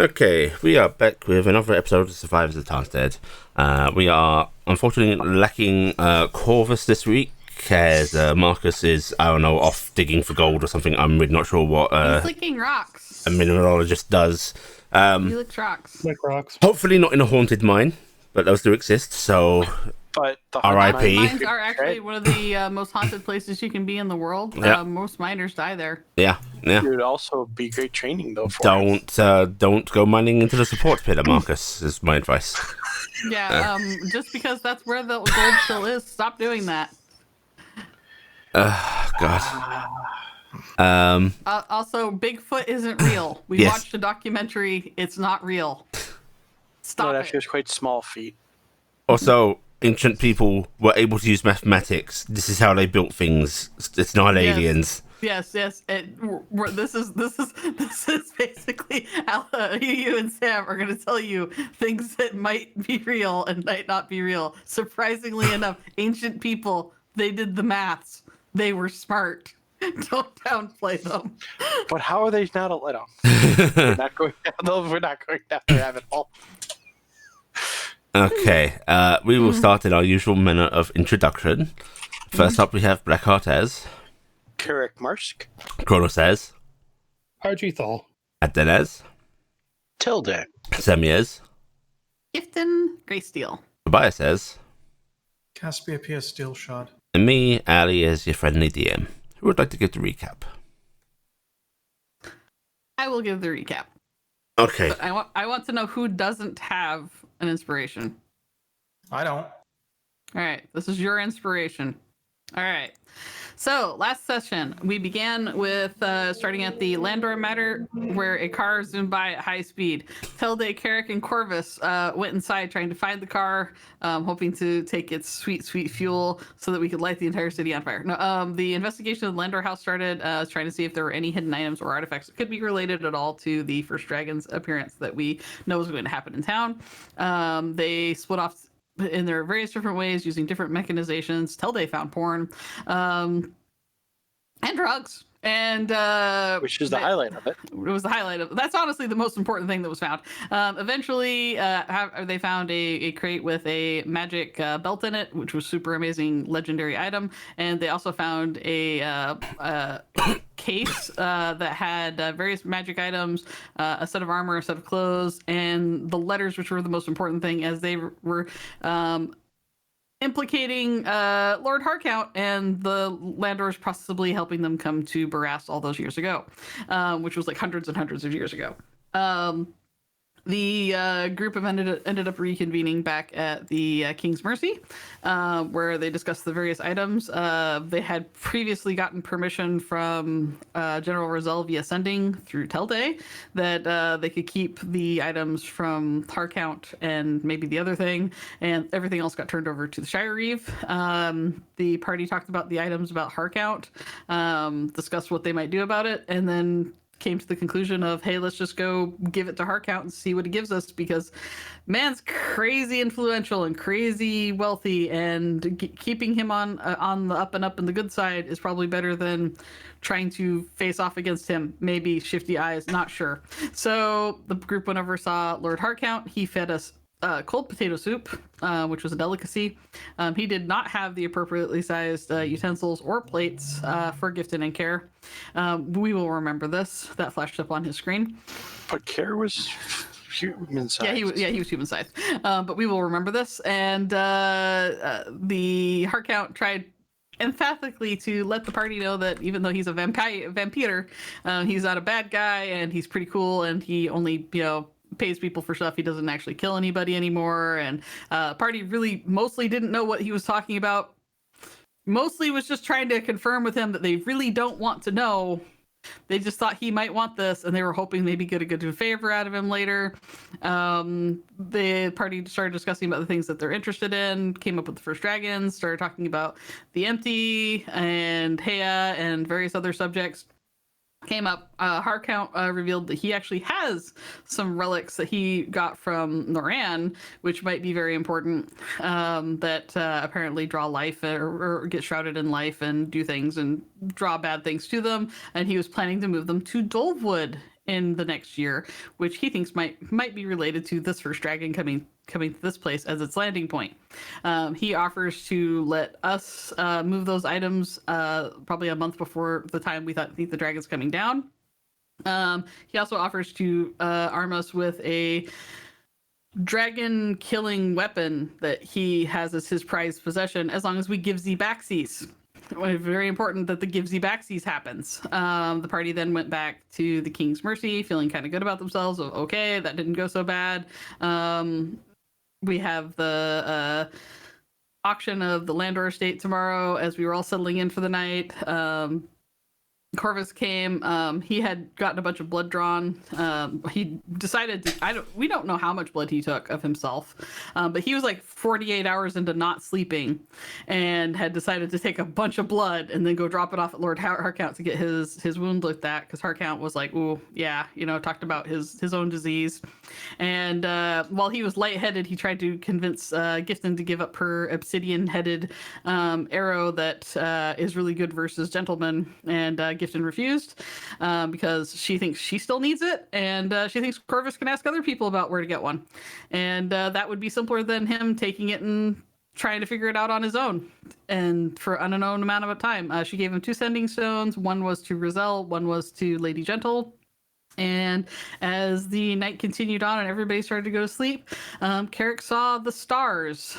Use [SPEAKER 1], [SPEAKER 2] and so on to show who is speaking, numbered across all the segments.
[SPEAKER 1] Okay, we are back with another episode of Survivors of Tarnstead. We are unfortunately lacking Corvus this week, as Marcus is, I don't know, off digging for gold or something. I'm really not sure what
[SPEAKER 2] He's licking rocks.
[SPEAKER 1] a mineralogist does.
[SPEAKER 2] He licks rocks.
[SPEAKER 3] Like rocks.
[SPEAKER 1] Hopefully not in a haunted mine, but those do exist, so
[SPEAKER 4] But the
[SPEAKER 1] R.I.P.
[SPEAKER 2] Mines are actually one of the most haunted places you can be in the world.
[SPEAKER 1] Yeah.
[SPEAKER 2] Most miners die there.
[SPEAKER 1] yeah.
[SPEAKER 4] It would also be great training though. For
[SPEAKER 1] Don't go mining into the support pillar, Marcus, is my advice.
[SPEAKER 2] Yeah, just because that's where the gold still is, stop doing that.
[SPEAKER 1] God.
[SPEAKER 2] Also, Bigfoot isn't real. We
[SPEAKER 1] Yes.
[SPEAKER 2] watched a documentary. It's not real. Stop
[SPEAKER 4] No, it
[SPEAKER 2] it.
[SPEAKER 4] actually was quite small feet.
[SPEAKER 1] Also, ancient people were able to use mathematics. This is how they built things. It's not
[SPEAKER 2] Yes.
[SPEAKER 1] aliens.
[SPEAKER 2] Yes. This is basically how you and Sam are going to tell you things that might be real and might not be real. Surprisingly enough, ancient people, they did the maths. They were smart. Don't downplay them.
[SPEAKER 4] But how are they not let off? We're not going down the rabbit hole.
[SPEAKER 1] Okay, we will start in our usual manner of introduction. First up, we have Blackheart as
[SPEAKER 4] Carrick Marsk.
[SPEAKER 1] Kronos as
[SPEAKER 3] Argithal.
[SPEAKER 1] Adden as
[SPEAKER 4] Tilde.
[SPEAKER 1] Semi as
[SPEAKER 2] Gifton Greysteel.
[SPEAKER 1] Tobias as
[SPEAKER 5] Cassiopeia Steel Shot.
[SPEAKER 1] and me, Ali, as your friendly DM. Who would like to give the recap?
[SPEAKER 2] I will give the recap.
[SPEAKER 1] Okay,
[SPEAKER 2] But I want to know who doesn't have an inspiration.
[SPEAKER 5] I don't.
[SPEAKER 2] All right, this is your inspiration. All right. So last session, we began with starting at the Landor matter, where a car zoomed by at high speed. Tilde, Carrick, and Corvus went inside trying to find the car, hoping to take its sweet, sweet fuel so that we could light the entire city on fire. No, the investigation of the Landor house started, trying to see if there were any hidden items or artifacts that could be related at all to the first dragon's appearance that we know was going to happen in town. They split off in their various different ways using different mechanizations till they found porn and drugs, and
[SPEAKER 4] Which is the highlight of it.
[SPEAKER 2] it was the highlight of that's honestly the most important thing that was found. Eventually they found a crate with a magic belt in it, which was super amazing legendary item, and they also found a case that had various magic items, a set of armor, a set of clothes, and the letters, which were the most important thing, as they were implicating Lord Harcount and the Landors possibly helping them come to Barras all those years ago, which was like hundreds and hundreds of years ago. The group ended up reconvening back at the King's Mercy, where they discussed the various items. They had previously gotten permission from General Roselle via sending through Telde that they could keep the items from Harcount and maybe the other thing, and everything else got turned over to the Shire Reeve. The party talked about the items about Harcount, discussed what they might do about it, and then came to the conclusion of, hey, let's just go give it to Harcount and see what he gives us, because man's crazy influential and crazy wealthy, and keeping him on the up and up and the good side is probably better than trying to face off against him. Maybe shifty eyes, not sure. So the group went over, saw Lord Harcount. He fed us cold potato soup, which was a delicacy. He did not have the appropriately sized utensils or plates for Gifton and Care. We will remember this. That flashed up on his screen.
[SPEAKER 4] But Care was human sized.
[SPEAKER 2] Yeah, he was human sized. But we will remember this. And the Harcount tried emphatically to let the party know that even though he's a vampire, he's not a bad guy, and he's pretty cool, and he only, pays people for stuff. He doesn't actually kill anybody anymore, and party really mostly didn't know what he was talking about. Mostly was just trying to confirm with him that they really don't want to know. They just thought he might want this, and they were hoping maybe get a good favor out of him later. The party started discussing about the things that they're interested in, came up with the first dragons, started talking about the empty and Hea and various other subjects. came up. Harcount revealed that he actually has some relics that he got from Noran, which might be very important, that apparently draw life or get shrouded in life and do things and draw bad things to them. And he was planning to move them to Dolvwood in the next year, which he thinks might be related to this first dragon coming to this place as its landing point. He offers to let us move those items probably a month before the time we think the dragon's coming down. He also offers to arm us with a dragon killing weapon that he has as his prized possession, as long as we give Zbaxies. Very important that the give Zbaxies happens. The party then went back to the King's Mercy, feeling kind of good about themselves. Okay, that didn't go so bad. We have the auction of the Landor estate tomorrow as we were all settling in for the night. Corvus came. He had gotten a bunch of blood drawn. He decided to, we don't know how much blood he took of himself, but he was like 48 hours into not sleeping and had decided to take a bunch of blood and then go drop it off at Lord Harcount to get his wound looked at, because Harcount was like, ooh, yeah, talked about his own disease. And while he was lightheaded, he tried to convince Gifton to give up her obsidian-headed arrow that is really good versus Gentleman, and Gifton refused because she thinks she still needs it, and she thinks Corvus can ask other people about where to get one, and that would be simpler than him taking it and trying to figure it out on his own, and for an unknown amount of time. She gave him 2 sending stones. One was to Rizal, one was to Lady Gentle. And as the night continued on and everybody started to go to sleep, Carrick saw the stars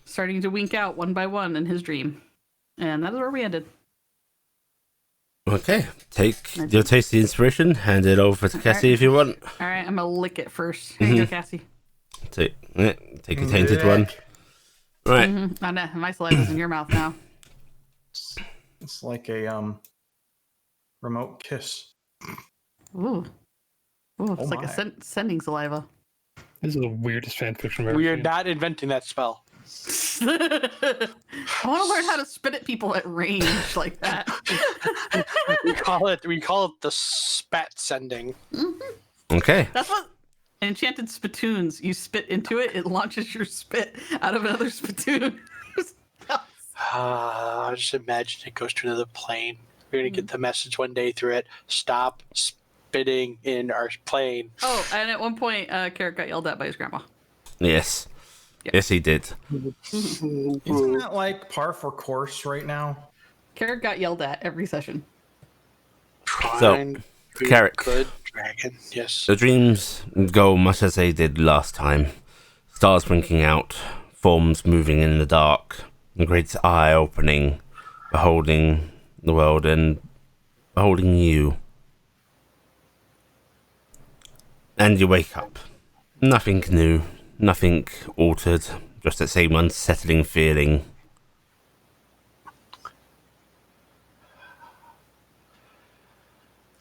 [SPEAKER 2] starting to wink out one by one in his dream, and that is where we ended.
[SPEAKER 1] Okay, take your tasty inspiration, hand it over to Cassie if you want.
[SPEAKER 2] All right, I'm gonna lick it first. Here you go, Cassie.
[SPEAKER 1] Take a tainted one. Right.
[SPEAKER 2] I know, my saliva's in your mouth now.
[SPEAKER 5] It's like a remote kiss.
[SPEAKER 2] Ooh, it's
[SPEAKER 5] Oh
[SPEAKER 2] like
[SPEAKER 5] my.
[SPEAKER 2] a sending saliva.
[SPEAKER 3] This is the weirdest fanfiction I've ever
[SPEAKER 4] We are
[SPEAKER 3] seen.
[SPEAKER 4] not inventing that spell.
[SPEAKER 2] I want to learn how to spit at people at range like that.
[SPEAKER 4] We call it the spat sending.
[SPEAKER 1] Okay.
[SPEAKER 2] That's what enchanted spittoons. You spit into it, it launches your spit out of another spittoon.
[SPEAKER 4] Just imagine it goes to another plane. We're gonna get the message one day through it. Stop spitting in our plane.
[SPEAKER 2] Oh, and at one point, Carrot got yelled at by his grandma.
[SPEAKER 1] Yes.
[SPEAKER 2] Yeah.
[SPEAKER 1] Yes, he did.
[SPEAKER 5] Isn't that like par for course right now?
[SPEAKER 2] Carrot got yelled at every session.
[SPEAKER 4] Trying to be a
[SPEAKER 1] Carrick.
[SPEAKER 4] good dragon. Yes.
[SPEAKER 1] The dreams go much as they did last time. Stars blinking out, forms moving in the dark, a great eye opening, beholding the world and beholding you. And you wake up. Nothing new, nothing altered, just that same unsettling feeling.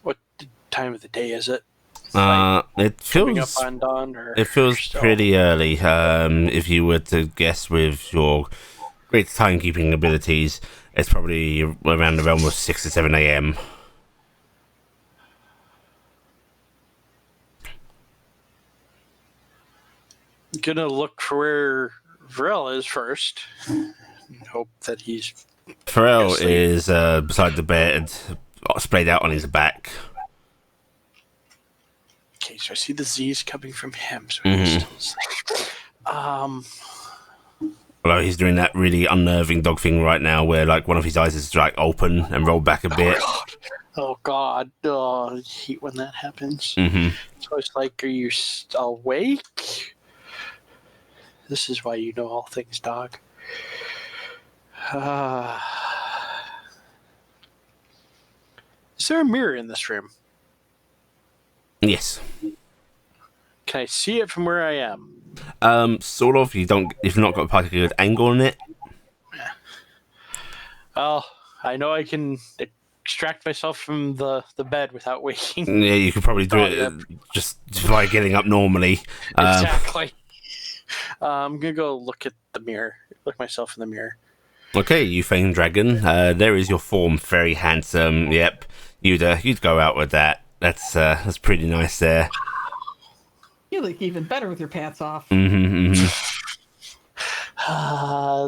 [SPEAKER 4] What time of the day is it?
[SPEAKER 1] It
[SPEAKER 4] Coming up
[SPEAKER 1] feels
[SPEAKER 4] on dawn, or
[SPEAKER 1] it feels
[SPEAKER 4] still?
[SPEAKER 1] pretty early. If you were to guess with your great timekeeping abilities, it's probably around the realm of 6 to 7 a.m.
[SPEAKER 4] Gonna look for where Varel is first. Hope that he's
[SPEAKER 1] Pharrell
[SPEAKER 4] Asleep.
[SPEAKER 1] is beside the bed, splayed out on his back.
[SPEAKER 4] okay. So I see the Z's coming from him. So he's still asleep.
[SPEAKER 1] Although he's doing that really unnerving dog thing right now, where like one of his eyes is like open and rolled back a bit.
[SPEAKER 4] Oh God! Oh, I hate when that happens.
[SPEAKER 1] hmm
[SPEAKER 4] So it's like, are you awake? This is why you know all things, dog. Is there a mirror in this room?
[SPEAKER 1] Yes.
[SPEAKER 4] Can I see it from where I am?
[SPEAKER 1] Sort of. You've not got a particularly good angle on it.
[SPEAKER 4] Oh, I know I can extract myself from the bed without waking.
[SPEAKER 1] Yeah, you could probably do it just by getting up normally.
[SPEAKER 4] Exactly. I'm gonna go look at the mirror. Look myself in the mirror.
[SPEAKER 1] Okay, you famed dragon. There is your form, very handsome. Yep, You'd go out with that. That's pretty nice there.
[SPEAKER 2] You look even better with your pants off.
[SPEAKER 1] Mm-hmm.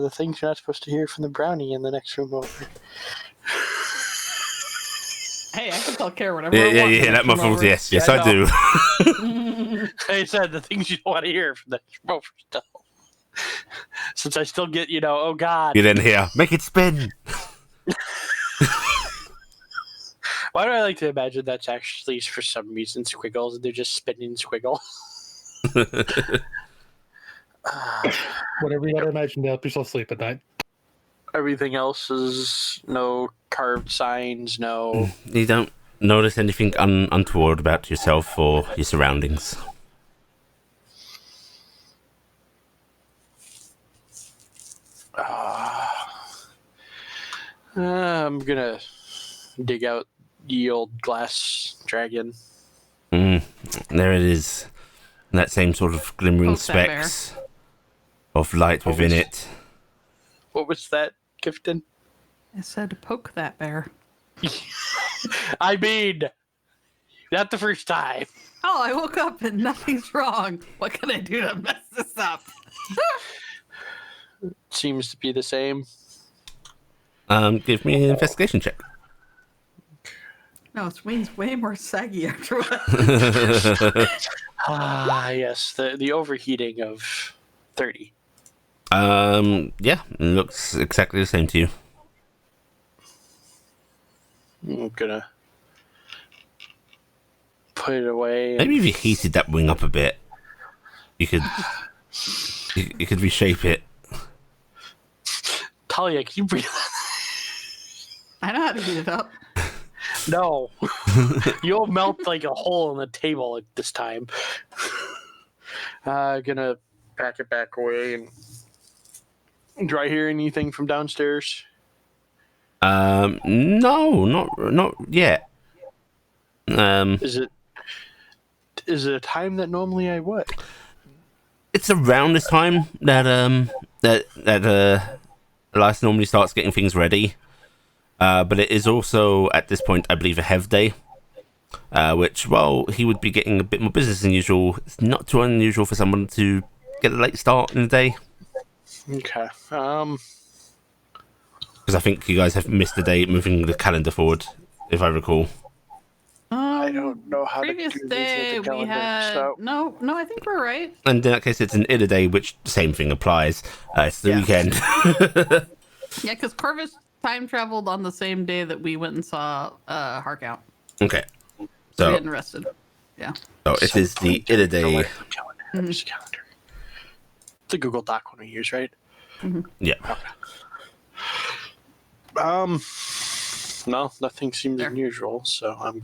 [SPEAKER 4] The things you're not supposed to hear from the brownie in the next room over.
[SPEAKER 2] Hey, I can tell Kara whatever
[SPEAKER 1] Yeah,
[SPEAKER 2] I want.
[SPEAKER 1] that muffles. Yes,
[SPEAKER 4] Yeah,
[SPEAKER 1] I
[SPEAKER 4] I
[SPEAKER 1] do.
[SPEAKER 4] I said the things you don't want to hear from the next room over still. Since I still get, oh God.
[SPEAKER 1] You then hear, make it spin.
[SPEAKER 4] Why do I like to imagine that's actually, for some reason, squiggles, and they're just spinning squiggle?
[SPEAKER 3] Whatever you gotta imagine to help yourself sleep at night.
[SPEAKER 4] Everything else is no carved signs, no.
[SPEAKER 1] You don't notice anything untoward about yourself or your surroundings.
[SPEAKER 4] I'm gonna dig out the old glass dragon.
[SPEAKER 1] There it is. That same sort of glimmering
[SPEAKER 2] Poke that bear.
[SPEAKER 1] specks of light within it.
[SPEAKER 4] What was that, Gifton?
[SPEAKER 2] I said poke that bear.
[SPEAKER 4] I mean, not the first time.
[SPEAKER 2] Oh, I woke up and nothing's wrong. What can I do to mess this up?
[SPEAKER 4] Seems to be the same.
[SPEAKER 1] Give me an investigation check.
[SPEAKER 2] No, its wings way more saggy after what.
[SPEAKER 4] Yes, the overheating of 30.
[SPEAKER 1] Yeah, it looks exactly the same to you.
[SPEAKER 4] I'm gonna put it away.
[SPEAKER 1] Maybe if you heated that wing up a bit, you could reshape it.
[SPEAKER 4] Talia, can you breathe?
[SPEAKER 2] I know how to heat it up.
[SPEAKER 4] No. You'll melt like a hole in the table at this time. Gonna pack it back away. And do I hear anything from downstairs?
[SPEAKER 1] No, not yet.
[SPEAKER 4] Is it a time that normally I would?
[SPEAKER 1] It's around this time that Elias normally starts getting things ready. But it is also, at this point, I believe, a Hev Day. Which, well, he would be getting a bit more business than usual. It's not too unusual for someone to get a late start in the day.
[SPEAKER 4] Okay.
[SPEAKER 1] Because I think you guys have missed a day moving the calendar forward, if I recall.
[SPEAKER 4] I don't know how to do
[SPEAKER 2] Previous
[SPEAKER 4] these with
[SPEAKER 2] day
[SPEAKER 4] the calendar,
[SPEAKER 2] we had
[SPEAKER 4] so
[SPEAKER 2] no. I think we're right.
[SPEAKER 1] And in that case, it's an Ida day, which same thing applies. It's the weekend.
[SPEAKER 2] Yeah, because Corvus time traveled on the same day that we went and saw Harkout.
[SPEAKER 1] Okay.
[SPEAKER 2] We
[SPEAKER 1] So,
[SPEAKER 2] hadn't rested. Yeah.
[SPEAKER 1] it is the Ida day.
[SPEAKER 4] Calendar. Calendar. The Google Doc one we use, right?
[SPEAKER 1] Yeah.
[SPEAKER 4] No, nothing seems
[SPEAKER 2] There.
[SPEAKER 4] unusual, so I'm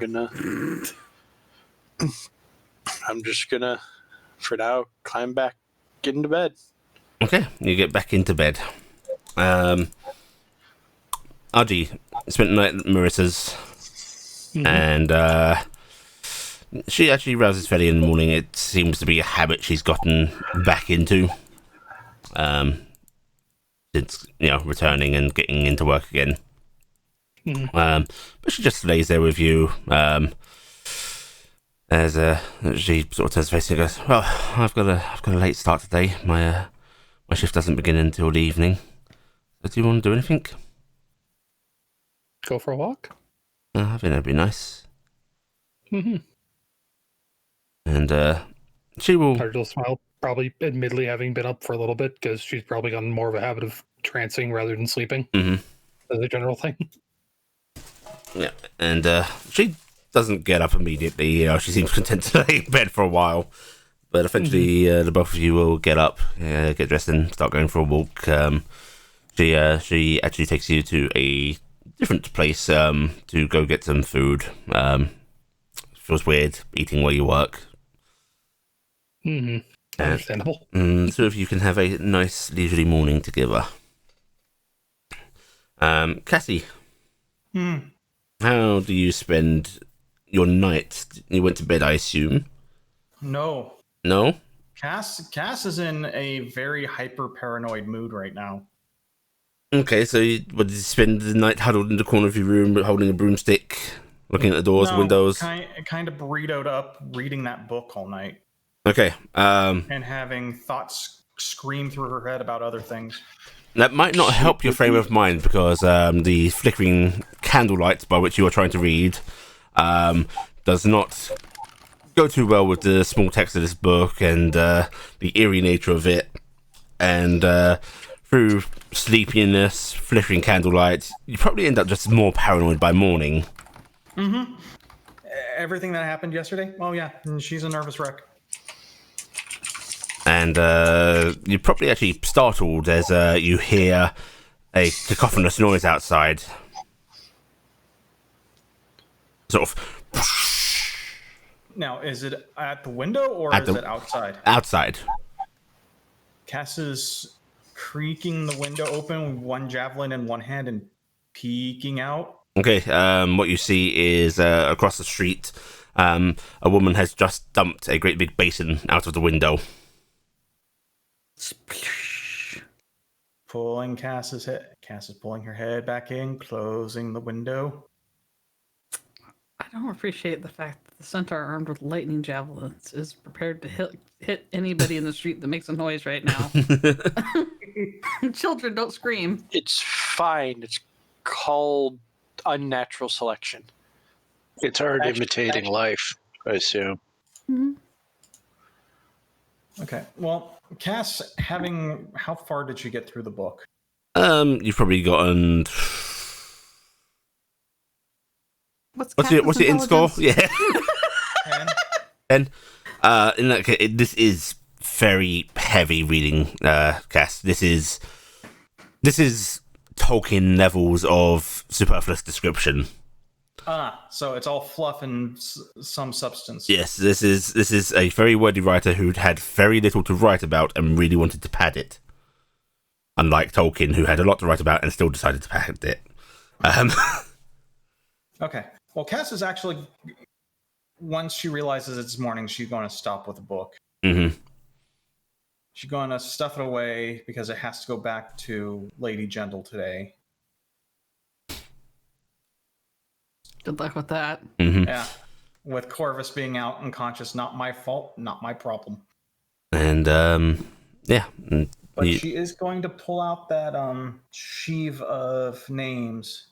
[SPEAKER 4] just gonna, for now, climb back, get into bed.
[SPEAKER 1] Okay, you get back into bed. RG spent the night at Marissa's, and she actually rouses fairly in the morning. It seems to be a habit she's gotten back into, since returning and getting into work again. But she just lays there with you. As she sort of turns her face and goes, "Well, I've got a late start today. My shift doesn't begin until the evening. So do you want to do anything?"
[SPEAKER 3] Go for a walk.
[SPEAKER 1] I think that'd be nice.
[SPEAKER 3] Mm-hmm.
[SPEAKER 1] And she will.
[SPEAKER 3] She'll smile, probably admittedly having been up for a little bit, because she's probably gotten more of a habit of trancing rather than sleeping as a general thing.
[SPEAKER 1] Yeah, and she doesn't get up immediately. She seems content to lay in bed for a while. But eventually, the both of you will get up, get dressed, and start going for a walk. She actually takes you to a different place to go get some food. Feels weird eating while you work.
[SPEAKER 3] Understandable.
[SPEAKER 1] So if you can have a nice leisurely morning together. Cassie, how do you spend your night? You went to bed, I assume.
[SPEAKER 5] No.
[SPEAKER 1] No?
[SPEAKER 5] Cass is in a very hyper paranoid mood right now.
[SPEAKER 1] Okay, so did you spend the night huddled in the corner of your room holding a broomstick looking at the doors, windows.
[SPEAKER 5] Kind of burritoed up, reading that book all night.
[SPEAKER 1] Okay.
[SPEAKER 5] And having thoughts scream through her head about other things.
[SPEAKER 1] That might not help your frame of mind because the flickering candlelight by which you are trying to read does not go too well with the small text of this book and the eerie nature of it. And through sleepiness, flickering candlelight, you probably end up just more paranoid by morning.
[SPEAKER 5] Mm-hmm. Everything that happened yesterday? Oh, yeah. She's a nervous wreck.
[SPEAKER 1] And you're probably actually startled as you hear a cacophonous noise outside. Sort of.
[SPEAKER 5] Now, is it at the window or is it outside?
[SPEAKER 1] Outside.
[SPEAKER 5] Cass is creaking the window open with one javelin in one hand and peeking out.
[SPEAKER 1] Okay, what you see is across the street, a woman has just dumped a great big basin out of the window.
[SPEAKER 5] Pulling Cass's head. Cass is pulling her head back in, closing the window.
[SPEAKER 2] I don't appreciate the fact that the centaur armed with lightning javelins is prepared to hit anybody in the street that makes a noise right now. Children, don't scream.
[SPEAKER 4] It's fine. It's called unnatural selection.
[SPEAKER 6] It's hard imitating life, I assume.
[SPEAKER 2] Mm-hmm.
[SPEAKER 5] Okay, well, Cass, how far did you get through the book?
[SPEAKER 1] You've probably gotten...
[SPEAKER 2] What's
[SPEAKER 1] your in score? Yeah.
[SPEAKER 5] 10.
[SPEAKER 1] 10. In that case, this is very heavy reading, Cass. This is Tolkien levels of superfluous description.
[SPEAKER 5] So it's all fluff and some substance.
[SPEAKER 1] Yes, this is a very wordy writer who'd had very little to write about and really wanted to pad it. Unlike Tolkien, who had a lot to write about and still decided to pad it.
[SPEAKER 5] Okay. Well, Cass is actually, once she realizes it's morning, she's going to stop with the book.
[SPEAKER 1] Mm-hmm.
[SPEAKER 5] She's going to stuff it away because it has to go back to Lady Gentle today.
[SPEAKER 2] Good luck with that.
[SPEAKER 1] Mm-hmm.
[SPEAKER 5] Yeah. With Corvus being out unconscious, not my fault, not my problem.
[SPEAKER 1] And, yeah.
[SPEAKER 5] But she is going to pull out that sheave of names.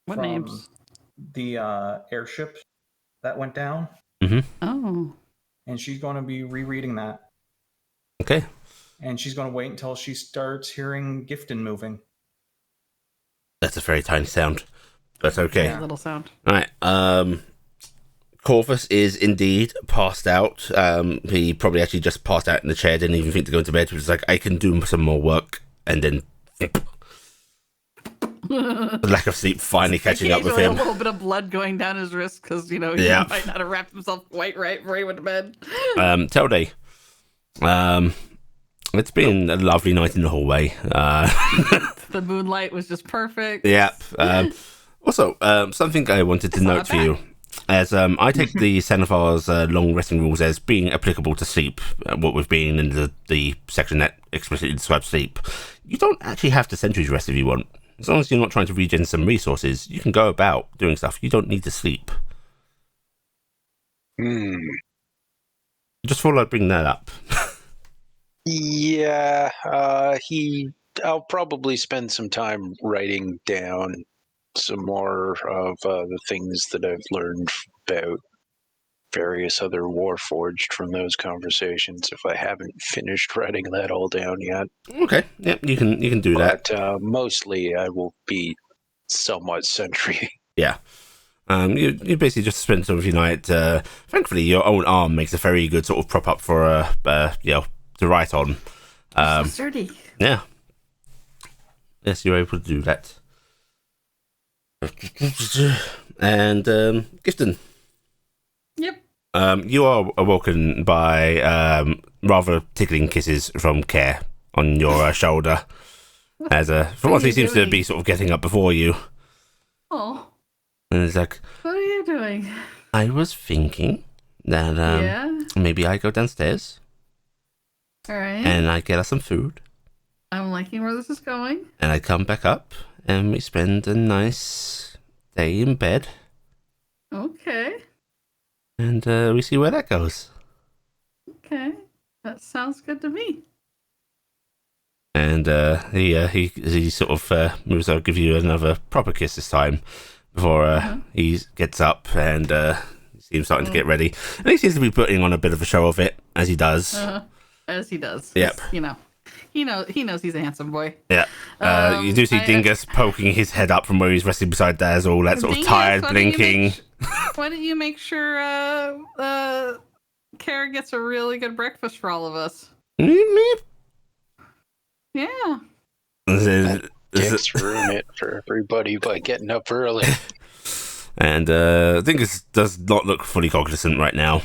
[SPEAKER 2] What names?
[SPEAKER 5] The airship that went down.
[SPEAKER 1] Mm-hmm.
[SPEAKER 2] Oh.
[SPEAKER 5] And she's going to be rereading that.
[SPEAKER 1] Okay.
[SPEAKER 5] And she's going to wait until she starts hearing Gifton moving.
[SPEAKER 1] That's a very tiny sound. That's okay.
[SPEAKER 2] Yeah, little sound.
[SPEAKER 1] All right. Corvus is indeed passed out. He probably actually just passed out in the chair, didn't even think to go to bed. He was like, I can do some more work. And then the lack of sleep finally catching up with him.
[SPEAKER 2] A little bit of blood going down his wrist because, he might not have wrapped himself quite right before he went to bed.
[SPEAKER 1] Telday. It's been a lovely night in the hallway.
[SPEAKER 2] The moonlight was just perfect.
[SPEAKER 1] Yep. Also, something I wanted to note for you, as I take the Senefar's long resting rules as being applicable to sleep, what we've been in the section that explicitly describes sleep. You don't actually have to sentries rest if you want. As long as you're not trying to regen some resources, you can go about doing stuff. You don't need to sleep. Just thought I'd bring that up.
[SPEAKER 6] Yeah, I'll probably spend some time writing down some more of the things that I've learned about various other Warforged from those conversations if I haven't finished writing that all down yet.
[SPEAKER 1] Okay, yep, you can do that.
[SPEAKER 6] But mostly I will be somewhat sentry.
[SPEAKER 1] Yeah. You basically just spend some of your night. Thankfully, your own arm makes a very good sort of prop up for to write on.
[SPEAKER 2] So sturdy.
[SPEAKER 1] Yeah. Yes, you're able to do that. And Gifton.
[SPEAKER 2] Yep.
[SPEAKER 1] You are awoken by rather tickling kisses from Care on your shoulder. As for once, he seems to be sort of getting up before you.
[SPEAKER 2] Oh.
[SPEAKER 1] And it's like,
[SPEAKER 2] what are you doing?
[SPEAKER 1] I was thinking that maybe I go downstairs.
[SPEAKER 2] All right.
[SPEAKER 1] And I get us some food.
[SPEAKER 2] I'm liking where this is going.
[SPEAKER 1] And I come back up and we spend a nice stay in bed,
[SPEAKER 2] Okay.
[SPEAKER 1] and we see where that goes.
[SPEAKER 2] Okay. That sounds good to me.
[SPEAKER 1] And he sort of moves over, give you another proper kiss this time before he gets up and seems starting to get ready. And he seems to be putting on a bit of a show of it, as he does.
[SPEAKER 2] As he does.
[SPEAKER 1] Yep.
[SPEAKER 2] You know, he knows he's a handsome boy.
[SPEAKER 1] Yeah. You do see Dingus poking his head up from where he's resting beside Daz, all that sort of tired, blinking.
[SPEAKER 2] Why don't you make sure Kara gets a really good breakfast for all of us? Yeah.
[SPEAKER 6] Dick's ruin it for everybody by getting up early.
[SPEAKER 1] And Dingus does not look fully cognizant right now.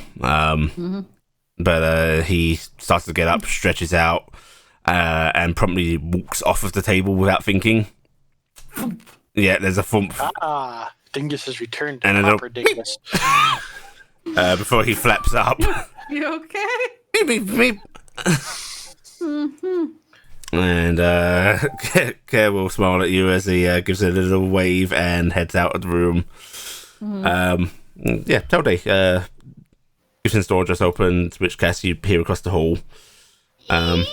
[SPEAKER 1] But he starts to get up, stretches out, and promptly walks off of the table without thinking. Yeah, there's a thump.
[SPEAKER 4] Dingus has returned to
[SPEAKER 1] And
[SPEAKER 4] proper Dingus.
[SPEAKER 1] Before he flaps up.
[SPEAKER 2] You okay?
[SPEAKER 1] Beep, beep, beep. And Kerr will smile at you as he gives a little wave and heads out of the room. Yeah, Telday. Kitchen door just opened, which Cass you hear across the hall. And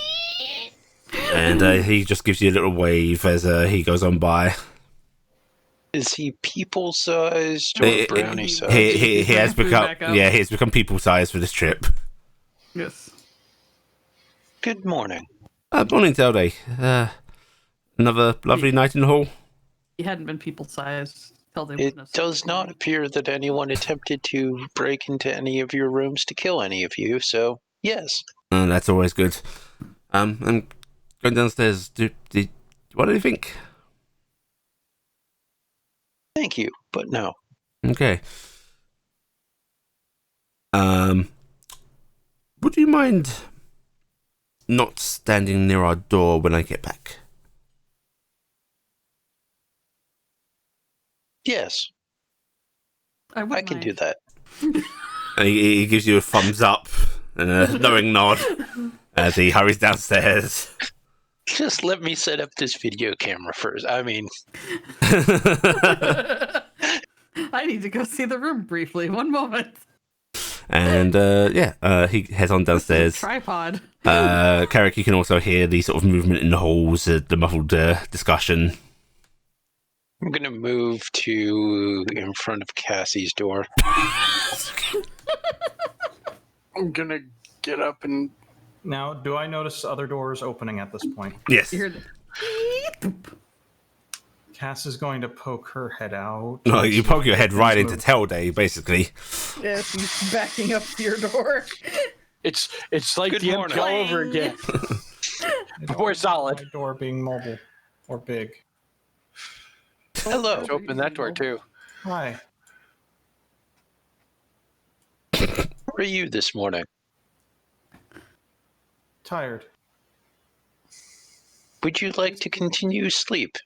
[SPEAKER 1] he just gives you a little wave as he goes on by.
[SPEAKER 6] Is he people sized or brownie sized?
[SPEAKER 1] He has become he's become people sized for this trip.
[SPEAKER 2] Yes.
[SPEAKER 6] Good morning.
[SPEAKER 1] Morning, Telday. Another lovely night in the hall.
[SPEAKER 2] He hadn't been people-sized.
[SPEAKER 6] It does not appear that anyone attempted to break into any of your rooms to kill any of you, so yes.
[SPEAKER 1] That's always good. I'm going downstairs. What do you think?
[SPEAKER 6] Thank you, but no.
[SPEAKER 1] Okay. Would you mind not standing near our door when I get back?
[SPEAKER 6] Yes, I can do that.
[SPEAKER 1] And he gives you a thumbs up and a knowing nod as he hurries downstairs.
[SPEAKER 6] Just let me set up this video camera first. I mean...
[SPEAKER 2] I need to go see the room briefly. One moment.
[SPEAKER 1] And he heads on downstairs.
[SPEAKER 2] Tripod.
[SPEAKER 1] Carrick, you can also hear the sort of movement in the halls, the muffled discussion.
[SPEAKER 6] I'm going to move to in front of Cassie's door.
[SPEAKER 4] I'm going to get up and...
[SPEAKER 5] Now, do I notice other doors opening at this point?
[SPEAKER 1] Yes.
[SPEAKER 2] You heard the...
[SPEAKER 5] Cass is going to poke her head out.
[SPEAKER 1] No, you poke your head right into Telday, basically.
[SPEAKER 2] Yes, he's backing up to your door.
[SPEAKER 4] It's like
[SPEAKER 6] Good
[SPEAKER 4] the
[SPEAKER 6] morning.
[SPEAKER 4] empty all over again. We're solid.
[SPEAKER 5] My door being mobile or big.
[SPEAKER 6] Hello.
[SPEAKER 4] Let's open that door too.
[SPEAKER 5] Hi.
[SPEAKER 6] Where are you this morning?
[SPEAKER 5] Tired.
[SPEAKER 6] Would you like to continue sleep?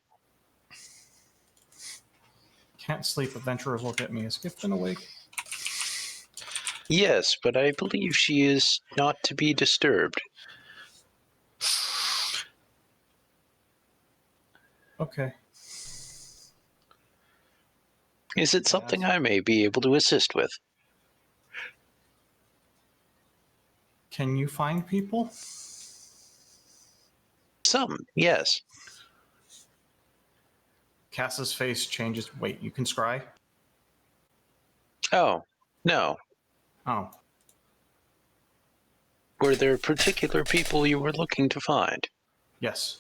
[SPEAKER 5] Can't sleep. Adventurers look at me. Is Gifton awake?
[SPEAKER 6] Yes, but I believe she is not to be disturbed.
[SPEAKER 5] Okay.
[SPEAKER 6] Is it something I may be able to assist with?
[SPEAKER 5] Can you find people?
[SPEAKER 6] Some, yes.
[SPEAKER 5] Cass's face changes. Wait, you can scry?
[SPEAKER 6] Oh, no.
[SPEAKER 5] Oh.
[SPEAKER 6] Were there particular people you were looking to find?
[SPEAKER 5] Yes.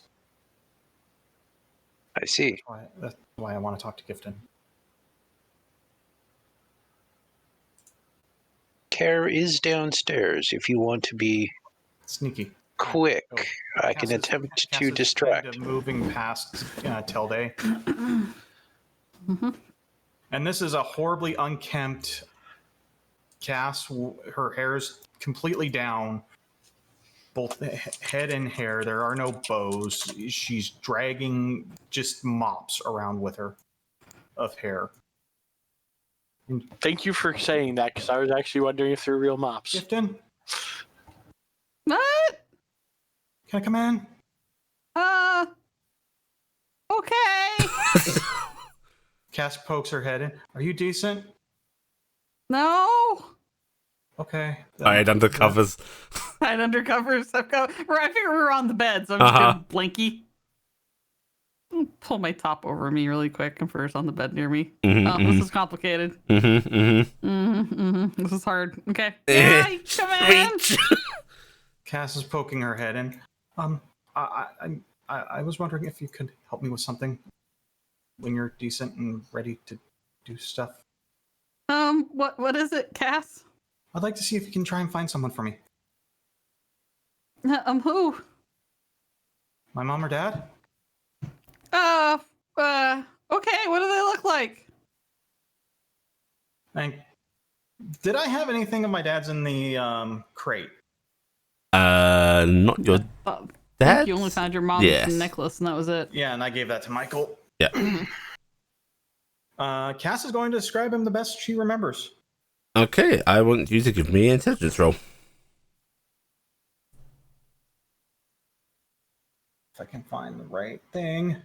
[SPEAKER 6] I see.
[SPEAKER 5] That's why I want to talk to Gifton.
[SPEAKER 6] Care is downstairs if you want to be
[SPEAKER 5] Sneaky.
[SPEAKER 6] quick.
[SPEAKER 5] Go.
[SPEAKER 6] I can attempt to distract.
[SPEAKER 5] Moving past Telday. And this is a horribly unkempt Cass. Her hair's completely down. Both head and hair. There are no bows. She's dragging just mops around with her of hair.
[SPEAKER 4] Thank you for saying that, because I was actually wondering if they're real mops.
[SPEAKER 5] Gifton,
[SPEAKER 2] What?
[SPEAKER 5] can I come in?
[SPEAKER 2] Okay.
[SPEAKER 5] Cass pokes her head in. Are you decent?
[SPEAKER 2] No.
[SPEAKER 5] Okay.
[SPEAKER 1] Hide under covers.
[SPEAKER 2] Hide under covers. I figured we were on the bed, so I'm just gonna blankie. I'll pull my top over me really quick and first on the bed near me. This is complicated. This is hard. Okay. Yeah, come in.
[SPEAKER 5] Cass is poking her head in. I was wondering if you could help me with something when you're decent and ready to do stuff.
[SPEAKER 2] What is it, Cass?
[SPEAKER 5] I'd like to see if you can try and find someone for me.
[SPEAKER 2] Who?
[SPEAKER 5] My mom or dad?
[SPEAKER 2] Okay, what do they look like?
[SPEAKER 5] Did I have anything of my dad's in the crate?
[SPEAKER 1] Not your dad.
[SPEAKER 2] You only found your mom's necklace, and that was it.
[SPEAKER 5] Yeah, and I gave that to Michael.
[SPEAKER 1] Yeah.
[SPEAKER 5] Cass is going to describe him the best she remembers.
[SPEAKER 1] Okay, I want you to give me an intelligence roll.
[SPEAKER 5] If I can find the right thing.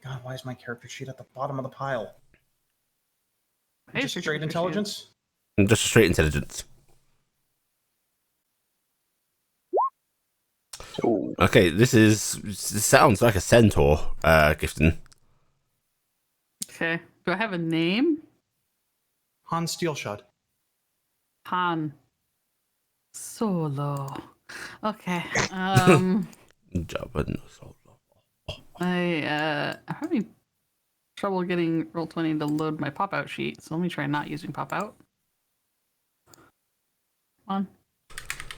[SPEAKER 5] God, why is my character sheet at the bottom of the pile? Just straight intelligence?
[SPEAKER 1] Just straight intelligence.
[SPEAKER 6] Ooh.
[SPEAKER 1] Okay, this sounds like a centaur, Gifton.
[SPEAKER 2] Okay. Do I have a name?
[SPEAKER 5] Han Steelshot.
[SPEAKER 2] Han Solo. Okay.
[SPEAKER 1] Jabba no Solo.
[SPEAKER 2] I'm having trouble getting Roll20 to load my pop-out sheet, so let me try not using pop-out. On.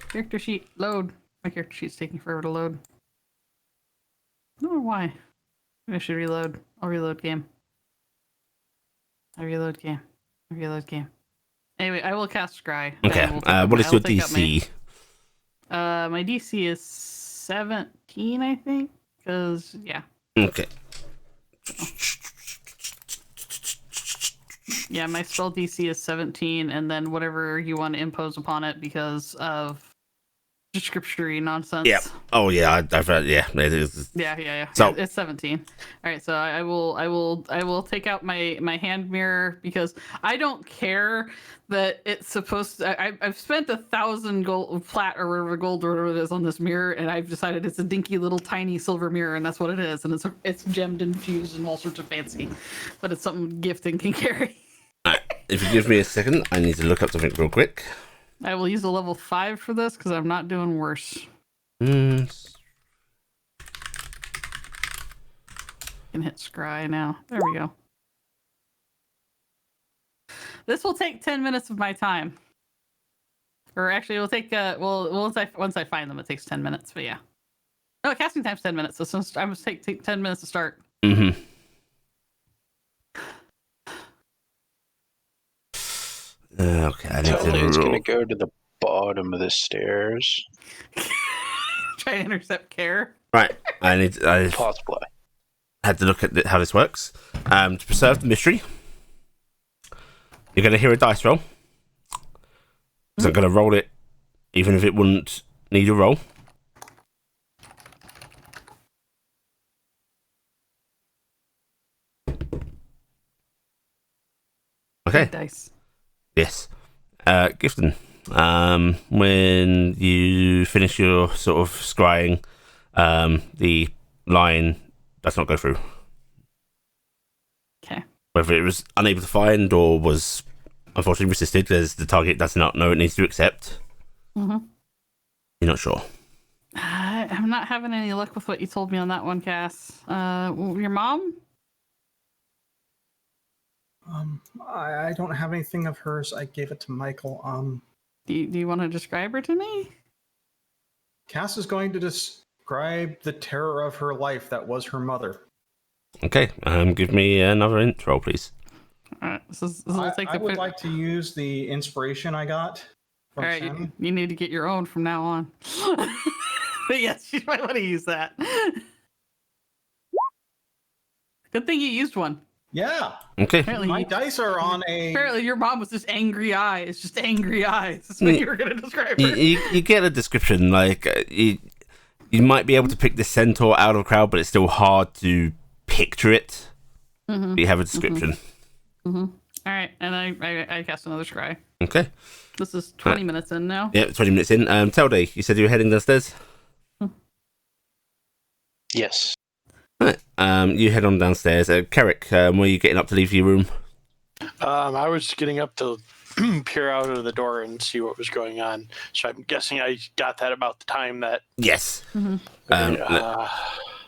[SPEAKER 2] Character sheet, load. My character sheet's taking forever to load. I don't know why. Maybe I should reload. I'll reload game. I reload game. Anyway, I will cast Scry.
[SPEAKER 1] Okay, what is your DC?
[SPEAKER 2] My DC is 17, I think. Because, yeah.
[SPEAKER 1] Okay.
[SPEAKER 2] Yeah, my spell DC is 17, and then whatever you want to impose upon it because of descriptory nonsense.
[SPEAKER 1] Yeah. Oh yeah, I've read. Yeah, it is.
[SPEAKER 2] Yeah.
[SPEAKER 1] So
[SPEAKER 2] it's 17. All right, so I will take out my hand mirror because I don't care that it's supposed to. I've spent 1,000 gold flat or whatever gold or whatever it is on this mirror, and I've decided it's a dinky little tiny silver mirror, and that's what it is, and it's gemmed and fused and all sorts of fancy, but it's something Gifton can carry.
[SPEAKER 1] All right, if you give me a second, I need to look up something real quick.
[SPEAKER 2] I will use a level 5 for this because I'm not doing worse.
[SPEAKER 1] Can
[SPEAKER 2] hit scry now. There we go. This will take 10 minutes of my time. Or actually, it'll take once I find them, it takes 10 minutes. But yeah. No, casting time's 10 minutes. So since I must take 10 minutes to start.
[SPEAKER 1] Mm-hmm. Okay, I need
[SPEAKER 6] It's gonna go to the bottom of the stairs.
[SPEAKER 2] Try to intercept care.
[SPEAKER 1] Right, I
[SPEAKER 6] possibly
[SPEAKER 1] had to look at how this works. To preserve the mystery, you're gonna hear a dice roll. So I'm gonna roll it, even if it wouldn't need a roll. Okay.
[SPEAKER 2] Dice.
[SPEAKER 1] Yes. Gifton, when you finish your sort of scrying, the line does not go through.
[SPEAKER 2] Okay.
[SPEAKER 1] Whether it was unable to find or was unfortunately resisted as the target does not know it needs to accept.
[SPEAKER 2] Mm-hmm.
[SPEAKER 1] You're not sure.
[SPEAKER 2] I'm not having any luck with what you told me on that one, Cass. Your mom?
[SPEAKER 5] I don't have anything of hers. I gave it to Michael.
[SPEAKER 2] Do you want to describe her to me?
[SPEAKER 5] Cass is going to describe the terror of her life that was her mother.
[SPEAKER 1] Okay, give me another int roll, please.
[SPEAKER 2] All right, I
[SPEAKER 5] would like to use the inspiration I got from Shannon.
[SPEAKER 2] You need to get your own from now on. But yes, you might want to use that. Good thing you used one.
[SPEAKER 5] Yeah.
[SPEAKER 1] Okay.
[SPEAKER 2] Apparently
[SPEAKER 5] my dice are on a.
[SPEAKER 2] Apparently, your mom was just angry eyes. Just angry eyes. That's what you were going to describe her.
[SPEAKER 1] You get a description. Like, you might be able to pick the centaur out of a crowd, but it's still hard to picture it. But you have a description.
[SPEAKER 2] All right, and I cast another scry.
[SPEAKER 1] Okay.
[SPEAKER 2] This is 20 minutes in now.
[SPEAKER 1] Yeah, 20 minutes in. Telday, you said you were heading downstairs?
[SPEAKER 6] Yes.
[SPEAKER 1] Right. You head on downstairs. Carrick, were you getting up to leave your room?
[SPEAKER 4] I was getting up to peer out of the door and see what was going on. So I'm guessing I got that about the time that.
[SPEAKER 1] Yes.
[SPEAKER 4] Okay,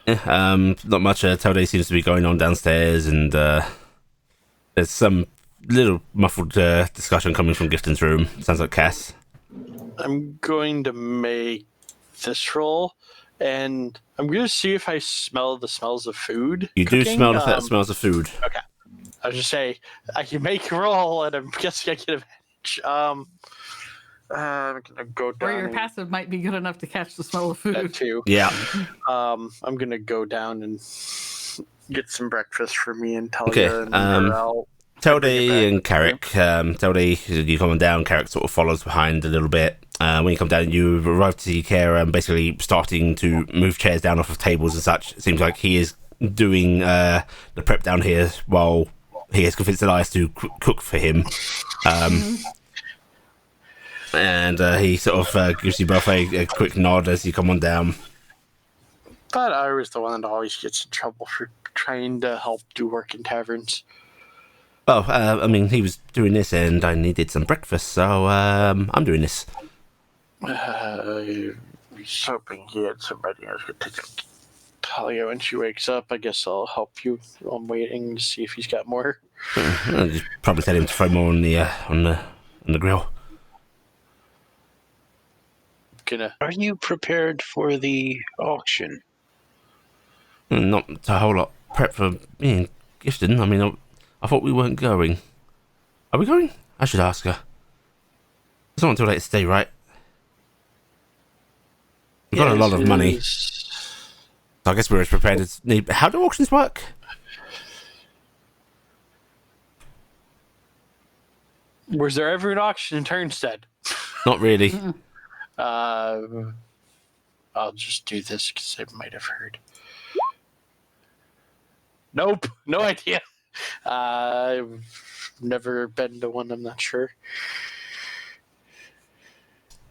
[SPEAKER 1] Not much. Telday seems to be going on downstairs, and there's some little muffled discussion coming from Gifton's room. Sounds like Cass.
[SPEAKER 4] I'm going to make this roll, and I'm going to see if I smell the smells of food.
[SPEAKER 1] You
[SPEAKER 4] cooking.
[SPEAKER 1] do smell the smells of food.
[SPEAKER 4] Okay. I was just say I can make a roll, and I'm guessing I get advantage. I'm gonna go down.
[SPEAKER 2] Or your passive might be good enough to catch the smell of food.
[SPEAKER 4] That too.
[SPEAKER 1] Yeah.
[SPEAKER 4] I'm gonna go down and get some breakfast for me and Talia.
[SPEAKER 1] Okay,
[SPEAKER 4] And I'll
[SPEAKER 1] Telday and Carrick. Telday, you coming down. Carrick sort of follows behind a little bit. When you come down, you arrive to see Care basically starting to move chairs down off of tables and such. It seems like he is doing the prep down here while he has convinced Elias to cook for him. And he sort of gives you both a quick nod as you come on down.
[SPEAKER 4] But I was the one that always gets in trouble for trying to help do work in taverns.
[SPEAKER 1] Well, I mean, he was doing this and I needed some breakfast, so I'm doing this.
[SPEAKER 4] I was hoping he had somebody else could take Talia when she wakes up. I guess I'll help you. I'm waiting to see if he's got more.
[SPEAKER 1] I'll just probably tell him to throw more on the grill.
[SPEAKER 6] Are you prepared for the auction?
[SPEAKER 1] Not a whole lot prep for being gifted. I mean, I thought we weren't going. Are we going? I should ask her. It's not until later today, right? We've got a lot of money. So I guess we're as prepared as need. How do auctions work?
[SPEAKER 4] Was there ever an auction in Tarnstead?
[SPEAKER 1] Not really.
[SPEAKER 4] I'll just do this because I might have heard. Nope, no idea. I've never been to one. I'm not sure.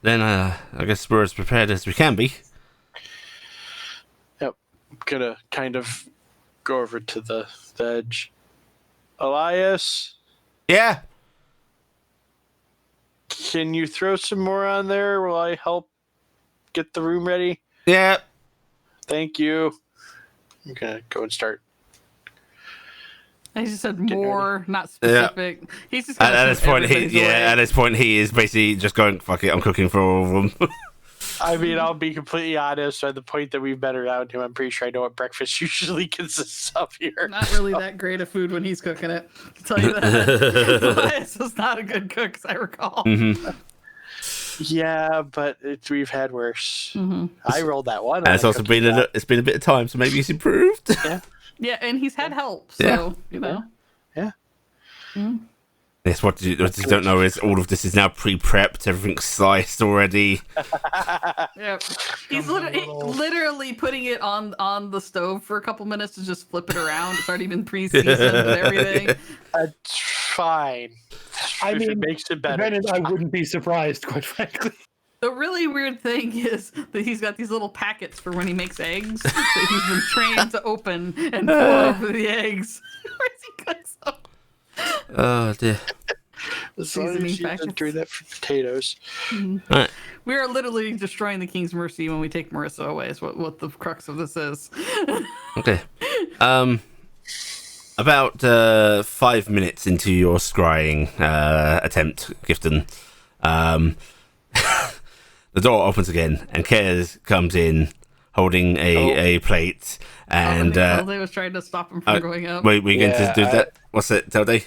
[SPEAKER 1] Then I guess we're as prepared as we can be.
[SPEAKER 4] Yep, I'm gonna kind of go over to the edge. Elias,
[SPEAKER 1] Yeah.
[SPEAKER 4] can you throw some more on there while I help get the room ready?
[SPEAKER 1] Yeah.
[SPEAKER 4] Thank you. I'm gonna go and start.
[SPEAKER 2] He just said more, not specific. Yeah. He's just
[SPEAKER 1] at this point, at this point, he is basically just going, "Fuck it, I'm cooking for all of them."
[SPEAKER 4] I mean, I'll be completely honest. At the point that we've been around him, I'm pretty sure I know what breakfast usually consists of here.
[SPEAKER 2] Not really that great of food when he's cooking it. I'll tell you that. Elias is not a good cook, as I recall.
[SPEAKER 1] Mm-hmm.
[SPEAKER 4] Yeah, but we've had worse. Mm-hmm. I rolled that one.
[SPEAKER 1] And it's also been it's been a bit of time, so maybe he's improved.
[SPEAKER 4] Yeah.
[SPEAKER 2] Yeah, and he's had help, so, you know.
[SPEAKER 4] Yeah.
[SPEAKER 2] Mm.
[SPEAKER 1] Yes, what you don't know is all of this is now pre-prepped, everything's sliced already.
[SPEAKER 2] Yeah. He's literally putting it on the stove for a couple minutes to just flip it around. It's already been pre-seasoned and everything.
[SPEAKER 4] That's fine.
[SPEAKER 3] I mean,
[SPEAKER 4] it makes it better.
[SPEAKER 3] I wouldn't be surprised, quite frankly.
[SPEAKER 2] The really weird thing is that he's got these little packets for when he makes eggs that he's been trained to open and pour over the eggs. Where's he cooks them?
[SPEAKER 1] Oh dear.
[SPEAKER 2] Seasoning packets.
[SPEAKER 4] Do that for potatoes.
[SPEAKER 2] Mm-hmm.
[SPEAKER 1] Right.
[SPEAKER 2] We are literally destroying the King's Mercy when we take Marissa away. Is what the crux of this is.
[SPEAKER 1] Okay. About 5 minutes into your scrying attempt, Gifton, the door opens again, and Kez comes in holding a plate. And
[SPEAKER 2] Telday was trying to stop him from going up.
[SPEAKER 1] Wait, we're going to do that? What's it, Telday?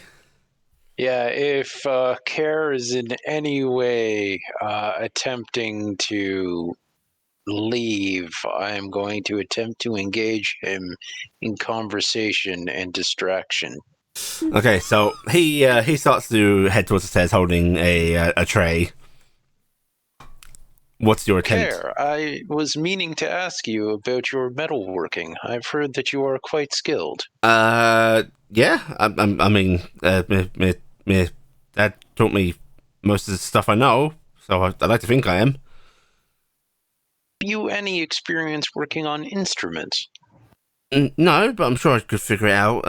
[SPEAKER 6] Yeah, if Care is in any way attempting to leave, I am going to attempt to engage him in conversation and distraction.
[SPEAKER 1] Okay, so he starts to head towards the stairs holding a tray. What's your attempt?
[SPEAKER 6] Care, I was meaning to ask you about your metalworking. I've heard that you are quite skilled.
[SPEAKER 1] Yeah. I mean, my dad taught me most of the stuff I know, so I like to think I am.
[SPEAKER 6] Have you any experience working on instruments?
[SPEAKER 1] No, but I'm sure I could figure it out.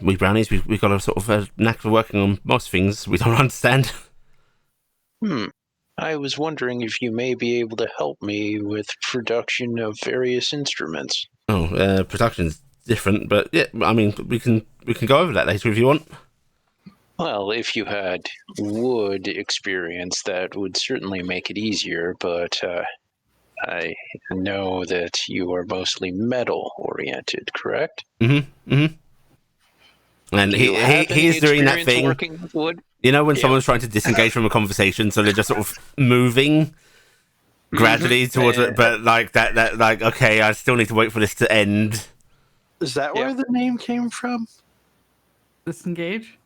[SPEAKER 1] We brownies, we got a sort of a knack for working on most things we don't understand.
[SPEAKER 6] I was wondering if you may be able to help me with production of various instruments.
[SPEAKER 1] Production's different, but yeah, I mean, we can go over that later if you want.
[SPEAKER 6] Well, if you had wood experience, that would certainly make it easier, but I know that you are mostly metal-oriented, correct?
[SPEAKER 1] And
[SPEAKER 6] Do you have any
[SPEAKER 1] he's doing that
[SPEAKER 6] experience
[SPEAKER 1] thing.
[SPEAKER 6] working with wood?
[SPEAKER 1] You know when someone's trying to disengage from a conversation, so they're just sort of moving gradually towards it, but like that, like, okay, I still need to wait for this to end.
[SPEAKER 4] Is that where the name came from?
[SPEAKER 2] Disengage?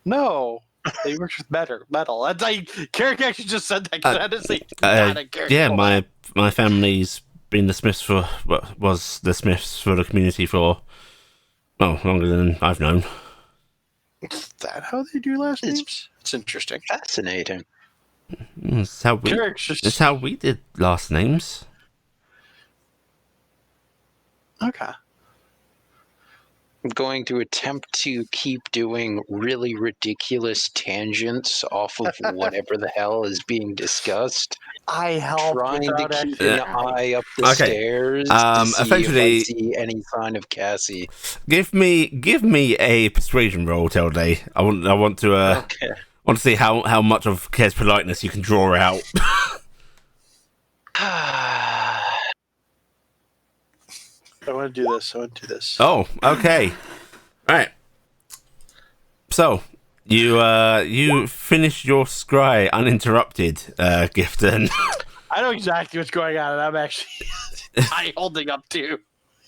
[SPEAKER 4] No. They worked with metal. That's like Carrick actually just said that because I had to say
[SPEAKER 1] Yeah, my family's been the Smiths for what was the Smiths for the community for longer than I've known.
[SPEAKER 4] Is that how they do last names? It's interesting.
[SPEAKER 6] Fascinating.
[SPEAKER 1] That's how we.
[SPEAKER 4] Carrick's just
[SPEAKER 1] That's how we did last names.
[SPEAKER 4] okay.
[SPEAKER 6] I'm going to attempt to keep doing really ridiculous tangents off of whatever the hell is being discussed.
[SPEAKER 4] I helped
[SPEAKER 6] Trying to
[SPEAKER 4] without
[SPEAKER 6] keep
[SPEAKER 4] actually
[SPEAKER 6] an eye up the stairs to see
[SPEAKER 1] essentially-
[SPEAKER 6] if I see any sign of Cassie.
[SPEAKER 1] Give me a persuasion roll, Tilde. I want to
[SPEAKER 6] Okay.
[SPEAKER 1] want to see how much of Ker's politeness you can draw out.
[SPEAKER 4] I want to do this.
[SPEAKER 1] Oh, okay. All right. So you finished your scry uninterrupted, Gifton.
[SPEAKER 4] I know exactly what's going on, and I'm actually holding up too.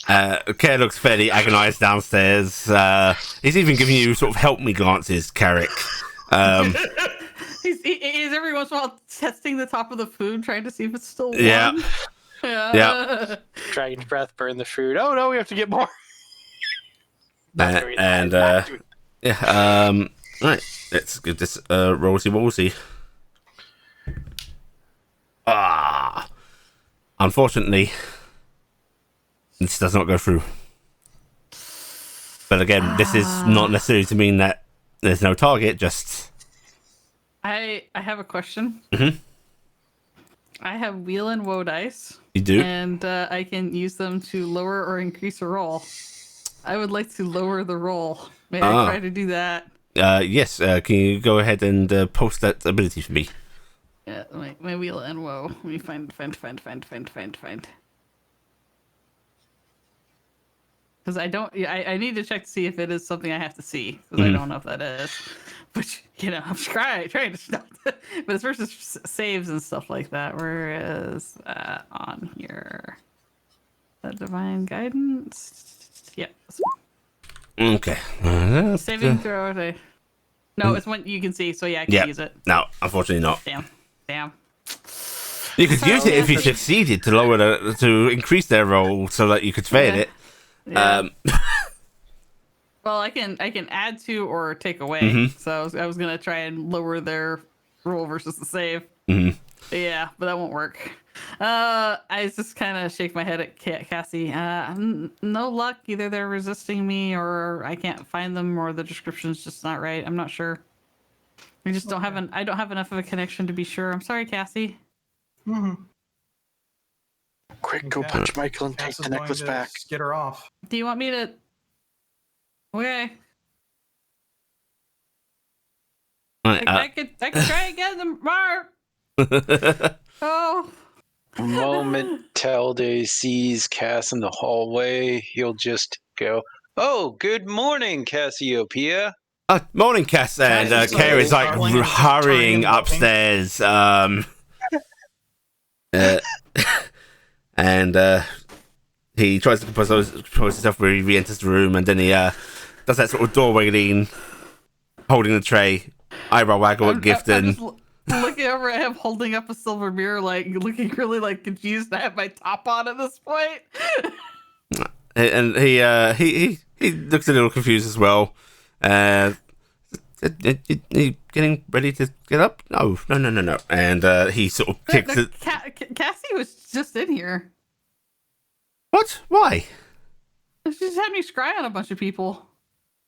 [SPEAKER 1] Kerr looks fairly agonized downstairs. He's even giving you sort of help me glances, Carrick.
[SPEAKER 2] He's every once in a while testing the top of the food, trying to see if it's still warm.
[SPEAKER 1] Yeah.
[SPEAKER 2] Yeah.
[SPEAKER 4] Dragon's breath, burn the food. Oh no, we have to get more.
[SPEAKER 1] Right. Let's give this rollsy woolsy. Unfortunately, this does not go through. But again, this is not necessarily to mean that there's no target. Just
[SPEAKER 2] I have a question.
[SPEAKER 1] Mhm.
[SPEAKER 2] I have wheel and woe dice.
[SPEAKER 1] you do.
[SPEAKER 2] And I can use them to lower or increase a roll. I would like to lower the roll. May I try to do that?
[SPEAKER 1] Yes. Can you go ahead and post that ability for me?
[SPEAKER 2] Yeah, my wheel and woe. Let me find. Because I don't. I need to check to see if it is something I have to see. Because I don't know if that is. But I'm trying to stop. But it's versus saves and stuff like that. Where is that on here? That divine guidance. Yeah.
[SPEAKER 1] Okay.
[SPEAKER 2] Saving throw. No, it's one you can see. So yeah, I can use it.
[SPEAKER 1] No, unfortunately not.
[SPEAKER 2] Damn.
[SPEAKER 1] You could use it if you succeeded to lower to increase their roll so that you could fail it.
[SPEAKER 2] Yeah. Well, I can add to or take away. So I was gonna try and lower their roll versus the save. Yeah, but that won't work. I just kind of shake my head at Cassie. No luck. Either they're resisting me, or I can't find them, or the description's just not right. I'm not sure. I just don't have I don't have enough of a connection to be sure. I'm sorry, Cassie.
[SPEAKER 4] Quick, go punch Michael and take the necklace back.
[SPEAKER 5] Get her off.
[SPEAKER 2] Do you want me to? Okay.
[SPEAKER 1] Right,
[SPEAKER 2] I could try again tomorrow. Oh.
[SPEAKER 6] The moment Talde sees Cass in the hallway, he'll just go, "Oh, good morning, Cassiopeia."
[SPEAKER 1] Morning, Cass, and Kerr is like hurrying upstairs. And he tries to compose himself where he re-enters the room, and then he does that sort of doorway lean, holding the tray, eyebrow waggle at Gifton.
[SPEAKER 2] looking over at him holding up a silver mirror, like looking really like confused. I have my top on at this point.
[SPEAKER 1] And he looks a little confused as well. You getting ready to get up? No. And he sort of kicks it.
[SPEAKER 2] Cassie was just in here.
[SPEAKER 1] What? Why?
[SPEAKER 2] She just had me scry on a bunch of people.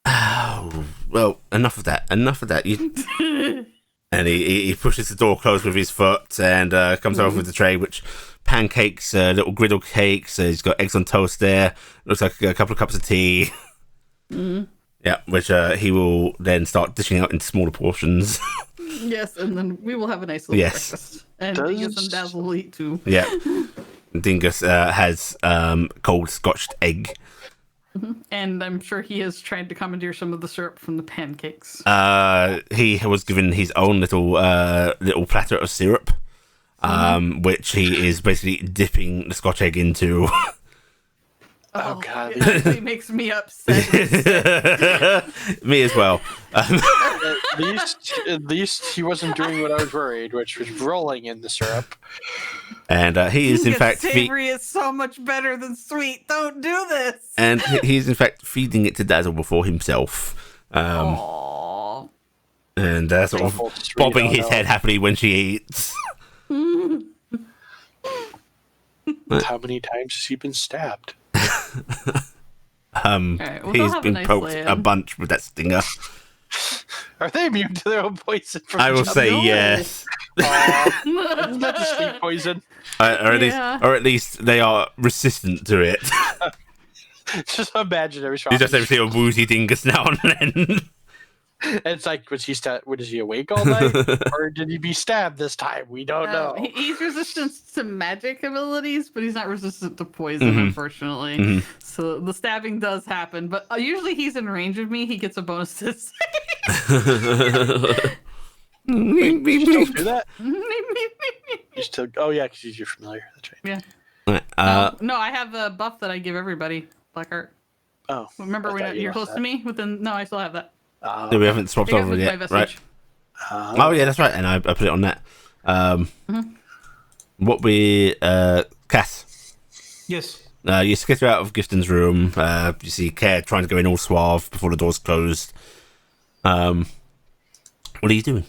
[SPEAKER 1] Oh, well, enough of that. And he pushes the door closed with his foot and comes over with the tray, which pancakes, little griddle cakes. He's got eggs on toast there. Looks like a couple of cups of tea. Yeah, which he will then start dishing out in smaller portions.
[SPEAKER 2] Yes, and then we will have a nice little breakfast. And Dingus and Dazzle will eat too.
[SPEAKER 1] Yeah. Dingus has cold scotched egg.
[SPEAKER 2] And I'm sure he has tried to commandeer some of the syrup from the pancakes.
[SPEAKER 1] He was given his own little platter of syrup, which he is basically dipping the Scotch egg into.
[SPEAKER 4] Oh, God.
[SPEAKER 2] It actually makes me upset.
[SPEAKER 1] Me as well.
[SPEAKER 4] At least he wasn't doing what I was worried, which was rolling in the syrup.
[SPEAKER 1] And he is in fact
[SPEAKER 2] savory is so much better than sweet. Don't do this.
[SPEAKER 1] And he's in fact feeding it to Dazzle before himself.
[SPEAKER 2] Aww.
[SPEAKER 1] And sort of bobbing his head happily when she eats.
[SPEAKER 4] How many times has he been stabbed?
[SPEAKER 2] Right, well,
[SPEAKER 1] he's been poked a bunch with that stinger.
[SPEAKER 4] Are they immune to their own poison?
[SPEAKER 1] I will say yes.
[SPEAKER 4] Isn't that just sweet poison?
[SPEAKER 1] Or at least they are resistant to it.
[SPEAKER 4] Just imaginary.
[SPEAKER 1] You just ever see a woozy dingus now and then.
[SPEAKER 4] And it's like, was he awake all night, or did he be stabbed this time? We don't know.
[SPEAKER 2] He's resistant to magic abilities, but he's not resistant to poison, unfortunately. So the stabbing does happen, but usually he's in range of me. He gets a bonus to his
[SPEAKER 4] Wait, you still do that? You still? Oh yeah, because you're familiar. That's right.
[SPEAKER 2] Yeah. No, I have a buff that I give everybody. Blackheart.
[SPEAKER 4] Oh.
[SPEAKER 2] Remember when you're close to me? No, I still have that.
[SPEAKER 1] We haven't swapped over yet, right? Oh yeah, that's right. And I put it on that. What we Cass?
[SPEAKER 5] Yes.
[SPEAKER 1] You skitter out of Gifton's room. You see Care trying to go in all suave before the door's closed. What are you doing?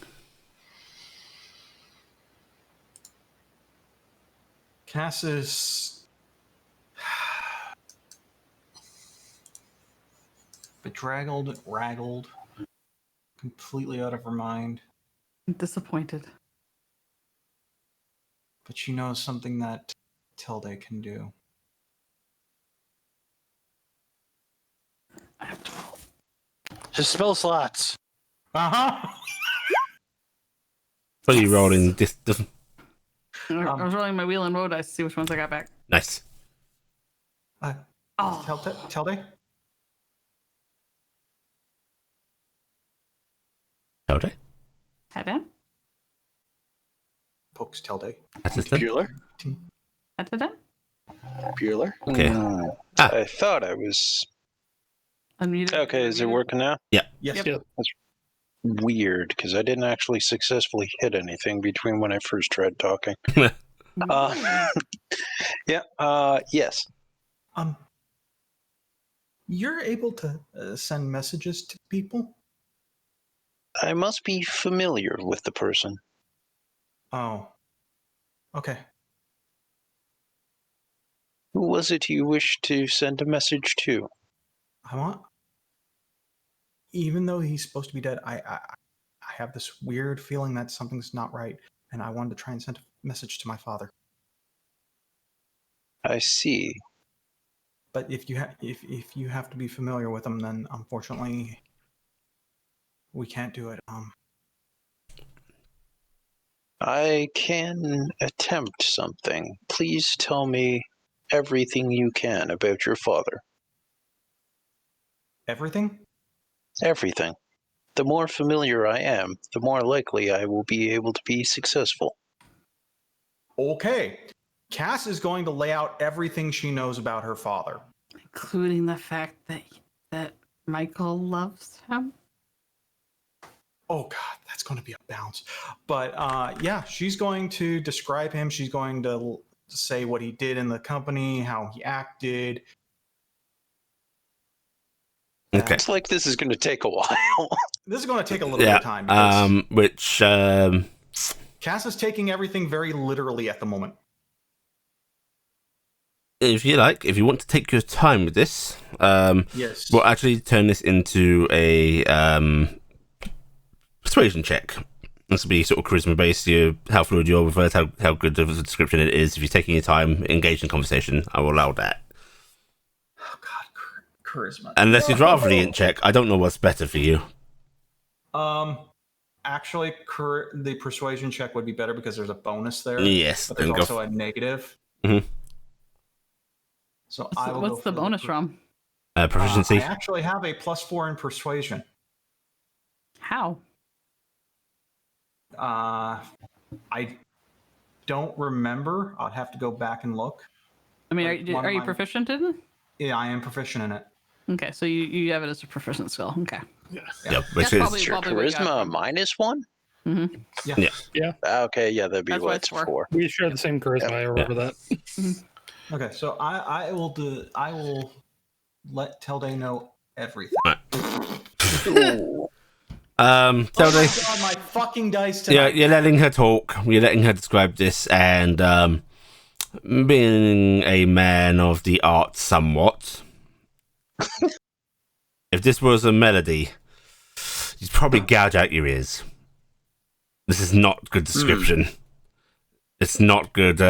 [SPEAKER 5] Cass is bedraggled, raggled, completely out of her mind.
[SPEAKER 2] I'm disappointed.
[SPEAKER 5] But she knows something that Tilde can do.
[SPEAKER 2] I have to roll.
[SPEAKER 4] Just spell slots.
[SPEAKER 5] Uh-huh.
[SPEAKER 1] What are you rolling? This
[SPEAKER 2] I was rolling my wheel and roll dice to see which ones I got back.
[SPEAKER 1] nice.
[SPEAKER 5] Tilde?
[SPEAKER 1] Tilde?
[SPEAKER 2] Head in.
[SPEAKER 5] Pokes Tilde.
[SPEAKER 1] Assistant?
[SPEAKER 4] Bueller.
[SPEAKER 2] Head in.
[SPEAKER 4] Bueller.
[SPEAKER 1] Okay.
[SPEAKER 6] I thought I was...
[SPEAKER 2] Unmuted.
[SPEAKER 6] Okay, is it working now?
[SPEAKER 5] Yes.
[SPEAKER 2] Yep.
[SPEAKER 3] Yep.
[SPEAKER 6] Weird, because I didn't actually successfully hit anything between when I first tried talking. Yes.
[SPEAKER 5] You're able to send messages to people?
[SPEAKER 6] I must be familiar with the person.
[SPEAKER 5] Oh. Okay.
[SPEAKER 6] Who was it you wished to send a message to?
[SPEAKER 5] Even though he's supposed to be dead, I have this weird feeling that something's not right, and I wanted to try and send a message to my father.
[SPEAKER 6] I see.
[SPEAKER 5] But if you have to be familiar with him, then unfortunately we can't do it.
[SPEAKER 6] I can attempt something. Please tell me everything you can about your father.
[SPEAKER 5] Everything?
[SPEAKER 6] Everything. The more familiar I am, the more likely I will be able to be successful.
[SPEAKER 5] Okay. Cass is going to lay out everything she knows about her father.
[SPEAKER 2] Including the fact that Michael loves him.
[SPEAKER 5] oh god, that's going to be a bounce. But yeah, she's going to describe him. She's going to say what he did in the company, how he acted.
[SPEAKER 1] Okay.
[SPEAKER 6] It's like this is going to take a while.
[SPEAKER 5] This is going to take a little bit of time because Cass is taking everything very literally at the moment.
[SPEAKER 1] If you want to take your time with this,
[SPEAKER 5] Yes.
[SPEAKER 1] we'll actually turn this into a persuasion check. This will be sort of charisma based. How fluid you are with it, how good of a description it is. If you're taking your time, engaged in conversation, I will allow that.
[SPEAKER 5] Oh god, charisma.
[SPEAKER 1] Unless you'd rather the int check, I don't know what's better for you.
[SPEAKER 5] Actually, the persuasion check would be better because there's a bonus there.
[SPEAKER 1] Yes,
[SPEAKER 5] but there's
[SPEAKER 1] then go
[SPEAKER 5] also a negative.
[SPEAKER 1] Mm-hmm.
[SPEAKER 5] So I will.
[SPEAKER 2] What's the bonus from?
[SPEAKER 1] Proficiency.
[SPEAKER 5] I actually have a +4 in persuasion.
[SPEAKER 2] How?
[SPEAKER 5] I don't remember. I'd have to go back and look.
[SPEAKER 2] I mean, are you proficient in it?
[SPEAKER 5] Yeah, I am proficient in it.
[SPEAKER 2] Okay, so you have it as a proficient skill. Okay.
[SPEAKER 1] Yep, which
[SPEAKER 2] That's
[SPEAKER 1] is
[SPEAKER 2] probably-
[SPEAKER 6] Is your
[SPEAKER 2] what you got
[SPEAKER 6] charisma
[SPEAKER 2] from-
[SPEAKER 6] -1?
[SPEAKER 5] Yeah.
[SPEAKER 3] Yeah.
[SPEAKER 6] Okay, yeah, that'd be
[SPEAKER 2] That's why
[SPEAKER 6] what
[SPEAKER 2] it's
[SPEAKER 6] it's for.
[SPEAKER 3] We share the same charisma. I remember that.
[SPEAKER 5] Okay, so I will let Telday know everything.
[SPEAKER 6] Ooh.
[SPEAKER 5] Oh my
[SPEAKER 1] Telday,
[SPEAKER 5] god, my fucking dice
[SPEAKER 1] yeah,
[SPEAKER 5] tonight.
[SPEAKER 1] you're letting her talk. You're letting her describe this, and being a man of the arts somewhat, if this was a melody, you'd probably gouge out your ears. This is not good description. It's not good.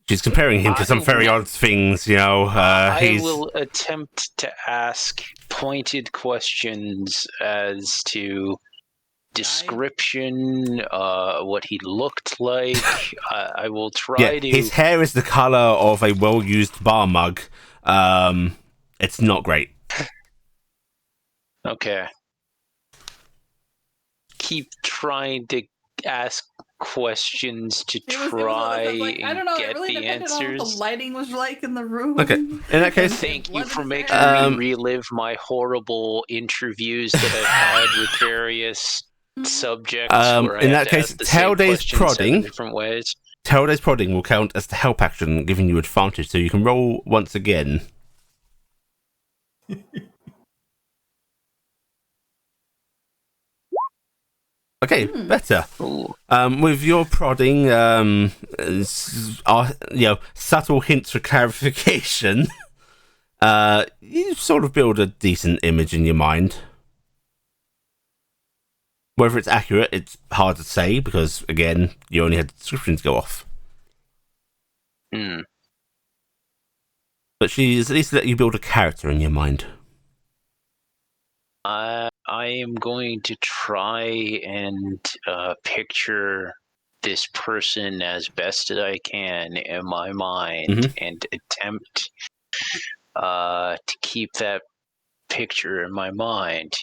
[SPEAKER 1] She's comparing him to some very odd things,
[SPEAKER 6] I will attempt to ask pointed questions as to description, what he looked like. I will try to.
[SPEAKER 1] His hair is the color of a well-used bar mug. It's not great.
[SPEAKER 6] Okay. Keep trying to ask questions to try
[SPEAKER 2] I don't know.
[SPEAKER 6] and
[SPEAKER 2] It
[SPEAKER 6] get
[SPEAKER 2] really
[SPEAKER 6] the
[SPEAKER 2] depended on what
[SPEAKER 6] answers.
[SPEAKER 2] the lighting was like in the room.
[SPEAKER 1] Okay, in that case,
[SPEAKER 6] Thank you for
[SPEAKER 2] Blood is
[SPEAKER 6] making
[SPEAKER 2] there.
[SPEAKER 6] me relive my horrible interviews that I've had with various subjects. Where I
[SPEAKER 1] in
[SPEAKER 6] have
[SPEAKER 1] that
[SPEAKER 6] to
[SPEAKER 1] case,
[SPEAKER 6] ask the same
[SPEAKER 1] Talday's
[SPEAKER 6] question 7
[SPEAKER 1] prodding.
[SPEAKER 6] different ways.
[SPEAKER 1] Talday's prodding will count as the help action, giving you advantage, so you can roll once again. Okay, better.
[SPEAKER 6] Ooh.
[SPEAKER 1] With your prodding, subtle hints for clarification, you sort of build a decent image in your mind. Whether it's accurate, it's hard to say because, again, you only had the descriptions go off.
[SPEAKER 6] Hmm.
[SPEAKER 1] But she's at least let you build a character in your mind.
[SPEAKER 6] I am going to try and picture this person as best as I can in my mind and attempt to keep that picture in my mind.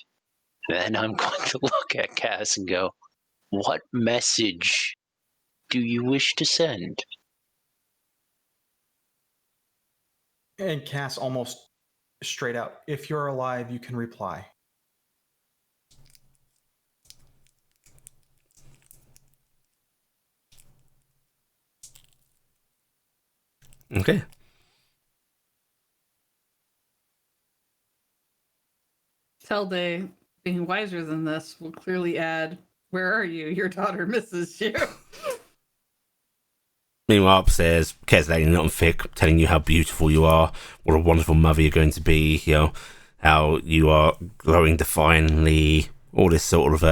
[SPEAKER 6] Then I'm going to look at Cass and go, what message do you wish to send?
[SPEAKER 5] And Cass almost straight out, if you're alive, you can reply.
[SPEAKER 1] Okay.
[SPEAKER 2] Telday, being wiser than this, will clearly add, "Where are you? Your daughter misses you."
[SPEAKER 1] Meanwhile, upstairs, Kez laying on thick, telling you how beautiful you are, what a wonderful mother you're going to be, how you are glowing defiantly, all this sort of,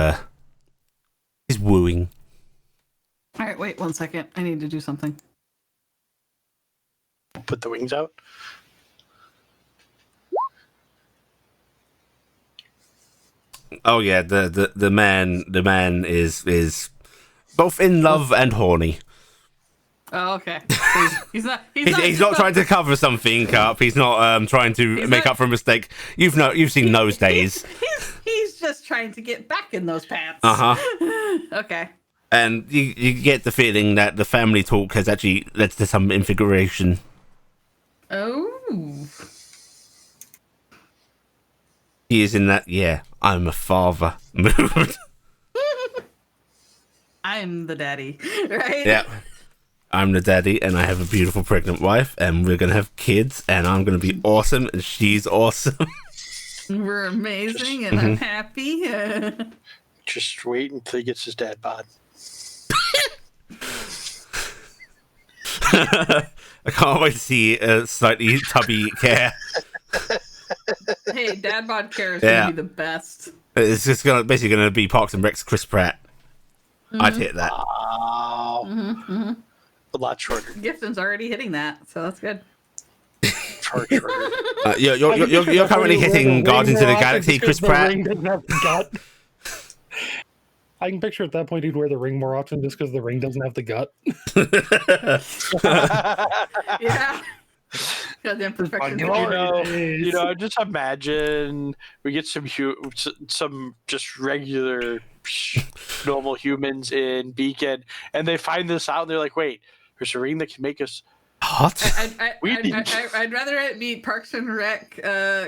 [SPEAKER 1] is wooing.
[SPEAKER 2] All right, wait 1 second. I need to do something.
[SPEAKER 4] Put the wings out.
[SPEAKER 1] Oh yeah, the man is both in love and horny.
[SPEAKER 2] Oh, okay. So he's not.
[SPEAKER 1] He's not trying to cover something up. He's not trying to make up for a mistake. You've seen those days.
[SPEAKER 2] He's just trying to get back in those pants. Okay.
[SPEAKER 1] And you get the feeling that the family talk has actually led to some invigoration. He is in that, I'm a father mood.
[SPEAKER 2] I'm the daddy, right?
[SPEAKER 1] Yeah. I'm the daddy, and I have a beautiful pregnant wife, and we're gonna have kids, and I'm gonna be awesome, and she's awesome.
[SPEAKER 2] We're amazing, and I'm happy.
[SPEAKER 4] Just wait until he gets his dad bod.
[SPEAKER 1] I can't wait to see a slightly tubby care.
[SPEAKER 2] Hey, dad bod care is gonna be the best.
[SPEAKER 1] It's just basically gonna be Parks and Rec's Chris Pratt. I'd hit that.
[SPEAKER 4] Wow. A lot shorter.
[SPEAKER 2] Gifton's already hitting that, so that's good.
[SPEAKER 4] Far shorter.
[SPEAKER 1] You're currently hitting Guardians of the Galaxy, Chris Pratt.
[SPEAKER 3] I can picture at that point he'd wear the ring more often just because the ring doesn't have the gut.
[SPEAKER 2] Yeah. Goddamn perfection.
[SPEAKER 4] I just imagine we get some just regular normal humans in Beacon, and they find this out, and they're like, "Wait, there's a ring that can make us."
[SPEAKER 1] What?
[SPEAKER 2] I'd rather it be Parks and Rec,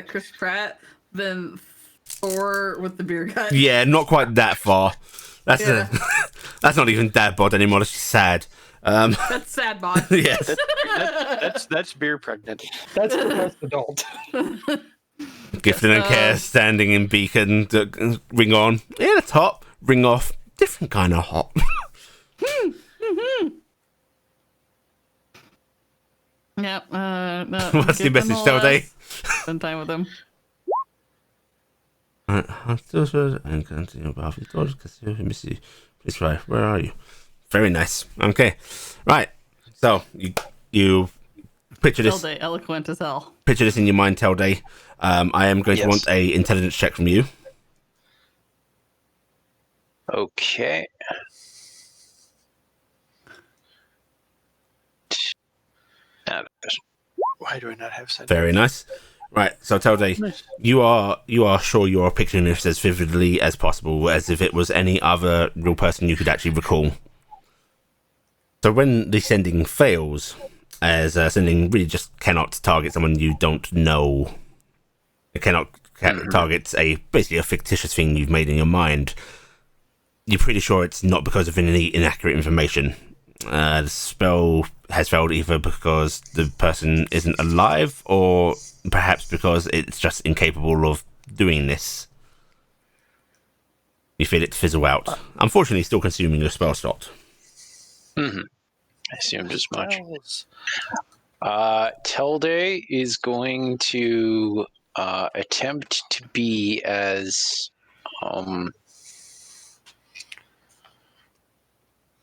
[SPEAKER 2] Chris Pratt, than Thor with the beer gut.
[SPEAKER 1] Yeah, not quite that far. That's that's not even dad bod anymore. That's just sad.
[SPEAKER 2] That's sad bod.
[SPEAKER 1] Yes.
[SPEAKER 4] That's beer pregnant.
[SPEAKER 3] That's the best adult.
[SPEAKER 1] Gifton and Care standing in Beacon, ring on, the top, ring off, different kind of hot.
[SPEAKER 2] Yep. No,
[SPEAKER 1] What's your message, Telday?
[SPEAKER 2] Spend time with them.
[SPEAKER 1] I'm still sure and continue about his daughter because you see. Please try. Where are you? Very nice. Okay. Right. So you picture this.
[SPEAKER 2] Telday, eloquent as hell.
[SPEAKER 1] Picture this in your mind, Telday. I am going to want a intelligence check from you.
[SPEAKER 6] Okay.
[SPEAKER 4] Why do I not have sense?
[SPEAKER 1] Very nice. Right, so Telday, you are sure you are picturing this as vividly as possible, as if it was any other real person you could actually recall. So when the sending fails, as sending really just cannot target someone you don't know, it cannot target basically a fictitious thing you've made in your mind, you're pretty sure it's not because of any inaccurate information. The spell has failed either because the person isn't alive, or perhaps because it's just incapable of doing this. You feel it fizzle out. Unfortunately, still consuming your spell slot.
[SPEAKER 6] I assumed as much. Telday is going to attempt to be as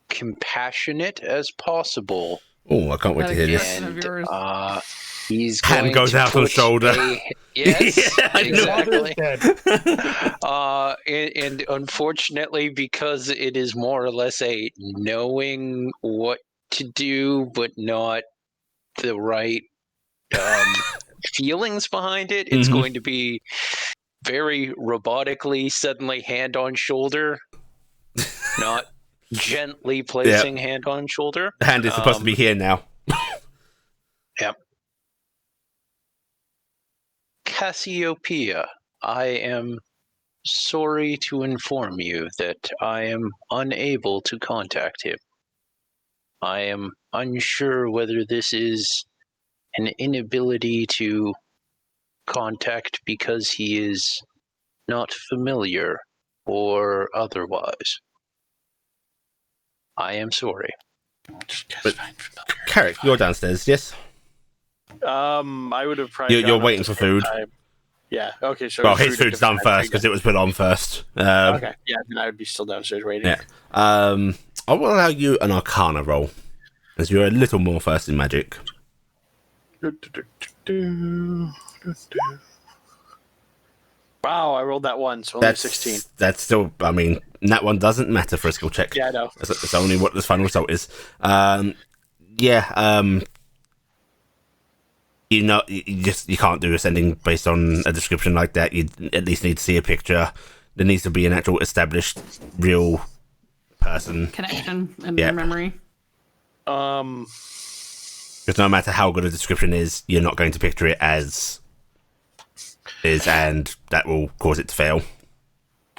[SPEAKER 6] compassionate as possible.
[SPEAKER 1] Oh, I can't wait to hear this.
[SPEAKER 6] And he's
[SPEAKER 1] hand goes out on shoulder.
[SPEAKER 6] Yes,
[SPEAKER 1] Yeah,
[SPEAKER 6] exactly. And unfortunately, because it is more or less a knowing what to do, but not the right feelings behind it, it's going to be very robotically, suddenly hand on shoulder, not gently placing hand on shoulder.
[SPEAKER 1] The hand is supposed to be here now.
[SPEAKER 6] Yep. Cassiopeia, I am sorry to inform you that I am unable to contact him. I am unsure whether this is an inability to contact because he is not familiar or otherwise. I am sorry.
[SPEAKER 1] But, Carrick, you're downstairs, yes?
[SPEAKER 4] I would have probably.
[SPEAKER 1] You're waiting for food.
[SPEAKER 4] Yeah. Okay. So
[SPEAKER 1] his food's done first because it was put on first.
[SPEAKER 4] Okay. Yeah. Then I would be still downstairs waiting.
[SPEAKER 1] Yeah. I will allow you an Arcana roll, as you're a little more versed in magic.
[SPEAKER 4] Wow, I rolled that one, so only 16.
[SPEAKER 1] That's still, I mean, that one doesn't matter for a skill check.
[SPEAKER 4] Yeah, I know.
[SPEAKER 1] It's only what the final result is. You can't do ascending based on a description like that. You at least need to see a picture. There needs to be an actual established, real person.
[SPEAKER 2] Connection and
[SPEAKER 1] Yeah.
[SPEAKER 2] memory.
[SPEAKER 1] Because no matter how good a description is, you're not going to picture it as is, and that will cause it to fail.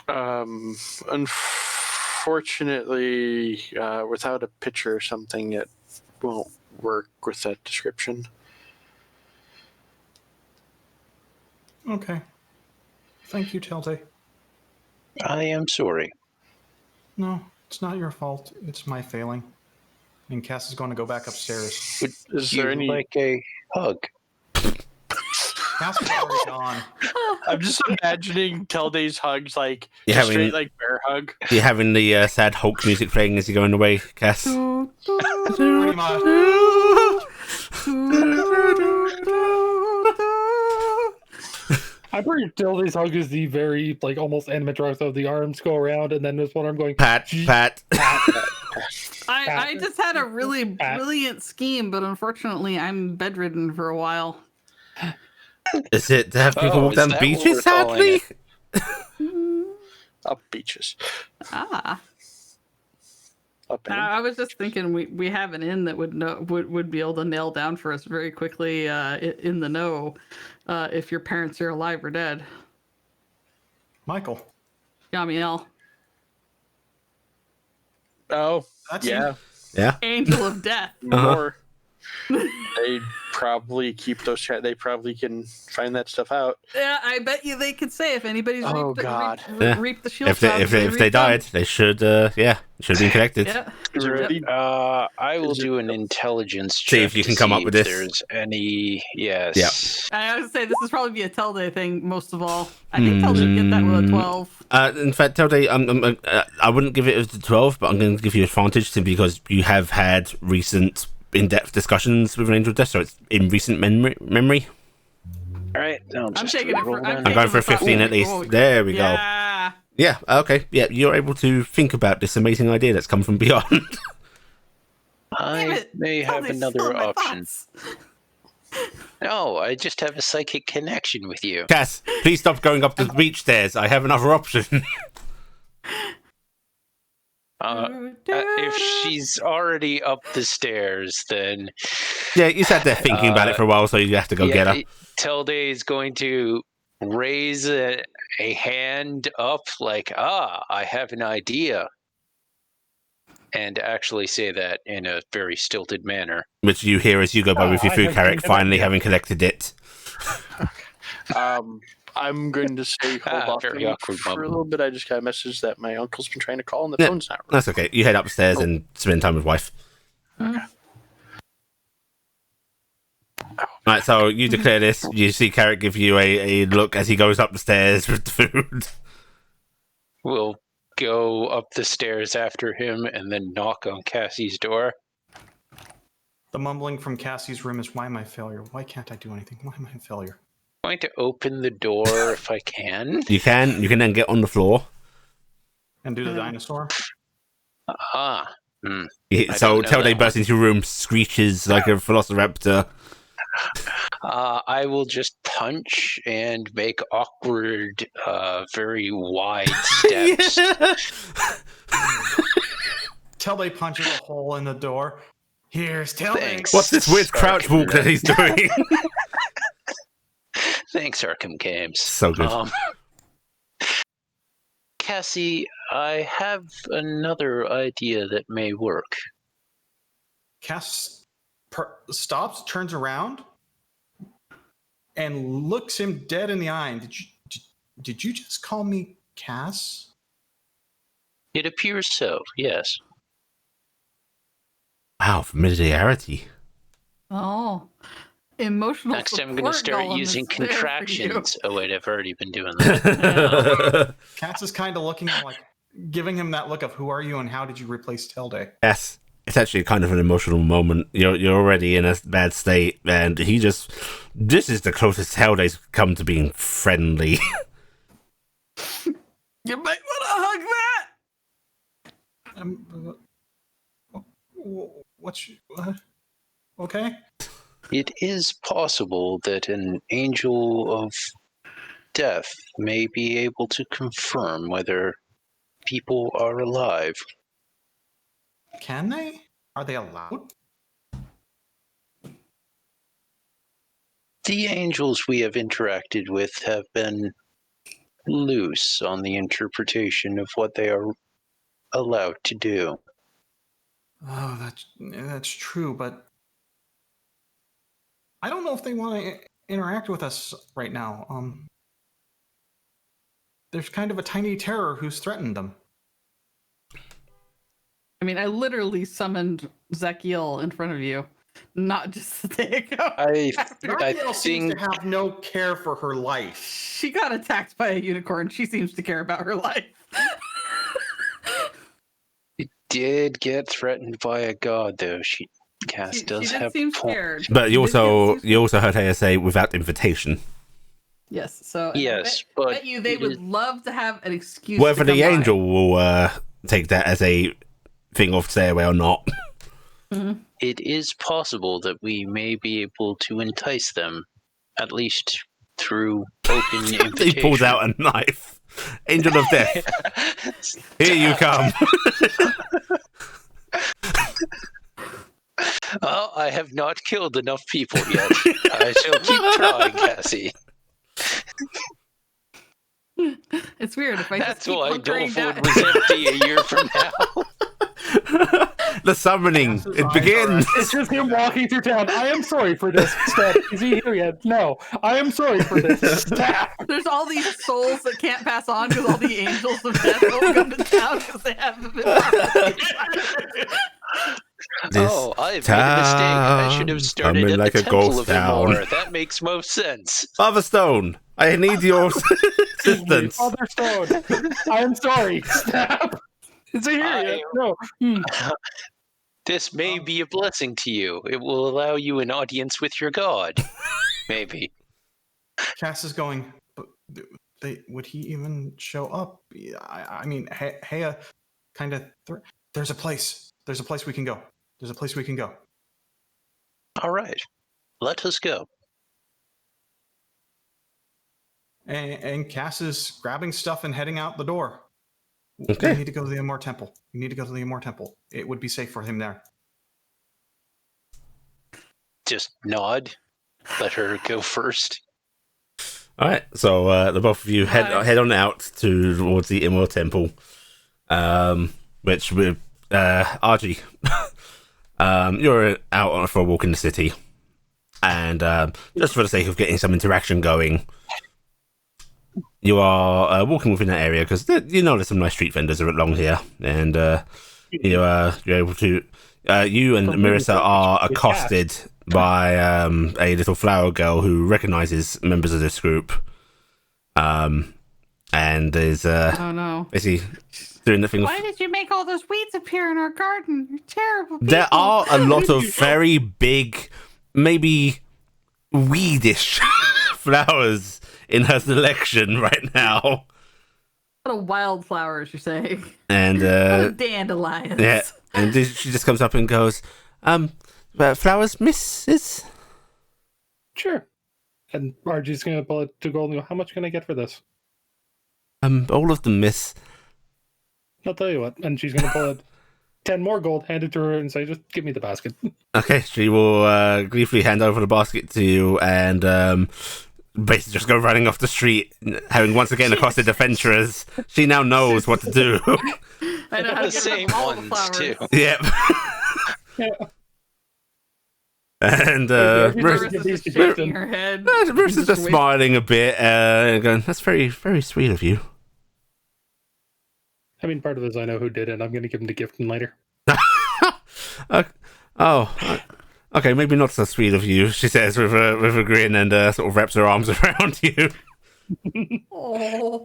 [SPEAKER 4] Unfortunately, without a picture or something, it won't work with that description.
[SPEAKER 5] Okay. Thank you, Tilde.
[SPEAKER 6] I am sorry.
[SPEAKER 5] No, it's not your fault. It's my failing. And Cass is going to go back upstairs.
[SPEAKER 6] Would
[SPEAKER 4] Is
[SPEAKER 6] you
[SPEAKER 4] there any?
[SPEAKER 6] like a hug?
[SPEAKER 5] Cass is already gone.
[SPEAKER 4] I'm just imagining Telde's hugs like
[SPEAKER 1] You're
[SPEAKER 4] just
[SPEAKER 1] having-
[SPEAKER 4] straight like bear hug.
[SPEAKER 1] You're having the sad Hulk music playing as you're going away, Cass.
[SPEAKER 5] Pretty much.
[SPEAKER 3] I'm pretty sure these hug is the very like almost animatronics of the arms go around, and then this one I'm going
[SPEAKER 1] Pat.
[SPEAKER 2] I just had a really brilliant scheme, but unfortunately I'm bedridden for a while.
[SPEAKER 1] Is it to have people walk
[SPEAKER 6] is
[SPEAKER 1] down
[SPEAKER 6] that what
[SPEAKER 1] beaches,
[SPEAKER 6] we're calling
[SPEAKER 1] sadly?
[SPEAKER 4] Up beaches.
[SPEAKER 2] Ah.
[SPEAKER 4] Up in.
[SPEAKER 2] I was just thinking we have an inn that would be able to nail down for us very quickly in the know if your parents are alive or dead.
[SPEAKER 5] Michael.
[SPEAKER 2] Yamiel.
[SPEAKER 4] Oh,
[SPEAKER 5] That's
[SPEAKER 4] yeah.
[SPEAKER 1] Yeah.
[SPEAKER 2] Angel of Death.
[SPEAKER 4] More. They probably keep those. They probably can find that stuff out.
[SPEAKER 2] Yeah, I bet you they could say if anybody's
[SPEAKER 4] Oh,
[SPEAKER 2] reaped,
[SPEAKER 4] God.
[SPEAKER 2] reaped the shield.
[SPEAKER 1] If they died, they should should have been connected.
[SPEAKER 2] Yeah.
[SPEAKER 4] Is there any?
[SPEAKER 6] I will
[SPEAKER 4] Is it-
[SPEAKER 6] do an intelligence check.
[SPEAKER 1] See if you can
[SPEAKER 6] to
[SPEAKER 1] come up
[SPEAKER 6] see
[SPEAKER 1] with
[SPEAKER 6] if
[SPEAKER 1] this.
[SPEAKER 6] There's any? Yes.
[SPEAKER 2] I was gonna say this is probably be a Telde thing most of all. I think Telde would get that with a 12.
[SPEAKER 1] In fact, Telde, I wouldn't give it as a 12, but I'm going to give you advantage simply because you have had recent in-depth discussions with an Angel of Death, so it's in recent memory.
[SPEAKER 6] All right. I'll
[SPEAKER 2] I'm
[SPEAKER 6] just
[SPEAKER 2] taking it
[SPEAKER 6] re-roll
[SPEAKER 2] for.
[SPEAKER 6] then.
[SPEAKER 1] I'm going for a 15 at least. There we go.
[SPEAKER 2] Yeah.
[SPEAKER 1] Yeah, okay. Yeah, you're able to think about this amazing idea that's come from beyond.
[SPEAKER 2] Damn
[SPEAKER 6] I
[SPEAKER 2] it.
[SPEAKER 6] may have
[SPEAKER 2] Telde's
[SPEAKER 6] another
[SPEAKER 2] stealing my
[SPEAKER 6] option.
[SPEAKER 2] thoughts.
[SPEAKER 6] No, I just have a psychic connection with you.
[SPEAKER 1] Cass, please stop going up the beach stairs. I have another option.
[SPEAKER 6] If she's already up the stairs, then
[SPEAKER 1] Yeah, you sat there thinking about it for a while, so you have to go get her.
[SPEAKER 6] Tilde is going to raise a hand up like, I have an idea. And actually say that in a very stilted manner.
[SPEAKER 1] Which you hear as you go by with your
[SPEAKER 3] I
[SPEAKER 1] food
[SPEAKER 3] have
[SPEAKER 1] carrot,
[SPEAKER 3] an
[SPEAKER 1] finally
[SPEAKER 3] idea.
[SPEAKER 1] having collected it.
[SPEAKER 4] I'm going to say hold off
[SPEAKER 6] very
[SPEAKER 4] on it
[SPEAKER 6] awkward
[SPEAKER 4] for a
[SPEAKER 6] moment.
[SPEAKER 4] little bit. I just got a message that my uncle's been trying to call and the
[SPEAKER 1] Yeah,
[SPEAKER 4] phone's not ringing.
[SPEAKER 1] That's okay. You head upstairs and spend time with wife. Right, so you declare this. You see Carrot give you a look as he goes up the stairs with the food.
[SPEAKER 6] We'll go up the stairs after him and then knock on Cassie's door.
[SPEAKER 5] The mumbling from Cassie's room is, why am I a failure? Why can't I do anything? Why am I a failure?
[SPEAKER 6] I'm going to open the door if I can.
[SPEAKER 1] You can then get on the floor.
[SPEAKER 5] And do the dinosaur?
[SPEAKER 6] I
[SPEAKER 1] So
[SPEAKER 6] didn't know
[SPEAKER 1] Tilde
[SPEAKER 6] that
[SPEAKER 1] bursts into your room, screeches like a velociraptor.
[SPEAKER 6] I will just punch and make awkward, very wide steps.
[SPEAKER 5] Tilde punches a hole in the door. Here's Tilde.
[SPEAKER 6] Thanks.
[SPEAKER 1] What's this weird crouch walk that he's doing?
[SPEAKER 6] Thanks, Arkham Games.
[SPEAKER 1] So good.
[SPEAKER 6] Cassie, I have another idea that may work.
[SPEAKER 5] Cass stops, turns around, and looks him dead in the eye. Did you just call me Cass?
[SPEAKER 6] It appears so, yes.
[SPEAKER 1] Wow, familiarity.
[SPEAKER 2] Oh. Emotional
[SPEAKER 6] Next, I'm going to
[SPEAKER 2] support
[SPEAKER 6] start
[SPEAKER 2] golem
[SPEAKER 6] using
[SPEAKER 2] is there for you.
[SPEAKER 6] contractions. Oh, wait, I've already been doing that.
[SPEAKER 5] Cass is kind of looking at him like, giving him that look of, who are you and how did you replace Tilde?
[SPEAKER 1] Yes, it's actually kind of an emotional moment. You're already in a bad state, and this is the closest Tilde's come to being friendly.
[SPEAKER 2] You might want to hug that.
[SPEAKER 5] What? Okay.
[SPEAKER 6] It is possible that an angel of death may be able to confirm whether people are alive.
[SPEAKER 5] Can they? Are they allowed?
[SPEAKER 6] The angels we have interacted with have been loose on the interpretation of what they are allowed to do.
[SPEAKER 5] Oh, that's true, but I don't know if they want to interact with us right now. There's kind of a tiny terror who's threatened them.
[SPEAKER 2] I mean, I literally summoned Zakiel in front of you, not just Theo.
[SPEAKER 6] I
[SPEAKER 5] Zakiel seems
[SPEAKER 6] think
[SPEAKER 5] to have no care for her life.
[SPEAKER 2] She got attacked by a unicorn. She seems to care about her life.
[SPEAKER 6] she did get threatened by a god, though. Cass
[SPEAKER 2] She
[SPEAKER 6] does
[SPEAKER 2] did
[SPEAKER 6] have
[SPEAKER 2] seem
[SPEAKER 6] point.
[SPEAKER 2] scared.
[SPEAKER 1] But you
[SPEAKER 2] She did
[SPEAKER 1] also heard Haya say without invitation.
[SPEAKER 2] Yes, so
[SPEAKER 6] Yes,
[SPEAKER 2] I bet
[SPEAKER 6] but
[SPEAKER 2] you they would love to have an excuse.
[SPEAKER 1] Whether
[SPEAKER 2] to come
[SPEAKER 1] the
[SPEAKER 2] by.
[SPEAKER 1] angel will take that as a thing of stay away or not.
[SPEAKER 6] it is possible that we may be able to entice them, at least through open invitation.
[SPEAKER 1] He pulls out a knife. Angel of death. Here you come.
[SPEAKER 6] Oh, I have not killed enough people yet. I shall keep trying, Cassie.
[SPEAKER 2] It's weird if I
[SPEAKER 6] That's
[SPEAKER 2] just keep
[SPEAKER 6] why
[SPEAKER 2] hunkering down.
[SPEAKER 6] Doleford was empty a year from now.
[SPEAKER 1] The summoning.
[SPEAKER 5] Cass's
[SPEAKER 1] It
[SPEAKER 5] eyes
[SPEAKER 1] begins.
[SPEAKER 3] It's just him walking through town. I am sorry for this. Stab. Is he here yet? No. I am sorry for this. Stab.
[SPEAKER 2] There's all these souls that can't pass on because all the angels of death don't come to town because they haven't been.
[SPEAKER 6] Oh, I've made a mistake. I should have started
[SPEAKER 1] coming
[SPEAKER 6] at
[SPEAKER 1] like
[SPEAKER 6] the
[SPEAKER 1] a
[SPEAKER 6] Temple
[SPEAKER 1] ghost
[SPEAKER 6] of
[SPEAKER 1] town.
[SPEAKER 6] Amor. That makes most sense.
[SPEAKER 1] Fatherstone, I need your assistance.
[SPEAKER 3] Father Stone. I am sorry. Stab. Is he here yet? No.
[SPEAKER 6] This may be a blessing to you. It will allow you an audience with your god. Maybe.
[SPEAKER 5] Cass is going, but would he even show up? I mean, Hea kind of. There's a place. There's a place we can go. There's a place we can go.
[SPEAKER 6] All right. Let us go.
[SPEAKER 5] And Cass is grabbing stuff and heading out the door.
[SPEAKER 1] Okay.
[SPEAKER 5] We need to go to the Amor Temple. We need to go to the Amor Temple. It would be safe for him there.
[SPEAKER 6] Just nod. Let her go first.
[SPEAKER 1] All right, so the both of you head on out towards the Immortal Temple, which with RG, you're out for a walk in the city, and just for the sake of getting some interaction going, you are walking within that area because there's some nice street vendors along here, and you're able to. You and Marissa are accosted by a little flower girl who recognizes members of this group, and is
[SPEAKER 2] Oh no!
[SPEAKER 1] is he doing the thing?
[SPEAKER 2] Why did you make all those weeds appear in our garden? You're terrible.
[SPEAKER 1] There
[SPEAKER 2] people.
[SPEAKER 1] are a lot of very big, maybe weedish flowers in her selection right now,
[SPEAKER 2] A lot of wildflowers, you're saying.
[SPEAKER 1] and
[SPEAKER 2] A lot of dandelions.
[SPEAKER 1] yeah, and she just comes up and goes, flowers, missus?
[SPEAKER 3] Sure. And Margie's going to pull it to gold and go, how much can I get for this?
[SPEAKER 1] All of them, miss.
[SPEAKER 3] I'll tell you what. And she's going to pull it 10 more gold, hand it to her, and say, just give me the basket.
[SPEAKER 1] Okay, she will gleefully hand over the basket to you and basically just go running off the street, having once again accosted adventurers. She now knows what to do.
[SPEAKER 2] I know how to
[SPEAKER 6] The
[SPEAKER 2] get
[SPEAKER 6] same
[SPEAKER 2] rid of all the
[SPEAKER 6] ones,
[SPEAKER 2] flowers.
[SPEAKER 6] too.
[SPEAKER 1] Yep.
[SPEAKER 3] Yeah.
[SPEAKER 1] And
[SPEAKER 3] Marissa-
[SPEAKER 2] Marissa's just shaking her head.
[SPEAKER 1] Marissa's just smiling a bit, going, "That's very, very sweet of you."
[SPEAKER 3] I mean, part of it is I know who did it, and I'm going to give him the gift later.
[SPEAKER 1] Okay, maybe not so sweet of you, she says with a grin and sort of wraps her arms around you.
[SPEAKER 2] Oh,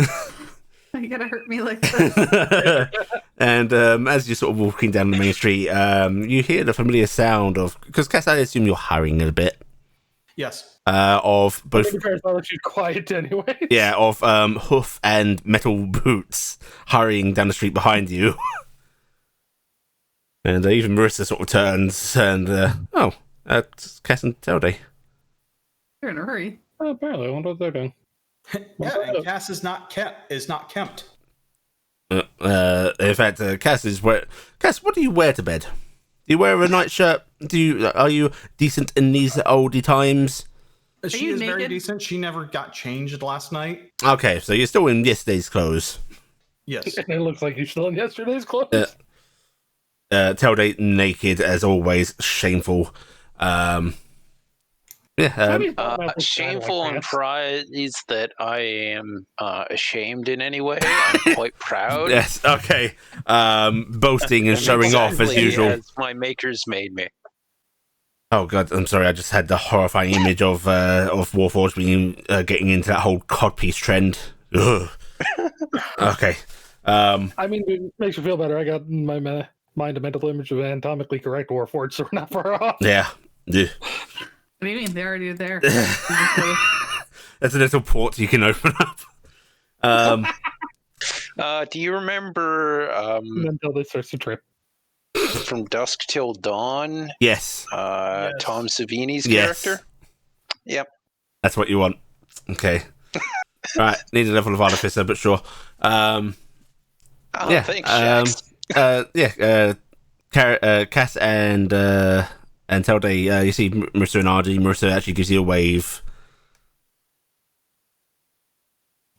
[SPEAKER 2] you gotta hurt me like this.
[SPEAKER 1] And as you're sort of walking down the main street, you hear the familiar sound of, because Cass, I assume you're hurrying a bit,
[SPEAKER 5] Yes.
[SPEAKER 1] of both,
[SPEAKER 3] To be fair, it's not like she's quiet anyway.
[SPEAKER 1] yeah, of hoof and metal boots hurrying down the street behind you. And even Marissa sort of turns and, it's Cass and Telday.
[SPEAKER 2] You're in a hurry.
[SPEAKER 3] Oh, apparently, I wonder what they're doing.
[SPEAKER 5] Yeah, and Cass is not kempt.
[SPEAKER 1] In fact, Cass is Cass, what do you wear to bed? Do you wear a nightshirt? Are you decent in these oldie times?
[SPEAKER 5] She
[SPEAKER 2] you
[SPEAKER 5] is very
[SPEAKER 2] naked?
[SPEAKER 5] decent. She never got changed last night.
[SPEAKER 1] Okay, so you're still in yesterday's clothes.
[SPEAKER 5] Yes.
[SPEAKER 3] It looks like you're still in yesterday's clothes.
[SPEAKER 1] Teldate naked as always. Shameful. Yeah.
[SPEAKER 3] I mean, not that
[SPEAKER 6] Shameful
[SPEAKER 3] like
[SPEAKER 6] and
[SPEAKER 3] that.
[SPEAKER 6] pride is that I am ashamed in any way. I'm quite proud.
[SPEAKER 1] Yes. Okay. Boasting and showing off as
[SPEAKER 6] Exactly
[SPEAKER 1] usual.
[SPEAKER 6] as my makers made me.
[SPEAKER 1] Oh god, I'm sorry. I just had the horrifying image of Warforged being getting into that whole codpiece trend. Ugh. Okay.
[SPEAKER 3] I mean, it makes you feel better. I got in my mind a mental image of anatomically correct Warforged, so we're not far off.
[SPEAKER 1] Yeah. Ugh.
[SPEAKER 2] What do you mean? They're already there.
[SPEAKER 1] That's a little port you can open up.
[SPEAKER 6] Do you remember
[SPEAKER 3] Until this starts to trip.
[SPEAKER 6] From Dusk Till Dawn?
[SPEAKER 1] Yes.
[SPEAKER 5] Yes.
[SPEAKER 6] Tom Savini's
[SPEAKER 1] Yes.
[SPEAKER 6] character? Yep.
[SPEAKER 1] That's what you want. Okay. Right. Need a level of artificer, but sure.
[SPEAKER 6] Oh,
[SPEAKER 1] Yeah.
[SPEAKER 6] thanks, Jax.
[SPEAKER 1] Yeah. Cass and Telde, you see Marissa and Ardy. Marissa actually gives you a wave.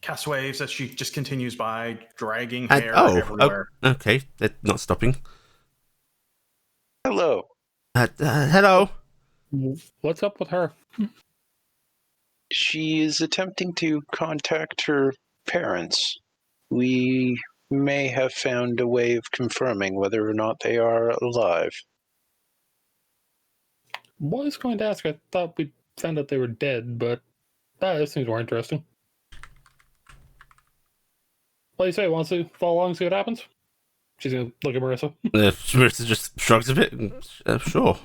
[SPEAKER 5] Cast waves as she just continues by, dragging hair
[SPEAKER 1] Oh,
[SPEAKER 5] everywhere.
[SPEAKER 1] okay. They're not stopping.
[SPEAKER 6] Hello.
[SPEAKER 1] Hello.
[SPEAKER 3] What's up with her?
[SPEAKER 6] She is attempting to contact her parents. We may have found a way of confirming whether or not they are alive.
[SPEAKER 3] Was going to ask. I thought we found out they were dead, but this seems more interesting. What do you say? Wants to follow along and see what happens? She's gonna look at Marissa.
[SPEAKER 1] Marissa just shrugs a bit. Sure.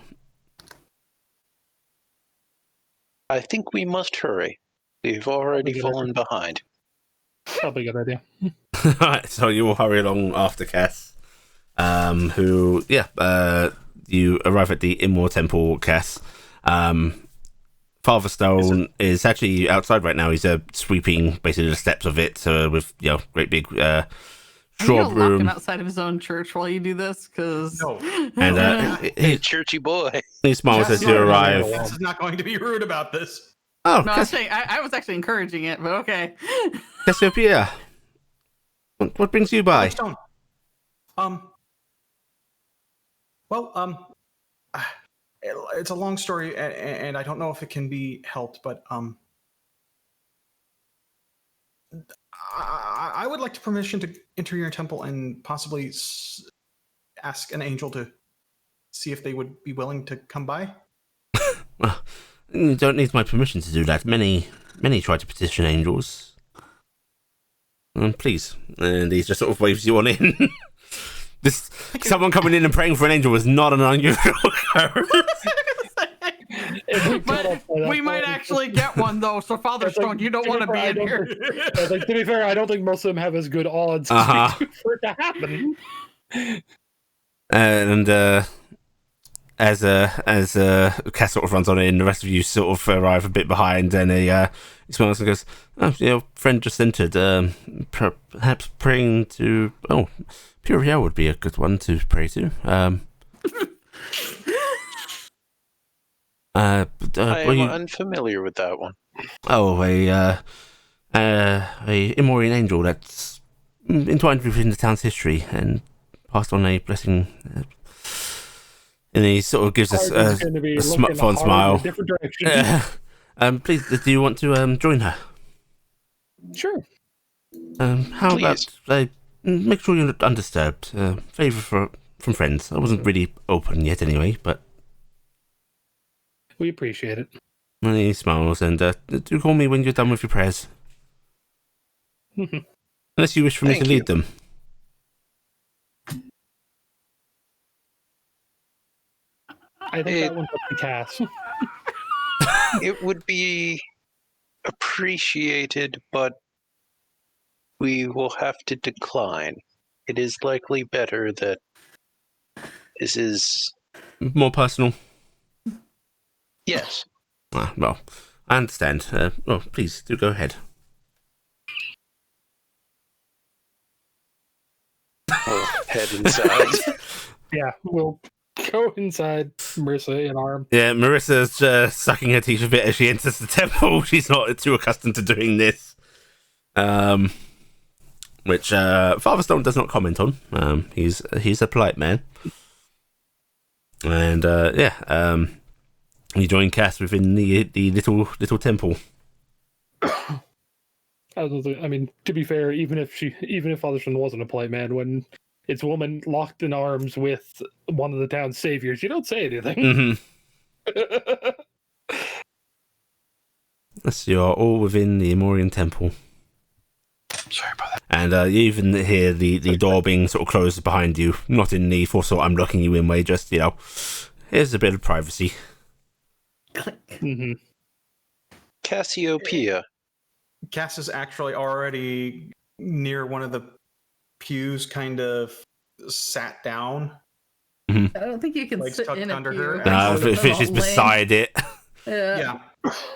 [SPEAKER 6] I think we must hurry. We've already
[SPEAKER 3] Good
[SPEAKER 6] fallen behind.
[SPEAKER 3] Probably a good idea.
[SPEAKER 1] Alright, so you will hurry along after Cass. You arrive at the Immor Temple, Cass. Father Stone is actually outside right now. He's sweeping basically the steps of it with great big
[SPEAKER 2] Are you
[SPEAKER 1] straw
[SPEAKER 2] gonna lock him
[SPEAKER 1] broom.
[SPEAKER 2] outside of his own church while you do this? Because
[SPEAKER 5] No.
[SPEAKER 1] And
[SPEAKER 6] Hey, churchy boy.
[SPEAKER 1] he smiles as you
[SPEAKER 5] Jess,
[SPEAKER 1] arrive.
[SPEAKER 5] Jess is not going to be rude about this.
[SPEAKER 1] Oh,
[SPEAKER 2] no, I'm saying I was actually encouraging it, but okay.
[SPEAKER 1] Cassiopeia. What brings you by?
[SPEAKER 5] Stone. It's a long story, and I don't know if it can be helped, but I would like to permission to enter your temple and possibly ask an angel to see if they would be willing to come by.
[SPEAKER 1] Well, you don't need my permission to do that. Many try to petition angels. Please. And he just sort of waves you on in. Someone coming in and praying for an angel was not an unusual occurrence.
[SPEAKER 2] But we might actually get one though. So Father Stone, you don't want to be in here.
[SPEAKER 3] To be fair, I don't think most of them have as good odds for it to happen.
[SPEAKER 1] And as Cass sort of runs on in, the rest of you sort of arrive a bit behind, and he smiles and goes, friend just entered. Perhaps praying to... Oh, Puriel would be a good one to pray to.
[SPEAKER 6] I am unfamiliar with that one.
[SPEAKER 1] Oh, a Immorian angel that's entwined within the town's history and passed on a blessing. And he sort of gives us a fond smile.
[SPEAKER 3] Different direction.
[SPEAKER 1] Please, do you want to join her?
[SPEAKER 3] Sure.
[SPEAKER 1] How
[SPEAKER 6] Please.
[SPEAKER 1] about make sure you're not undisturbed? Favor from friends. I wasn't really open yet, anyway, but
[SPEAKER 3] We appreciate it.
[SPEAKER 1] and he smiles and do call me when you're done with your prayers. Unless you wish for me
[SPEAKER 6] Thank
[SPEAKER 1] to lead
[SPEAKER 6] you.
[SPEAKER 1] them.
[SPEAKER 3] I think that one's up to Cass.
[SPEAKER 6] It would be appreciated, but we will have to decline. It is likely better that this is...
[SPEAKER 1] More personal.
[SPEAKER 6] Yes.
[SPEAKER 1] Well, I understand. Please do go ahead.
[SPEAKER 6] We'll head inside.
[SPEAKER 3] Yeah, we'll go inside Marissa in arm.
[SPEAKER 1] Yeah, Marissa's sucking her teeth a bit as she enters the temple. She's not too accustomed to doing this. Which Father Stone does not comment on. He's a polite man. And you join Cass within the little temple.
[SPEAKER 3] I mean, to be fair, even if Father Stone wasn't a polite man, when it's a woman locked in arms with one of the town's saviors, you don't say anything.
[SPEAKER 1] So you're all within the Amorian temple.
[SPEAKER 4] Sorry about that.
[SPEAKER 1] And you even hear the door being sort of closed behind you. Not in the for sort I'm locking you in way, just, here's a bit of privacy.
[SPEAKER 6] Cassiopeia.
[SPEAKER 5] Cass is actually already near one of the pews, kind of sat down.
[SPEAKER 2] I don't think you can
[SPEAKER 5] Legs
[SPEAKER 2] sit
[SPEAKER 5] tucked
[SPEAKER 2] in a
[SPEAKER 5] under
[SPEAKER 2] pew.
[SPEAKER 5] her.
[SPEAKER 1] No,
[SPEAKER 2] They're
[SPEAKER 1] Fish
[SPEAKER 2] all
[SPEAKER 1] is
[SPEAKER 2] laying.
[SPEAKER 1] beside it.
[SPEAKER 5] Yeah.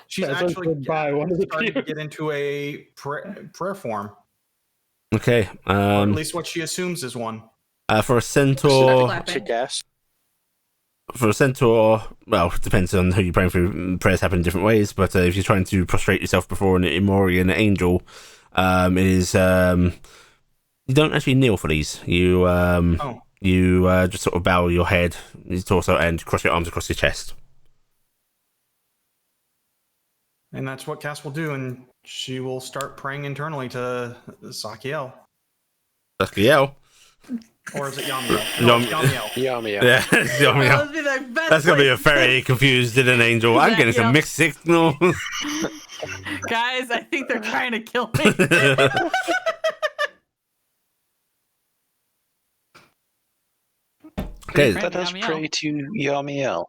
[SPEAKER 5] She's
[SPEAKER 3] That's like
[SPEAKER 5] actually
[SPEAKER 3] by one of the
[SPEAKER 5] starting to
[SPEAKER 3] pews.
[SPEAKER 5] get into a prayer form.
[SPEAKER 1] Okay.
[SPEAKER 5] Or at least what she assumes is one.
[SPEAKER 1] For a centaur,
[SPEAKER 2] Clapping.
[SPEAKER 4] Kick ass.
[SPEAKER 1] well, it depends on who you're praying for. Prayers happen in different ways, but if you're trying to prostrate yourself before an Emorian angel, it is you don't actually kneel for these. You just sort of bow your head, your torso, and cross your arms across your chest.
[SPEAKER 5] And that's what Cass will do, and she will start praying internally to Sakiel.
[SPEAKER 1] Sakiel?
[SPEAKER 5] Or is it Yamiel? No, it's Yamiel.
[SPEAKER 6] Yamiel.
[SPEAKER 1] Yeah, it's Yamiel.
[SPEAKER 2] That would be the best
[SPEAKER 1] That's gonna be a
[SPEAKER 2] place to
[SPEAKER 1] very confused an angel. I'm getting some
[SPEAKER 2] Yep.
[SPEAKER 1] mixed signals.
[SPEAKER 2] Guys, I think they're trying to kill me.
[SPEAKER 1] Okay.
[SPEAKER 6] Let us pray to Yamiel.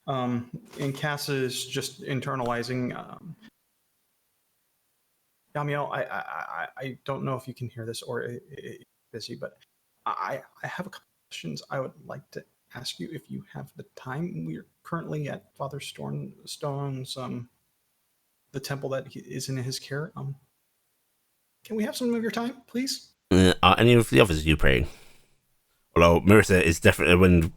[SPEAKER 5] And Cass is just internalizing. Yamiel, I don't know if you can hear this or it's busy, but I have a couple questions I would like to ask you if you have the time. We're currently at Father Stone's the temple that is in his care. Can we have some of your time, please?
[SPEAKER 1] Are any of the others of you praying? Although Marissa is definitely, when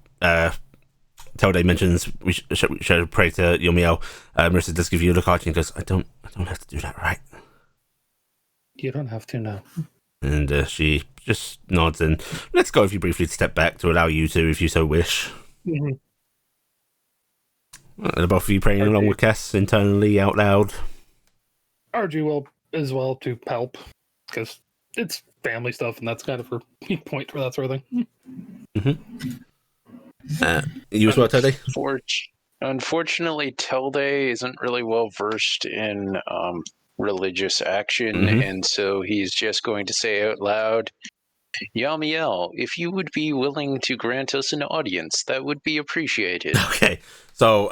[SPEAKER 1] Telday mentions we should pray to Yomiel, Marissa does give you a look at you and goes, I don't have to do that, right?
[SPEAKER 3] You don't have to now.
[SPEAKER 1] And she just nods and let's go if you briefly step back to allow you to, if you so wish.
[SPEAKER 3] Mm-hmm.
[SPEAKER 1] And both of you praying along with Cass internally out loud.
[SPEAKER 3] RG will as well to help because it's family stuff and that's kind of her weak point for that sort of thing.
[SPEAKER 1] You as well, Telday?
[SPEAKER 6] Unfortunately, Telday isn't really well versed in religious action, and so he's just going to say out loud, Yamiel, if you would be willing to grant us an audience, that would be appreciated.
[SPEAKER 1] Okay, so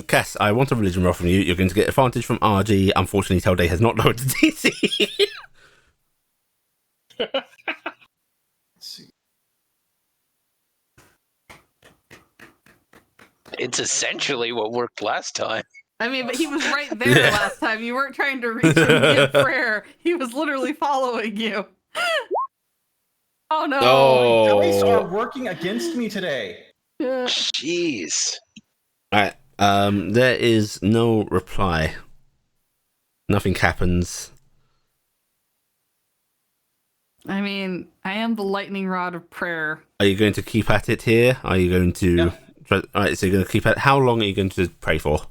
[SPEAKER 1] Cass, I want a religion roll from you. You're going to get advantage from RG. Unfortunately, Telday has not lowered the DC.
[SPEAKER 5] Let's see.
[SPEAKER 6] It's essentially what worked last time.
[SPEAKER 2] I mean, but he was right there last time. You weren't trying to reach him in prayer. He was literally following you. Oh no!
[SPEAKER 1] Oh.
[SPEAKER 5] Dice are working against me today.
[SPEAKER 2] Yeah.
[SPEAKER 6] Jeez.
[SPEAKER 1] Alright, there is no reply. Nothing happens.
[SPEAKER 2] I mean, I am the lightning rod of prayer.
[SPEAKER 1] Are you going to keep at it here? Are you going to...
[SPEAKER 5] Yeah.
[SPEAKER 1] Alright, so you're going to keep at... How long are you going to pray for?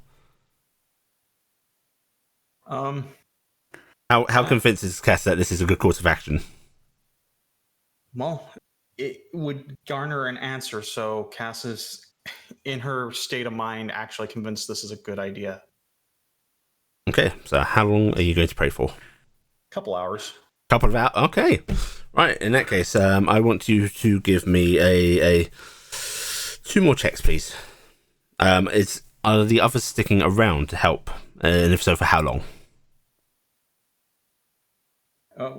[SPEAKER 1] How convinced is Cass that this is a good course of action?
[SPEAKER 5] Well, it would garner an answer, so Cass is, in her state of mind, actually convinced this is a good idea.
[SPEAKER 1] Okay, so how long are you going to pray for?
[SPEAKER 5] Couple hours.
[SPEAKER 1] Couple of hours? Okay. Right, in that case, I want you to give me a 2 more checks, please. Are the others sticking around to help? And if so, for how long?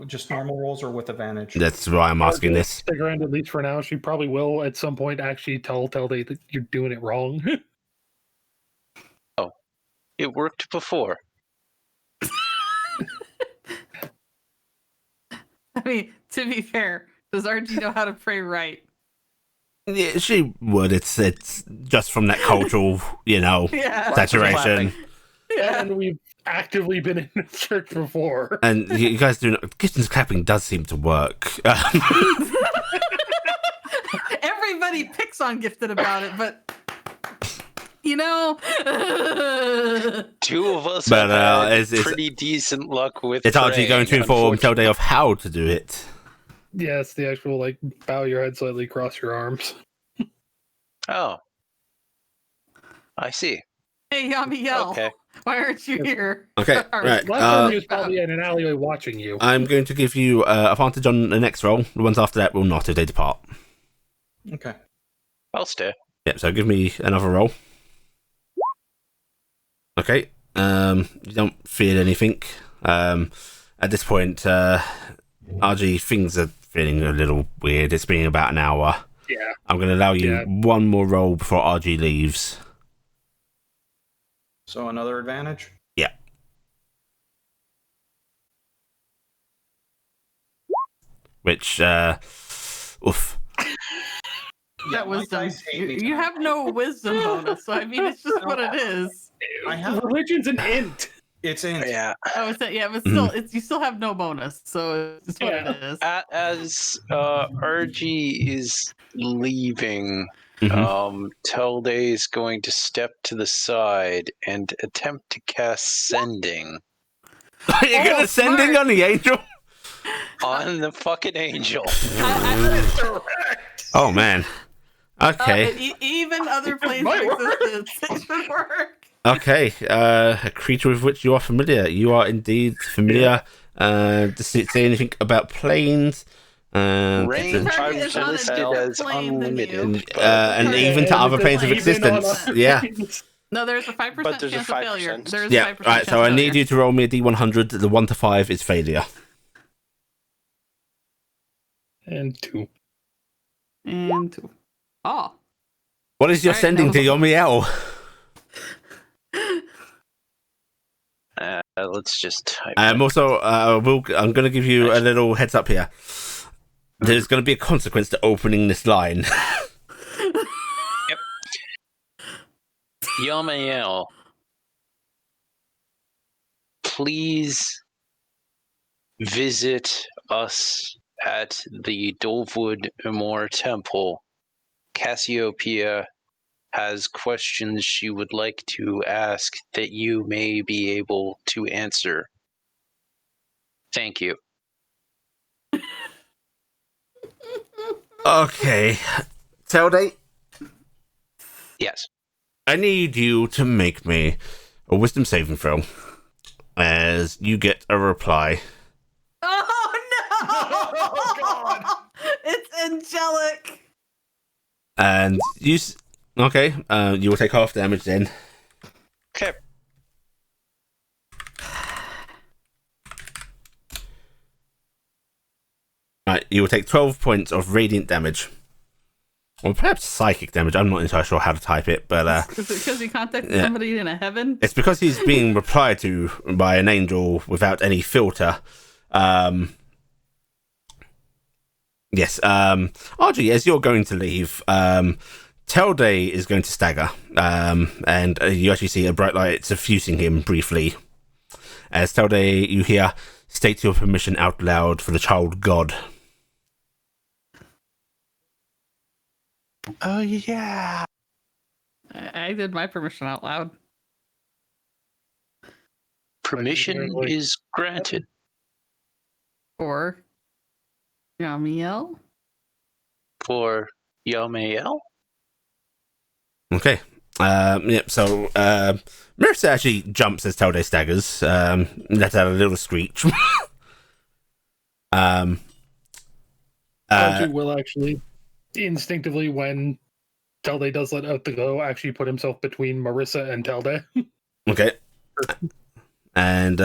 [SPEAKER 5] Just normal rolls or with advantage?
[SPEAKER 1] That's why I'm asking this.
[SPEAKER 3] Stick around at least for now. She probably will at some point actually tell Telday that you're doing it wrong.
[SPEAKER 6] Oh, it worked before.
[SPEAKER 2] I mean, to be fair, does RG know how to pray right?
[SPEAKER 1] Yeah, she would. It's just from that cultural,
[SPEAKER 2] Yeah.
[SPEAKER 1] saturation.
[SPEAKER 2] Yeah.
[SPEAKER 3] And we've actively been in the church before.
[SPEAKER 1] And you guys do not. Kitchen's clapping does seem to work.
[SPEAKER 2] Everybody picks on Gifted about it, but you know,
[SPEAKER 6] Two of us
[SPEAKER 1] But,
[SPEAKER 6] have had
[SPEAKER 1] it's
[SPEAKER 6] pretty decent luck with
[SPEAKER 1] it's actually going to
[SPEAKER 6] praying,
[SPEAKER 1] inform Telday of how to do it.
[SPEAKER 3] Yes, the actual bow your head slightly, cross your arms.
[SPEAKER 6] Oh, I see.
[SPEAKER 2] hey Yamiel,
[SPEAKER 6] Okay.
[SPEAKER 2] why aren't you here?
[SPEAKER 1] Okay,
[SPEAKER 2] Or-
[SPEAKER 1] right.
[SPEAKER 3] Last time he was probably in an alleyway watching you.
[SPEAKER 1] I'm going to give you advantage on the next roll. The ones after that will not if they depart.
[SPEAKER 5] Okay.
[SPEAKER 6] I'll stay.
[SPEAKER 1] Yep, so give me another roll. Okay. You don't feel anything. At this point, RG, things are feeling a little weird. It's been about an hour.
[SPEAKER 3] Yeah.
[SPEAKER 1] I'm going to allow you one more roll before RG leaves.
[SPEAKER 5] So another advantage?
[SPEAKER 1] Yeah. Which, oof.
[SPEAKER 2] That
[SPEAKER 5] my
[SPEAKER 2] wisdom.
[SPEAKER 5] dice hate me
[SPEAKER 2] You have no wisdom bonus, so I mean, it's just what it is.
[SPEAKER 5] I have
[SPEAKER 3] Religion's an int.
[SPEAKER 5] it's in.
[SPEAKER 6] Yeah.
[SPEAKER 2] Oh, but still, you still have no bonus, so it's what
[SPEAKER 3] Yeah.
[SPEAKER 2] it is.
[SPEAKER 6] As RG is leaving,
[SPEAKER 1] Mhm.
[SPEAKER 6] Telday is going to step to the side and attempt to cast Sending
[SPEAKER 1] You're going to sending
[SPEAKER 2] smart.
[SPEAKER 1] on the angel?
[SPEAKER 6] on the fucking angel.
[SPEAKER 1] Oh, man. Okay.
[SPEAKER 2] Even other planes
[SPEAKER 3] might
[SPEAKER 2] of
[SPEAKER 3] work.
[SPEAKER 2] existence, it should work.
[SPEAKER 1] Okay, a creature with which you are familiar. You are indeed familiar. Does it say anything about planes?
[SPEAKER 6] Range
[SPEAKER 2] Target is on a
[SPEAKER 6] listed
[SPEAKER 2] different
[SPEAKER 6] as
[SPEAKER 2] plane than you.
[SPEAKER 6] unlimited.
[SPEAKER 1] And even to other planes of existence. Yeah.
[SPEAKER 2] No, there's a 5%
[SPEAKER 4] But there's a
[SPEAKER 2] chance of failure.
[SPEAKER 4] 5%.
[SPEAKER 2] There's a
[SPEAKER 1] Yeah,
[SPEAKER 2] 5%
[SPEAKER 1] right, so
[SPEAKER 2] chance
[SPEAKER 1] I
[SPEAKER 2] of
[SPEAKER 1] need
[SPEAKER 2] failure.
[SPEAKER 1] you to roll me a D100. The 1 to 5 is failure.
[SPEAKER 3] And 2.
[SPEAKER 2] And 2. Oh.
[SPEAKER 1] What is your
[SPEAKER 2] Alright,
[SPEAKER 1] sending to Yomiel?
[SPEAKER 6] Let's just type.
[SPEAKER 1] Also, I'm going to give you a little heads up here. There's going to be a consequence to opening this line.
[SPEAKER 6] Yamael, please visit us at the Dovewood Amor Temple. Cassiopeia has questions she would like to ask that you may be able to answer. Thank you.
[SPEAKER 1] Okay. Telday,
[SPEAKER 6] Yes.
[SPEAKER 1] I need you to make me a wisdom saving throw as you get a reply.
[SPEAKER 2] Oh no!
[SPEAKER 5] Oh, God.
[SPEAKER 2] It's angelic.
[SPEAKER 1] And you... Okay, you will take half damage then.
[SPEAKER 6] Okay.
[SPEAKER 1] Right, you will take 12 points of radiant damage. Or perhaps psychic damage. I'm not entirely sure how to type it, but
[SPEAKER 2] Is it because you contacted
[SPEAKER 1] Yeah.
[SPEAKER 2] somebody in a heaven?
[SPEAKER 1] it's because he's being replied to by an angel without any filter. Yes, RG, as you're going to leave, Telday is going to stagger, and you actually see a bright light suffusing him briefly. As Telday, you hear, state your permission out loud for the child god.
[SPEAKER 4] Oh yeah.
[SPEAKER 2] I did my permission out loud.
[SPEAKER 6] Permission is granted.
[SPEAKER 2] For Yamiel?
[SPEAKER 6] For Yamael?
[SPEAKER 1] Okay. Yep, so Marissa actually jumps as Telday staggers, lets out a little screech.
[SPEAKER 3] Archie will actually instinctively, when Telday does let out the go, actually put himself between Marissa and Telday.
[SPEAKER 1] Okay. And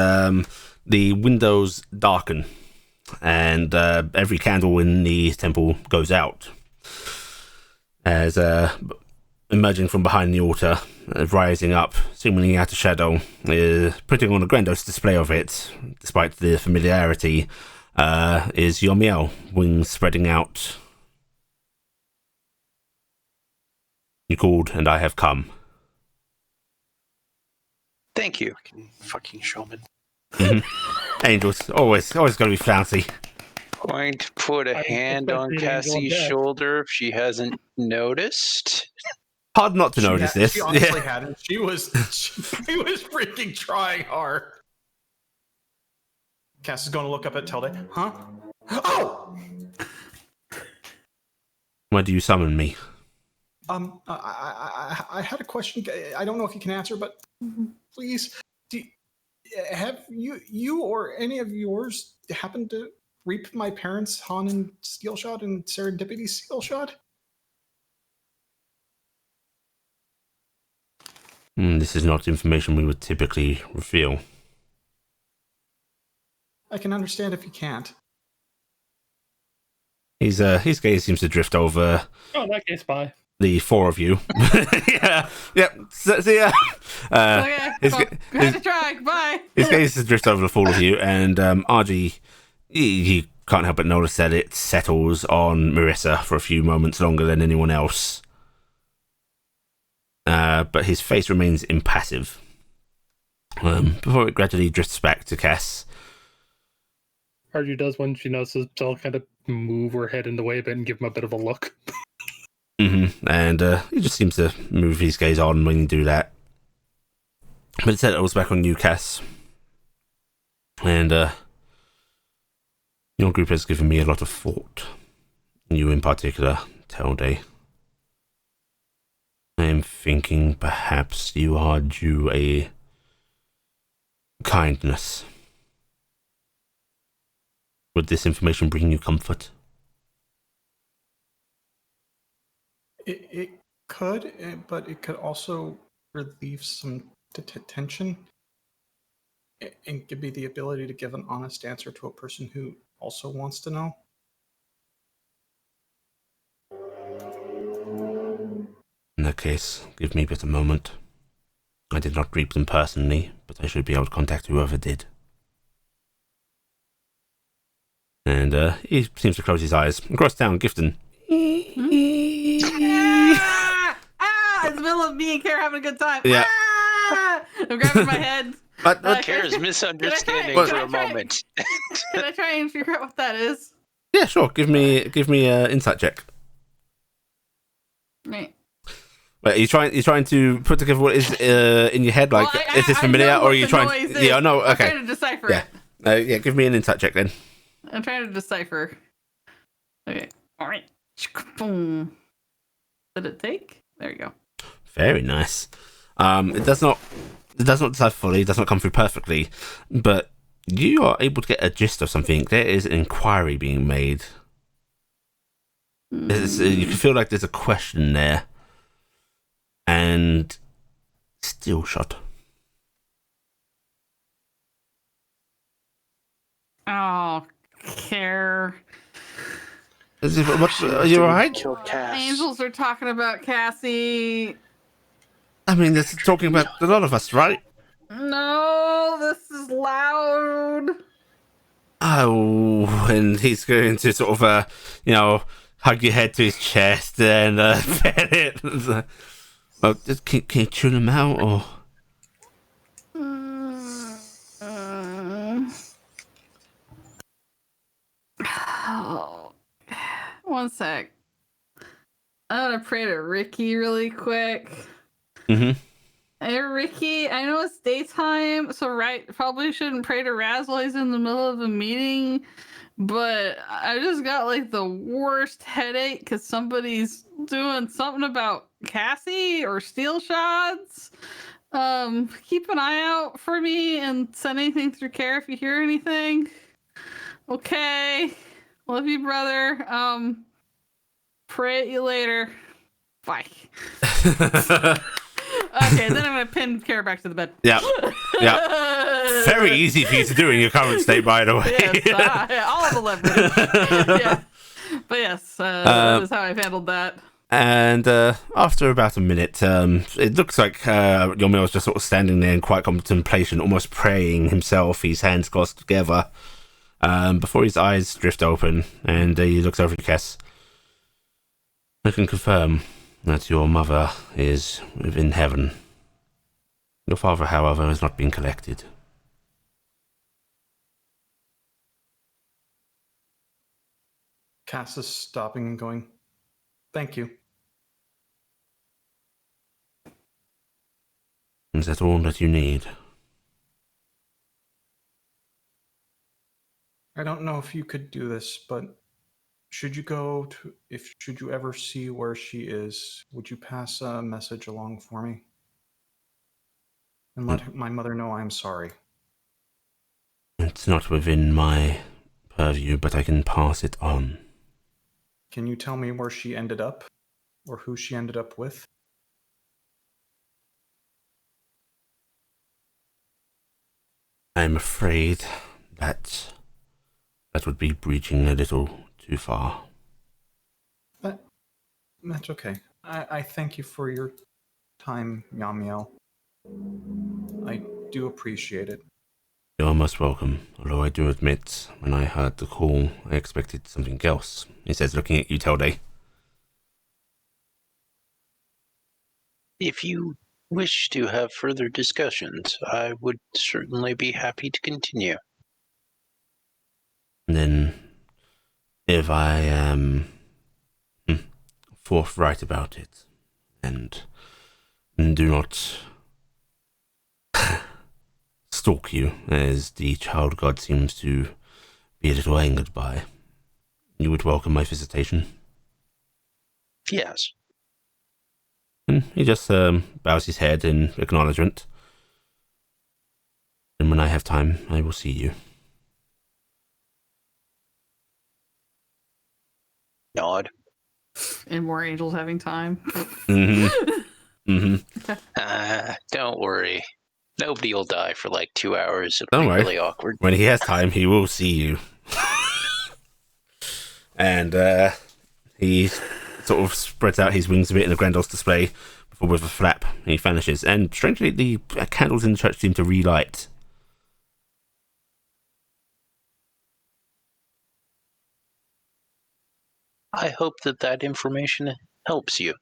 [SPEAKER 1] the windows darken, and every candle in the temple goes out. As emerging from behind the altar, rising up, seemingly out of shadow, putting on a grandiose display of it, despite the familiarity, is Yomiel, wings spreading out. You called, and I have come.
[SPEAKER 6] Thank you.
[SPEAKER 4] Fucking showman.
[SPEAKER 1] Angels, always got to be fancy.
[SPEAKER 6] Going to put a
[SPEAKER 3] I
[SPEAKER 6] hand
[SPEAKER 3] expect
[SPEAKER 6] on
[SPEAKER 3] the angel of
[SPEAKER 6] Cassie's
[SPEAKER 3] death.
[SPEAKER 6] shoulder if she hasn't noticed.
[SPEAKER 1] Hard not to notice this.
[SPEAKER 5] She honestly hadn't. She was freaking trying hard. Cass is going to look up at Tilde. Huh? Oh!
[SPEAKER 1] Why do you summon me?
[SPEAKER 5] I had a question. I don't know if you can answer, but please, have you or any of yours happened to reap my parents' Han and Steelshot and Serendipity Steelshot?
[SPEAKER 1] This is not information we would typically reveal.
[SPEAKER 5] I can understand if you can't.
[SPEAKER 1] His gaze seems to drift over
[SPEAKER 3] Oh, in that case, bye.
[SPEAKER 1] the four of you. Yeah. See ya.
[SPEAKER 2] Okay,
[SPEAKER 1] his,
[SPEAKER 2] well,
[SPEAKER 1] his,
[SPEAKER 2] had to try. Bye.
[SPEAKER 1] his gaze drifts over the four of you, and RG, you can't help but notice that it settles on Marissa for a few moments longer than anyone else. But his face remains impassive. Before it gradually drifts back to Cass.
[SPEAKER 3] Arju does when she notices Bell kind of move her head in the way a bit and give him a bit of a look.
[SPEAKER 1] And he just seems to move his gaze on when you do that. But it settles back on you, Cass. And your group has given me a lot of thought. You in particular, Tilde. I am thinking perhaps you are due a kindness. Would this information bring you comfort?
[SPEAKER 5] It could, but it could also relieve some tension and give me the ability to give an honest answer to a person who also wants to know.
[SPEAKER 1] In that case, give me but a moment. I did not reap them personally, but I should be able to contact whoever did. And he seems to close his eyes. Across town, Gifton.
[SPEAKER 2] In the middle of me and Kara having a good time.
[SPEAKER 1] Yeah.
[SPEAKER 2] I'm grabbing my head.
[SPEAKER 1] But
[SPEAKER 6] Kara's misunderstanding
[SPEAKER 2] Can I
[SPEAKER 6] for
[SPEAKER 2] try-
[SPEAKER 6] a moment.
[SPEAKER 2] Can I try and figure out what that is?
[SPEAKER 1] yeah, sure. Give me an insight check.
[SPEAKER 2] Right.
[SPEAKER 1] Wait, are you trying to put together what is in your head? Like,
[SPEAKER 2] Well,
[SPEAKER 1] is this familiar,
[SPEAKER 2] I know
[SPEAKER 1] or are
[SPEAKER 2] what
[SPEAKER 1] you
[SPEAKER 2] the
[SPEAKER 1] trying?
[SPEAKER 2] noise is.
[SPEAKER 1] Yeah, no.
[SPEAKER 2] I'm
[SPEAKER 1] Okay.
[SPEAKER 2] trying to decipher
[SPEAKER 1] Yeah.
[SPEAKER 2] it.
[SPEAKER 1] Yeah. Give me an insight check then.
[SPEAKER 2] I'm trying to decipher. Okay. All right. Boom. Did it take? There you go.
[SPEAKER 1] Very nice. It does not decipher fully. It does not come through perfectly, but you are able to get a gist of something. There is an inquiry being made. You can feel like there's a question there, and still shot.
[SPEAKER 2] Oh, care.
[SPEAKER 1] Are you alright?
[SPEAKER 4] Killed Cass.
[SPEAKER 2] Angels are talking about Cassie.
[SPEAKER 1] I mean, this is talking about a lot of us, right?
[SPEAKER 2] No, this is loud.
[SPEAKER 1] Oh, and he's going to sort of, hug your head to his chest and pet it. Well, just can you tune him out, or?
[SPEAKER 2] Oh. One sec. I'm gonna pray to Ricky really quick.
[SPEAKER 1] Mm-hmm.
[SPEAKER 2] Hey Ricky, I know it's daytime, so probably shouldn't pray to Raz while he's in the middle of a meeting, but I just got like the worst headache because somebody's doing something about Cassie or steel shots. Keep an eye out for me and send anything through care if you hear anything. Okay. Love you, brother. Pray at you later. Bye. Okay, then I'm gonna pin Kara back to the bed.
[SPEAKER 1] Yeah. Yeah. Very easy for you to do in your current state, by the way.
[SPEAKER 2] Yes, all of the leverage. Yeah. But yes, that is how I've handled that.
[SPEAKER 1] And after about a minute, it looks like Yomil is just sort of standing there in quiet contemplation, almost praying himself, his hands crossed together, before his eyes drift open, and he looks over at Cass. I can confirm that your mother is within heaven. Your father, however, has not been collected.
[SPEAKER 5] Cass is stopping and going, "Thank you."
[SPEAKER 1] Is that all that you need?
[SPEAKER 5] I don't know if you could do this, but should you ever see where she is, would you pass a message along for me? And let my mother know I'm sorry.
[SPEAKER 1] It's not within my purview, but I can pass it on.
[SPEAKER 5] Can you tell me where she ended up? Or who she ended up with?
[SPEAKER 1] I'm afraid that would be breaching a little too far.
[SPEAKER 5] That's okay. I thank you for your time, Yamiel. I do appreciate it.
[SPEAKER 1] You're most welcome, although I do admit, when I heard the call, I expected something else. He says, looking at you, Telde.
[SPEAKER 6] If you wish to have further discussions, I would certainly be happy to continue.
[SPEAKER 1] And then, if I am forthright about it, and do not stalk you, as the child god seems to be a little angered by, you would welcome my visitation.
[SPEAKER 6] Yes.
[SPEAKER 1] And he just bows his head in acknowledgement. And when I have time, I will see you.
[SPEAKER 6] Nod.
[SPEAKER 2] And more angels having time.
[SPEAKER 1] Mm-hmm. Mm-hmm.
[SPEAKER 6] Don't worry. Nobody will die for like 2 hours. It'll
[SPEAKER 1] Don't
[SPEAKER 6] be
[SPEAKER 1] worry.
[SPEAKER 6] really awkward.
[SPEAKER 1] When he has time, he will see you. And he sort of spreads out his wings a bit in a grandiose display before with a flap, and he vanishes. And strangely, the candles in the church seem to relight.
[SPEAKER 6] I hope that information helps you.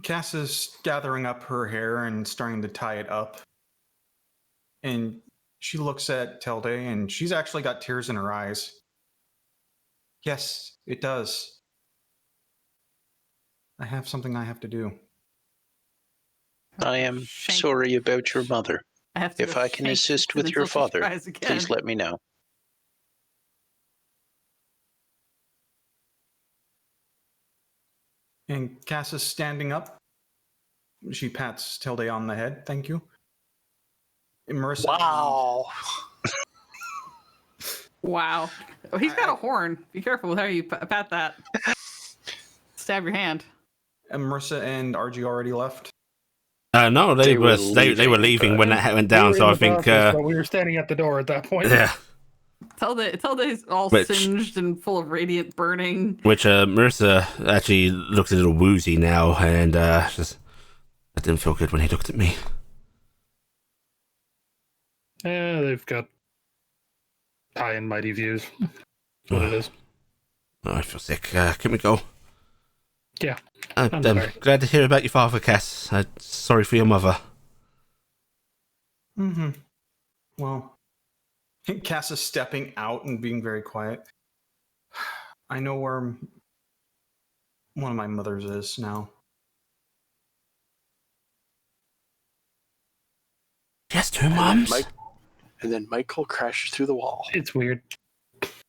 [SPEAKER 5] Cass is gathering up her hair and starting to tie it up. And she looks at Telde, and she's actually got tears in her eyes. Yes, it does. I have something I have to do.
[SPEAKER 6] I am sorry about your mother. If I can assist with your father, please let me know.
[SPEAKER 5] And Cass is standing up. She pats Tilde on the head. Thank you. And Marissa.
[SPEAKER 4] Wow.
[SPEAKER 2] Wow. Oh, he's got a horn. Be careful with how you pat that. Stab your hand.
[SPEAKER 5] And Marissa and RG already left.
[SPEAKER 1] No, they were leaving when that went down. So I think
[SPEAKER 3] but we were standing at the door at that point.
[SPEAKER 1] yeah.
[SPEAKER 2] Tilda is all singed and full of radiant burning.
[SPEAKER 1] Which Marissa actually looks a little woozy now, and just that didn't feel good when he looked at me.
[SPEAKER 3] Yeah, they've got high and mighty views. That's what it is.
[SPEAKER 1] Oh, I feel sick. Can we go?
[SPEAKER 3] Yeah.
[SPEAKER 1] I'm
[SPEAKER 3] sorry.
[SPEAKER 1] glad to hear about your father, Cass. Sorry for your mother.
[SPEAKER 5] Mm-hmm. Well, Cass is stepping out and being very quiet. I know where one of my mothers is now.
[SPEAKER 1] Yes, two moms.
[SPEAKER 4] And then Michael crashes through the wall.
[SPEAKER 3] It's weird.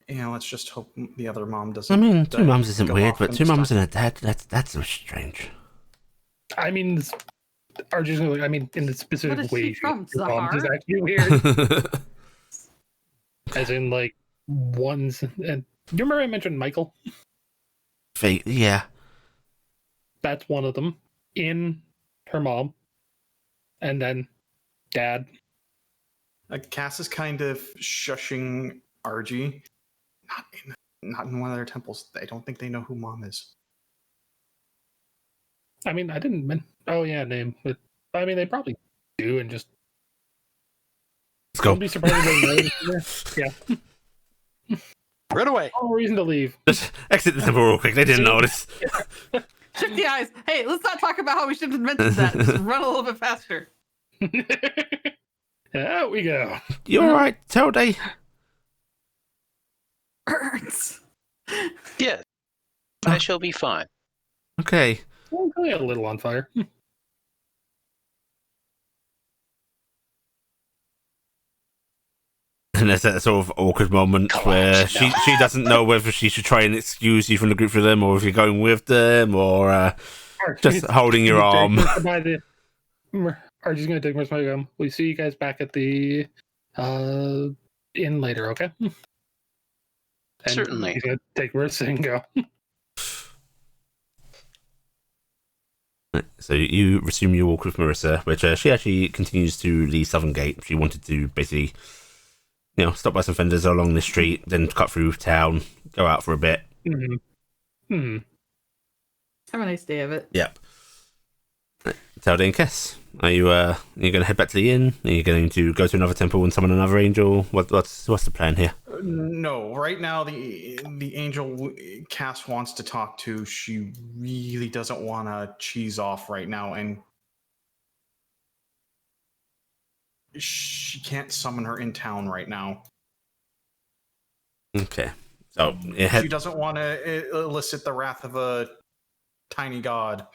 [SPEAKER 5] Yeah, let's just hope the other mom doesn't.
[SPEAKER 1] I mean, two moms isn't
[SPEAKER 5] go
[SPEAKER 1] weird,
[SPEAKER 5] off
[SPEAKER 1] but
[SPEAKER 5] and
[SPEAKER 1] two moms
[SPEAKER 5] start-
[SPEAKER 1] and a dad, that's so strange.
[SPEAKER 3] I mean, in the specific
[SPEAKER 2] What is
[SPEAKER 3] way,
[SPEAKER 2] she from,
[SPEAKER 3] your mom's is
[SPEAKER 2] Zahar?
[SPEAKER 3] actually weird. As in, like, one's. And you remember I mentioned Michael?
[SPEAKER 1] Yeah.
[SPEAKER 3] That's one of them. In her mom. And then dad.
[SPEAKER 5] Cass is kind of shushing RG. Not in one of their temples. I don't think they know who mom is.
[SPEAKER 3] I mean, I didn't. Oh, yeah, name. But, I mean, they probably do, and just.
[SPEAKER 1] Let's go.
[SPEAKER 3] Don't be surprised if they know. Yeah.
[SPEAKER 4] Right away.
[SPEAKER 3] No reason to leave.
[SPEAKER 1] Just exit the temple real quick. They didn't notice.
[SPEAKER 2] Shift the eyes. Hey, let's not talk about how we should have invented that. Just run a little bit faster.
[SPEAKER 3] Out we go.
[SPEAKER 1] You all right, Telday?
[SPEAKER 2] Burns.
[SPEAKER 6] Yes, I shall be fine.
[SPEAKER 1] Okay.
[SPEAKER 3] Well, probably a little on fire.
[SPEAKER 1] And there's that sort of awkward moment where she doesn't know whether she should try and excuse you from the group for them, or if you're going with them, or just holding your arm.
[SPEAKER 3] Archie's going to take most of my gum. We see you guys back at the inn later, okay? And
[SPEAKER 6] Certainly.
[SPEAKER 3] He's going to take Marissa and go.
[SPEAKER 1] So you resume your walk with Marissa, which she actually continues to the southern gate. She wanted to basically, stop by some vendors along the street, then cut through town, go out for a bit.
[SPEAKER 3] Mm-hmm. Mm-hmm.
[SPEAKER 2] Have a nice day of it.
[SPEAKER 1] Yep. Telday and Kess, are you going to head back to the inn? Are you going to go to another temple and summon another angel? What's the plan here?
[SPEAKER 5] No, right now the angel Cass wants to talk to. She really doesn't want to cheese off right now, and she can't summon her in town right now.
[SPEAKER 1] Okay. So
[SPEAKER 5] she doesn't want to elicit the wrath of a tiny god.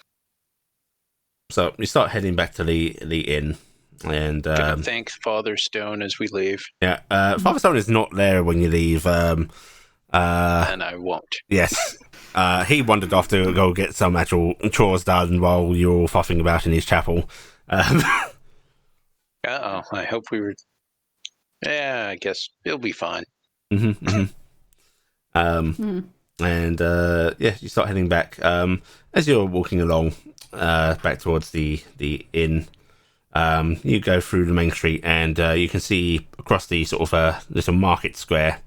[SPEAKER 1] So you start heading back to the inn, and
[SPEAKER 6] Gonna thank Father Stone as we leave.
[SPEAKER 1] Yeah, Father Stone is not there when you leave.
[SPEAKER 6] And I won't.
[SPEAKER 1] Yes, he wandered off to go get some actual chores done while you're all fuffing about in his chapel.
[SPEAKER 6] I hope we were. Yeah, I guess it'll be fine.
[SPEAKER 1] Mm-hmm, mm-hmm. And you start heading back. As you're walking along, back towards the inn, you go through the main street, and you can see across the sort of little market square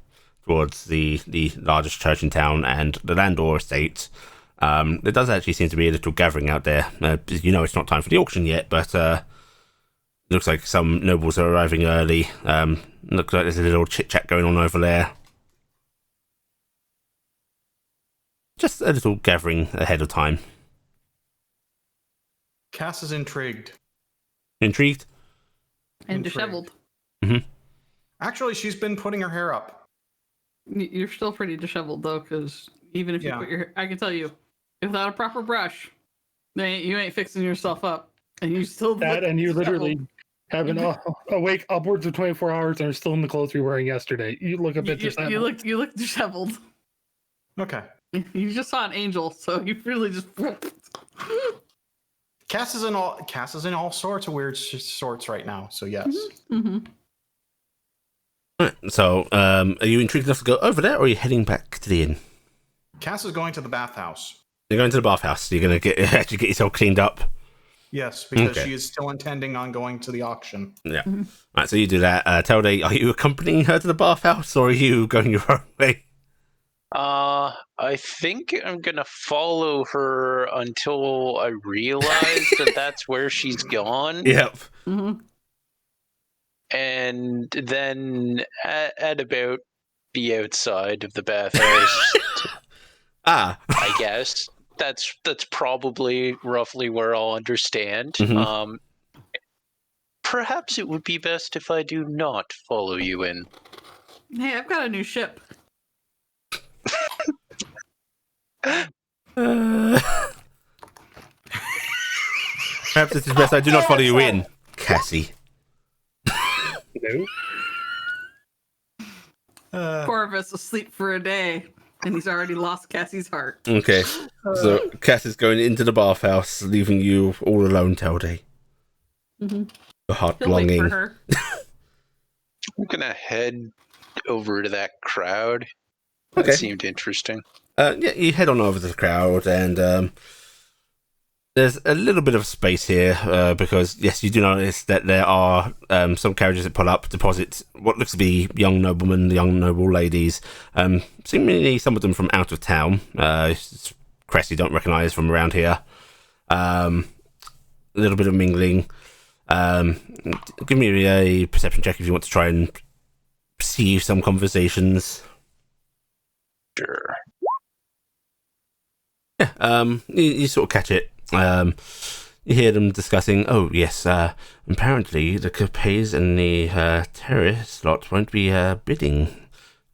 [SPEAKER 1] towards the largest church in town and the Landor estate. There does actually seem to be a little gathering out there. It's not time for the auction yet, but it looks like some nobles are arriving early. Looks like there's a little chit-chat going on over there. Just a little gathering ahead of time.
[SPEAKER 5] Cass is intrigued.
[SPEAKER 1] Intrigued?
[SPEAKER 2] And disheveled.
[SPEAKER 1] Mm-hmm.
[SPEAKER 5] Actually, she's been putting her hair up.
[SPEAKER 2] You're still pretty disheveled, though, because even if you put your hair... I can tell you, without a proper brush, you ain't fixing yourself up. And you still...
[SPEAKER 3] That, and you literally have been awake upwards of 24 hours and are still in the clothes you were wearing yesterday. You look a bit disheveled.
[SPEAKER 2] You look disheveled.
[SPEAKER 5] Okay.
[SPEAKER 2] You just saw an angel, so you really just...
[SPEAKER 5] Cass is in all sorts of weird sorts right now, so yes.
[SPEAKER 2] Mm-hmm.
[SPEAKER 1] Right, so, are you intrigued enough to go over there, or are you heading back to the inn?
[SPEAKER 5] Cass is going to the bathhouse.
[SPEAKER 1] You're going to the bathhouse. You're going to actually get yourself cleaned up.
[SPEAKER 5] Yes, because she is still intending on going to the auction.
[SPEAKER 1] Yeah. Mm-hmm. Right, so you do that. Telday, are you accompanying her to the bathhouse, or are you going your own way?
[SPEAKER 6] I think I'm gonna follow her until I realize that that's where she's gone.
[SPEAKER 1] Yep.
[SPEAKER 2] Mm-hmm.
[SPEAKER 6] And then at about be outside of the bathhouse. I guess that's probably roughly where I'll understand.
[SPEAKER 1] Mm-hmm.
[SPEAKER 6] Perhaps it would be best if I do not follow you in.
[SPEAKER 2] Hey, I've got a new ship.
[SPEAKER 1] Perhaps it is best I do not follow you in, Cassie.
[SPEAKER 3] No.
[SPEAKER 2] Corvus asleep for a day, and he's already lost Cassie's heart.
[SPEAKER 1] Okay, so Cass is going into the bathhouse, leaving you all alone, Telday.
[SPEAKER 2] Mm-hmm.
[SPEAKER 1] Your heart
[SPEAKER 2] He'll wait
[SPEAKER 1] longing.
[SPEAKER 2] for her.
[SPEAKER 6] I'm gonna head over to that crowd. That seemed interesting.
[SPEAKER 1] You head on over to the crowd, and there's a little bit of space here because, yes, you do notice that there are some carriages that pull up, deposit what looks to be young noblemen, young noble ladies, seemingly some of them from out of town. Crest you don't recognise from around here. A little bit of mingling. Give me a perception check if you want to try and perceive some conversations.
[SPEAKER 6] Sure.
[SPEAKER 1] Yeah, you sort of catch it. You hear them discussing, oh, yes, apparently the Capays and the terrorist lot won't be bidding.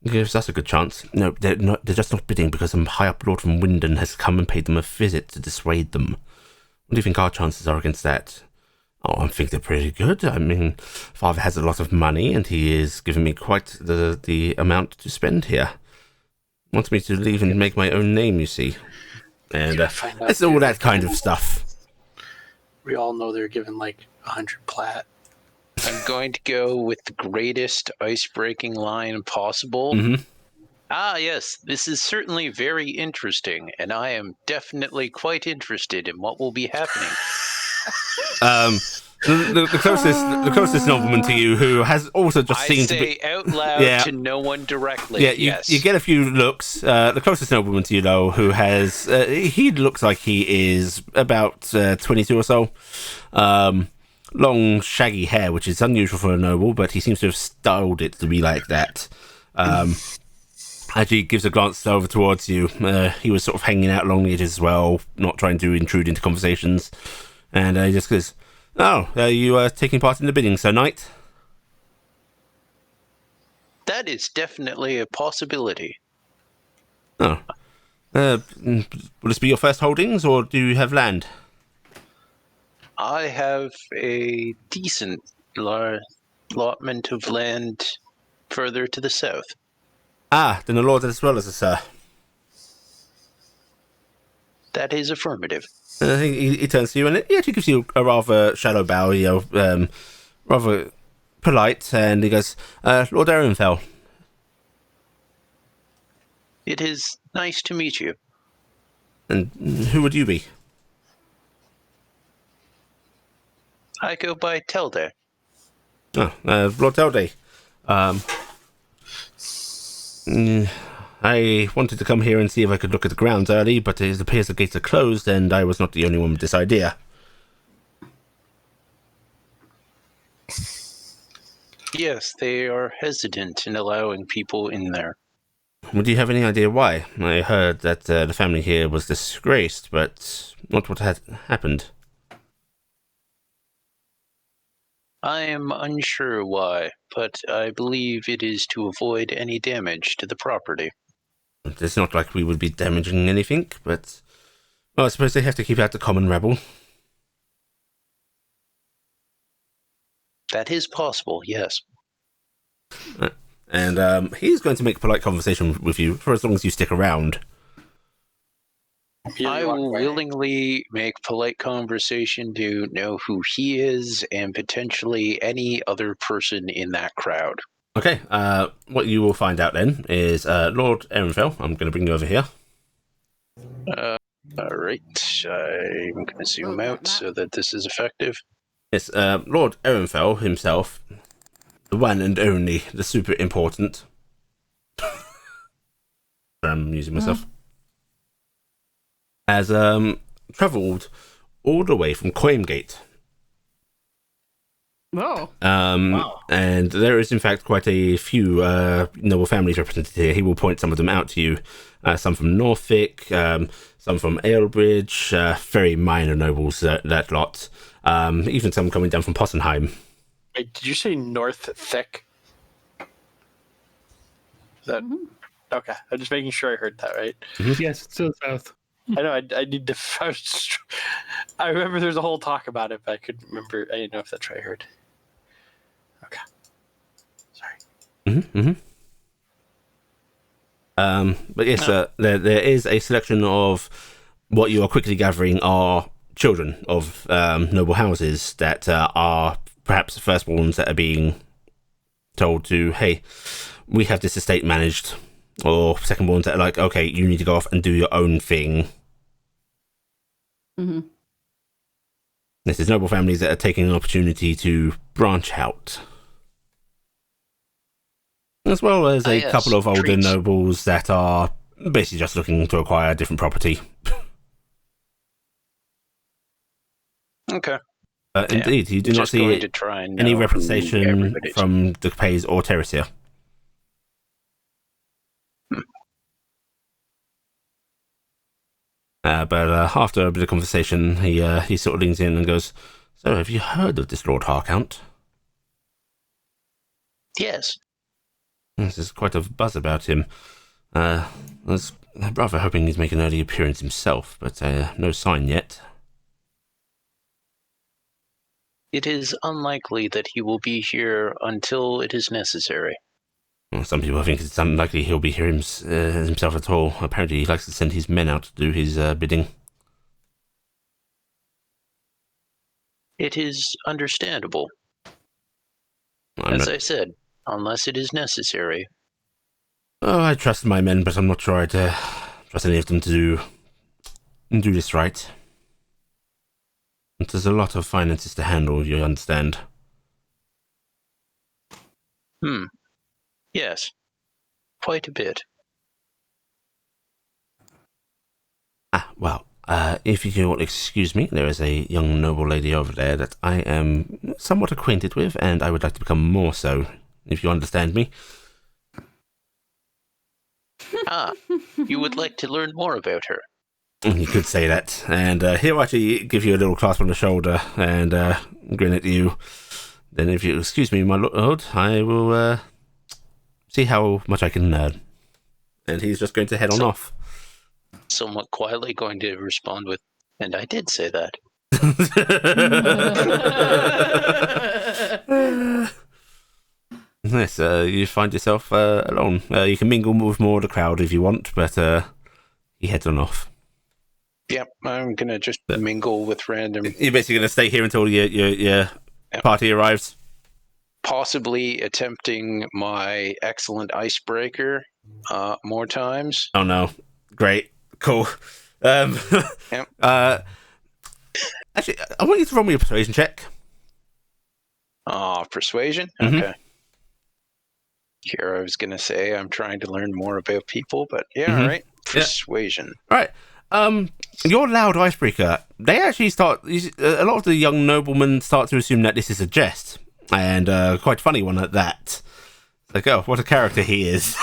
[SPEAKER 1] Gives us a good chance. No, they're just not bidding because some high-up lord from Wyndon has come and paid them a visit to dissuade them. What do you think our chances are against that? Oh, I think they're pretty good. I mean, Father has a lot of money, and he is giving me quite the amount to spend here. Wants me to leave and make my own name, you see. And it's all that kind of stuff.
[SPEAKER 4] We all know they're given like 100 plat.
[SPEAKER 6] I'm going to go with the greatest ice-breaking line possible.
[SPEAKER 1] Mm-hmm.
[SPEAKER 6] Ah, yes, this is certainly very interesting, and I am definitely quite interested in what will be happening.
[SPEAKER 1] The closest nobleman to you, who has also just seemed to be
[SPEAKER 6] out loud to no one directly.
[SPEAKER 1] Yeah,
[SPEAKER 6] yes.
[SPEAKER 1] you get a few looks. The closest nobleman to you, though, who has he looks like he is about 22 or so. Long, shaggy hair, which is unusual for a noble, but he seems to have styled it to be like that. As he gives a glance over towards you, he was sort of hanging out along the edges as well, not trying to intrude into conversations. And he just goes, "Oh, are you taking part in the bidding, Sir Knight?"
[SPEAKER 6] That is definitely a possibility.
[SPEAKER 1] Oh. Will this be your first holdings, or do you have land?
[SPEAKER 6] I have a decent allotment of land further to the south.
[SPEAKER 1] Ah, then the Lord as well as a Sir.
[SPEAKER 6] That is affirmative.
[SPEAKER 1] He turns to you and he actually gives you a rather shallow bow, rather polite, and he goes, "Lord Ehrenfell."
[SPEAKER 6] It is nice to meet you.
[SPEAKER 1] And who would you be?
[SPEAKER 6] I go by Telde.
[SPEAKER 1] Oh, Lord Telday. I wanted to come here and see if I could look at the grounds early, but it appears the gates are closed, and I was not the only one with this idea.
[SPEAKER 6] Yes, they are hesitant in allowing people in there.
[SPEAKER 1] Well, do you have any idea why? I heard that the family here was disgraced, but not what had happened.
[SPEAKER 6] I am unsure why, but I believe it is to avoid any damage to the property.
[SPEAKER 1] It's not like we would be damaging anything, but... Well, I suppose they have to keep out the common rabble.
[SPEAKER 6] That is possible, yes.
[SPEAKER 1] And he's going to make polite conversation with you for as long as you stick around.
[SPEAKER 6] I will willingly make polite conversation to know who he is and potentially any other person in that crowd.
[SPEAKER 1] Okay, what you will find out then is Lord Ehrenfell. I'm going to bring you over here.
[SPEAKER 6] Alright, I'm going to zoom out so that this is effective.
[SPEAKER 1] Yes, Lord Ehrenfell himself, the one and only, the super important. I'm using myself. Has travelled all the way from Coimgate.
[SPEAKER 2] Oh.
[SPEAKER 5] Wow.
[SPEAKER 1] And there is, in fact, quite a few noble families represented here. He will point some of them out to you. Some from Norfolk, some from Ailbridge, very minor nobles, that lot. Even some coming down from Possenheim.
[SPEAKER 4] Wait, did you say North Thick? Is that okay? I'm just making sure I heard that right.
[SPEAKER 3] Yes, it's to the south.
[SPEAKER 4] I know. I need to. I remember there's a whole talk about it, but I couldn't remember. I didn't know if that's what I heard. Okay. Sorry.
[SPEAKER 1] But yes, there is a selection of what you are quickly gathering are children of noble houses that are perhaps firstborns that are being told to, hey, we have this estate managed, or secondborns that are like, okay, you need to go off and do your own thing.
[SPEAKER 2] Mm-hmm.
[SPEAKER 1] This is noble families that are taking an opportunity to branch out. As well as a couple of older nobles that are basically just looking to acquire a different property.
[SPEAKER 6] Okay.
[SPEAKER 1] Indeed, you do not see any representation from the Capays or Terrace here. But after a bit of conversation, he sort of leans in and goes, "So, have you heard of this Lord Harcount?"
[SPEAKER 6] Yes.
[SPEAKER 1] There's quite a buzz about him. I was rather hoping he'd make an early appearance himself, but no sign yet.
[SPEAKER 6] It is unlikely that he will be here until it is necessary.
[SPEAKER 1] Well, some people think it's unlikely he'll be here himself at all. Apparently, he likes to send his men out to do his bidding.
[SPEAKER 6] It is understandable. I said, unless it is necessary.
[SPEAKER 1] Oh, I trust my men, but I'm not sure I'd trust any of them to do this right. There's a lot of finances to handle, you understand.
[SPEAKER 6] Yes. Quite a bit.
[SPEAKER 1] Well, if you will excuse me, there is a young noble lady over there that I am somewhat acquainted with, and I would like to become more so, if you understand me.
[SPEAKER 6] You would like to learn more about her?
[SPEAKER 1] You could say that. And he'll actually give you a little clasp on the shoulder and grin at you. Then if you excuse me, my lord, I will see how much I can learn. And he's just going to head on off.
[SPEAKER 6] Somewhat quietly going to respond with, and I did say that.
[SPEAKER 1] Yes, you find yourself alone. You can mingle with more of the crowd if you want, but he heads on off.
[SPEAKER 6] Yep, I'm going to just mingle with random...
[SPEAKER 1] You're basically going to stay here until your party arrives?
[SPEAKER 6] Possibly attempting my excellent icebreaker more times.
[SPEAKER 1] Oh no. Great. Cool.
[SPEAKER 6] Yep.
[SPEAKER 1] Actually, I want you to roll me a persuasion check.
[SPEAKER 6] Persuasion?
[SPEAKER 1] Mm-hmm.
[SPEAKER 6] Okay. Here I was going to say I'm trying to learn more about people, but yeah, all right. Persuasion.
[SPEAKER 1] Yeah. All right. Your loud icebreaker, they actually start... A lot of the young noblemen start to assume that this is a jest. And quite funny one at that. Like, oh, what a character he is.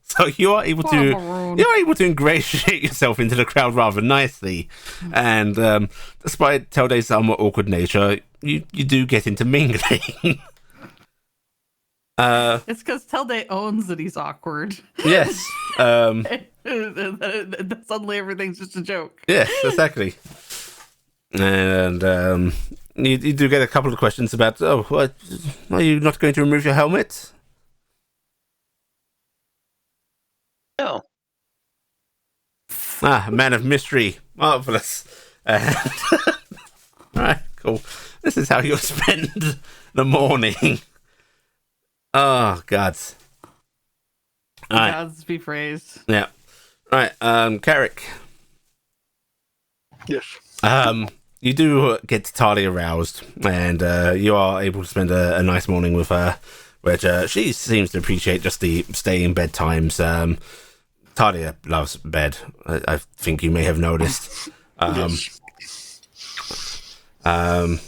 [SPEAKER 1] So you are able to ingratiate yourself into the crowd rather nicely, and despite Telday's somewhat awkward nature, you do get into mingling.
[SPEAKER 2] It's because Telday owns that he's awkward.
[SPEAKER 1] Yes.
[SPEAKER 2] Suddenly everything's just a joke.
[SPEAKER 1] Yes, exactly. And you do get a couple of questions about, what, are you not going to remove your helmet?
[SPEAKER 6] No.
[SPEAKER 1] Man of mystery. Marvelous. Alright, cool. This is how you'll spend the morning. Oh, God. Alright.
[SPEAKER 2] Gods be praised.
[SPEAKER 1] Yeah. Right, Carrick.
[SPEAKER 4] Yes.
[SPEAKER 1] You do get Talia aroused, and you are able to spend a nice morning with her, which she seems to appreciate just the stay in bed times. Talia loves bed. I think you may have noticed.
[SPEAKER 4] Yes.
[SPEAKER 1] Oh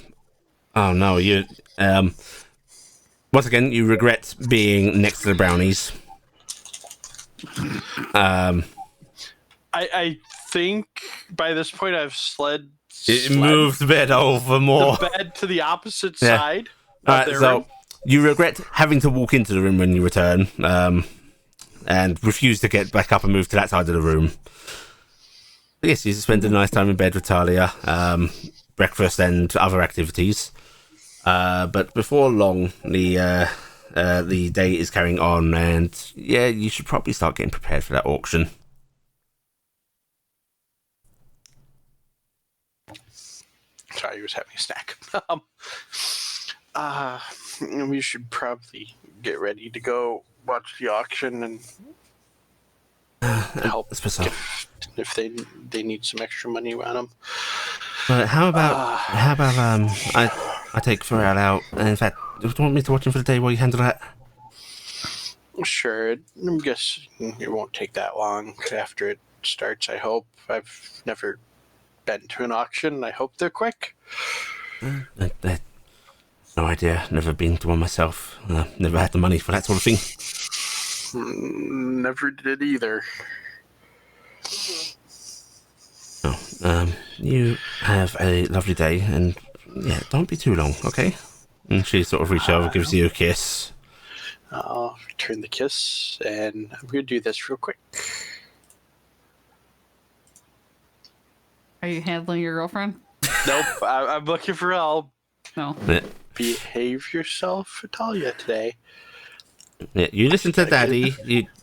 [SPEAKER 1] no, you. Once again, you regret being next to the brownies.
[SPEAKER 4] I think by this point I've slid
[SPEAKER 1] Moved the bed over more.
[SPEAKER 4] the bed to the opposite side.
[SPEAKER 1] Alright, so you regret having to walk into the room when you return, and refuse to get back up and move to that side of the room. Yes, you spend a nice time in bed with Talia, breakfast and other activities. But before long, the day is carrying on, and yeah, you should probably start getting prepared for that auction.
[SPEAKER 4] Sorry, he was having a snack. We should probably get ready to go watch the auction and help if they need some extra money on them.
[SPEAKER 1] But how about I take Pharrell out? In fact, do you want me to watch him for the day while you handle that?
[SPEAKER 4] Sure, I guess it won't take that long after it starts. I hope. I've never been to an auction. I hope they're quick.
[SPEAKER 1] No idea. Never been to one myself. Never had the money for that sort of thing.
[SPEAKER 4] Never did either.
[SPEAKER 1] You have a lovely day, and yeah, don't be too long, okay? And she sort of reaches over, gives you a kiss.
[SPEAKER 4] I'll return the kiss, and I'm going to do this real quick.
[SPEAKER 2] Are you handling your girlfriend?
[SPEAKER 4] Nope, I'm looking for help.
[SPEAKER 2] No.
[SPEAKER 1] Yeah.
[SPEAKER 4] Behave yourself, Italia, today.
[SPEAKER 1] Yeah, you listen to Daddy.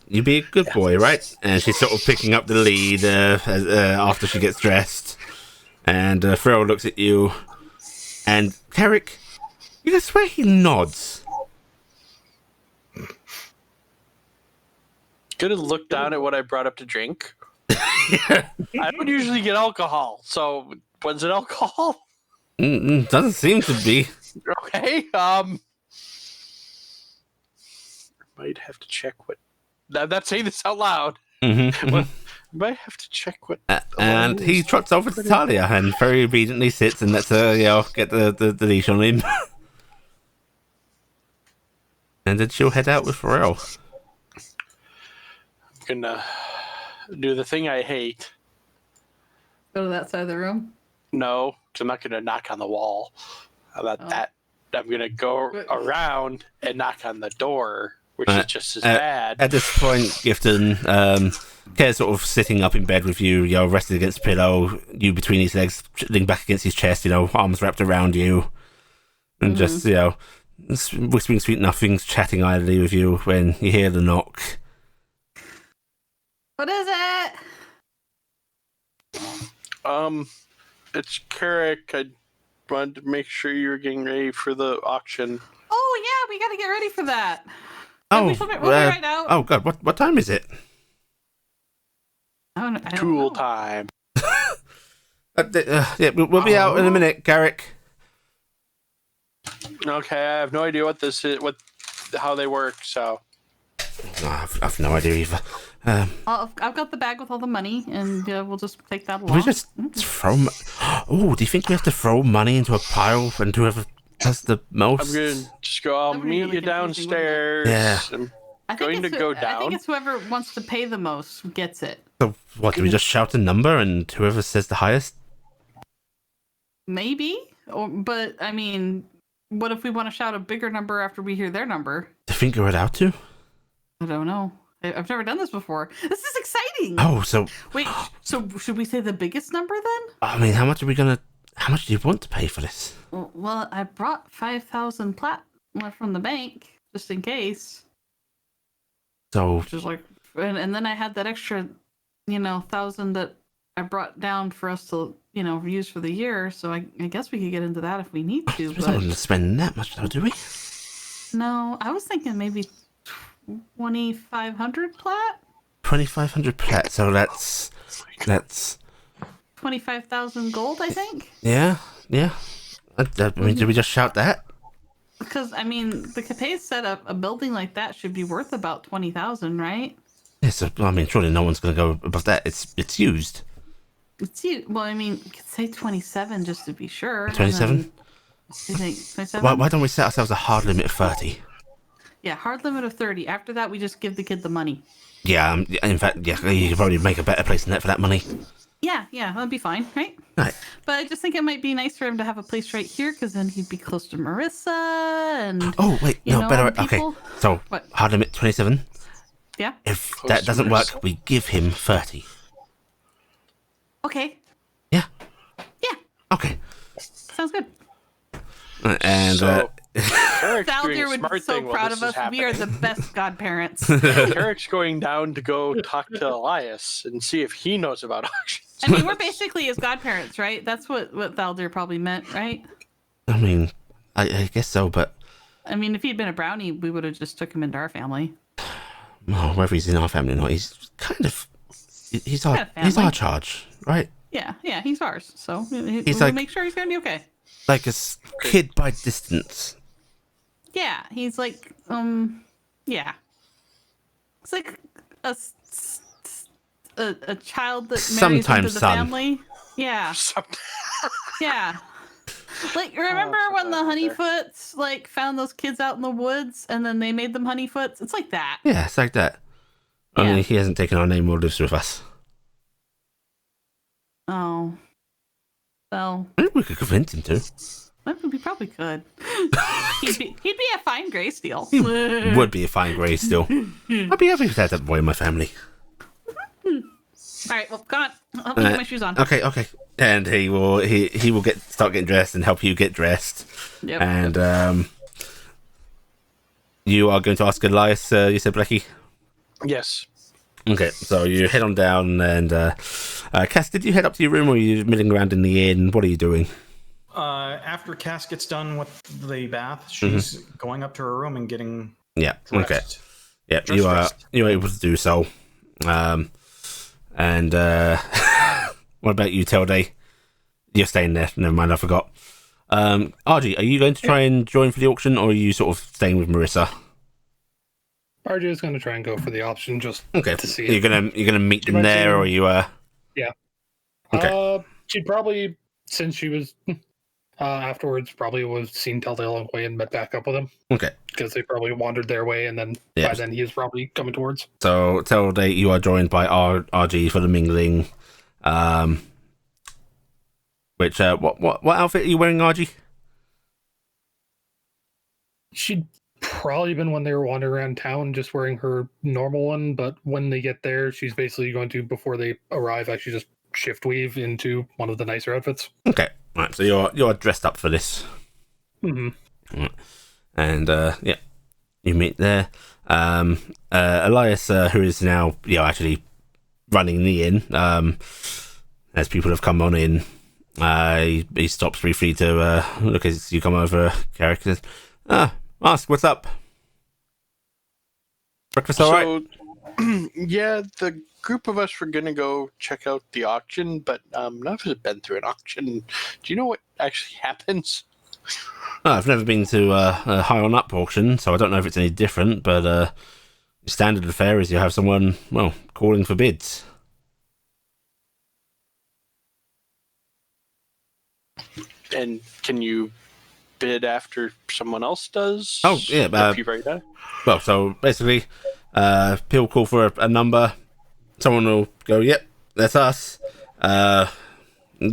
[SPEAKER 1] You be a good boy, right? And she's sort of picking up the lead after she gets dressed. And Pharrell looks at you, and Carrick, you can swear he nods.
[SPEAKER 4] Gonna look down at what I brought up to drink. I don't usually get alcohol, so when's it alcohol?
[SPEAKER 1] Doesn't seem to be.
[SPEAKER 4] Okay, might have to check what. I'm not saying this out loud. Might have to check what.
[SPEAKER 1] And he trots over to Talia and very obediently sits and lets her, get the leash on him. And then she'll head out with Pharrell.
[SPEAKER 4] I'm gonna do the thing I hate.
[SPEAKER 2] Go to that side of the room.
[SPEAKER 4] No, because I'm not gonna knock on the wall. How about that? I'm gonna go around and knock on the door, which is just as bad.
[SPEAKER 1] At this point, Gifton, Kare's sort of sitting up in bed with you, rested against the pillow, you between his legs, leaning back against his chest, arms wrapped around you, and just, whispering sweet nothings, chatting idly with you when you hear the knock.
[SPEAKER 2] What is it?
[SPEAKER 4] It's Carrick. I wanted to make sure you were getting ready for the auction.
[SPEAKER 2] Oh yeah, we gotta get ready for that.
[SPEAKER 1] Oh,
[SPEAKER 2] we'll be right out.
[SPEAKER 1] Oh God, what time is it?
[SPEAKER 2] I don't
[SPEAKER 4] Tool
[SPEAKER 2] know.
[SPEAKER 4] time.
[SPEAKER 1] Yeah, we'll be out in a minute, Garrick.
[SPEAKER 4] Okay, I have no idea what this is, how they work. So
[SPEAKER 1] I've no idea either.
[SPEAKER 2] I've got the bag with all the money, and we'll just take that along.
[SPEAKER 1] We just throw. Oh, do you think we have to throw money into a pile and whoever has the most?
[SPEAKER 4] I'm gonna just go. I'll
[SPEAKER 2] That would be
[SPEAKER 4] meet
[SPEAKER 2] really
[SPEAKER 4] you
[SPEAKER 2] confusing,
[SPEAKER 4] downstairs.
[SPEAKER 1] Yeah.
[SPEAKER 4] I'm going to go down.
[SPEAKER 2] I think it's whoever wants to pay the most gets it.
[SPEAKER 1] So what? Do we just shout a number and whoever says the highest?
[SPEAKER 2] Maybe, but I mean, what if we want to shout a bigger number after we hear their number?
[SPEAKER 1] Do you think you're allowed to?
[SPEAKER 2] I don't know. I've never done this before. This is exciting.
[SPEAKER 1] Oh, so
[SPEAKER 2] Wait, so should we say the biggest number then?
[SPEAKER 1] I mean, how much do you want to pay for this?
[SPEAKER 2] Well, I brought 5,000 plat from the bank just in case.
[SPEAKER 1] So
[SPEAKER 2] Which is like, and then I had that extra, 1,000 that I brought down for us to, use for the year. So I guess we could get into that if we need to.
[SPEAKER 1] we don't want to spend that much, though, do we?
[SPEAKER 2] No, I was thinking maybe 2,500 plat.
[SPEAKER 1] 2,500 plat. So that's
[SPEAKER 2] 25,000 gold, I think.
[SPEAKER 1] yeah. I mean, did we just shout that?
[SPEAKER 2] Because the Capes said a building like that should be worth about 20,000, right?
[SPEAKER 1] Yeah. So I mean, surely no one's going to go above that. It's used.
[SPEAKER 2] It's well, you could say 27 just to be sure.
[SPEAKER 1] 27.
[SPEAKER 2] You think 27?
[SPEAKER 1] Why don't we set ourselves a hard limit of 30?
[SPEAKER 2] Yeah, hard limit of 30. After that, we just give the kid the money.
[SPEAKER 1] Yeah. In fact, yeah, you could probably make a better place than that for that money.
[SPEAKER 2] Yeah, that'd be fine, right?
[SPEAKER 1] Right.
[SPEAKER 2] But I just think it might be nice for him to have a place right here, because then he'd be close to Marissa and.
[SPEAKER 1] Oh wait, no, better. Okay,
[SPEAKER 2] people.
[SPEAKER 1] so
[SPEAKER 2] What?
[SPEAKER 1] hard limit 27.
[SPEAKER 2] Yeah.
[SPEAKER 1] If
[SPEAKER 4] Close
[SPEAKER 1] that
[SPEAKER 4] to
[SPEAKER 1] doesn't
[SPEAKER 4] Marissa.
[SPEAKER 1] work, we give him 30.
[SPEAKER 2] Okay.
[SPEAKER 1] Yeah.
[SPEAKER 2] Yeah.
[SPEAKER 1] Okay.
[SPEAKER 2] Sounds good.
[SPEAKER 1] And
[SPEAKER 4] So, Carrick's doing
[SPEAKER 2] Valdir
[SPEAKER 4] a
[SPEAKER 2] would be
[SPEAKER 4] smart
[SPEAKER 2] so
[SPEAKER 4] thing while
[SPEAKER 2] proud
[SPEAKER 4] this
[SPEAKER 2] of
[SPEAKER 4] is
[SPEAKER 2] us. We are
[SPEAKER 4] happening.
[SPEAKER 2] the best godparents.
[SPEAKER 4] Carrick's going down to go talk to Elias and see if he knows about auctions.
[SPEAKER 2] We're basically his godparents, right? That's what Valdir probably meant, right?
[SPEAKER 1] I mean, I guess so, but
[SPEAKER 2] If he'd been a brownie, we would have just took him into our family.
[SPEAKER 1] well, whether he's in our family or not, he's kind of he's our
[SPEAKER 2] Kind of family.
[SPEAKER 1] charge, right?
[SPEAKER 2] Yeah, he's ours. So we'll
[SPEAKER 1] like-
[SPEAKER 2] make sure he's gonna be okay.
[SPEAKER 1] Like a kid by distance.
[SPEAKER 2] Yeah, he's like, yeah. It's like a child that marries
[SPEAKER 1] Sometimes
[SPEAKER 2] into the
[SPEAKER 1] son.
[SPEAKER 2] family. Yeah, yeah. Like, remember
[SPEAKER 4] Oh,
[SPEAKER 2] when the
[SPEAKER 4] so bad there.
[SPEAKER 2] Honeyfoots found those kids out in the woods and then they made them Honeyfoots? It's like that.
[SPEAKER 1] Yeah, it's like that.
[SPEAKER 2] Yeah.
[SPEAKER 1] Only he hasn't taken our name or lives with us.
[SPEAKER 2] Oh. Well,
[SPEAKER 1] I think we could convince him to.
[SPEAKER 2] we probably could. He'd be a fine gray steel.
[SPEAKER 1] Would be a fine grey still. I'd be happy to have that boy in my family.
[SPEAKER 2] All right, well, come on. Help me get my shoes on.
[SPEAKER 1] Okay. And he will start getting dressed and help you get dressed.
[SPEAKER 2] Yep.
[SPEAKER 1] And you are going to ask Elias, you said, Blackie?
[SPEAKER 4] Yes.
[SPEAKER 1] Okay, so you head on down, and Cass, did you head up to your room, or are you milling around in the inn? What are you doing?
[SPEAKER 5] After Cass gets done with the bath, she's going up to her room and getting dressed.
[SPEAKER 1] Okay. Yeah,
[SPEAKER 5] Dressed.
[SPEAKER 1] you're able to do so. And what about you, Tilde? You're staying there. Never mind, I forgot. RG, are you going to try and join for the auction, or are you sort of staying with Marissa?
[SPEAKER 3] RJ is going to try and go for the option just
[SPEAKER 1] Okay.
[SPEAKER 3] to see.
[SPEAKER 1] You're gonna meet them
[SPEAKER 3] might
[SPEAKER 1] there,
[SPEAKER 3] see
[SPEAKER 1] or are you
[SPEAKER 3] Yeah.
[SPEAKER 1] Okay.
[SPEAKER 3] She'd probably, since she was afterwards, probably was seen Telltale along the way and met back up with him.
[SPEAKER 1] Okay.
[SPEAKER 3] Because they probably wandered their way, and then by then he was probably coming towards.
[SPEAKER 1] So Tilde, you are joined by RG for the mingling. Which what outfit are you wearing, RG?
[SPEAKER 3] She'd probably been when they were wandering around town just wearing her normal one, but when they get there, she's basically going to, before they arrive, actually just shift weave into one of the nicer outfits.
[SPEAKER 1] Okay. Right. So you're dressed up for this.
[SPEAKER 3] Mm-hmm.
[SPEAKER 1] Right. And yeah, you meet there. Elias, who is now actually running the inn, as people have come on in, he stops briefly to look as you come over. Characters, ask what's up. Breakfast all right?
[SPEAKER 4] Yeah, the group of us were gonna go check out the auction, but none of us have been through an auction. Do you know what actually happens?
[SPEAKER 1] I've never been to a high on up auction, so I don't know if it's any different. But standard affair is you have someone calling for bids.
[SPEAKER 4] And can you bid after someone else does?
[SPEAKER 1] Oh, yeah,
[SPEAKER 4] right now?
[SPEAKER 1] Well, so basically, people call for a number. Someone will go, "Yep, that's us." The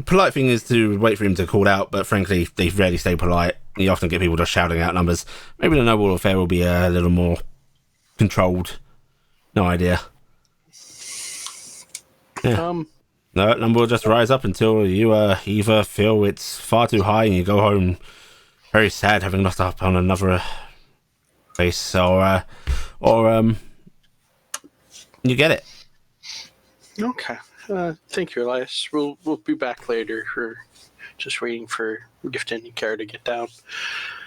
[SPEAKER 1] polite thing is to wait for him to call out, but frankly, they rarely stay polite. You often get people just shouting out numbers. Maybe the noble affair will be a little more controlled. No idea. Yeah. No, that number will just rise up until you either feel it's far too high and you go home very sad, having lost up on another face, or you get it.
[SPEAKER 4] Okay. Thank you, Elias. We'll be back later. We're just waiting for Gifton and Kara to get down.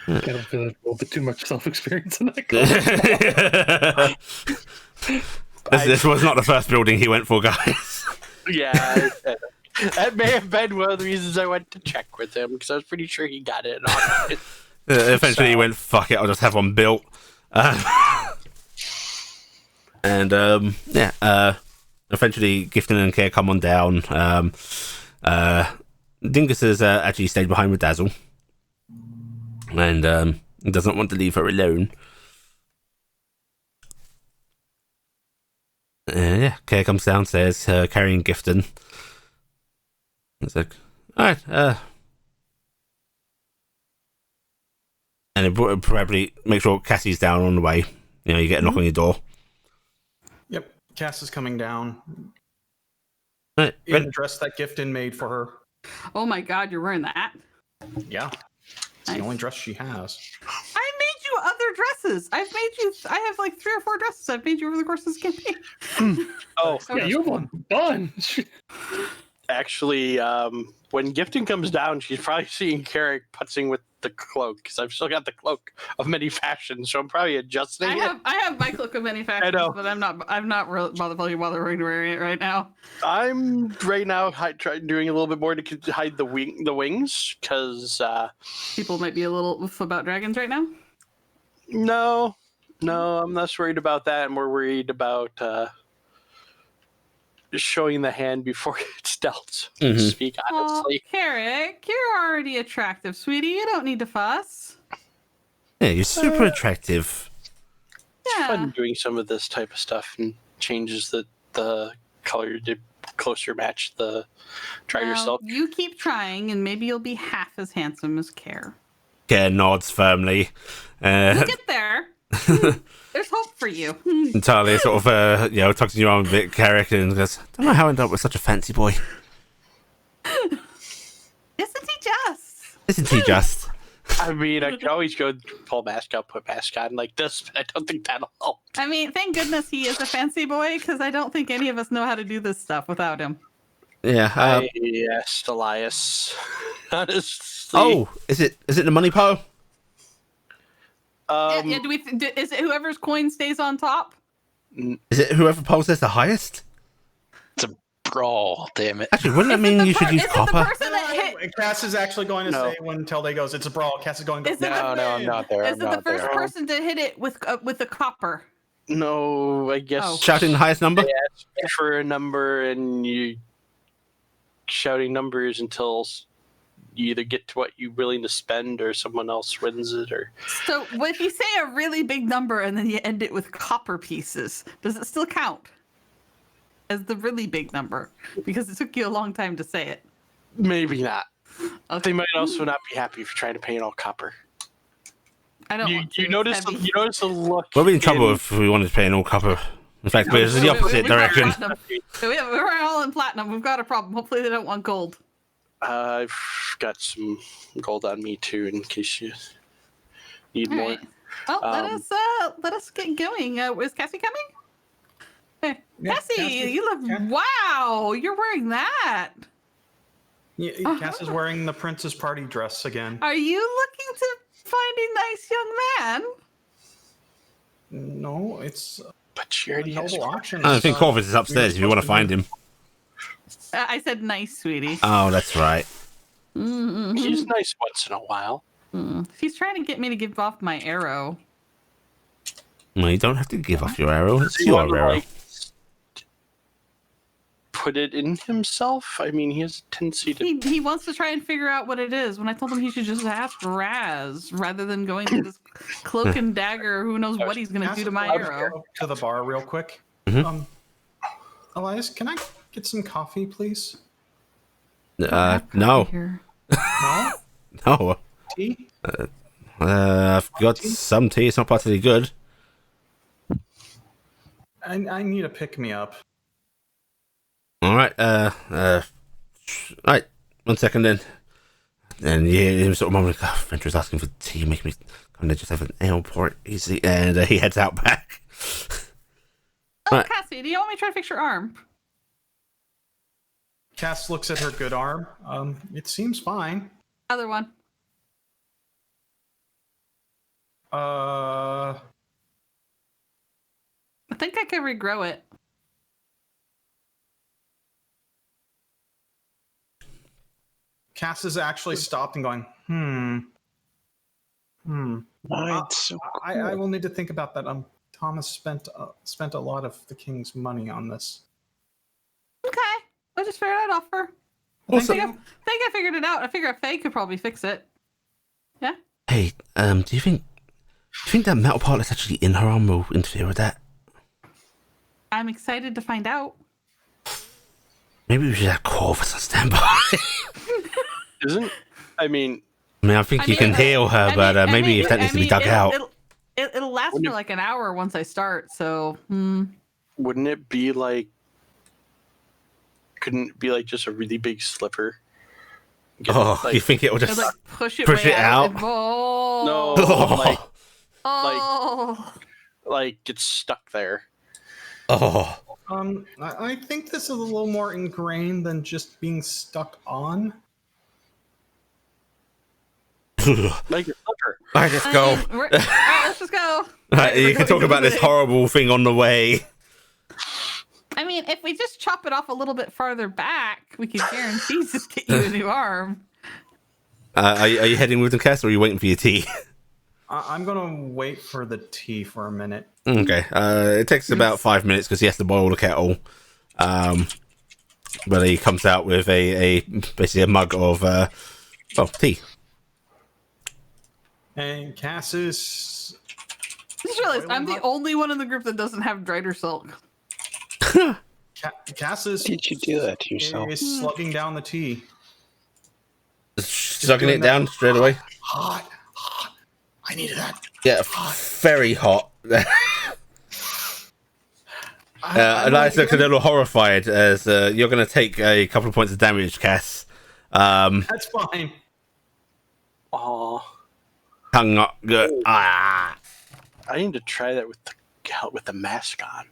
[SPEAKER 3] I don't feel like a little bit too much self-experience in that.
[SPEAKER 1] This was not the first building he went for, guys.
[SPEAKER 4] Yeah, that may have been one of the reasons I went to check with him, because I was pretty sure he got it.
[SPEAKER 1] Eventually, he went, "Fuck it, I'll just have one built." Eventually, Gifton and Care come on down. Dingus has actually stayed behind with Dazzle, and doesn't want to leave her alone. Care comes downstairs carrying Gifton. It's like, alright, and it probably make sure Cassie's down on the way. You get a knock on your door.
[SPEAKER 5] Yep, Cass is coming down
[SPEAKER 1] Right,
[SPEAKER 5] in the dress that Gifton made for her.
[SPEAKER 2] Oh my god, you're wearing that?
[SPEAKER 5] Yeah, it's the only dress she has.
[SPEAKER 2] I made you other dresses. I have like 3 or 4 dresses I've made you over the course of this campaign.
[SPEAKER 4] Oh,
[SPEAKER 3] Yeah, you have one bunch.
[SPEAKER 4] actually, when Gifton comes down, she's probably seeing Carrick putzing with the cloak, because I've still got the cloak of many fashions, so I'm probably adjusting it.
[SPEAKER 2] I have my cloak of many factions,
[SPEAKER 4] know.
[SPEAKER 2] but I'm not really bothering wearing it right now.
[SPEAKER 4] I'm right now doing a little bit more to hide the wings, because
[SPEAKER 2] People might be a little oof about dragons right now.
[SPEAKER 4] no, I'm less worried about that. I'm more worried about showing the hand before it's dealt, so to speak, honestly.
[SPEAKER 2] Oh, Carrick, you're already attractive, sweetie. You don't need to fuss.
[SPEAKER 1] Yeah, you're super attractive.
[SPEAKER 2] Yeah.
[SPEAKER 4] Fun doing some of this type of stuff and changes the color to closer match the Trider
[SPEAKER 2] Well,
[SPEAKER 4] silk.
[SPEAKER 2] you keep trying, and maybe you'll be half as handsome as Care.
[SPEAKER 1] Care nods firmly.
[SPEAKER 2] You'll get there. There's hope for you.
[SPEAKER 1] Entirely sort of, tugs in your arm a bit, Carrick, and goes, don't know how I ended up with such a fancy boy.
[SPEAKER 2] Isn't he just?
[SPEAKER 1] Isn't he just?
[SPEAKER 4] I mean, I could always go pull mask out, put mask on like this, but I don't think that'll help.
[SPEAKER 2] I mean, thank goodness he is a fancy boy, because I don't think any of us know how to do this stuff without him.
[SPEAKER 1] Yeah.
[SPEAKER 4] Yes, Elias. Honestly.
[SPEAKER 1] Oh, is it the money pile?
[SPEAKER 2] Yeah, is it whoever's coin stays on top?
[SPEAKER 1] Is it whoever pulls the highest?
[SPEAKER 6] It's a brawl, damn it.
[SPEAKER 1] Actually, wouldn't that mean you should use
[SPEAKER 2] Is it
[SPEAKER 1] copper?
[SPEAKER 2] the person that hit?
[SPEAKER 5] Cass is actually going to
[SPEAKER 4] No.
[SPEAKER 5] say when Telday goes, it's a brawl. Cass is going to
[SPEAKER 2] Is
[SPEAKER 5] go,
[SPEAKER 2] it
[SPEAKER 6] No, I'm not there.
[SPEAKER 2] Is
[SPEAKER 6] I'm
[SPEAKER 2] it the
[SPEAKER 6] not
[SPEAKER 2] first
[SPEAKER 6] there.
[SPEAKER 2] person to hit it with the copper?
[SPEAKER 4] No, I guess.
[SPEAKER 2] Oh.
[SPEAKER 1] Shouting the highest number?
[SPEAKER 4] They ask you for a number, and you shouting numbers until you either get to what you're willing to spend, or someone else wins it, or
[SPEAKER 2] So if you say a really big number and then you end it with copper pieces, does it still count as the really big number? Because it took you a long time to say it.
[SPEAKER 4] maybe not.
[SPEAKER 2] Okay.
[SPEAKER 4] They might also not be happy if you're trying to pay it all copper.
[SPEAKER 2] I don't
[SPEAKER 4] You,
[SPEAKER 2] want to.
[SPEAKER 4] you notice the, you notice the look.
[SPEAKER 1] We'll be in trouble if we wanted to pay in all copper. In fact, we're in the opposite direction.
[SPEAKER 2] We're all in platinum. We've got a problem. Hopefully they don't want gold.
[SPEAKER 4] I've got some gold on me too, in case you need
[SPEAKER 2] All
[SPEAKER 4] more.
[SPEAKER 2] right. Well, let us get going. Is Cassie coming? Hey,
[SPEAKER 5] Yeah,
[SPEAKER 2] Cassie,
[SPEAKER 5] Cassie,
[SPEAKER 2] you look.
[SPEAKER 5] yeah.
[SPEAKER 2] Wow, you're wearing that.
[SPEAKER 5] Yeah, Cass is wearing the princess party dress again.
[SPEAKER 2] Are you looking to find a nice young man?
[SPEAKER 5] No, it's
[SPEAKER 4] But she
[SPEAKER 5] a
[SPEAKER 4] already has.
[SPEAKER 5] noble option.
[SPEAKER 1] I think Corvus is upstairs if you want to find him.
[SPEAKER 2] I said nice, sweetie.
[SPEAKER 1] Oh, that's right.
[SPEAKER 4] He's nice once in a while.
[SPEAKER 2] He's trying to get me to give off my arrow.
[SPEAKER 1] No, you don't have to give off your arrow.
[SPEAKER 4] Does
[SPEAKER 1] It's
[SPEAKER 4] he want
[SPEAKER 1] your
[SPEAKER 4] to,
[SPEAKER 1] arrow.
[SPEAKER 4] like, put it in himself? I mean, he has a tendency to.
[SPEAKER 2] He wants to try and figure out what it is. When I told him he should just ask Raz rather than going to this cloak and dagger, who knows what he's going to do to my
[SPEAKER 5] Cass,
[SPEAKER 2] arrow.
[SPEAKER 5] go to the bar real quick.
[SPEAKER 1] Mhm.
[SPEAKER 5] Elias, can I get some coffee, please?
[SPEAKER 1] No.
[SPEAKER 2] Here.
[SPEAKER 5] No?
[SPEAKER 1] No.
[SPEAKER 5] Tea?
[SPEAKER 1] I've got some tea. It's not particularly good.
[SPEAKER 5] I need a pick-me-up.
[SPEAKER 1] All right. Right. 1 second then. And you hear him sort of mumbling, oh, Ventur's asking for tea. Make me kind of just have an ale, pour it easy. And he heads out back.
[SPEAKER 2] Oh,
[SPEAKER 1] Right.
[SPEAKER 2] Cassie, do you want me to try to fix your arm?
[SPEAKER 5] Cass looks at her good arm. It seems fine.
[SPEAKER 2] Other one.
[SPEAKER 5] Uh,
[SPEAKER 2] I think I could regrow it.
[SPEAKER 5] Cass is actually stopped and going,
[SPEAKER 6] It's so
[SPEAKER 5] I will need to think about that. Thomas spent a lot of the king's money on this.
[SPEAKER 2] Okay. I'll just figure it out for her.
[SPEAKER 1] Also,
[SPEAKER 2] I think I figured it out. I figure a Faye could probably fix it. Yeah?
[SPEAKER 1] hey, do you think that metal part that's actually in her arm will interfere with that?
[SPEAKER 2] I'm excited to find out.
[SPEAKER 1] Maybe we should have Corvus on standby.
[SPEAKER 4] Isn't? I mean,
[SPEAKER 1] I think you can heal her, but maybe if that needs to be dug out.
[SPEAKER 2] It'll last for like an hour once I start, so...
[SPEAKER 4] wouldn't it be like? Couldn't it be like just a really big slipper? Get,
[SPEAKER 1] Oh,
[SPEAKER 4] like,
[SPEAKER 1] you think it will
[SPEAKER 2] I'd,
[SPEAKER 1] just
[SPEAKER 2] like push it
[SPEAKER 1] push
[SPEAKER 2] way
[SPEAKER 1] it
[SPEAKER 2] out?
[SPEAKER 1] out?
[SPEAKER 2] Oh.
[SPEAKER 4] No, like
[SPEAKER 2] Oh.
[SPEAKER 4] like it's stuck there.
[SPEAKER 1] Oh,
[SPEAKER 5] I think this is a little more ingrained than just being stuck on.
[SPEAKER 4] Like a slipper.
[SPEAKER 1] I just go.
[SPEAKER 2] All right, let's just go.
[SPEAKER 1] You can talk about this horrible thing on the way.
[SPEAKER 2] I mean, if we just chop it off a little bit farther back, we could guarantee just get you a new arm.
[SPEAKER 1] Are you heading with the cast, or are you waiting for your tea?
[SPEAKER 5] I'm gonna wait for the tea for a minute.
[SPEAKER 1] Okay. It takes about 5 minutes because he has to boil the kettle. But he comes out with a basically a mug of tea.
[SPEAKER 5] And Cass is.
[SPEAKER 2] I just realized I'm the only one in the group that doesn't have Drider Silk.
[SPEAKER 5] Cass is
[SPEAKER 6] Did you do that to yourself?
[SPEAKER 5] slugging down the tea.
[SPEAKER 1] Sucking
[SPEAKER 5] doing
[SPEAKER 1] it down straight away.
[SPEAKER 5] Hot. I needed that.
[SPEAKER 1] Yeah, very hot. Elias looks a little horrified as you're going to take a couple of points of damage, Cass.
[SPEAKER 5] That's fine.
[SPEAKER 4] Oh,
[SPEAKER 1] Tongue up.
[SPEAKER 4] I need to try that with the mask on.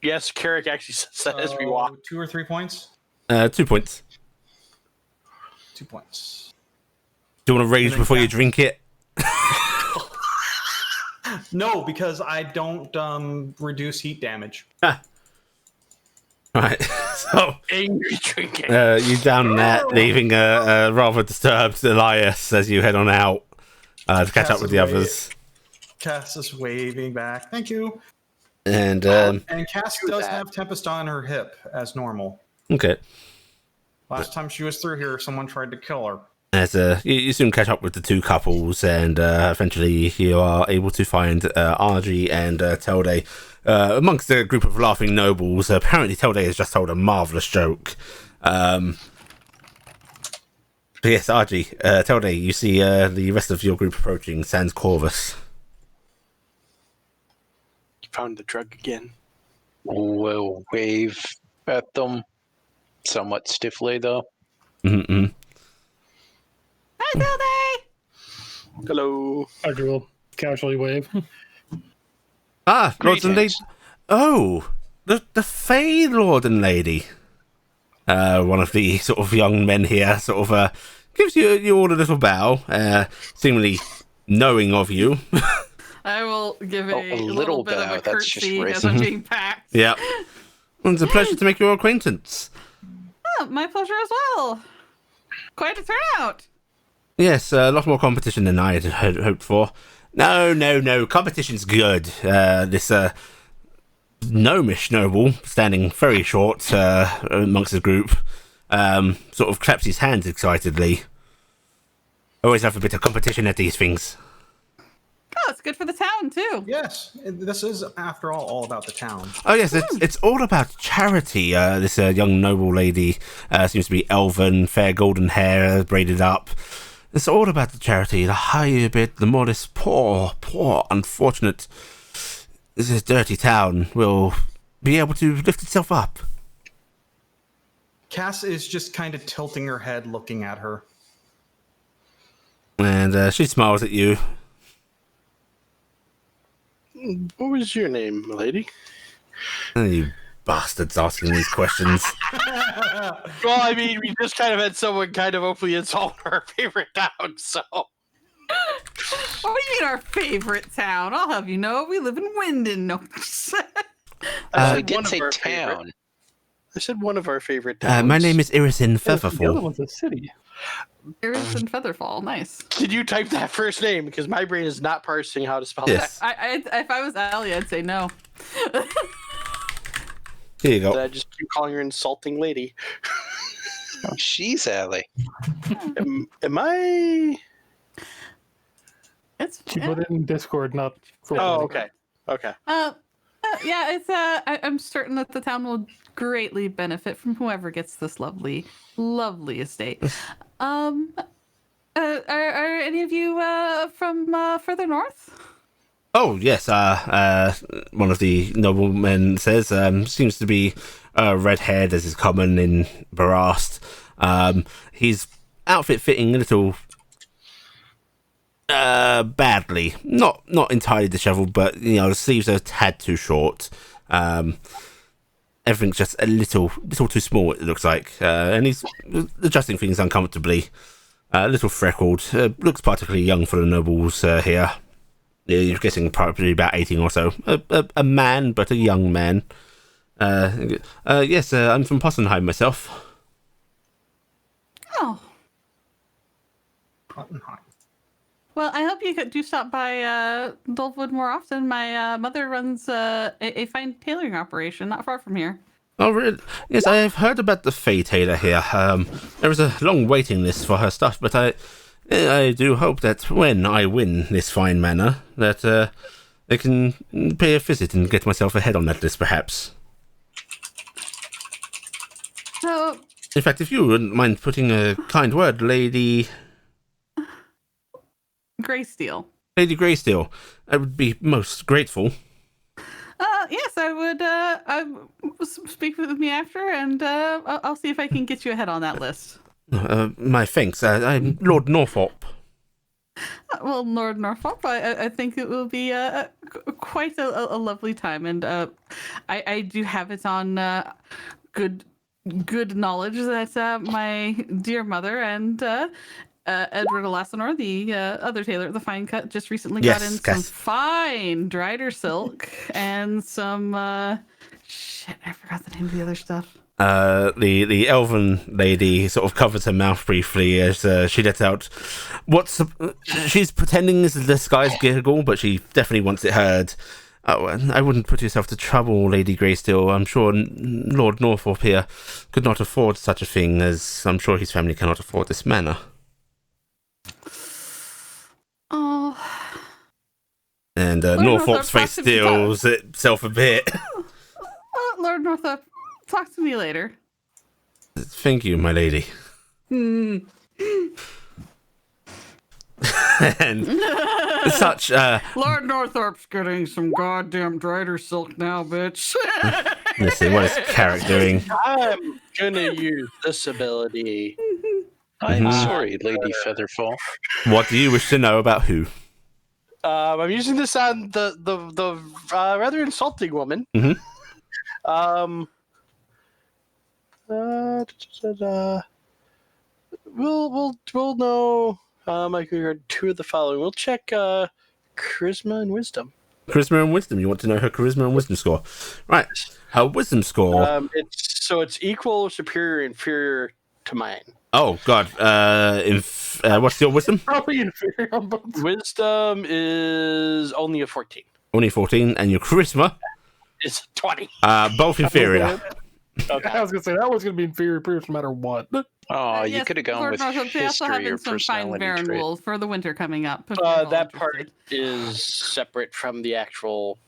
[SPEAKER 4] Yes, Carrick actually says that as we walk.
[SPEAKER 5] 2 or 3 points?
[SPEAKER 1] 2 points.
[SPEAKER 5] 2 points.
[SPEAKER 1] Do you want to rage before you drink it?
[SPEAKER 5] No, because I don't reduce heat damage.
[SPEAKER 1] Right, so
[SPEAKER 4] Angry drinking.
[SPEAKER 1] you down that, leaving a rather disturbed Elias as you head on out to catch up with the others.
[SPEAKER 5] Cass is waving back. Thank you.
[SPEAKER 1] And
[SPEAKER 5] Cass does have Tempest on her hip as normal.
[SPEAKER 1] okay,
[SPEAKER 5] Last time she was through here, someone tried to kill her.
[SPEAKER 1] as you soon catch up with the two couples, and eventually you are able to find Argy and Telde amongst a group of laughing nobles. Apparently, Telde has just told a marvelous joke. But yes, Argy, Telde, you see the rest of your group approaching Sans Corvus.
[SPEAKER 4] You found the drug again.
[SPEAKER 6] We'll wave at them, somewhat stiffly though.
[SPEAKER 1] Mm-hmm.
[SPEAKER 2] Hi, Tilde!
[SPEAKER 4] Hello.
[SPEAKER 3] Argy will casually wave.
[SPEAKER 1] Ah, lords and
[SPEAKER 6] Greetings.
[SPEAKER 1] ladies. Oh, the Fey Lord and Lady. One of the sort of young men here sort of gives you all a little bow, seemingly knowing of you.
[SPEAKER 2] I will give
[SPEAKER 6] A
[SPEAKER 2] a
[SPEAKER 6] little
[SPEAKER 2] little bit
[SPEAKER 6] bow,
[SPEAKER 2] of a
[SPEAKER 6] that's just
[SPEAKER 2] curtsy as
[SPEAKER 6] racist.
[SPEAKER 2] I'm being packed.
[SPEAKER 1] Yeah. It's a pleasure to make your acquaintance.
[SPEAKER 2] Oh, my pleasure as well. Quite a turnout.
[SPEAKER 1] Yes, a lot more competition than I had hoped for. No. Competition's good. This gnomish noble, standing very short amongst the group, sort of claps his hands excitedly. Always have a bit of competition at these things.
[SPEAKER 2] Oh, it's good for the town, too.
[SPEAKER 5] Yes, this is, after all about the town.
[SPEAKER 1] Oh yes, it's all about charity. This young noble lady seems to be elven, fair golden hair, braided up. It's all about the charity. The higher you bid, the more this poor, unfortunate, this dirty town will be able to lift itself up.
[SPEAKER 5] Cass is just kind of tilting her head, looking at her.
[SPEAKER 1] And she smiles at you.
[SPEAKER 4] What was your name, lady?
[SPEAKER 1] Oh, you bastards asking these questions.
[SPEAKER 4] Well, I mean, we just kind of had someone kind of openly insult our favorite town, so.
[SPEAKER 2] What do you mean our favorite town? I'll have you know, we live in Winden. No.
[SPEAKER 4] I
[SPEAKER 6] I
[SPEAKER 4] said
[SPEAKER 6] did
[SPEAKER 4] one of
[SPEAKER 6] say
[SPEAKER 4] our
[SPEAKER 6] town.
[SPEAKER 4] favorite- I said one of our favorite towns.
[SPEAKER 1] My name is Irisin
[SPEAKER 3] The other
[SPEAKER 1] Featherfall.
[SPEAKER 3] one's a city.
[SPEAKER 2] Iris and Featherfall. Nice.
[SPEAKER 4] Can you type that first name? Because my brain is not parsing how to spell
[SPEAKER 1] Yes.
[SPEAKER 2] I if I was Allie, I'd say no.
[SPEAKER 1] Here you
[SPEAKER 4] that.
[SPEAKER 1] go.
[SPEAKER 4] I just keep calling her insulting lady.
[SPEAKER 6] Oh, she's Allie.
[SPEAKER 4] Am I?
[SPEAKER 2] It's
[SPEAKER 3] She put it in Discord, not.
[SPEAKER 4] Oh, okay. Okay.
[SPEAKER 2] yeah, it's I'm certain that the town will greatly benefit from whoever gets this lovely estate. Are any of you from further north?
[SPEAKER 1] Oh yes, one of the noblemen says, seems to be red-haired as is common in Barast. His outfit fitting a little badly, not entirely disheveled, but the sleeves are a tad too short. Everything's just a little too small, it looks like, and he's adjusting things uncomfortably. A little freckled, looks particularly young for the nobles here. You're guessing probably about 18 or so. A man, but a young man. Yes, I'm from Possenheim myself.
[SPEAKER 2] Oh,
[SPEAKER 5] Pottenheim.
[SPEAKER 2] well, I hope you do stop by Dulwood more often. My mother runs a fine tailoring operation not far from here.
[SPEAKER 1] Oh, really? Yes, I have heard about the Fey Tailor here. There is a long waiting list for her stuff, but I do hope that when I win this fine manor, that I can pay a visit and get myself ahead on that list, perhaps. In fact, if you wouldn't mind putting a kind word, Lady
[SPEAKER 2] Greysteel.
[SPEAKER 1] Greysteel, I would be most grateful.
[SPEAKER 2] Yes, I would speak with me after, and I'll see if I can get you ahead on that list.
[SPEAKER 1] My thanks. I'm Lord Northrop.
[SPEAKER 2] Well, Lord Norfolk, I think it will be quite a lovely time, and I do have it on good knowledge that my dear mother and Edward Elasinor, the other tailor at the Fine Cut, just recently got in some fine Drider silk and some shit. I forgot the name of the other stuff.
[SPEAKER 1] The elven lady sort of covers her mouth briefly as she lets out she's pretending is a disguised giggle, but she definitely wants it heard. Oh, I wouldn't put yourself to trouble, Lady Greysteel. I'm sure Lord Northrop here could not afford such a thing, as I'm sure his family cannot afford this manor.
[SPEAKER 2] Oh.
[SPEAKER 1] And Northrop's face steels itself a bit.
[SPEAKER 2] Lord Northrop, talk to me later.
[SPEAKER 1] Thank you, my lady. And such
[SPEAKER 2] Lord Northrop's getting some goddamn Drider silk now, bitch.
[SPEAKER 1] Listen, what is Carrick doing?
[SPEAKER 4] I'm gonna use this ability.
[SPEAKER 6] I'm sorry, Lady Featherfall.
[SPEAKER 1] What do you wish to know about who?
[SPEAKER 4] I'm using this on the rather insulting woman. We'll know. I can read two of the following. We'll check charisma and wisdom.
[SPEAKER 1] Charisma and wisdom. You want to know her charisma and wisdom score, right? Her wisdom score.
[SPEAKER 4] It's equal, superior, inferior to mine.
[SPEAKER 1] Oh God. What's your wisdom?
[SPEAKER 3] Probably inferior on both.
[SPEAKER 4] Wisdom is only a 14.
[SPEAKER 1] Only 14, and your charisma
[SPEAKER 4] It's 20.
[SPEAKER 1] both inferior.
[SPEAKER 4] Okay.
[SPEAKER 3] I was gonna say that was gonna be inferior no matter what.
[SPEAKER 6] Oh, you
[SPEAKER 2] Yes,
[SPEAKER 6] could have gone
[SPEAKER 2] Lord
[SPEAKER 6] with
[SPEAKER 2] Northrop, they also
[SPEAKER 6] history
[SPEAKER 2] having
[SPEAKER 6] or
[SPEAKER 2] some fine
[SPEAKER 6] personality
[SPEAKER 2] Baron
[SPEAKER 6] trait.
[SPEAKER 2] wool for the winter coming up. if you're all
[SPEAKER 4] That part
[SPEAKER 2] interested.
[SPEAKER 4] is separate from the actual.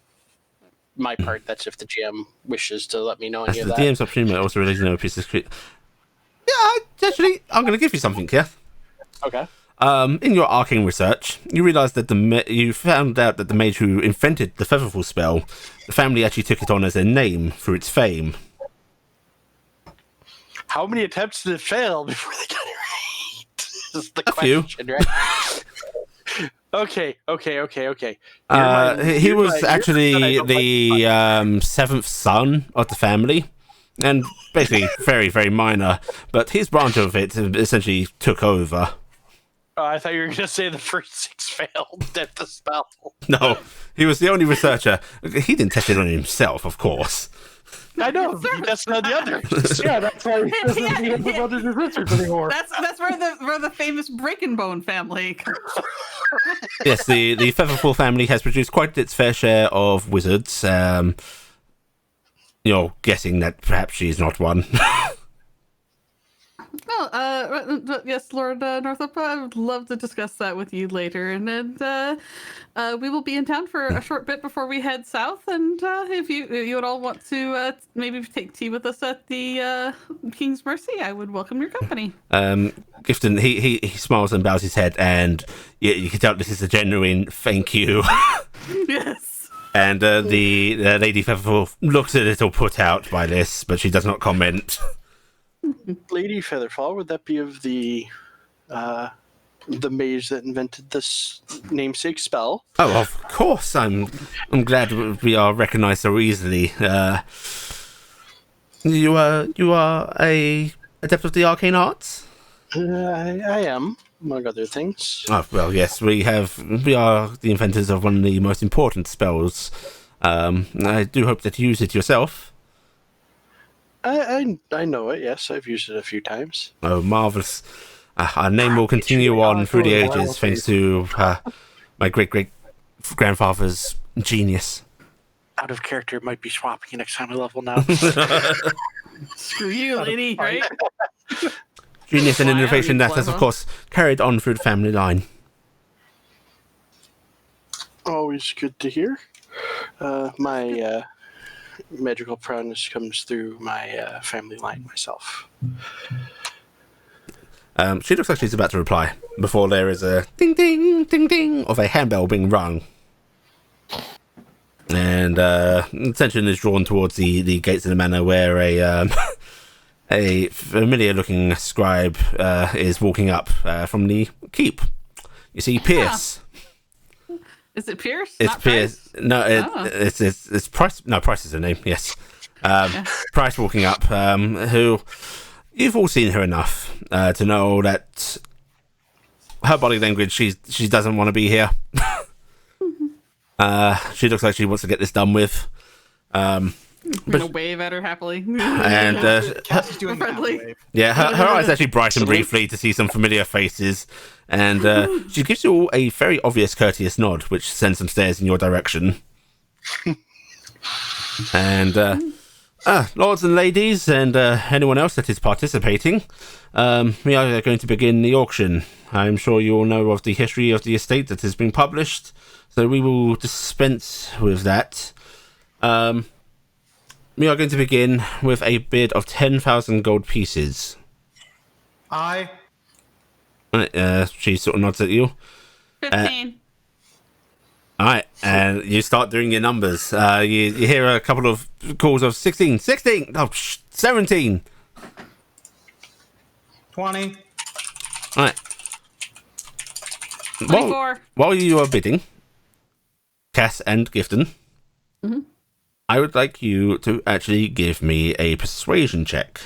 [SPEAKER 4] My part. That's if the GM wishes to let me know any
[SPEAKER 1] That's
[SPEAKER 4] of
[SPEAKER 1] the
[SPEAKER 4] that.
[SPEAKER 1] DM's opportunity might also release a piece of script. Yeah, actually, I'm going to give you something here.
[SPEAKER 4] Okay.
[SPEAKER 1] In your arcane research, you realised that you found out that the mage who invented the Featherfall spell, the family actually took it on as their name through its fame.
[SPEAKER 4] How many attempts did it fail before they got it right? Is the
[SPEAKER 1] A few.
[SPEAKER 4] question, right? Okay.
[SPEAKER 1] He was actually the seventh son of the family, and basically very, very minor, but his branch of it essentially took over.
[SPEAKER 4] I thought you were going to say the first 6 failed at the spell.
[SPEAKER 1] No, he was the only researcher. He didn't test it on himself, of course.
[SPEAKER 4] I know, that's not the other.
[SPEAKER 3] Yeah, that's why he doesn't need the brothers and sisters anymore.
[SPEAKER 2] That's where the famous Breaking Bone family comes from.
[SPEAKER 1] Yes, the Featherfall family has produced quite its fair share of wizards. You're guessing that perhaps she's not one.
[SPEAKER 2] No, yes, Lord Northrop, I would love to discuss that with you later. And then we will be in town for a short bit before we head south. And if you would all want to maybe take tea with us at the King's Mercy, I would welcome your company.
[SPEAKER 1] Gifton, he smiles and bows his head, and you can tell this is a genuine thank you.
[SPEAKER 2] Yes.
[SPEAKER 1] And the Lady Featherfall looks a little put out by this, but she does not comment.
[SPEAKER 4] Lady Featherfall, would that be of the mage that invented this namesake spell?
[SPEAKER 1] Oh, of course. I'm glad we are recognised so easily. You are a adept of the arcane arts?
[SPEAKER 4] I am, among other things.
[SPEAKER 1] Oh, well, yes, we are the inventors of one of the most important spells. I do hope that you use it yourself.
[SPEAKER 4] I know it, yes. I've used it a few times.
[SPEAKER 1] Oh, marvellous. Our name will continue on through the ages thanks to my great-great-grandfather's genius.
[SPEAKER 4] Out of character, might be swapping next time I level now.
[SPEAKER 2] Screw you, lady, right?
[SPEAKER 1] Genius and
[SPEAKER 2] Why,
[SPEAKER 1] innovation that has,
[SPEAKER 2] clever.
[SPEAKER 1] of course, carried on through the family line.
[SPEAKER 4] Always good to hear. My magical prowess comes through my family line myself.
[SPEAKER 1] She looks like she's about to reply before there is a ding ding ding ding of a handbell being rung. And attention is drawn towards the gates of the manor where a familiar-looking scribe is walking up from the keep. You see Pierce.
[SPEAKER 2] Is it Pierce?
[SPEAKER 1] It's
[SPEAKER 2] Not
[SPEAKER 1] Pierce.
[SPEAKER 2] Price?
[SPEAKER 1] No,
[SPEAKER 2] Oh.
[SPEAKER 1] it's Price. No, Price is her name. Yes. Price walking up. Who you've all seen her enough to know that her body language. She doesn't want to be here. She looks like she wants to get this done with.
[SPEAKER 2] I'm gonna wave at her happily.
[SPEAKER 1] And
[SPEAKER 5] Cassie's doing the
[SPEAKER 2] Friendly.
[SPEAKER 5] wave.
[SPEAKER 1] yeah, her eyes actually brighten briefly to see some familiar faces, and she gives you all a very obvious courteous nod, which sends some stares in your direction. And lords and ladies, and anyone else that is participating, we are going to begin the auction. I'm sure you all know of the history of the estate that has been published, so we will dispense with that. We are going to begin with a bid of 10,000 gold pieces. She sort of nods at you.
[SPEAKER 2] 15.
[SPEAKER 1] Alright, and you start doing your numbers. You hear a couple of calls of 16, 17.
[SPEAKER 5] 20.
[SPEAKER 1] Alright.
[SPEAKER 2] 24.
[SPEAKER 1] While you are bidding, Cass and Gifton, I would like you to actually give me a persuasion check.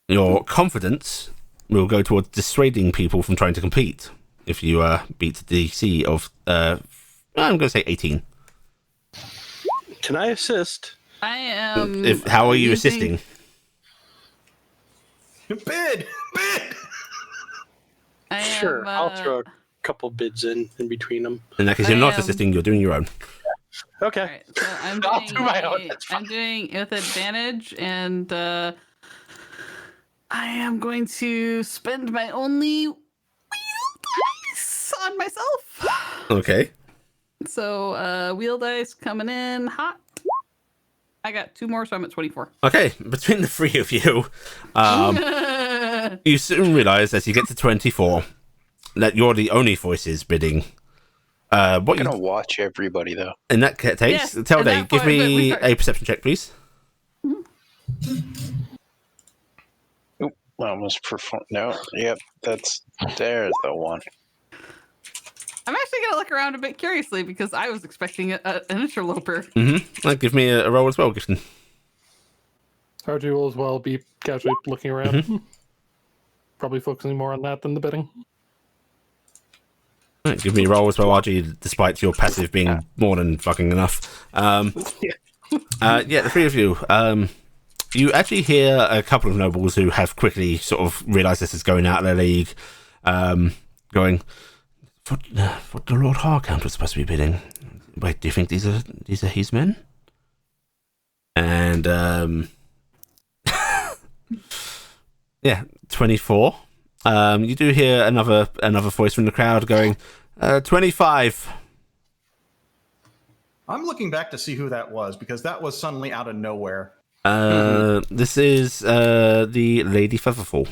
[SPEAKER 1] Your confidence will go towards dissuading people from trying to compete. If you beat the DC of, I'm going to say 18.
[SPEAKER 4] Can I assist?
[SPEAKER 2] I am.
[SPEAKER 1] How are you
[SPEAKER 2] using-
[SPEAKER 1] assisting?
[SPEAKER 5] Bid!
[SPEAKER 2] I am,
[SPEAKER 4] Sure, I'll throw a couple bids in between them.
[SPEAKER 1] In that case, you're not
[SPEAKER 2] am-
[SPEAKER 1] assisting, you're doing your own.
[SPEAKER 4] Okay.
[SPEAKER 2] Alright, so I'm
[SPEAKER 4] I'll
[SPEAKER 2] doing,
[SPEAKER 4] do my own, that's
[SPEAKER 2] I'm doing with advantage, and I am going to spend my only wheel dice on myself.
[SPEAKER 1] Okay.
[SPEAKER 2] So wheel dice coming in hot. I got 2 more, so I'm at 24.
[SPEAKER 1] Okay, between the three of you, you soon realise as you get to 24 that you're the only voices bidding. What
[SPEAKER 6] I'm
[SPEAKER 1] you
[SPEAKER 6] gonna watch everybody though.
[SPEAKER 1] in that case?
[SPEAKER 2] Yes,
[SPEAKER 1] Tell
[SPEAKER 2] at
[SPEAKER 1] Day,
[SPEAKER 2] that
[SPEAKER 1] give
[SPEAKER 2] point, we
[SPEAKER 1] me
[SPEAKER 2] start-
[SPEAKER 1] a perception check, please.
[SPEAKER 6] Almost perform. No, yep, there's the one.
[SPEAKER 2] I'm actually going to look around a bit curiously because I was expecting an interloper.
[SPEAKER 1] Give me a roll as well, Gifton.
[SPEAKER 3] RG will as well be casually looking around. Probably focusing more on that than the bidding.
[SPEAKER 1] Right, give me a roll as well, RG, despite your passive being more than fucking enough. The three of you. You actually hear a couple of nobles who have quickly sort of realised this is going out of their league, going, what the Lord Harcount was supposed to be bidding. Wait, do you think these are his men? And 24. You do hear another voice from the crowd going, 25.
[SPEAKER 5] I'm looking back to see who that was because that was suddenly out of nowhere.
[SPEAKER 1] This is the Lady Featherfall.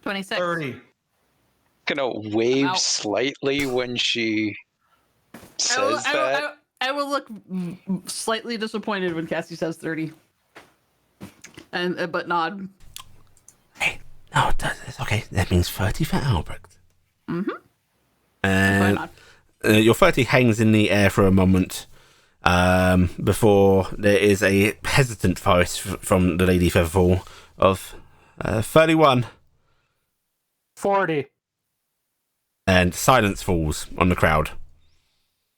[SPEAKER 2] 26.
[SPEAKER 5] 30.
[SPEAKER 6] Gonna wave
[SPEAKER 2] out.
[SPEAKER 6] slightly when she says that.
[SPEAKER 2] I will look slightly disappointed when Cassie says 30. But nod.
[SPEAKER 1] Hey, no, it's okay. That means 30 for Albrecht.
[SPEAKER 2] Why
[SPEAKER 1] And
[SPEAKER 2] not?
[SPEAKER 1] your 30 hangs in the air for a moment before there is a hesitant voice from the Lady Featherfall of 31.
[SPEAKER 3] 40.
[SPEAKER 1] And silence falls on the crowd.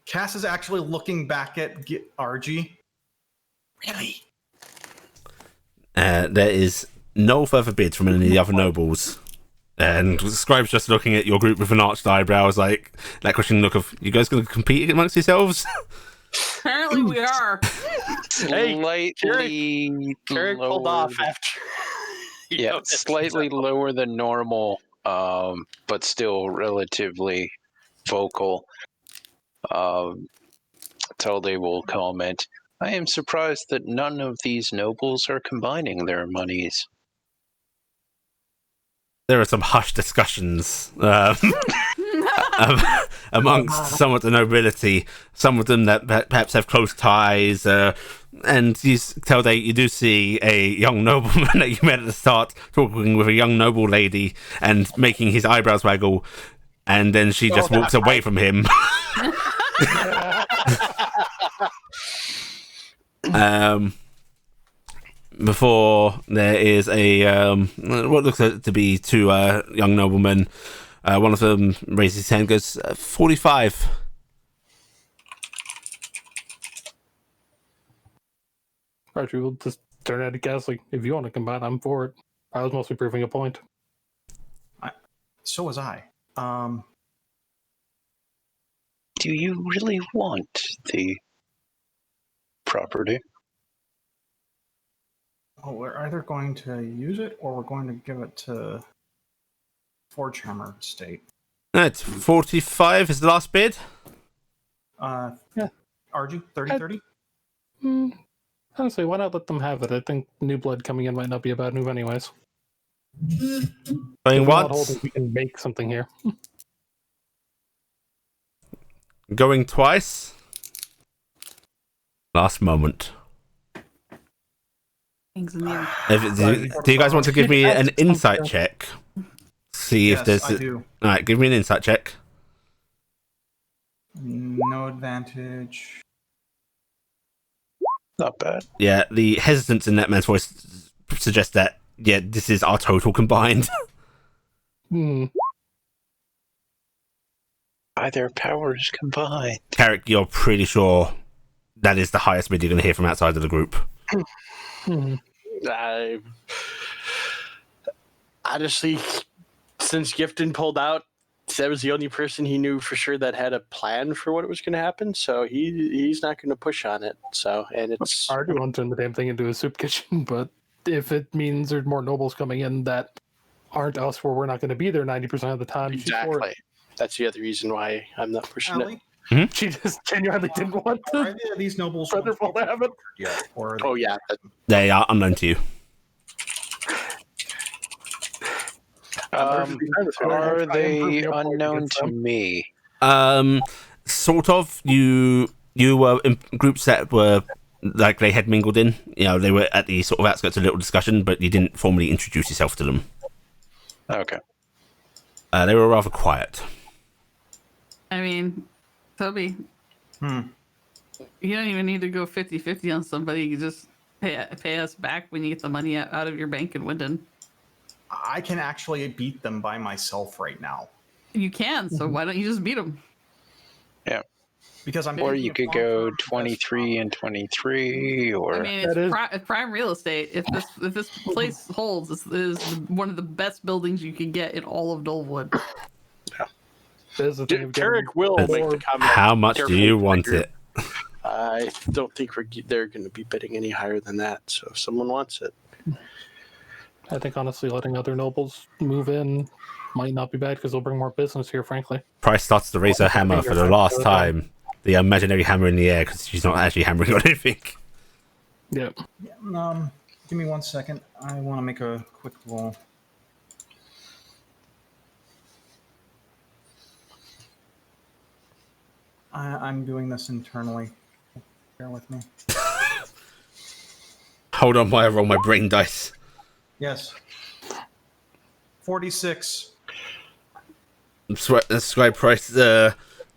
[SPEAKER 5] Cass is actually looking back at RG. Really?
[SPEAKER 1] There is no further bids from any of the other nobles. And the scribe's just looking at your group with an arched eyebrows, like that questioning look of, you guys going to compete amongst yourselves?
[SPEAKER 2] Apparently we are.
[SPEAKER 6] Slightly
[SPEAKER 4] Carrick pulled off
[SPEAKER 6] lower-
[SPEAKER 4] after.
[SPEAKER 6] Yeah, slightly lower than normal, but still relatively vocal. Tilde will comment, I am surprised that none of these nobles are combining their monies.
[SPEAKER 1] There are some hushed discussions amongst some of the nobility, some of them that perhaps have close ties, and you tell that you do see a young nobleman that you met at the start talking with a young noble lady and making his eyebrows waggle, and then she just walks away from him. Before there is a what looks to be two young noblemen. One of them raises his hand and goes, 45.
[SPEAKER 3] Archie will just turn at Gasly. If you want to combine, I'm for it. I was mostly proving a point.
[SPEAKER 5] So was I.
[SPEAKER 6] Do you really want the property?
[SPEAKER 5] Oh, we're either going to use it or we're going to give it to Forgehammer Estate.
[SPEAKER 1] That's 45 is the last bid.
[SPEAKER 3] Yeah.
[SPEAKER 5] RG, 30-30?
[SPEAKER 3] Honestly, why not let them have it? I think new blood coming in might not be a bad move anyways.
[SPEAKER 1] Going
[SPEAKER 3] If we're not
[SPEAKER 1] once,
[SPEAKER 3] holding, we can make something here.
[SPEAKER 1] going twice. Last moment.
[SPEAKER 2] Things in the air.
[SPEAKER 1] Do you guys want to give me an insight check? See if there's.
[SPEAKER 5] I do.
[SPEAKER 1] All right, give me an insight check.
[SPEAKER 5] No advantage.
[SPEAKER 6] Not bad.
[SPEAKER 1] Yeah, the hesitance in that man's voice suggests that, yeah, this is our total combined.
[SPEAKER 6] By their powers combined.
[SPEAKER 1] Carrick, you're pretty sure that is the highest bid you're going to hear from outside of the group.
[SPEAKER 4] I honestly, since Gifton pulled out, that was the only person he knew for sure that had a plan for what was going to happen. So he's not going to push on it. So, and it's
[SPEAKER 3] hard to turn the damn thing into a soup kitchen, but if it means there's more nobles coming in that aren't us, where we're not going to be there 90% of the time,
[SPEAKER 4] exactly. That's the other reason why I'm not pushing
[SPEAKER 5] Allie,
[SPEAKER 4] it.
[SPEAKER 3] She just genuinely didn't want
[SPEAKER 5] are
[SPEAKER 3] to.
[SPEAKER 5] these nobles
[SPEAKER 3] Wonderful to have it.
[SPEAKER 5] yet? Or are they-
[SPEAKER 4] Oh yeah,
[SPEAKER 1] They are unknown to you.
[SPEAKER 6] Are they unknown to me?
[SPEAKER 1] Sort of. You were in groups that were like they had mingled in. You know, they were at the sort of outskirts of a little discussion, but you didn't formally introduce yourself to them.
[SPEAKER 6] Okay.
[SPEAKER 1] They were rather quiet.
[SPEAKER 2] I mean, Toby, you don't even need to go 50-50 on somebody. You just pay us back when you get the money out of your bank in Wyndon.
[SPEAKER 5] I can actually beat them by myself right now.
[SPEAKER 2] You can, so why don't you just beat them?
[SPEAKER 6] Yeah.
[SPEAKER 5] Because I'm.
[SPEAKER 6] Or
[SPEAKER 5] taking
[SPEAKER 6] you
[SPEAKER 5] a
[SPEAKER 6] could
[SPEAKER 5] farm
[SPEAKER 6] go
[SPEAKER 5] for
[SPEAKER 6] 23 and 23, or
[SPEAKER 2] I mean, it's prime real estate. If this place holds, this is one of the best buildings you can get in all of Dolwood.
[SPEAKER 3] There's the thing of getting
[SPEAKER 4] Tarek will make the comment.
[SPEAKER 1] How much do you want
[SPEAKER 4] carefully.
[SPEAKER 1] it?
[SPEAKER 4] I don't think they're going to be bidding any higher than that. So if someone wants it,
[SPEAKER 3] I think honestly letting other nobles move in might not be bad because they'll bring more business here, frankly.
[SPEAKER 1] Price starts to raise her hammer for the last time. The imaginary hammer in the air because she's not actually hammering on anything.
[SPEAKER 3] Yep.
[SPEAKER 5] Give me 1 second. I want to make a quick roll. I'm doing this internally. Bear with me.
[SPEAKER 1] Hold on while I roll my brain dice.
[SPEAKER 5] Yes. 46.
[SPEAKER 1] Scribe Price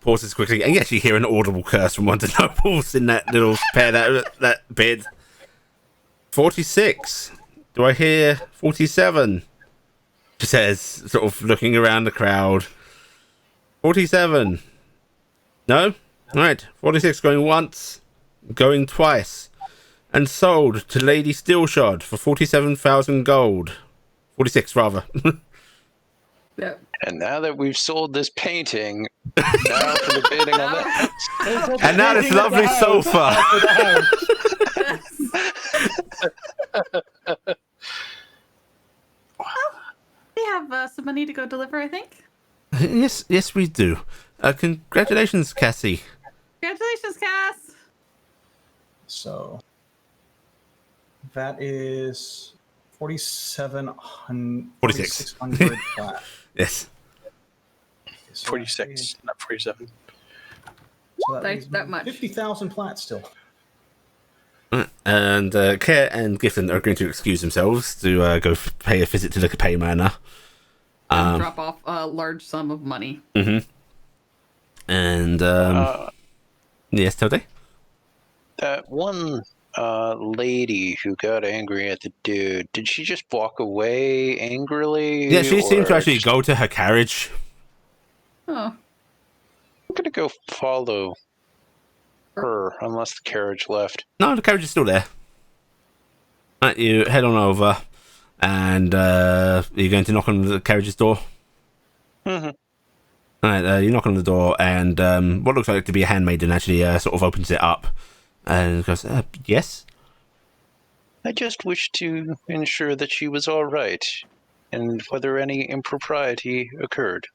[SPEAKER 1] pauses quickly, and you actually hear an audible curse from one of the nobles in that little pair that bid. 46. Do I hear 47? She says, sort of looking around the crowd. 47. No? Alright, 46 going once, going twice. And sold to Lady Steelshod for 47,000 gold. 46, rather.
[SPEAKER 2] Yeah.
[SPEAKER 6] and now that we've sold this painting, now for the bidding on that.
[SPEAKER 1] And now this lovely sofa.
[SPEAKER 2] We have some money to go deliver, I think.
[SPEAKER 1] Yes, we do. Congratulations, Cassie.
[SPEAKER 2] Congratulations, Cass.
[SPEAKER 5] So that is
[SPEAKER 1] 46.
[SPEAKER 5] 4,600 flat.
[SPEAKER 1] Yes.
[SPEAKER 5] So
[SPEAKER 4] 46, not 47.
[SPEAKER 5] So that leaves
[SPEAKER 2] That
[SPEAKER 5] me
[SPEAKER 2] much.
[SPEAKER 5] 50,000 plat still.
[SPEAKER 1] And Care and Giffen are going to excuse themselves to go pay a visit to the Capay Manor.
[SPEAKER 2] And drop off a large sum of money.
[SPEAKER 1] And yes, Tode?
[SPEAKER 6] That one lady who got angry at the dude, did she just walk away angrily?
[SPEAKER 1] Yeah, she seemed to
[SPEAKER 6] or
[SPEAKER 1] actually
[SPEAKER 6] just-
[SPEAKER 1] go to her carriage.
[SPEAKER 2] Oh.
[SPEAKER 6] I'm gonna go follow her unless the carriage left.
[SPEAKER 1] No, the carriage is still there. Right, you head on over, and you're going to knock on the carriage's door.
[SPEAKER 6] Mm-hmm.
[SPEAKER 1] Alright, you knock on the door, and what looks like to be a handmaiden actually sort of opens it up and goes, yes?
[SPEAKER 6] I just wish to ensure that she was all right, and whether any impropriety occurred.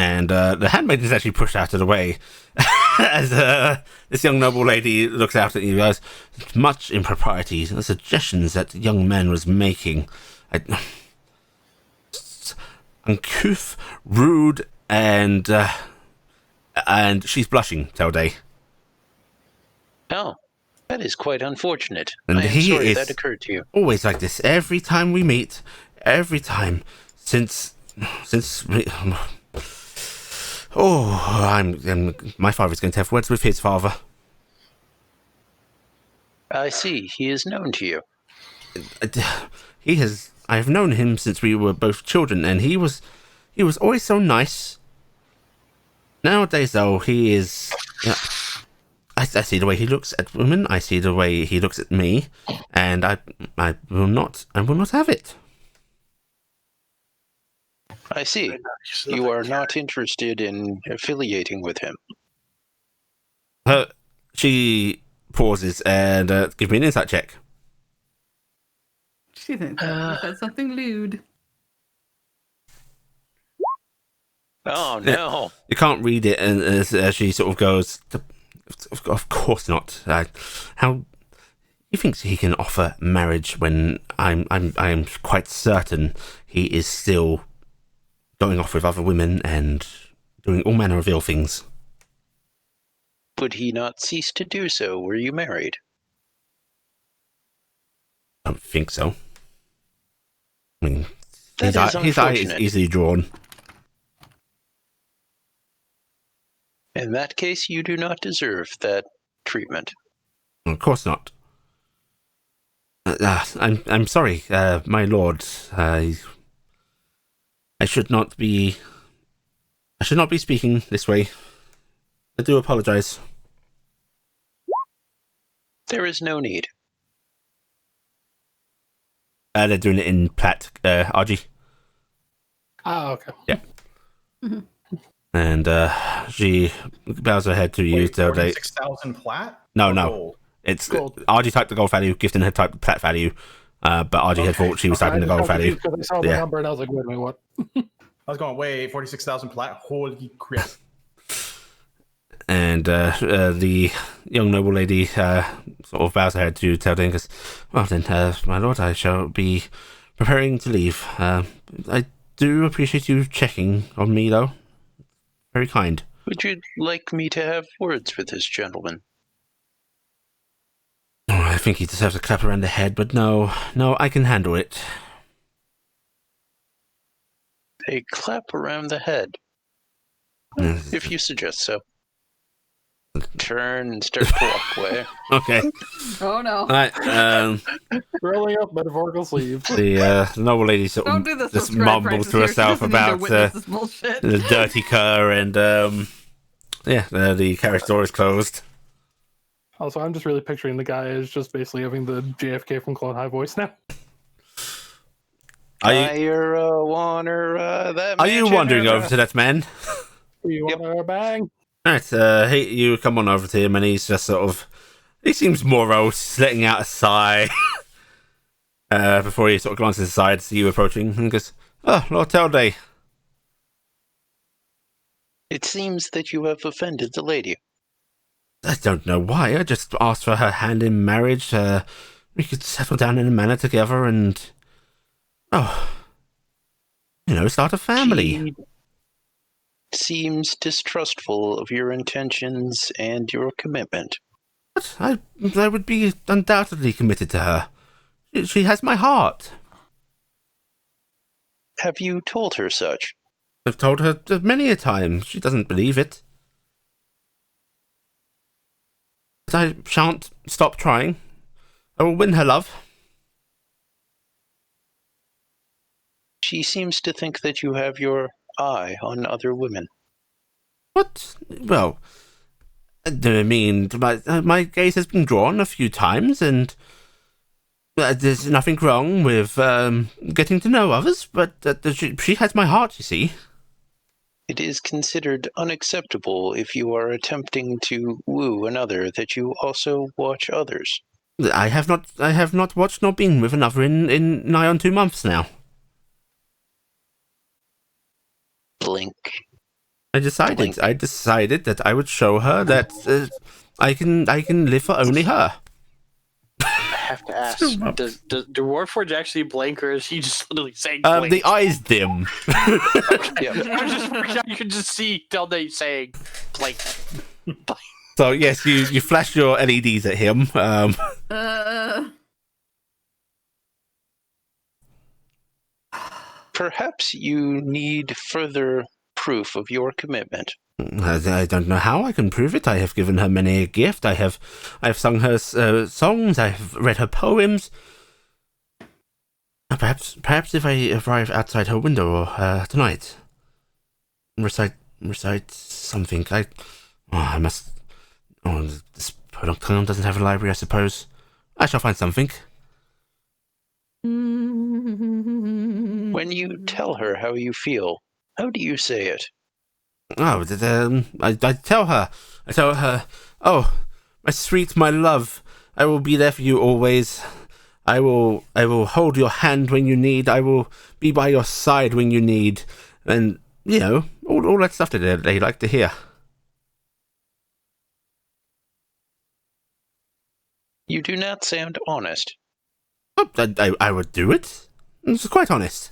[SPEAKER 1] And the handmaiden is actually pushed out of the way as this young noble lady looks out at you guys. Much impropriety, the suggestions that the young man was making. Uncouth, rude, and she's blushing, Telde.
[SPEAKER 6] Oh, that is quite unfortunate.
[SPEAKER 1] And
[SPEAKER 6] I am
[SPEAKER 1] he
[SPEAKER 6] sorry
[SPEAKER 1] is
[SPEAKER 6] that occurred to you.
[SPEAKER 1] always like this. Every time we meet, every time since my father's going to have words with his father.
[SPEAKER 6] I see. He is known to you.
[SPEAKER 1] I have known him since we were both children, and he was always so nice. Nowadays, though, he is. I see the way he looks at women. I see the way he looks at me, and I will not have it.
[SPEAKER 6] I see. You are not interested in affiliating with him.
[SPEAKER 1] She pauses and give me an insight check.
[SPEAKER 2] She thinks you said something lewd.
[SPEAKER 6] Oh, no.
[SPEAKER 1] You can't read it, and as she sort of goes, of course not. How he thinks he can offer marriage when I'm quite certain he is still going off with other women and doing all manner of ill things.
[SPEAKER 6] Would he not cease to do so were you married?
[SPEAKER 1] I don't think so. I mean,
[SPEAKER 6] That is
[SPEAKER 1] his eye is
[SPEAKER 6] unfortunate.
[SPEAKER 1] easily drawn.
[SPEAKER 6] In that case, you do not deserve that treatment.
[SPEAKER 1] Of course not. I'm sorry, my lord. I should not be speaking this way. I do apologize.
[SPEAKER 6] There is no need.
[SPEAKER 1] They're doing it in Platt, RG.
[SPEAKER 3] Ah, okay.
[SPEAKER 1] Yeah. And she bows her head to you.
[SPEAKER 5] Wait,
[SPEAKER 1] So they
[SPEAKER 5] 46,000 plat?
[SPEAKER 1] no.
[SPEAKER 5] Gold?
[SPEAKER 1] It's
[SPEAKER 3] Gold.
[SPEAKER 1] RG typed the gold value. Gifton had typed the Platt value. But RG had thought she was typing the gold value.
[SPEAKER 3] Because I saw the
[SPEAKER 1] Yeah.
[SPEAKER 3] number and I was like, wait a minute, what?
[SPEAKER 5] I was going, wait, 46,000 plat? Holy crap.
[SPEAKER 1] And the young noble lady sort of bows her head to tell Dingus, well then, my lord, I shall be preparing to leave. I do appreciate you checking on me, though. Very kind.
[SPEAKER 6] Would you like me to have words with this gentleman?
[SPEAKER 1] Oh, I think he deserves a clap around the head, but no, I can handle it.
[SPEAKER 6] A clap around the head, if you suggest so. Turn and start to walk away.
[SPEAKER 1] Okay.
[SPEAKER 2] Oh no.
[SPEAKER 1] Alright,
[SPEAKER 3] Rolling up metaphorical sleeves.
[SPEAKER 1] the noble lady sort
[SPEAKER 2] Don't
[SPEAKER 1] of
[SPEAKER 2] do this.
[SPEAKER 1] just
[SPEAKER 2] subscribe
[SPEAKER 1] mumbles
[SPEAKER 2] prices
[SPEAKER 1] to
[SPEAKER 2] here. She
[SPEAKER 1] herself
[SPEAKER 2] doesn't need to
[SPEAKER 1] about
[SPEAKER 2] witness this bullshit.
[SPEAKER 1] the dirty cur, and the carriage door is closed.
[SPEAKER 3] Also, I'm just really picturing the guy as just basically having the JFK from Clone High voice now.
[SPEAKER 1] Are you wandering over to that man?
[SPEAKER 3] You want to bang?
[SPEAKER 1] Alright, you come on over to him, and he's just sort of, he seems morose, letting out a sigh before he sort of glances aside, see you approaching, and goes, oh, Lord Telday.
[SPEAKER 6] It seems that you have offended the lady.
[SPEAKER 1] I don't know why. I just asked for her hand in marriage. We could settle down in a manor together and, start a family.
[SPEAKER 6] She seems distrustful of your intentions and your commitment.
[SPEAKER 1] But I would be undoubtedly committed to her. She has my heart.
[SPEAKER 6] Have you told her such?
[SPEAKER 1] I've told her many a time. She doesn't believe it. But I shan't stop trying. I will win her love.
[SPEAKER 6] She seems to think that you have your eye on other women.
[SPEAKER 1] What? Well, I mean, my gaze has been drawn a few times, and there's nothing wrong with getting to know others, but she has my heart, you see.
[SPEAKER 6] It is considered unacceptable if you are attempting to woo another that you also watch others.
[SPEAKER 1] I have not watched nor been with another in nigh on 2 months now.
[SPEAKER 6] Blink.
[SPEAKER 1] I decided that I would show her that I can live for only her.
[SPEAKER 4] I have to ask, does Warforged actually blink, or is he just literally saying blink?
[SPEAKER 1] The eyes dim.
[SPEAKER 6] Yeah.
[SPEAKER 4] I'm just freaked out. You can just see Delnate saying blink.
[SPEAKER 1] So yes, you flash your LEDs at him.
[SPEAKER 6] Perhaps you need further proof of your commitment.
[SPEAKER 1] I don't know how I can prove it. I have given her many a gift. I have sung her songs. I have read her poems. Perhaps if I arrive outside her window tonight, recite something. I must. Oh, this podunk town doesn't have a library, I suppose. I shall find something.
[SPEAKER 6] When you tell her how you feel, how do you say it?
[SPEAKER 1] Oh, I tell her, oh, my sweet, my love, I will be there for you always. I will hold your hand when you need. I will be by your side when you need. And, all that stuff that they like to hear.
[SPEAKER 6] You do not sound honest.
[SPEAKER 1] Oh, I would do it. It's quite honest.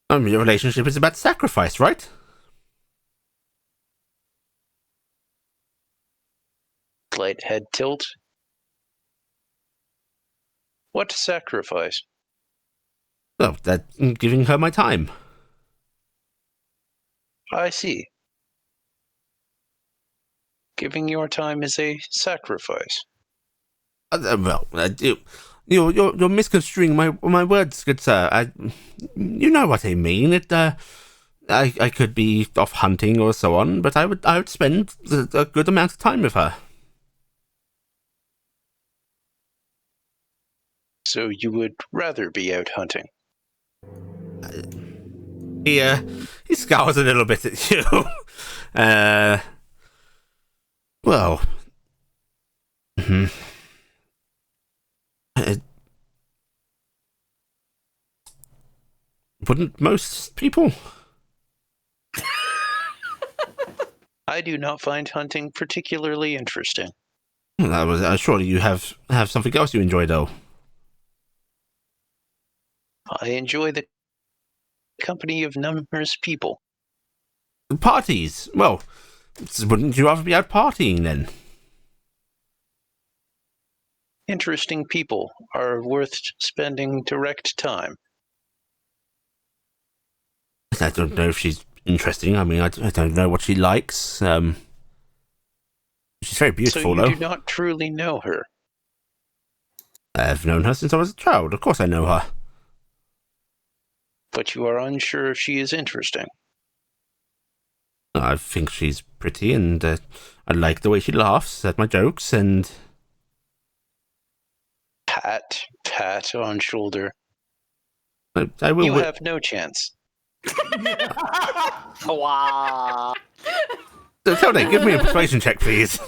[SPEAKER 1] Your relationship is about sacrifice, right?
[SPEAKER 6] Slight head tilt. What sacrifice?
[SPEAKER 1] Well, that giving her my time.
[SPEAKER 6] I see. Giving your time is a sacrifice.
[SPEAKER 1] You're misconstruing my words, good sir. You know what I mean. I could be off hunting or so on, but I would spend a good amount of time with her.
[SPEAKER 6] So you would rather be out hunting?
[SPEAKER 1] He scowls a little bit at you. Well. Wouldn't most people?
[SPEAKER 6] I do not find hunting particularly interesting.
[SPEAKER 1] Well, that was surely you have something else you enjoy, though.
[SPEAKER 6] I enjoy the company of numerous people.
[SPEAKER 1] Parties. Well, wouldn't you rather be out partying then?
[SPEAKER 6] Interesting people are worth spending direct time.
[SPEAKER 1] I don't know if she's interesting. I mean, I don't know what she likes. She's very beautiful,
[SPEAKER 6] so you
[SPEAKER 1] though.
[SPEAKER 6] do not truly know her.
[SPEAKER 1] I've known her since I was a child. Of course I know her.
[SPEAKER 6] But you are unsure if she is interesting.
[SPEAKER 1] I think she's pretty, and I like the way she laughs at my jokes, and...
[SPEAKER 6] Pat on shoulder.
[SPEAKER 1] I will...
[SPEAKER 6] You have no chance.
[SPEAKER 4] Wow.
[SPEAKER 1] Tony, give me a persuasion check, please.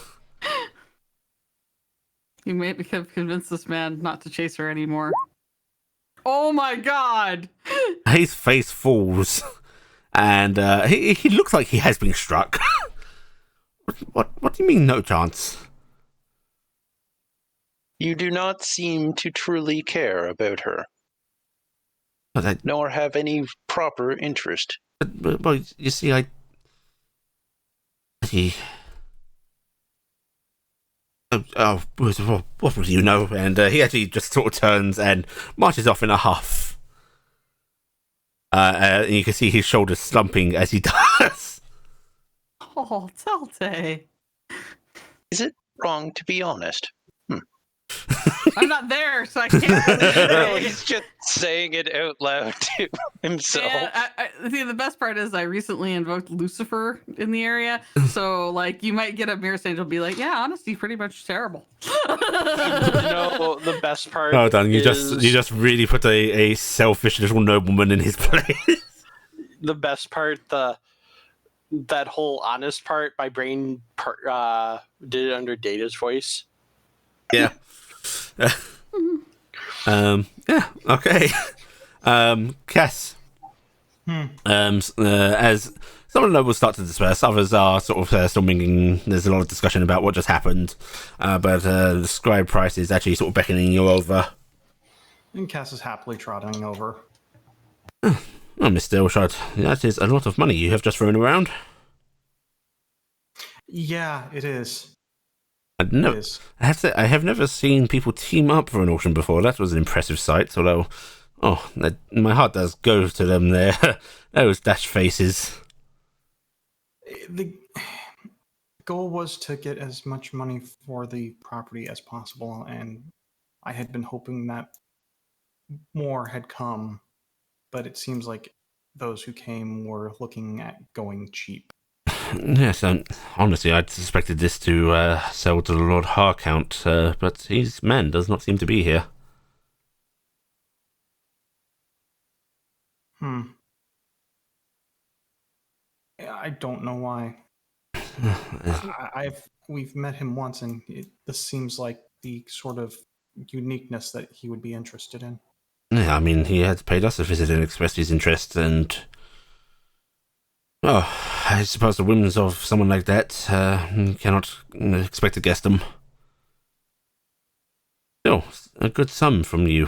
[SPEAKER 2] You may have convinced this man not to chase her anymore. Oh my god!
[SPEAKER 1] His face falls, and he looks like he has been struck. What do you mean, no chance?
[SPEAKER 6] You do not seem to truly care about her, nor have any proper interest.
[SPEAKER 1] Well, you see, what would you know? And he actually just sort of turns and marches off in a huff. And you can see his shoulders slumping as he does.
[SPEAKER 2] Oh, Telte.
[SPEAKER 6] Is it wrong to be honest?
[SPEAKER 2] I'm not there, so I can't.
[SPEAKER 6] No, he's just saying it out loud to himself.
[SPEAKER 2] Yeah, I see. The best part is I recently invoked Lucifer in the area, so like you might get a mirror sage will be like, "Yeah, honesty, pretty much terrible."
[SPEAKER 4] No, the best part.
[SPEAKER 1] Oh, done. You
[SPEAKER 4] is,
[SPEAKER 1] just really put a selfish little nobleman in his place.
[SPEAKER 4] The best part, that whole honest part. My brain did it under Data's voice.
[SPEAKER 1] Yeah. Yeah. Okay. Cass. As some of the nobles start to disperse, others are sort of still mingling. There's a lot of discussion about what just happened, but the scribe price is actually sort of beckoning you over.
[SPEAKER 5] And Cass is happily trotting over.
[SPEAKER 1] Oh, Mr. Elshard, that is a lot of money you have just thrown around.
[SPEAKER 5] Yeah, it is.
[SPEAKER 1] I have to say, I have never seen people team up for an auction before. That was an impressive sight, although, my heart does go to them there. Those dash faces.
[SPEAKER 5] The goal was to get as much money for the property as possible, and I had been hoping that more had come, but it seems like those who came were looking at going cheap.
[SPEAKER 1] Yes, honestly, I'd suspected this to sell to the Lord Harcount, but his man does not seem to be here.
[SPEAKER 5] I don't know why. We've met him once, and this seems like the sort of uniqueness that he would be interested in.
[SPEAKER 1] Yeah, I mean, he had paid us a visit and expressed his interest, and I suppose the whims of someone like that cannot expect to guess them. Still, a good sum from you.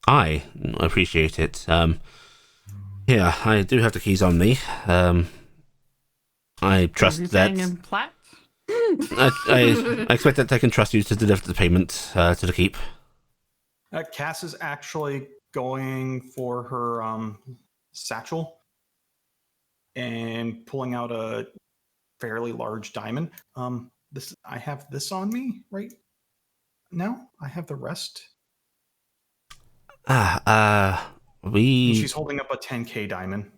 [SPEAKER 1] I appreciate it. Yeah, I do have the keys on me. I trust that.
[SPEAKER 2] In plat?
[SPEAKER 1] I expect that I can trust you to deliver the payment to the keep.
[SPEAKER 5] Cass is actually going for her satchel and pulling out a fairly large diamond. I have this on me right now. I have the rest.
[SPEAKER 2] Mm.
[SPEAKER 5] And she's holding up a 10K diamond.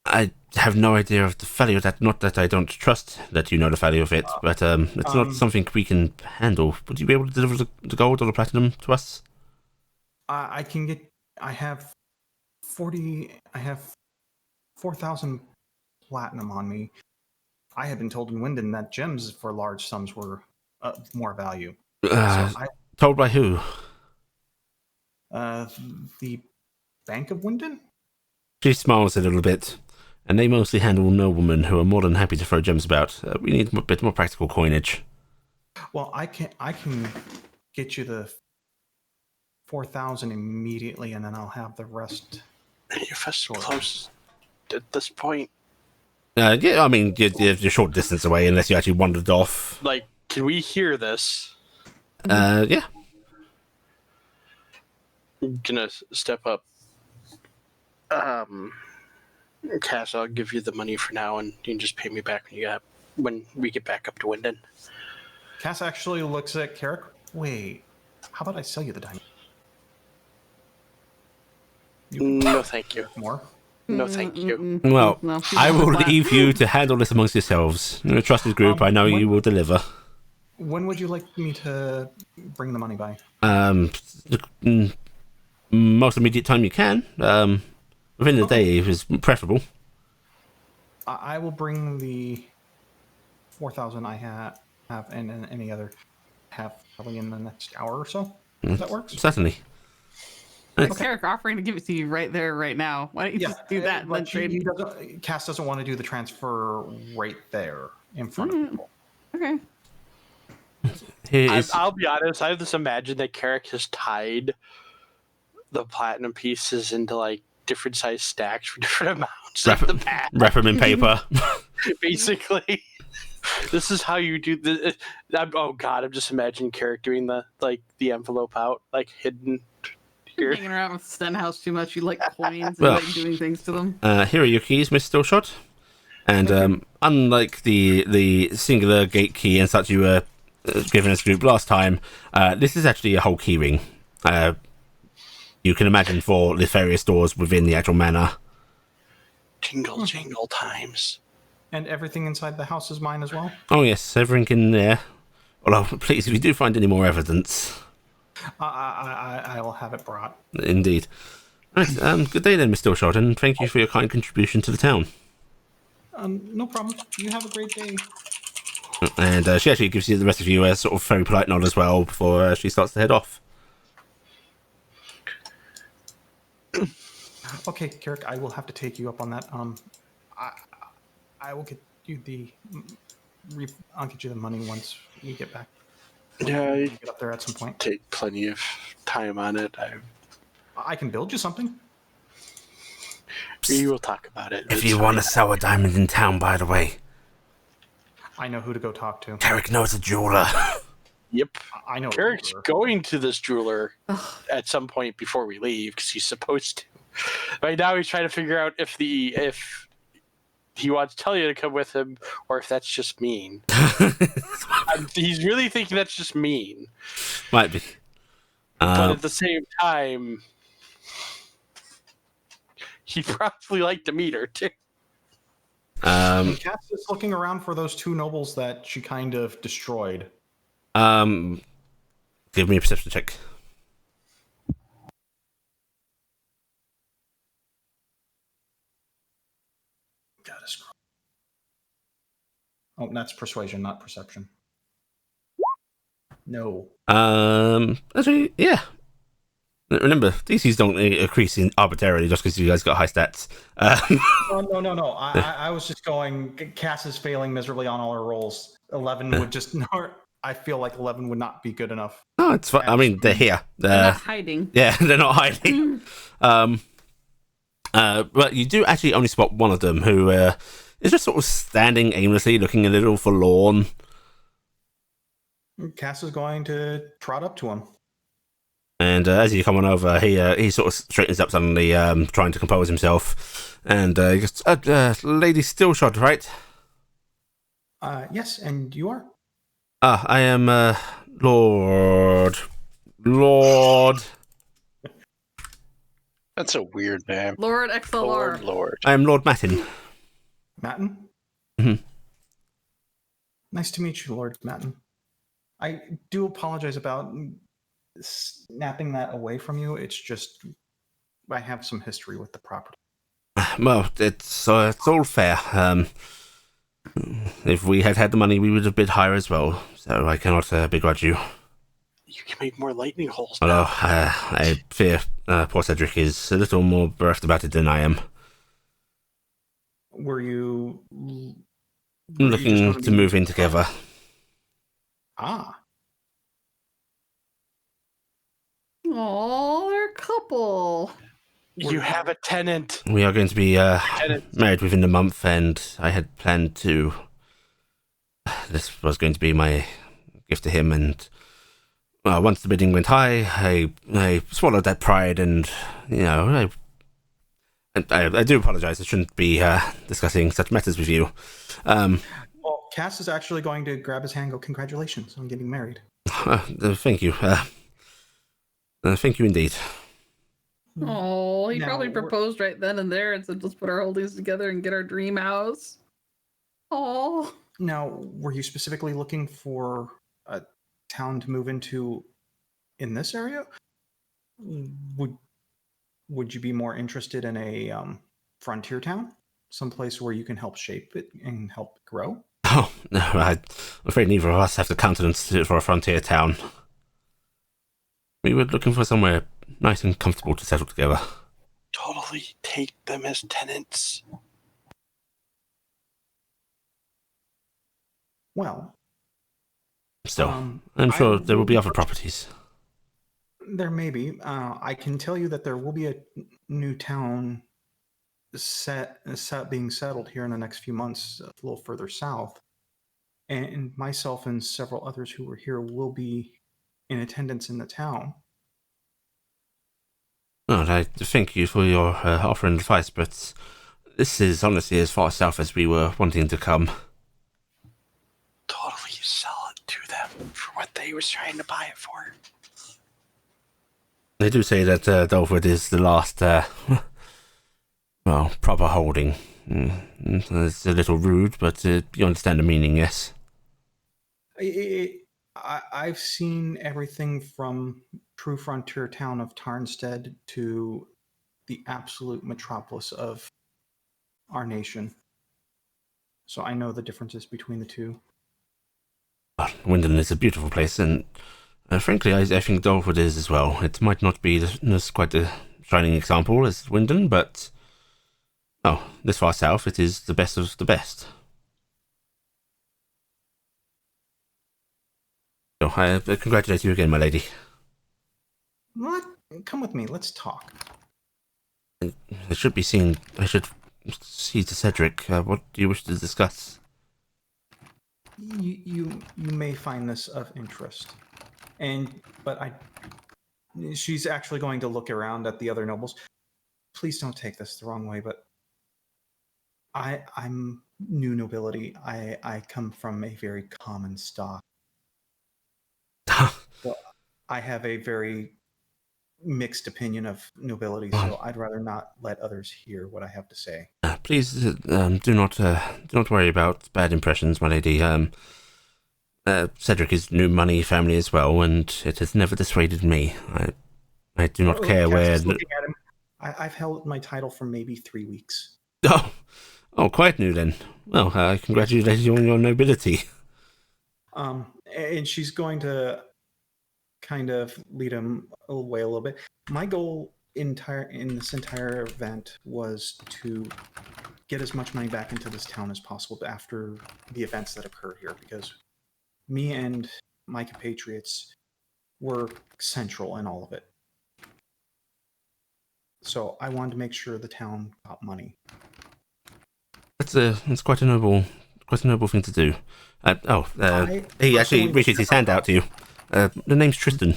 [SPEAKER 1] I have no idea of the value of that. Not that I don't trust that you know the value of it, but it's not something we can handle. Would you be able to deliver the gold or the platinum to us?
[SPEAKER 5] I can get. I have 4,000 platinum on me. I had been told in Wyndon that gems for large sums were more value.
[SPEAKER 1] Told by who?
[SPEAKER 5] The Bank of Wyndon?
[SPEAKER 1] She smiles a little bit, and they mostly handle noblemen who are more than happy to throw gems about. We need a bit more practical coinage.
[SPEAKER 5] Well, I can get you the 4,000 immediately, and then I'll have the rest.
[SPEAKER 4] You're fast close at this point.
[SPEAKER 1] Yeah, I mean, you're a short distance away unless you actually wandered off.
[SPEAKER 4] Like, can we hear this?
[SPEAKER 1] Yeah.
[SPEAKER 4] I'm gonna step up. Cass, I'll give you the money for now, and you can just pay me back when we get back up to Wyndon.
[SPEAKER 5] Cass actually looks at Carrick. Wait, how about I sell you the diamond?
[SPEAKER 4] No, thank you.
[SPEAKER 5] More?
[SPEAKER 4] No, thank you.
[SPEAKER 1] Well,
[SPEAKER 2] No,
[SPEAKER 1] I will leave you to handle this amongst yourselves. You're a trusted group. I know you will deliver.
[SPEAKER 5] When would you like me to bring the money by?
[SPEAKER 1] Most immediate time you can. Within the day is preferable.
[SPEAKER 5] I will bring the 4,000 I have and any other have probably in the next hour or so. If that works.
[SPEAKER 1] Certainly.
[SPEAKER 2] Carrick offering to give it to you right there, right now. Why don't you just do that and then
[SPEAKER 5] but
[SPEAKER 2] trade?
[SPEAKER 5] Cass doesn't want to do the transfer right there in front of people.
[SPEAKER 2] Okay.
[SPEAKER 4] I'll be honest. I just imagine that Carrick has tied the platinum pieces into like different size stacks for different amounts.
[SPEAKER 1] Wrap them in paper.
[SPEAKER 4] Basically, this is how you do the. Oh God, I'm just imagining Carrick doing the envelope out, like hidden here.
[SPEAKER 2] Hanging around with Stenhouse too much, you like coins and like doing things to them.
[SPEAKER 1] Here are your keys, Miss Stillshot. And unlike the singular gate key and such you were given as a group last time, this is actually a whole key ring. You can imagine for the various doors within the actual manor.
[SPEAKER 4] Jingle, jingle times.
[SPEAKER 5] And everything inside the house is mine as well?
[SPEAKER 1] Oh yes, everything in there. Although, please, if you do find any more evidence...
[SPEAKER 5] I will have it brought.
[SPEAKER 1] Indeed. Right, good day then, Miss Stillshot, and thank you for your kind contribution to the town.
[SPEAKER 5] No problem. You have a great day.
[SPEAKER 1] And she actually gives you the rest of you a sort of very polite nod as well before she starts to head off.
[SPEAKER 5] Okay, Carrick, I will have to take you up on that. I will get you I'll get you the money once we get back.
[SPEAKER 4] Yeah, you
[SPEAKER 5] get up there at some point.
[SPEAKER 4] Take plenty of time on it.
[SPEAKER 5] I can build you something.
[SPEAKER 4] We will talk about it.
[SPEAKER 1] If you want to sell a diamond in town, by the way,
[SPEAKER 5] I know who to go talk to.
[SPEAKER 1] Carrick knows a jeweler.
[SPEAKER 4] Yep.
[SPEAKER 5] I know.
[SPEAKER 4] Carrick's going to this jeweler at some point before we leave because he's supposed to. Right now, he's trying to figure out if he wants Talia to come with him or if that's just mean. He's really thinking that's just mean.
[SPEAKER 1] Might be.
[SPEAKER 4] But at the same time, he'd probably like to meet her too.
[SPEAKER 5] Cass is looking around for those two nobles that she kind of destroyed.
[SPEAKER 1] Give me a perception check.
[SPEAKER 5] Gotta scroll. Oh, that's persuasion, not perception. No.
[SPEAKER 1] Actually, yeah. Remember, DCs don't increase arbitrarily just because you guys got high stats.
[SPEAKER 5] No. I was just going. Cass is failing miserably on all her rolls. 11 would just. I feel like 11 would not be good enough.
[SPEAKER 1] No, it's fine. I mean, they're here.
[SPEAKER 2] They're not hiding.
[SPEAKER 1] Yeah, they're not hiding. But you do actually only spot one of them who is just sort of standing aimlessly, looking a little forlorn.
[SPEAKER 5] Cass is going to trot up to him.
[SPEAKER 1] And as you come on over, he sort of straightens up suddenly, trying to compose himself. And he goes, Lady Stillshot, right?
[SPEAKER 5] Yes, and you are?
[SPEAKER 1] I am Lord.
[SPEAKER 6] That's a weird name.
[SPEAKER 2] Lord XLR.
[SPEAKER 6] Lord.
[SPEAKER 1] I am Lord Matin.
[SPEAKER 5] Matin?
[SPEAKER 1] Mm-hmm.
[SPEAKER 5] Nice to meet you, Lord Matin. I do apologize about snapping that away from you. It's just I have some history with the property.
[SPEAKER 1] Well, it's all fair. If we had the money, we would have bid higher as well. So I cannot begrudge you.
[SPEAKER 4] You can make more lightning holes.
[SPEAKER 1] Although I fear poor Cedric is a little more bereft about it than I am.
[SPEAKER 5] Were you
[SPEAKER 1] looking to move in together?
[SPEAKER 5] Ah.
[SPEAKER 2] Oh, they're a couple.
[SPEAKER 4] You have a tenant.
[SPEAKER 1] We are going to be married within a month, and I had planned to. This was going to be my gift to him, and once the bidding went high, I swallowed that pride, and I do apologize. I shouldn't be discussing such matters with you.
[SPEAKER 5] Well, Cass is actually going to grab his hand and go, congratulations on getting married.
[SPEAKER 1] Thank you. Thank you indeed.
[SPEAKER 2] Oh, he probably proposed right then and there and said, let's put our holdings together and get our dream house. Oh.
[SPEAKER 5] Now, were you specifically looking for a town to move into in this area? Would you be more interested in a frontier town? Someplace where you can help shape it and help it grow?
[SPEAKER 1] Oh, no, I'm afraid neither of us have the countenance for a frontier town. We were looking for somewhere nice and comfortable to settle together.
[SPEAKER 4] Totally take them as tenants.
[SPEAKER 5] Well,
[SPEAKER 1] Still, I'm
[SPEAKER 5] I
[SPEAKER 1] sure there will be
[SPEAKER 5] will-
[SPEAKER 1] other properties.
[SPEAKER 5] there may be. I can tell you that there will be a new town being settled here in the next few months, a little further south. And myself and several others who were here will be in attendance in the town.
[SPEAKER 1] Well, I thank you for your offer and advice, but this is honestly as far south as we were wanting to come.
[SPEAKER 4] Totally sell it to them for what they was trying to buy it for.
[SPEAKER 1] They do say that Dolford is the last, well, proper holding. It's a little rude, but you understand the meaning, yes?
[SPEAKER 5] I've seen everything from true frontier town of Tarnstead to the absolute metropolis of our nation. So I know the differences between the two.
[SPEAKER 1] Wyndon is a beautiful place, and frankly, I think Dolford is as well. It might not be as quite a shining example as Wyndon, but this far south, it is the best of the best. So I congratulate you again, my lady.
[SPEAKER 5] What? Come with me. Let's talk.
[SPEAKER 1] I should see to Cedric. What do you wish to discuss?
[SPEAKER 5] You may find this of interest, she's actually going to look around at the other nobles. Please don't take this the wrong way, but I'm new nobility. I come from a very common stock. So I have a very mixed opinion of nobility, so I'd rather not let others hear what I have to say.
[SPEAKER 1] Please do not worry about bad impressions, my lady. Cedric is new money family as well, and it has never dissuaded me. I do not care where.
[SPEAKER 5] Looking at him, I've held my title for maybe 3 weeks.
[SPEAKER 1] Oh, quite new then. Well, I congratulate you on your nobility.
[SPEAKER 5] And she's going to kind of lead him away a little bit. My goal in this entire event was to get as much money back into this town as possible after the events that occur here, because me and my compatriots were central in all of it. So I wanted to make sure the town got money.
[SPEAKER 1] That's quite a noble thing to do. He actually reaches his hand out to you. The name's Tristan.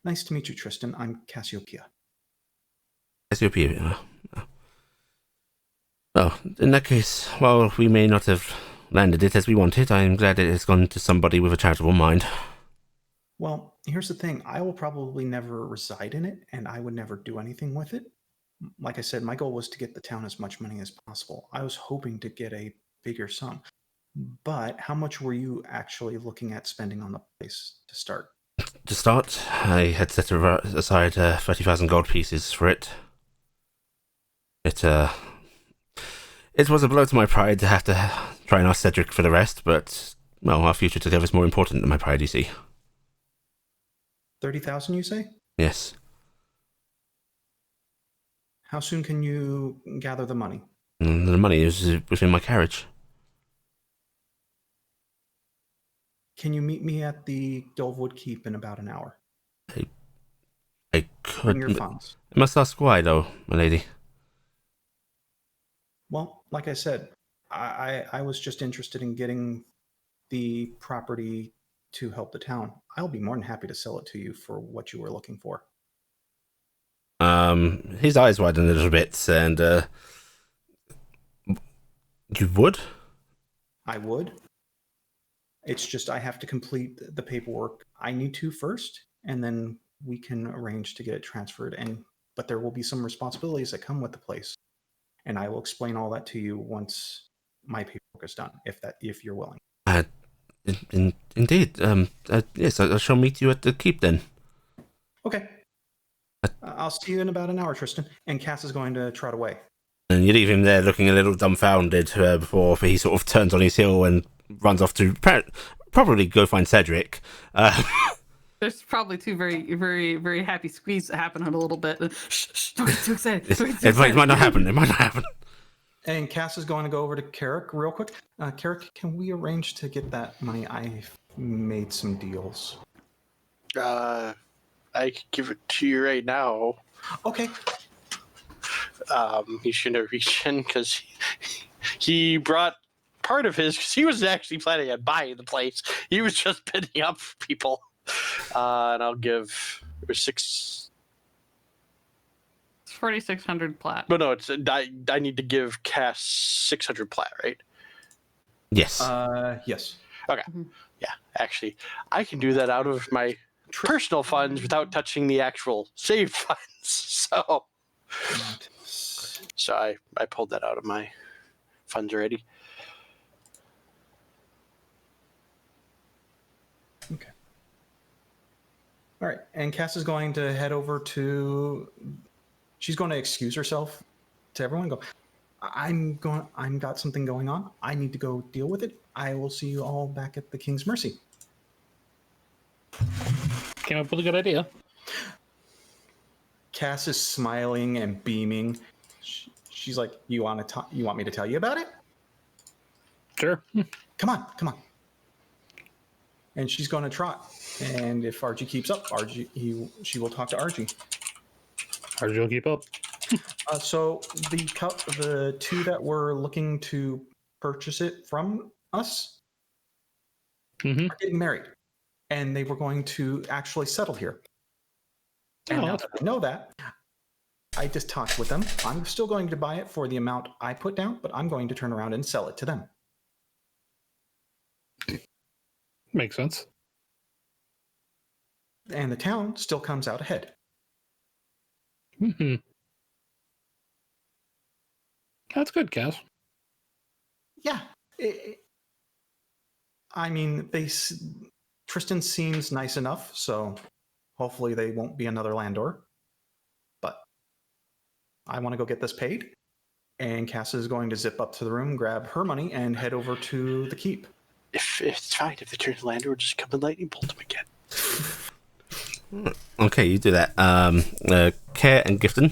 [SPEAKER 5] Nice to meet you, Tristan. I'm Cassiopeia.
[SPEAKER 1] Cassiopeia. Well, in that case, while we may not have landed it as we wanted, I'm glad it has gone to somebody with a charitable mind.
[SPEAKER 5] Well, here's the thing. I will probably never reside in it, and I would never do anything with it. Like I said, my goal was to get the town as much money as possible. I was hoping to get a bigger sum. But how much were you actually looking at spending on the place to start?
[SPEAKER 1] To start, I had set aside 30,000 gold pieces for it. It was a blow to my pride to have to try and ask Cedric for the rest, but, well, our future together is more important than my pride, you see.
[SPEAKER 5] 30,000, you say?
[SPEAKER 1] Yes.
[SPEAKER 5] How soon can you gather the money?
[SPEAKER 1] The money is within my carriage.
[SPEAKER 5] Can you meet me at the Dolwood Keep in about an hour?
[SPEAKER 1] I could.
[SPEAKER 5] Bring your funds.
[SPEAKER 1] I must ask why, though, my lady.
[SPEAKER 5] Well, like I said, I was just interested in getting the property to help the town. I'll be more than happy to sell it to you for what you were looking for.
[SPEAKER 1] His eyes widen a little bit, and you would?
[SPEAKER 5] I would. It's just I have to complete the paperwork I need to first, and then we can arrange to get it transferred. But there will be some responsibilities that come with the place, and I will explain all that to you once my paperwork is done, if you're willing.
[SPEAKER 1] Indeed. Yes, I shall meet you at the keep then.
[SPEAKER 5] Okay. I'll see you in about an hour, Tristan. And Cass is going to trot away.
[SPEAKER 1] And you leave him there looking a little dumbfounded before he sort of turns on his heel and runs off to probably go find Cedric.
[SPEAKER 2] There's probably two very, very, very happy squeeze happening a little bit. Shh, shh, don't get too excited. Don't get too
[SPEAKER 1] It might
[SPEAKER 2] excited.
[SPEAKER 1] not happen. It might not happen.
[SPEAKER 5] And Cass is going to go over to Carrick real quick. Carrick, can we arrange to get that money? I've made some deals.
[SPEAKER 4] I could give it to you right now.
[SPEAKER 5] Okay.
[SPEAKER 4] He's gonna reach in because he brought part of his. Because he was actually planning on buying the place. He was just bidding up for people. And I'll give 6.
[SPEAKER 2] It's 4,600 plat.
[SPEAKER 4] But no, it's I need to give Cass 600 plat, right?
[SPEAKER 1] Yes.
[SPEAKER 5] Yes.
[SPEAKER 4] Okay. Yeah, actually, I can do that out of my personal funds without touching the actual saved funds. So I pulled that out of my funds already.
[SPEAKER 5] Okay. All right. And Cass is going to head over to. She's going to excuse herself to everyone. Go. I'm got something going on. I need to go deal with it. I will see you all back at the King's Mercy.
[SPEAKER 3] Came up with a good idea.
[SPEAKER 5] Cass is smiling and beaming. She's like, "You want me to tell you about it?
[SPEAKER 3] Sure.
[SPEAKER 5] Come on." And she's going to trot. And if Archie keeps up, she will talk to Archie.
[SPEAKER 3] Archie will keep up.
[SPEAKER 5] So the two that were looking to purchase it from us are getting married, and they were going to actually settle here. And now that I know that, I just talked with them. I'm still going to buy it for the amount I put down, but I'm going to turn around and sell it to them.
[SPEAKER 3] Makes sense.
[SPEAKER 5] And the town still comes out ahead.
[SPEAKER 3] Mm-hmm. That's good, Cass.
[SPEAKER 5] Yeah. I mean, Tristan seems nice enough, so hopefully they won't be another landlord. But I want to go get this paid. And Cass is going to zip up to the room, grab her money, and head over to the keep.
[SPEAKER 4] If it's fine, if they turn to landlord, just come and lightning bolt them again.
[SPEAKER 1] Okay, you do that. Care and Gifton.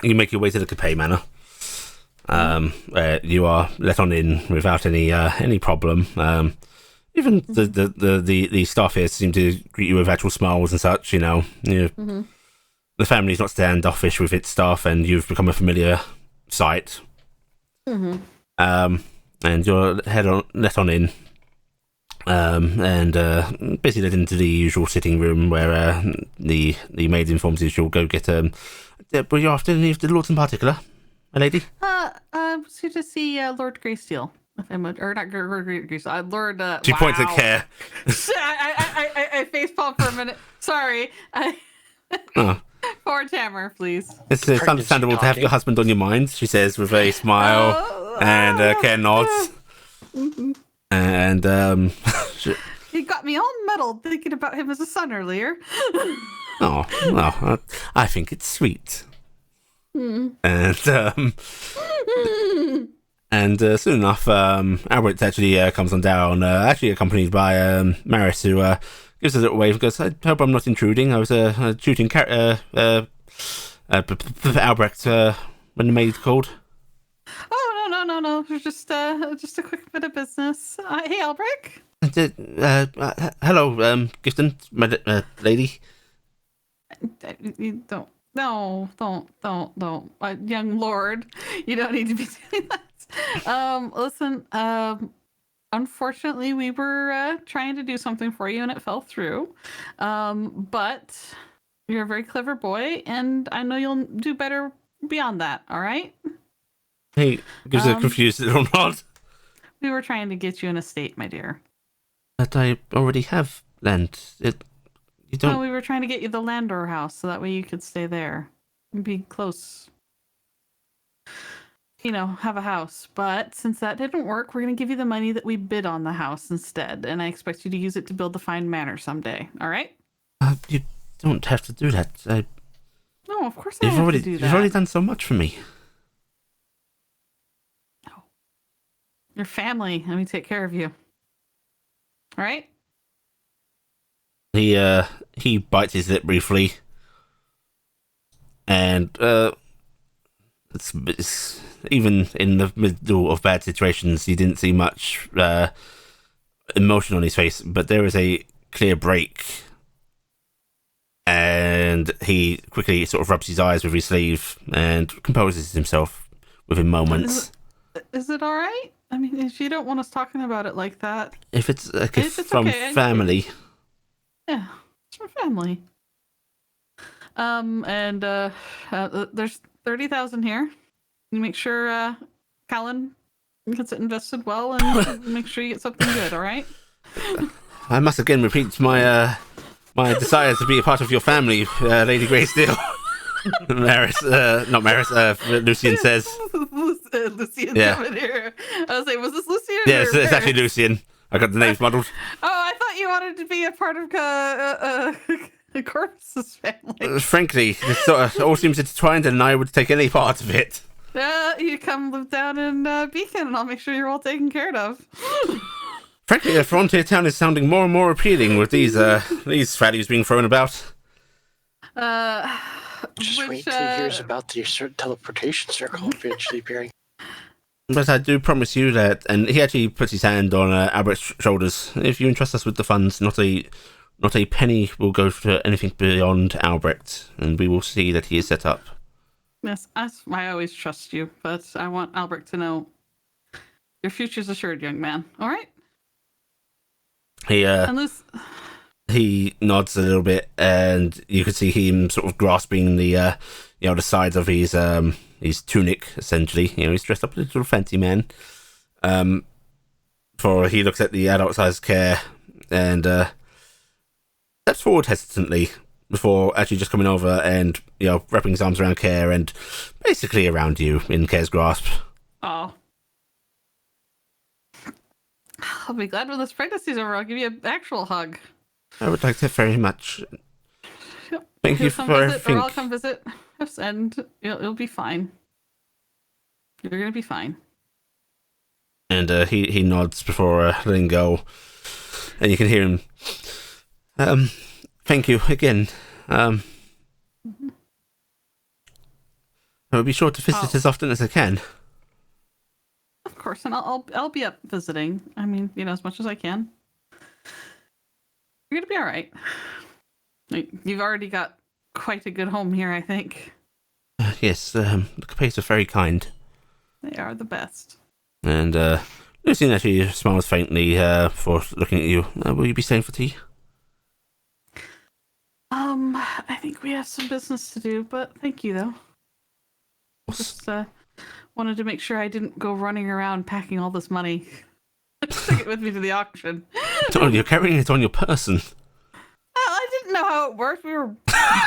[SPEAKER 1] You make your way to the Capet Manor. You are let on in without any problem. Even the staff here seem to greet you with actual smiles and such. The family's not standoffish with its staff, and you've become a familiar sight. And you're let on in. And basically led into the usual sitting room where the maid informs you she'll go get were you after any of the lords in particular, my lady?
[SPEAKER 2] Was here to see Lord Greysteel. Or not Lord Greysteel. Lord.
[SPEAKER 1] She points at Care.
[SPEAKER 2] I facepalm for a minute. Sorry. Poor Tamara, please.
[SPEAKER 1] It's understandable to have your husband on your mind, she says with a smile, and Care nods. And
[SPEAKER 2] he got me all muddled thinking about him as a son earlier.
[SPEAKER 1] I think it's sweet. And soon enough, Albert actually comes on down, actually accompanied by Maris, who gives a little wave and goes, "I hope I'm not intruding. I was shooting Albrecht when the maid called."
[SPEAKER 2] Oh, no. It was just a quick bit of business. Hey, Albrecht.
[SPEAKER 1] Hello, Gifton, my lady.
[SPEAKER 2] Don't. No, don't. Young lord, you don't need to be doing that. Listen, unfortunately, we were trying to do something for you and it fell through. But you're a very clever boy, and I know you'll do better beyond that, all right?
[SPEAKER 1] He gives a confused little nod.
[SPEAKER 2] We were trying to get you an estate, my dear.
[SPEAKER 1] But I already have land. You don't.
[SPEAKER 2] No, we were trying to get you the Landor house so that way you could stay there and be close. Have a house. But since that didn't work, we're going to give you the money that we bid on the house instead. And I expect you to use it to build the fine manor someday. All right?
[SPEAKER 1] You don't have to do that.
[SPEAKER 2] No, of course I have to do that.
[SPEAKER 1] You've already done so much for me.
[SPEAKER 2] No. Your family. Let me take care of you. All right?
[SPEAKER 1] He bites his lip briefly, and it's even in the middle of bad situations, he didn't see much emotion on his face, but there is a clear break, and he quickly sort of rubs his eyes with his sleeve and composes himself within moments.
[SPEAKER 2] Is it all right? I mean, if you don't want us talking about it like that,
[SPEAKER 1] If it's a gift
[SPEAKER 2] it's
[SPEAKER 1] from
[SPEAKER 2] okay.
[SPEAKER 1] family,
[SPEAKER 2] yeah, it's for family. And there's 30,000 here. You make sure Callan gets it invested well, and make sure you get something good. All right.
[SPEAKER 1] I must again repeat my my desire to be a part of your family, Lady Greysteel. Not Maris, Lucian says.
[SPEAKER 2] Lucian's
[SPEAKER 1] Yeah.
[SPEAKER 2] coming here. I was like, was this Lucian?
[SPEAKER 1] Yeah,
[SPEAKER 2] or
[SPEAKER 1] it's actually
[SPEAKER 2] Maris?
[SPEAKER 1] Lucian. I got the names muddled.
[SPEAKER 2] Oh, I thought you wanted to be a part of Corvus's family.
[SPEAKER 1] Frankly, this sort of all seems intertwined, and I would take any part of it.
[SPEAKER 2] You come live down in Beacon, and I'll make sure you're all taken care of.
[SPEAKER 1] Frankly, a frontier town is sounding more and more appealing with these values being thrown about.
[SPEAKER 4] Just wait till he hears about the teleportation circle eventually appearing.
[SPEAKER 1] But I do promise you that, and he actually puts his hand on Albert's shoulders. If you entrust us with the funds, not a penny will go to anything beyond Albrecht, and we will see that he is set up.
[SPEAKER 2] Yes, I always trust you, but I want Albrecht to know your future's assured, young man. All right?
[SPEAKER 1] He nods a little bit, and you can see him sort of grasping the the sides of his tunic. Essentially, he's dressed up as a little fancy man. For he looks at the adult-sized care and steps forward hesitantly before actually just coming over and wrapping his arms around Care and basically around you in Care's grasp.
[SPEAKER 2] Oh. I'll be glad when this pregnancy's over. I'll give you an actual hug.
[SPEAKER 1] I would like to very much.
[SPEAKER 2] Yep.
[SPEAKER 1] Thank you
[SPEAKER 2] You'll
[SPEAKER 1] for
[SPEAKER 2] come visit,
[SPEAKER 1] everything.
[SPEAKER 2] or I'll come visit us, and it'll be fine. You're gonna be fine.
[SPEAKER 1] And he nods before letting go, and you can hear him. Thank you again. I will be sure to visit as often as I can.
[SPEAKER 2] Of course, and I'll be up visiting. I mean, as much as I can. You're gonna be all right. You've already got quite a good home here, I think.
[SPEAKER 1] Yes, the Capaces are very kind.
[SPEAKER 2] They are the best.
[SPEAKER 1] And Lucian actually smiles faintly for looking at you. Will you be staying for tea?
[SPEAKER 2] I think we have some business to do, but thank you though. Just wanted to make sure I didn't go running around packing all this money. Took it with me to the auction.
[SPEAKER 1] Oh, you're carrying it on your person.
[SPEAKER 2] I didn't know how it worked. We were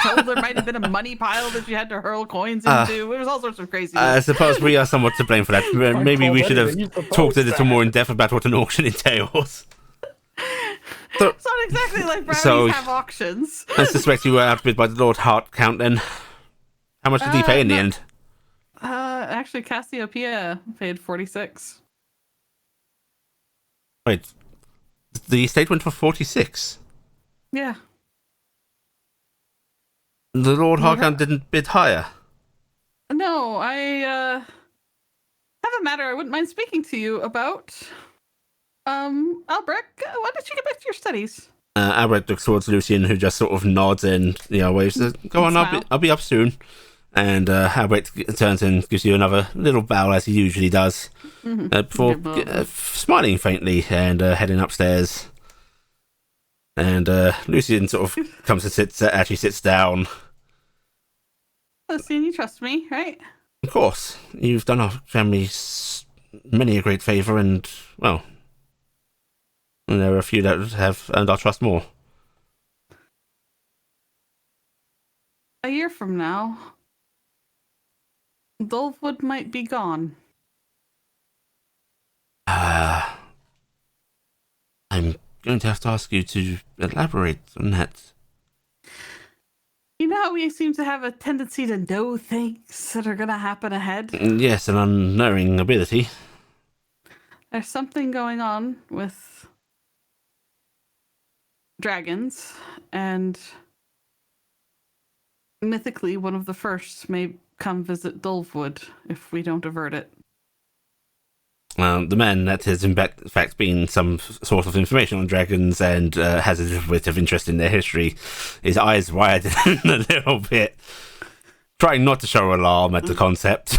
[SPEAKER 2] told there might have been a money pile that you had to hurl coins into. There was all sorts of crazy.
[SPEAKER 1] I suppose we are somewhat to blame for that. Maybe we should have talked a little more in depth about what an auction entails.
[SPEAKER 2] It's not exactly like brownies have auctions.
[SPEAKER 1] I suspect you were outbid by the Lord Hart Count then. How much did he pay in the end?
[SPEAKER 2] Actually, Cassiopeia paid 46.
[SPEAKER 1] Wait, the estate went for 46?
[SPEAKER 2] Yeah.
[SPEAKER 1] The Lord Hart Count didn't bid higher?
[SPEAKER 2] No, I have a matter I wouldn't mind speaking to you about. Albrecht, why don't you get back to your studies?
[SPEAKER 1] Albrecht looks towards Lucian, who just sort of nods and waves. Go on, I'll be up soon. And Albrecht turns and gives you another little bow as he usually does, before smiling faintly and heading upstairs. And Lucian sort of comes and actually sits down.
[SPEAKER 2] Lucian, you trust me, right?
[SPEAKER 1] Of course, you've done our family many a great favour, and well, and there are a few that have earned our trust more.
[SPEAKER 2] A year from now, Dulwood might be gone.
[SPEAKER 1] I'm going to have to ask you to elaborate on that.
[SPEAKER 2] You know how we seem to have a tendency to know things that are going to happen ahead?
[SPEAKER 1] Yes, an unerring ability.
[SPEAKER 2] There's something going on with dragons, and mythically, one of the first may come visit Dulvwood if we don't avert it.
[SPEAKER 1] The man that has in fact been some sort of information on dragons and has a little bit of interest in their history, his eyes widen a little bit, trying not to show alarm at the concept.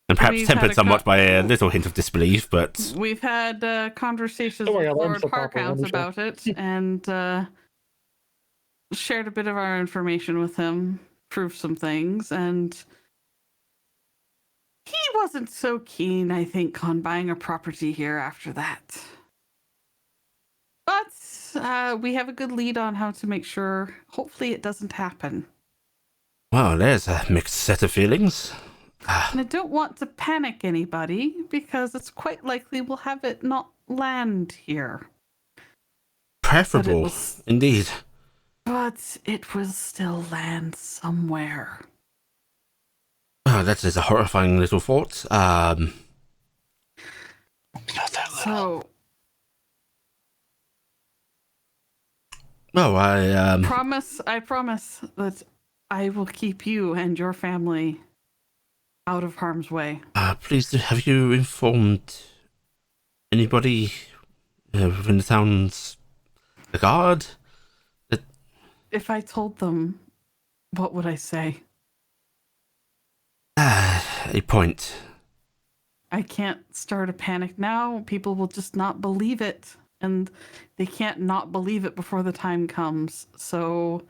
[SPEAKER 1] And perhaps tempered somewhat by a little hint of disbelief, but...
[SPEAKER 2] We've had conversations
[SPEAKER 3] Don't worry,
[SPEAKER 2] with
[SPEAKER 3] I'll
[SPEAKER 2] Lord
[SPEAKER 3] learn some proper
[SPEAKER 2] Harkhounds
[SPEAKER 3] language now.
[SPEAKER 2] about it, and shared a bit of our information with him, proved some things, and he wasn't so keen, I think, on buying a property here after that. But we have a good lead on how to make sure, hopefully, it doesn't happen.
[SPEAKER 1] Well, there's a mixed set of feelings.
[SPEAKER 2] And I don't want to panic anybody, because it's quite likely we'll have it not land here.
[SPEAKER 1] Preferable, indeed.
[SPEAKER 2] But it will still land somewhere.
[SPEAKER 1] Oh, that is a horrifying little thought.
[SPEAKER 6] Not that little.
[SPEAKER 2] So,
[SPEAKER 1] well, I
[SPEAKER 2] promise that I will keep you and your family out of harm's way.
[SPEAKER 1] please, have you informed anybody within the town's guard?
[SPEAKER 2] If I told them, what would I say?
[SPEAKER 1] A point.
[SPEAKER 2] I can't start a panic now. People will just not believe it. And they can't not believe it before the time comes. So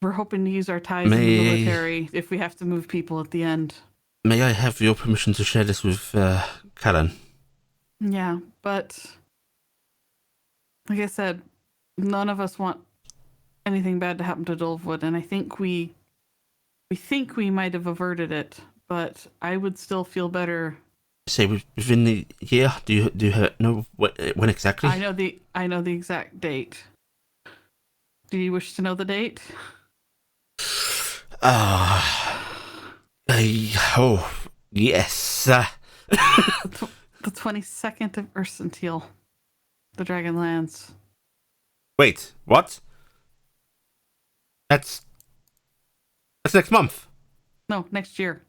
[SPEAKER 2] we're hoping to use our ties in the military if we have to move people at the end.
[SPEAKER 1] May I have your permission to share this with Callan?
[SPEAKER 2] Yeah, but like I said, none of us want anything bad to happen to Dulvwood, and I think we might have averted it, but I would still feel better.
[SPEAKER 1] Say within the year. Do you know when exactly?
[SPEAKER 2] I know the exact date. Do you wish to know the date?
[SPEAKER 1] Oh yes.
[SPEAKER 2] The 22nd of Ursentil. The Dragon lands.
[SPEAKER 1] Wait, what? That's next month.
[SPEAKER 2] No, next year.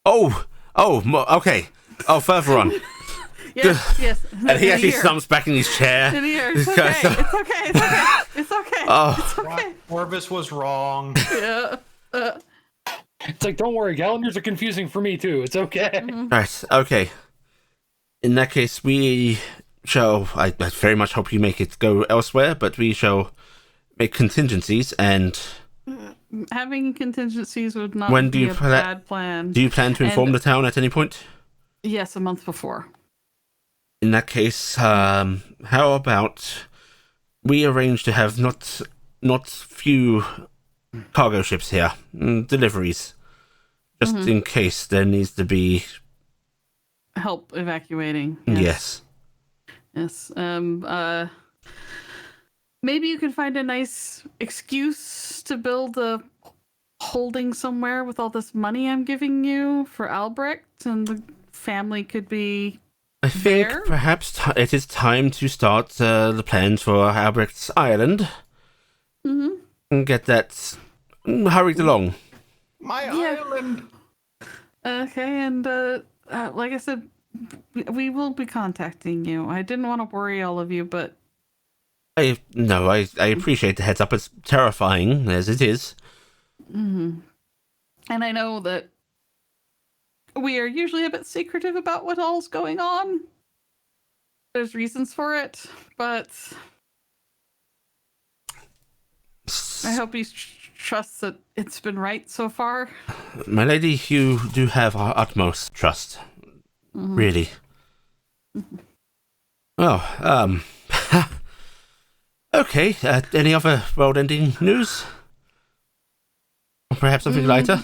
[SPEAKER 1] Oh, okay. Oh, further on.
[SPEAKER 2] Yes.
[SPEAKER 1] And he actually slumps back in his chair.
[SPEAKER 2] In a year. It's okay. It's okay.
[SPEAKER 1] Oh.
[SPEAKER 2] It's okay.
[SPEAKER 5] Orvis was wrong.
[SPEAKER 2] Yeah.
[SPEAKER 3] It's like, don't worry, calendars are confusing for me too. It's okay.
[SPEAKER 1] Right, okay. In that case, we shall... I very much hope you make it go elsewhere, but we shall make contingencies, and...
[SPEAKER 2] Having contingencies would not
[SPEAKER 1] When do
[SPEAKER 2] be
[SPEAKER 1] you
[SPEAKER 2] a bad plan.
[SPEAKER 1] Do you plan to inform the town at any point?
[SPEAKER 2] Yes, a month before.
[SPEAKER 1] In that case, how about we arrange to have not few cargo ships here, deliveries, just in case there needs to be
[SPEAKER 2] help evacuating.
[SPEAKER 1] Yes.
[SPEAKER 2] Maybe you can find a nice excuse to build a holding somewhere with all this money I'm giving you for Albrecht, and the family could be
[SPEAKER 1] I think
[SPEAKER 2] there?
[SPEAKER 1] perhaps it is time to start the plans for Albrecht's Island. And get that hurried along.
[SPEAKER 5] My island.
[SPEAKER 2] Okay, and like I said, we will be contacting you. I didn't want to worry all of you, but
[SPEAKER 1] I appreciate the heads up. It's terrifying as it is.
[SPEAKER 2] and I know that we are usually a bit secretive about what all's going on. There's reasons for it, but I hope he trusts that it's been right so far.
[SPEAKER 1] My lady, you do have our utmost trust. Really. Well, okay, any other world-ending news? Or perhaps something lighter?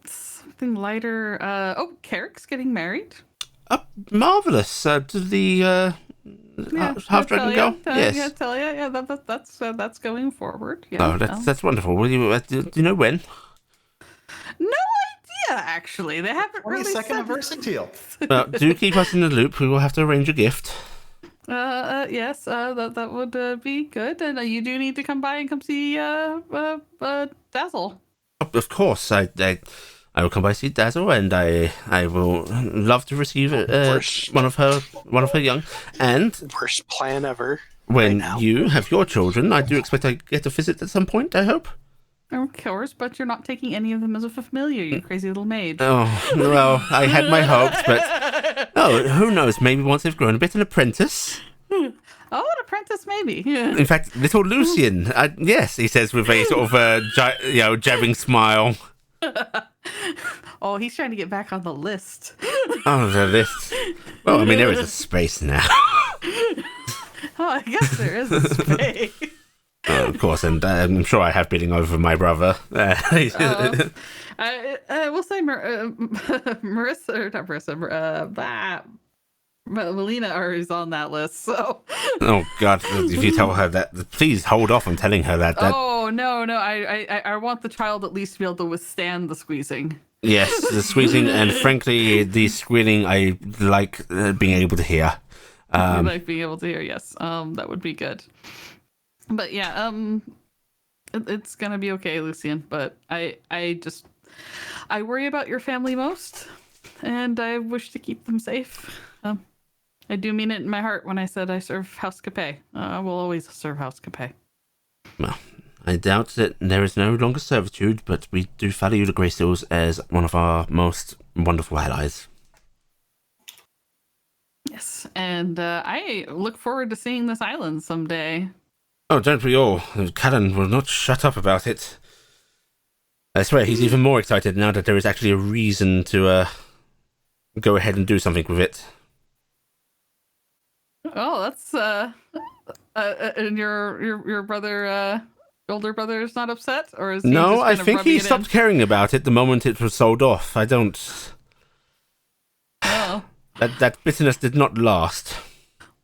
[SPEAKER 2] Something lighter. Carrick's getting married.
[SPEAKER 1] Marvellous. Did the half dragon go? Yes.
[SPEAKER 2] That's going forward. Yeah,
[SPEAKER 1] that's wonderful. Will you? Do you know when?
[SPEAKER 2] No idea. Actually, they haven't really
[SPEAKER 5] 22nd
[SPEAKER 2] said.
[SPEAKER 5] of Versatile.
[SPEAKER 1] Do keep us in the loop. We will have to arrange a gift.
[SPEAKER 2] Yes, that would be good. And you do need to come by and come see Dazzle.
[SPEAKER 1] Of course, I will come by see Dazzle, and I will love to receive one of her young. And
[SPEAKER 4] Worst plan ever.
[SPEAKER 1] when
[SPEAKER 4] now.
[SPEAKER 1] you have your children, I do expect I get a visit at some point. I hope.
[SPEAKER 2] Of course, but you're not taking any of them as a familiar, you crazy little mage.
[SPEAKER 1] Oh well, I had my hopes, but who knows? Maybe once they've grown a bit, an apprentice.
[SPEAKER 2] Oh, an apprentice, maybe.
[SPEAKER 1] In fact, little Lucian. Yes, he says with a sort of jabbing smile.
[SPEAKER 2] Oh, he's trying to get back on the list.
[SPEAKER 1] Oh, the list. Well, I mean, there is a space now.
[SPEAKER 2] Oh, I guess there is a space.
[SPEAKER 1] Of course, and I'm sure I have bidding over my brother.
[SPEAKER 2] I will say Melina is on that list, so.
[SPEAKER 1] Oh God! If you tell her that, please hold off on telling her that.
[SPEAKER 2] Oh no! I want the child at least to be able to withstand the squeezing.
[SPEAKER 1] Yes, the squeezing, and frankly, the squealing. I like being able to hear.
[SPEAKER 2] I like being able to hear. Yes, that would be good. But yeah, it's gonna be okay, Lucian. But I worry about your family most, and I wish to keep them safe. I do mean it in my heart when I said I serve House Capet. I will always serve House Capet.
[SPEAKER 1] Well, I doubt that there is no longer servitude, but we do value the Greystills as one of our most wonderful allies.
[SPEAKER 2] Yes, and I look forward to seeing this island someday.
[SPEAKER 1] Oh, don't we all? Callan will not shut up about it. I swear, he's even more excited now that there is actually a reason to go ahead and do something with it.
[SPEAKER 2] Oh, that's and your brother, older brother, is not upset, or is he
[SPEAKER 1] No,
[SPEAKER 2] just
[SPEAKER 1] I
[SPEAKER 2] kind of
[SPEAKER 1] think
[SPEAKER 2] rubbing
[SPEAKER 1] he
[SPEAKER 2] it
[SPEAKER 1] stopped
[SPEAKER 2] in?
[SPEAKER 1] caring about it the moment it was sold off. I don't.
[SPEAKER 2] Oh,
[SPEAKER 1] That bitterness did not last.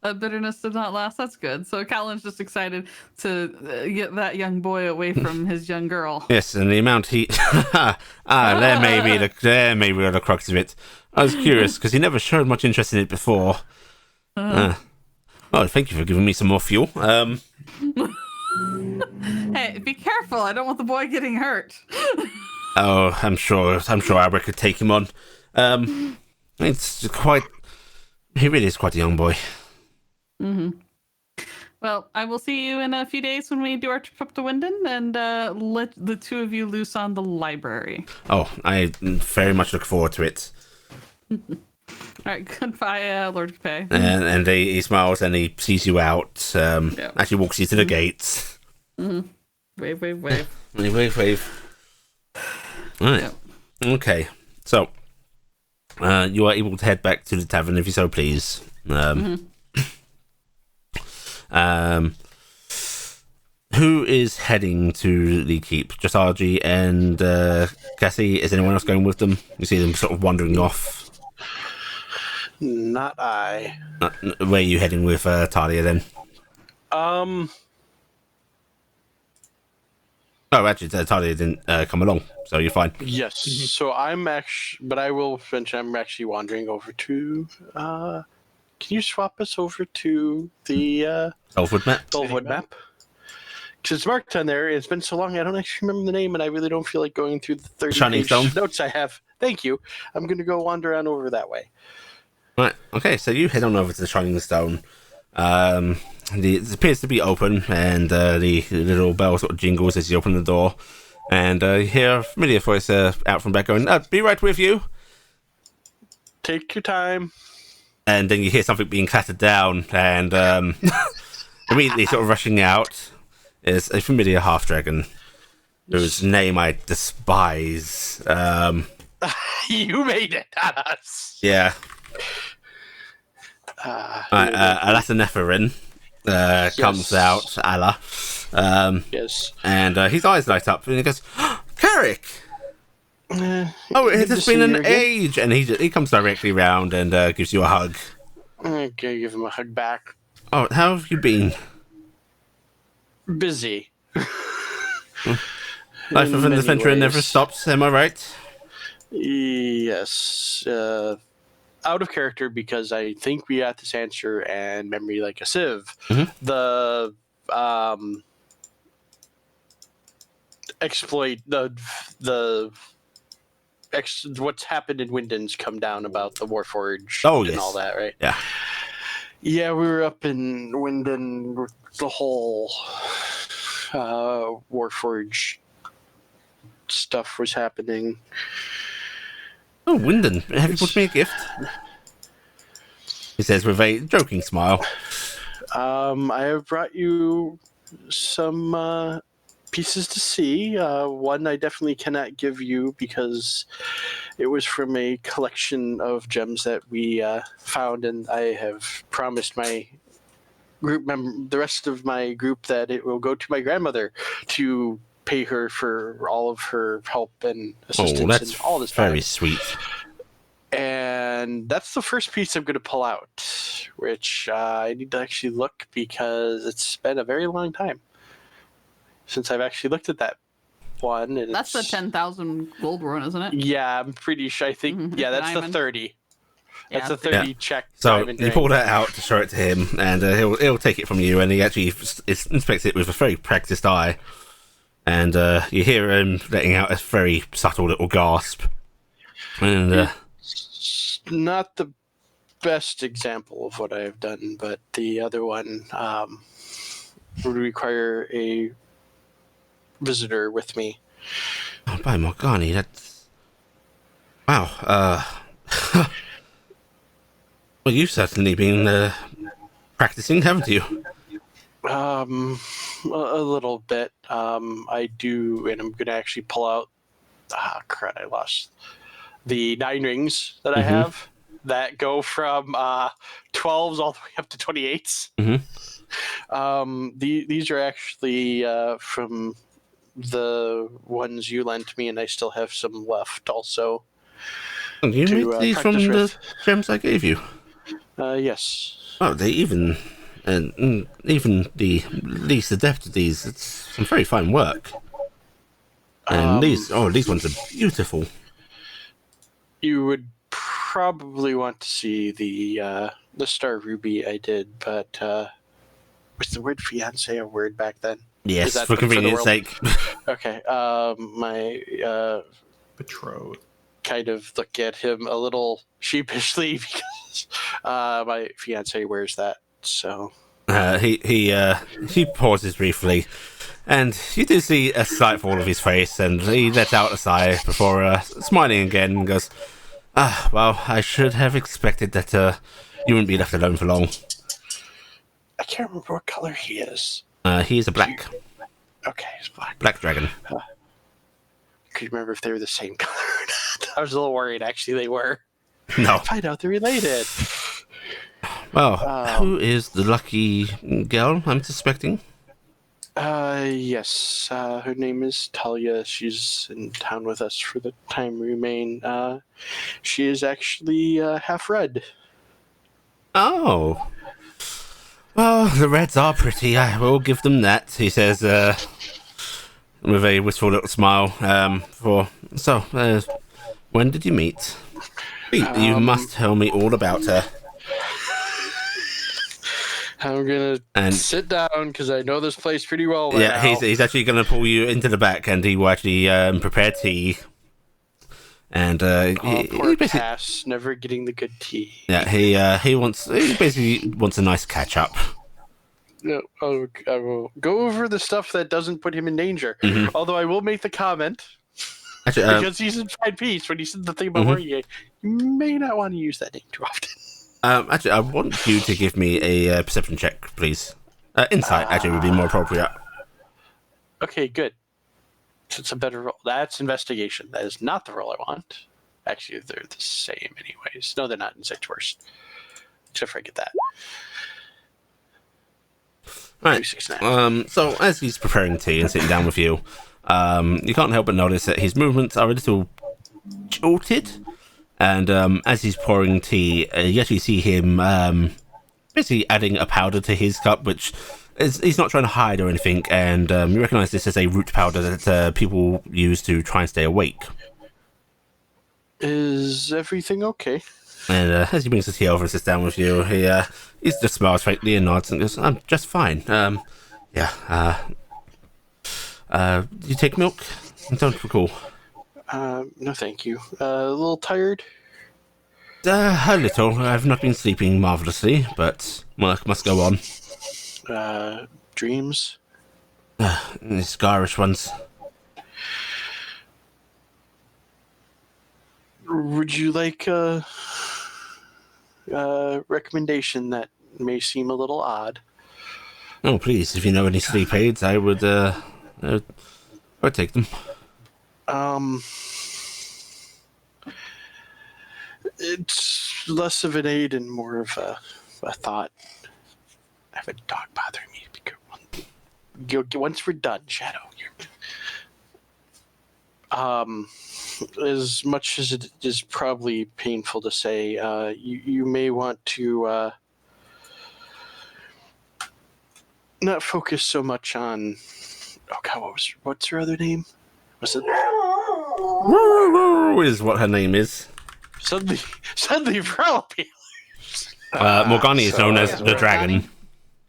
[SPEAKER 2] that bitterness did not last. That's good. So Callan's just excited to get that young boy away from his young girl.
[SPEAKER 1] Yes, and the amount he there may be the crux of it. I was curious because he never showed much interest in it before. Oh, thank you for giving me some more fuel.
[SPEAKER 2] Hey, be careful! I don't want the boy getting hurt.
[SPEAKER 1] Oh, I'm sure Albert could take him on. It's quite. He really is quite a young boy.
[SPEAKER 2] Mm-hmm. Well, I will see you in a few days when we do our trip up to Wyndon, and let the two of you loose on the library.
[SPEAKER 1] Oh, I very much look forward to it.
[SPEAKER 2] All right, goodbye, Lord Capet.
[SPEAKER 1] And he smiles and he sees you out. Actually walks you to the gates.
[SPEAKER 2] Mm-hmm. Wave.
[SPEAKER 1] Wave. Alright.
[SPEAKER 2] Yep.
[SPEAKER 1] Okay. So, you are able to head back to the tavern if you so please. Who is heading to the keep? Just RG and Cassie? Is anyone else going with them? You see them sort of wandering off.
[SPEAKER 4] Not I.
[SPEAKER 1] Where are you heading with Talia then?
[SPEAKER 4] Um,
[SPEAKER 1] Oh, actually, Talia didn't come along, so you're fine.
[SPEAKER 4] Yes. So I'm actually, but I will mention I'm actually wandering over to. Can you swap us over to the
[SPEAKER 1] Elfwood map?
[SPEAKER 4] Elfwood map? Because it's marked on there. It's been so long, I don't actually remember the name, and I really don't feel like going through the 30
[SPEAKER 1] Shining
[SPEAKER 4] page
[SPEAKER 1] Stone?
[SPEAKER 4] notes I have. Thank you. I'm going to go wander on over that way.
[SPEAKER 1] Right. Okay. So you head on over to the Shining Stone. It appears to be open, and the little bell sort of jingles as you open the door, and you hear a familiar voice out from back going, "Be right with you."
[SPEAKER 4] Take your time.
[SPEAKER 1] And then you hear something being clattered down, and immediately sort of rushing out is a familiar half dragon, whose name I despise.
[SPEAKER 4] You made it, not us.
[SPEAKER 1] Yeah. Alathaneferin comes out, Allah.
[SPEAKER 4] Yes.
[SPEAKER 1] And his eyes light up, and he goes, "Carrick! Oh, it
[SPEAKER 4] good
[SPEAKER 1] has
[SPEAKER 4] to
[SPEAKER 1] been
[SPEAKER 4] see
[SPEAKER 1] an
[SPEAKER 4] you again."
[SPEAKER 1] age!" And he comes directly round and gives you a hug.
[SPEAKER 4] Okay, give him a hug back.
[SPEAKER 1] Oh, how have you been?
[SPEAKER 4] Busy.
[SPEAKER 1] Life of an
[SPEAKER 4] many
[SPEAKER 1] adventurer never
[SPEAKER 4] ways.
[SPEAKER 1] stops, am I right?
[SPEAKER 4] Yes. out of character because I think we got this answer and memory like a sieve.
[SPEAKER 1] Mhm.
[SPEAKER 4] The exploit what's happened in Wyndon's come down about the Warforged
[SPEAKER 1] Oh,
[SPEAKER 4] and
[SPEAKER 1] yes.
[SPEAKER 4] all that, right?
[SPEAKER 1] Yeah.
[SPEAKER 4] Yeah, we were up in Wyndon. The whole Warforged stuff was happening.
[SPEAKER 1] Oh, Wyndon, have you brought me a gift? He says with a joking smile.
[SPEAKER 4] I have brought you some pieces to see. One I definitely cannot give you because it was from a collection of gems that we found, and I have promised my the rest of my group, that it will go to my grandmother to pay her for all of her help and assistance
[SPEAKER 1] Oh, that's
[SPEAKER 4] and all this
[SPEAKER 1] very
[SPEAKER 4] time.
[SPEAKER 1] sweet.
[SPEAKER 4] And that's the first piece I'm going to pull out, which I need to actually look because it's been a very long time since I've actually looked at that one. And
[SPEAKER 2] That's the
[SPEAKER 4] it's-
[SPEAKER 2] 10,000 gold one, isn't it?
[SPEAKER 4] Yeah, I'm pretty sure. I think,
[SPEAKER 2] Mhm,
[SPEAKER 4] yeah,
[SPEAKER 2] the
[SPEAKER 4] that's the
[SPEAKER 2] diamond.
[SPEAKER 4] 30.
[SPEAKER 2] Yeah,
[SPEAKER 4] That's a 30
[SPEAKER 1] Yeah.
[SPEAKER 4] check.
[SPEAKER 1] So
[SPEAKER 4] diamond
[SPEAKER 1] you
[SPEAKER 4] ring.
[SPEAKER 1] pull that out to show it to him, and he'll take it from you, and he actually inspects it with a very practiced eye. And you hear him letting out a very subtle little gasp. And
[SPEAKER 4] It's not the best example of what I have done, but the other one would require a visitor with me.
[SPEAKER 1] oh, by Morgani, that's wow. Well, you've certainly been practicing, haven't you?
[SPEAKER 4] A little bit. I do, and I'm gonna actually pull out. Ah, crud! I lost the 9 rings that I have that go from 12s all the way up to 28s. These are actually from the ones you lent me, and I still have some left. Also,
[SPEAKER 1] And you
[SPEAKER 4] to,
[SPEAKER 1] made these from
[SPEAKER 4] practice
[SPEAKER 1] the
[SPEAKER 4] with.
[SPEAKER 1] gems I gave you.
[SPEAKER 4] Yes.
[SPEAKER 1] Oh, they even the least adept of these. It's some very fine work. And these ones are beautiful.
[SPEAKER 4] You would probably want to see the Star Ruby I did, but was the word fiance a word back then? Is
[SPEAKER 1] Yes,
[SPEAKER 4] that
[SPEAKER 1] for
[SPEAKER 4] for the
[SPEAKER 1] convenience
[SPEAKER 4] world?
[SPEAKER 1] sake.
[SPEAKER 4] Okay. My
[SPEAKER 5] Betrothed.
[SPEAKER 4] kind of look at him a little sheepishly because my fiance wears that. So
[SPEAKER 1] He pauses briefly, and you do see a slight fall of his face, and he lets out a sigh before smiling again and goes, "Ah, well, I should have expected that you wouldn't be left alone for long."
[SPEAKER 4] I can't remember what color he is.
[SPEAKER 1] He is a black
[SPEAKER 4] He's black.
[SPEAKER 1] dragon.
[SPEAKER 4] Could you remember if they were the same color or not? I was a little worried. Actually, they were.
[SPEAKER 1] No.
[SPEAKER 4] Find out they're related.
[SPEAKER 1] Well, who is the lucky girl I'm suspecting?
[SPEAKER 4] Yes. Her name is Talia. She's in town with us for the time we remain. She is actually half red.
[SPEAKER 1] Oh. Well, the reds are pretty. I will give them that, he says, with a wistful little smile. When did you meet? You must tell me all about her.
[SPEAKER 4] I'm gonna sit down because I know this place pretty well. Right now.
[SPEAKER 1] He's actually going to pull you into the back, and he will actually prepare tea. And
[SPEAKER 4] poor Cass, never getting the good tea.
[SPEAKER 1] Yeah, he basically wants a nice catch up.
[SPEAKER 4] No, I will go over the stuff that doesn't put him in danger. Although I will make the comment,
[SPEAKER 1] Actually,
[SPEAKER 4] because he's in fine peace when he said the thing about worrying, you may not want to use that name too often.
[SPEAKER 1] actually, I want you to give me a perception check, please. Insight actually would be more appropriate.
[SPEAKER 4] Okay, good. It's a better roll. That's investigation. That is not the roll I want. Actually, they're the same anyways. No, they're not. Insight's worse. Except for I get that.
[SPEAKER 1] Right.
[SPEAKER 4] 6.5.
[SPEAKER 1] So as he's preparing tea and sitting down with you, you can't help but notice that his movements are a little jolted. And as he's pouring tea, you actually see him basically adding a powder to his cup, which he's not trying to hide or anything. And you recognise this as a root powder that people use to try and stay awake.
[SPEAKER 4] Is everything okay?
[SPEAKER 1] And as he brings the tea over and sits down with you, he just smiles faintly and nods and goes, "I'm just fine. Yeah. Do you take milk? I don't recall."
[SPEAKER 7] No, thank you. A little tired.
[SPEAKER 1] A little. I've not been sleeping marvelously, but work must go on.
[SPEAKER 7] Dreams.
[SPEAKER 1] These garish ones.
[SPEAKER 7] Would you like a recommendation that may seem a little odd?
[SPEAKER 1] Oh, please, if you know any sleep aids, I would take them.
[SPEAKER 7] It's less of an aid and more of a thought. I have a dog bothering me. Once we're done, Shadow. As much as it is probably painful to say, you may want to not focus so much on. Oh God, what's her other name? Was it?
[SPEAKER 1] Is what her name is.
[SPEAKER 7] Suddenly, probably.
[SPEAKER 1] Morgani is known as the dragon.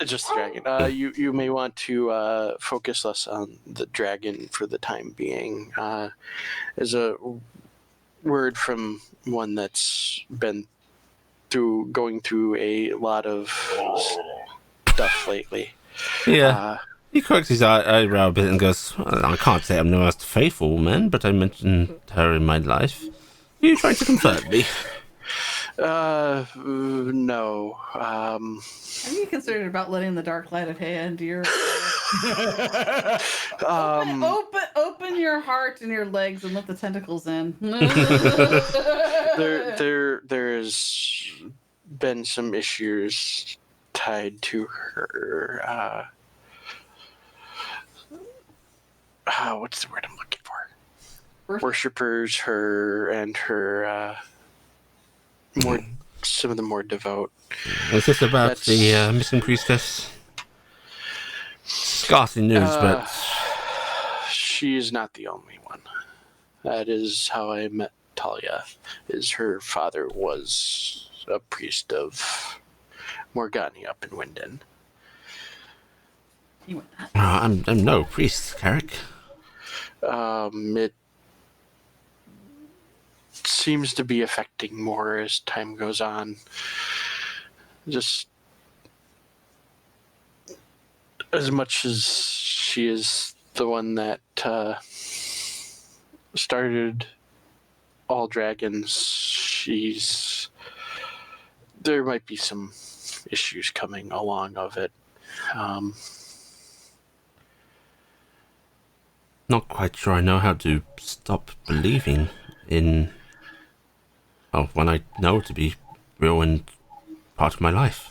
[SPEAKER 7] Just the dragon. You may want to focus less on the dragon for the time being. As a word from one that's been going through a lot of stuff lately.
[SPEAKER 1] Yeah. He cracks his eyebrow a bit and goes, "I can't say I'm the most faithful man, but I mentioned her in my life. Are you trying to convert me?"
[SPEAKER 7] No.
[SPEAKER 2] Have you considered about letting the dark light of Hea into your open your heart and your legs and let the tentacles in?
[SPEAKER 7] There's been some issues tied to her. What's the word I'm looking for? Worshippers, her and her some of the more devout.
[SPEAKER 1] Is this about the missing priestess? Scarcely news, but
[SPEAKER 7] she is not the only one. That is how I met Talia. Her father was a priest of Morgani up in Winden.
[SPEAKER 1] I'm no priest, Carrick.
[SPEAKER 7] It seems to be affecting more as time goes on. Just as much as she is the one that started all dragons, there might be some issues coming along of it.
[SPEAKER 1] Not quite sure I know how to stop believing in when I know to be real and part of my life.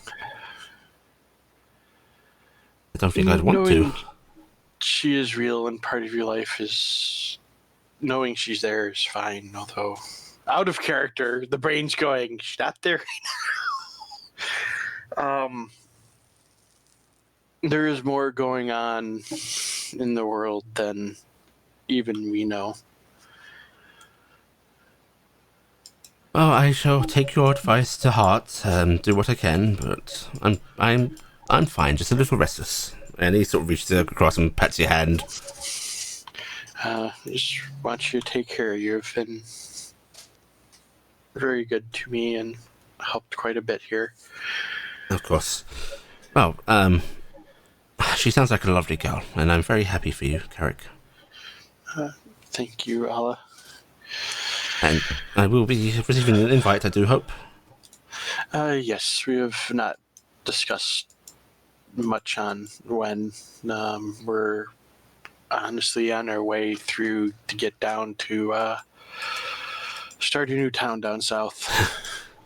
[SPEAKER 1] I don't think I'd want to.
[SPEAKER 7] She is real and part of your life is knowing she's there is fine, although out of character, the brain's going, she's not there right now. There is more going on in the world than even we know.
[SPEAKER 1] Well, I shall take your advice to heart and do what I can, but I'm fine, just a little restless. And he sort of reaches across and pats your hand.
[SPEAKER 7] Just want you to take care of you. You've been very good to me and helped quite a bit here.
[SPEAKER 1] Of course. Well, she sounds like a lovely girl, and I'm very happy for you, Carrick.
[SPEAKER 7] Thank you, Allah.
[SPEAKER 1] And I will be receiving an invite, I do hope.
[SPEAKER 7] Yes, we have not discussed much on when. We're honestly on our way through to get down to start a new town down south.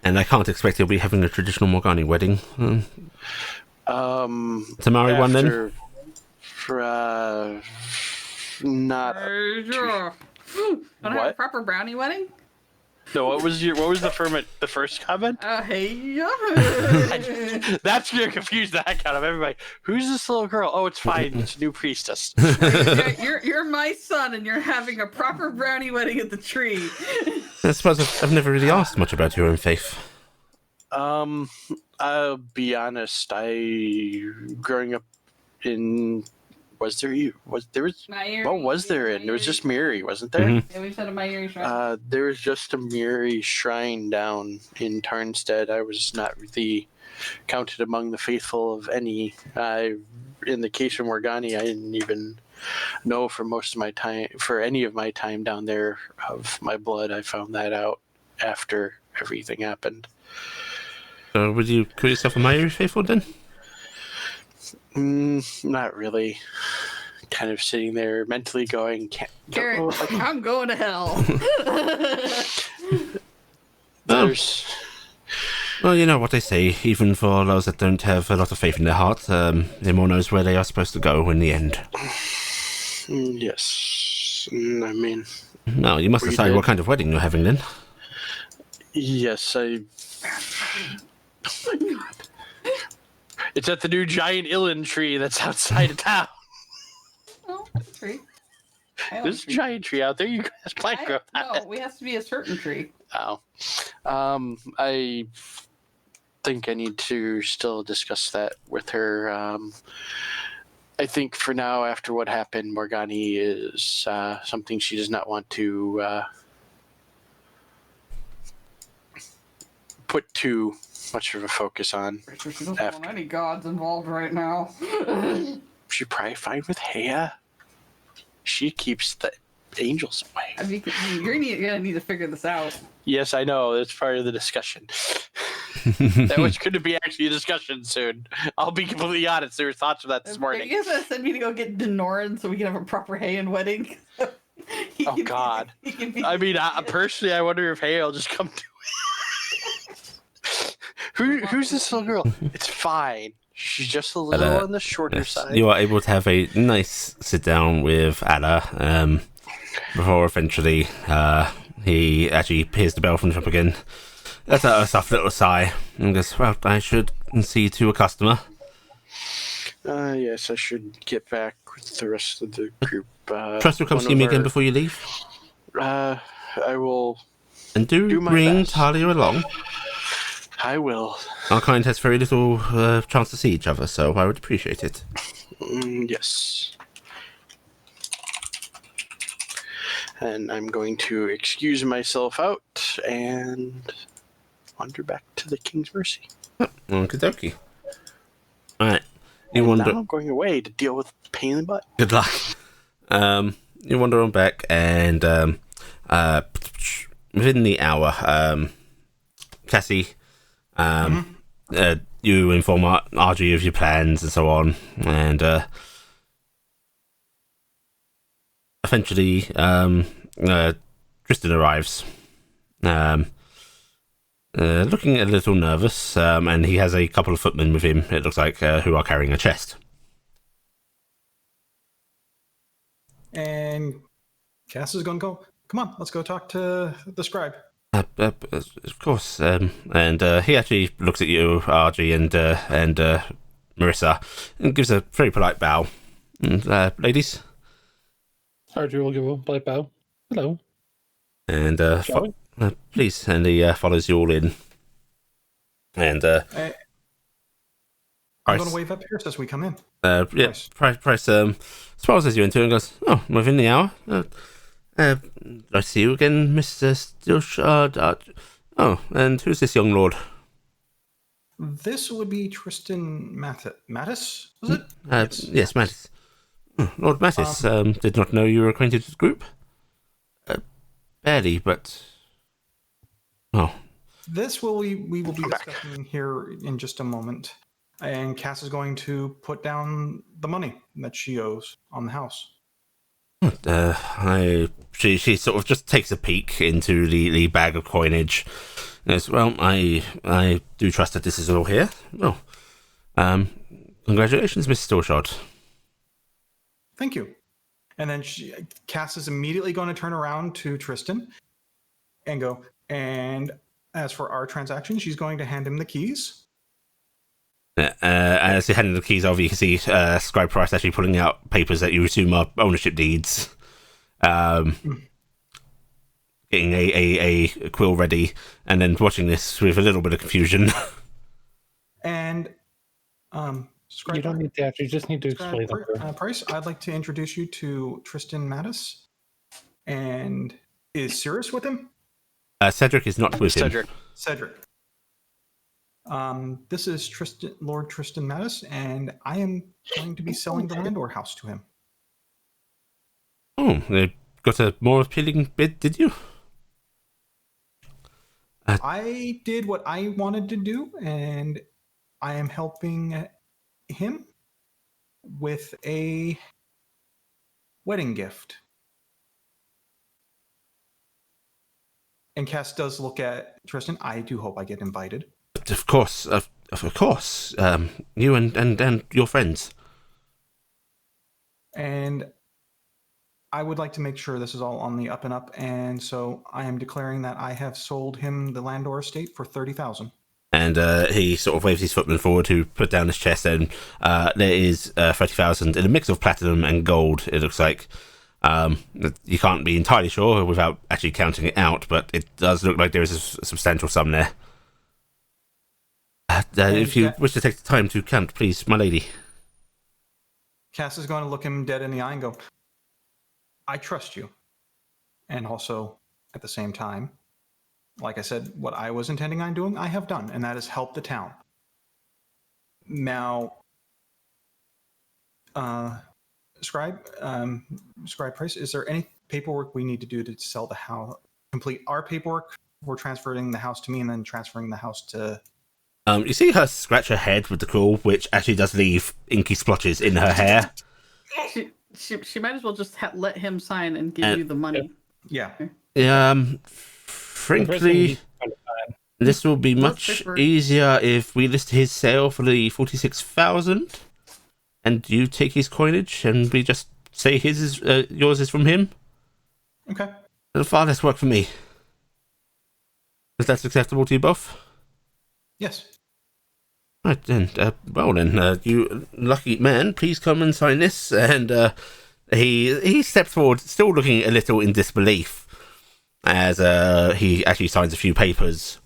[SPEAKER 1] And I can't expect you'll be having a traditional Morgani wedding. Tamari one then?
[SPEAKER 7] Not.
[SPEAKER 2] Don't have a proper brownie wedding?
[SPEAKER 7] No, what was the first comment?
[SPEAKER 2] Hey.
[SPEAKER 7] That's gonna confuse the heck out of everybody. Who's this little girl? Oh, it's fine. It's a new priestess.
[SPEAKER 2] You're my son, and you're having a proper brownie wedding at the tree.
[SPEAKER 1] I suppose I've never really asked much about your own faith.
[SPEAKER 7] I'll be honest. Growing up in, was there what was there in? There was just Miri, wasn't there?
[SPEAKER 1] Mhm.
[SPEAKER 2] Yeah, we said a Miri shrine.
[SPEAKER 7] There was just a Miri shrine down in Tarnstead. I was not really counted among the faithful of any. In the case of Morgani, I didn't even know for any of my time down there of my blood. I found that out after everything happened.
[SPEAKER 1] So would you call yourself a Maori faithful then?
[SPEAKER 7] Not really. Kind of sitting there mentally going,
[SPEAKER 2] Garrett, I'm going to hell.
[SPEAKER 7] There's...
[SPEAKER 1] Well, you know what they say, even for those that don't have a lot of faith in their heart, everyone knows where they are supposed to go in the end.
[SPEAKER 7] Yes. I mean...
[SPEAKER 1] No, you must decide what kind of wedding you're having then.
[SPEAKER 7] Yes, I...
[SPEAKER 2] Oh my god.
[SPEAKER 7] It's at the new giant Illen tree that's outside of town.
[SPEAKER 2] Oh, tree.
[SPEAKER 7] There's a giant tree out there. You guys plant grow that.
[SPEAKER 2] No, it has to be a certain tree.
[SPEAKER 7] Oh. I think I need to still discuss that with her. I think for now, after what happened, Morgani is something she does not want to put too much of a focus on.
[SPEAKER 2] She doesn't want any gods involved right now.
[SPEAKER 7] She's probably fine with Hea. She keeps the angels away.
[SPEAKER 2] I mean, you're gonna need to figure this out.
[SPEAKER 7] Yes, I know. That's part of the discussion. That was going to be actually a discussion soon. I'll be completely honest. There were thoughts of that this morning.
[SPEAKER 2] You guys gonna send me to go get Denoran so we can have a proper Heian wedding?
[SPEAKER 7] Oh, God. I mean, personally, I wonder if Hea will just come to it. Who's this little girl? It's fine. She's just a little on the shorter side.
[SPEAKER 1] You are able to have a nice sit down with Ada before eventually he actually hears the bell from the shop again. Lets out a soft little sigh and goes, well, I should see to a customer.
[SPEAKER 7] Yes, I should get back with the rest of the group.
[SPEAKER 1] Trust you'll come see me again before you leave.
[SPEAKER 7] I will.
[SPEAKER 1] And do
[SPEAKER 7] my
[SPEAKER 1] bring
[SPEAKER 7] best.
[SPEAKER 1] Talia along.
[SPEAKER 7] I will.
[SPEAKER 1] Our kind has very little chance to see each other, so I would appreciate it.
[SPEAKER 7] Yes. And I'm going to excuse myself out and wander back to the King's Mercy.
[SPEAKER 1] Okie dokie. Alright.
[SPEAKER 7] And now I'm going away to deal with pain in the butt.
[SPEAKER 1] Good luck. You wander on back, and within the hour, Cassie, you inform RG of your plans and so on, and eventually, Tristan arrives, looking a little nervous, and he has a couple of footmen with him, it looks like, who are carrying a chest.
[SPEAKER 5] And Cass is going to go, come on, let's go talk to the scribe.
[SPEAKER 1] Of course, and he actually looks at you, RG, and Marissa, and gives a very polite bow. And, ladies?
[SPEAKER 3] Archie will give a polite bow. Hello.
[SPEAKER 1] And please, and he follows you all in. And
[SPEAKER 5] I'm going to wave up Pierce as we come in.
[SPEAKER 1] Price smiles as you enter and goes, oh, within the hour? I see you again, Mr. Steelshard. Oh, and who's this young lord?
[SPEAKER 5] This would be Tristan Mattis, was it?
[SPEAKER 1] Yes, Mattis. Oh, Lord Mattis, did not know you were acquainted with the group. Barely, but... Oh.
[SPEAKER 5] This we will be discussing here in just a moment. And Cass is going to put down the money that she owes on the house.
[SPEAKER 1] She sort of just takes a peek into the bag of coinage. Yes, well, I do trust that this is all here. Well, congratulations, Miss Storshot.
[SPEAKER 5] Thank you. And then Cass is immediately going to turn around to Tristan and go, and as for our transaction, she's going to hand him the keys.
[SPEAKER 1] As he handed the keys over, you can see Scribe Price actually pulling out papers that you assume are ownership deeds. Gives getting a quill ready, and then watching this with a little bit of confusion.
[SPEAKER 5] And
[SPEAKER 3] You don't need to actually, just need to
[SPEAKER 5] Scribe
[SPEAKER 3] explain them.
[SPEAKER 5] Price, I'd like to introduce you to Tristan Mattis. And is Cirrus with him?
[SPEAKER 1] Cedric is not with him.
[SPEAKER 5] Cedric. This is Lord Tristan Mattis, and I am going to be selling the Landor house to him.
[SPEAKER 1] Oh, they got a more appealing bid, did you?
[SPEAKER 5] I did what I wanted to do, and I am helping him with a wedding gift. And Cass does look at Tristan. I do hope I get invited.
[SPEAKER 1] But of course, you and your friends.
[SPEAKER 5] And I would like to make sure this is all on the up and up, and so I am declaring that I have sold him the Landor estate for 30,000.
[SPEAKER 1] And he sort of waves his footman forward to put down his chest, and there is 30,000 in a mix of platinum and gold, it looks like. You can't be entirely sure without actually counting it out, but it does look like there is a substantial sum there. If you wish to take the time to count, please, my lady.
[SPEAKER 5] Cass is going to look him dead in the eye and go, I trust you. And also, at the same time, like I said, what I was intending on doing, I have done, and that is help the town. Now, Scribe Price, is there any paperwork we need to do to sell the house? Complete our paperwork? We're transferring the house to me and then transferring the house to...
[SPEAKER 1] You see her scratch her head with the quill, which actually does leave inky splotches in her hair.
[SPEAKER 2] She might as well just let him sign and give you the money.
[SPEAKER 5] Yeah.
[SPEAKER 1] Frankly, this will be much easier if we list his sale for the 46,000, and you take his coinage, and we just say yours is from him.
[SPEAKER 5] Okay.
[SPEAKER 1] It'll far less work for me. Is that acceptable to you both?
[SPEAKER 5] Yes.
[SPEAKER 1] Right then. Well then, you lucky man, please come and sign this. And he steps forward, still looking a little in disbelief, as he actually signs a few papers,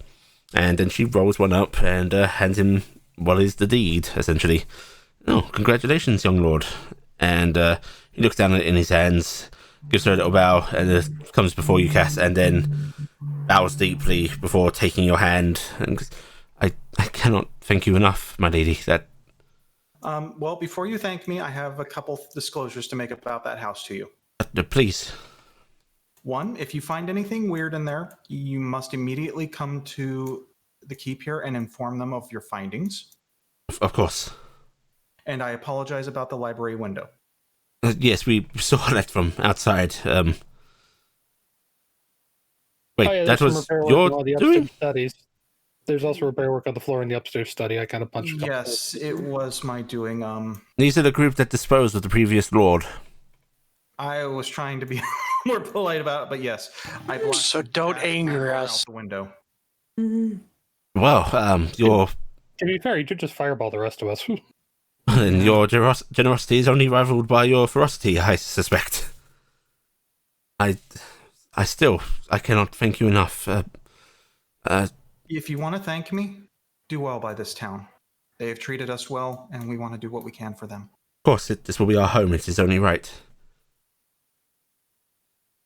[SPEAKER 1] and then she rolls one up and hands him what is the deed, essentially. Oh, congratulations, young lord. And he looks down at it in his hands, gives her a little bow, and comes before you, Cass, and then bows deeply before taking your hand. And I cannot thank you enough, my lady.
[SPEAKER 5] Well, before you thank me, I have a couple disclosures to make about that house to you.
[SPEAKER 1] Please.
[SPEAKER 5] One, if you find anything weird in there, you must immediately come to the keep here and inform them of your findings.
[SPEAKER 1] Of course.
[SPEAKER 5] And I apologize about the library window.
[SPEAKER 1] Yes, we saw that from outside. Wait, that was your doing?
[SPEAKER 3] Studies. There's also repair work on the floor in the upstairs study. I kind of punched.
[SPEAKER 5] Yes, it was my doing.
[SPEAKER 1] These are the group that disposed of the previous lord.
[SPEAKER 5] I was trying to be more polite about it, but yes, I blocked.
[SPEAKER 4] So don't anger us.
[SPEAKER 5] Out the window.
[SPEAKER 1] Well, your
[SPEAKER 3] To be fair, you did just fireball the rest of us.
[SPEAKER 1] and your generosity is only rivaled by your ferocity, I suspect. I cannot thank you enough.
[SPEAKER 5] If you want to thank me, do well by this town. They have treated us well, and we want to do what we can for them.
[SPEAKER 1] Of course, this will be our home. It is only right.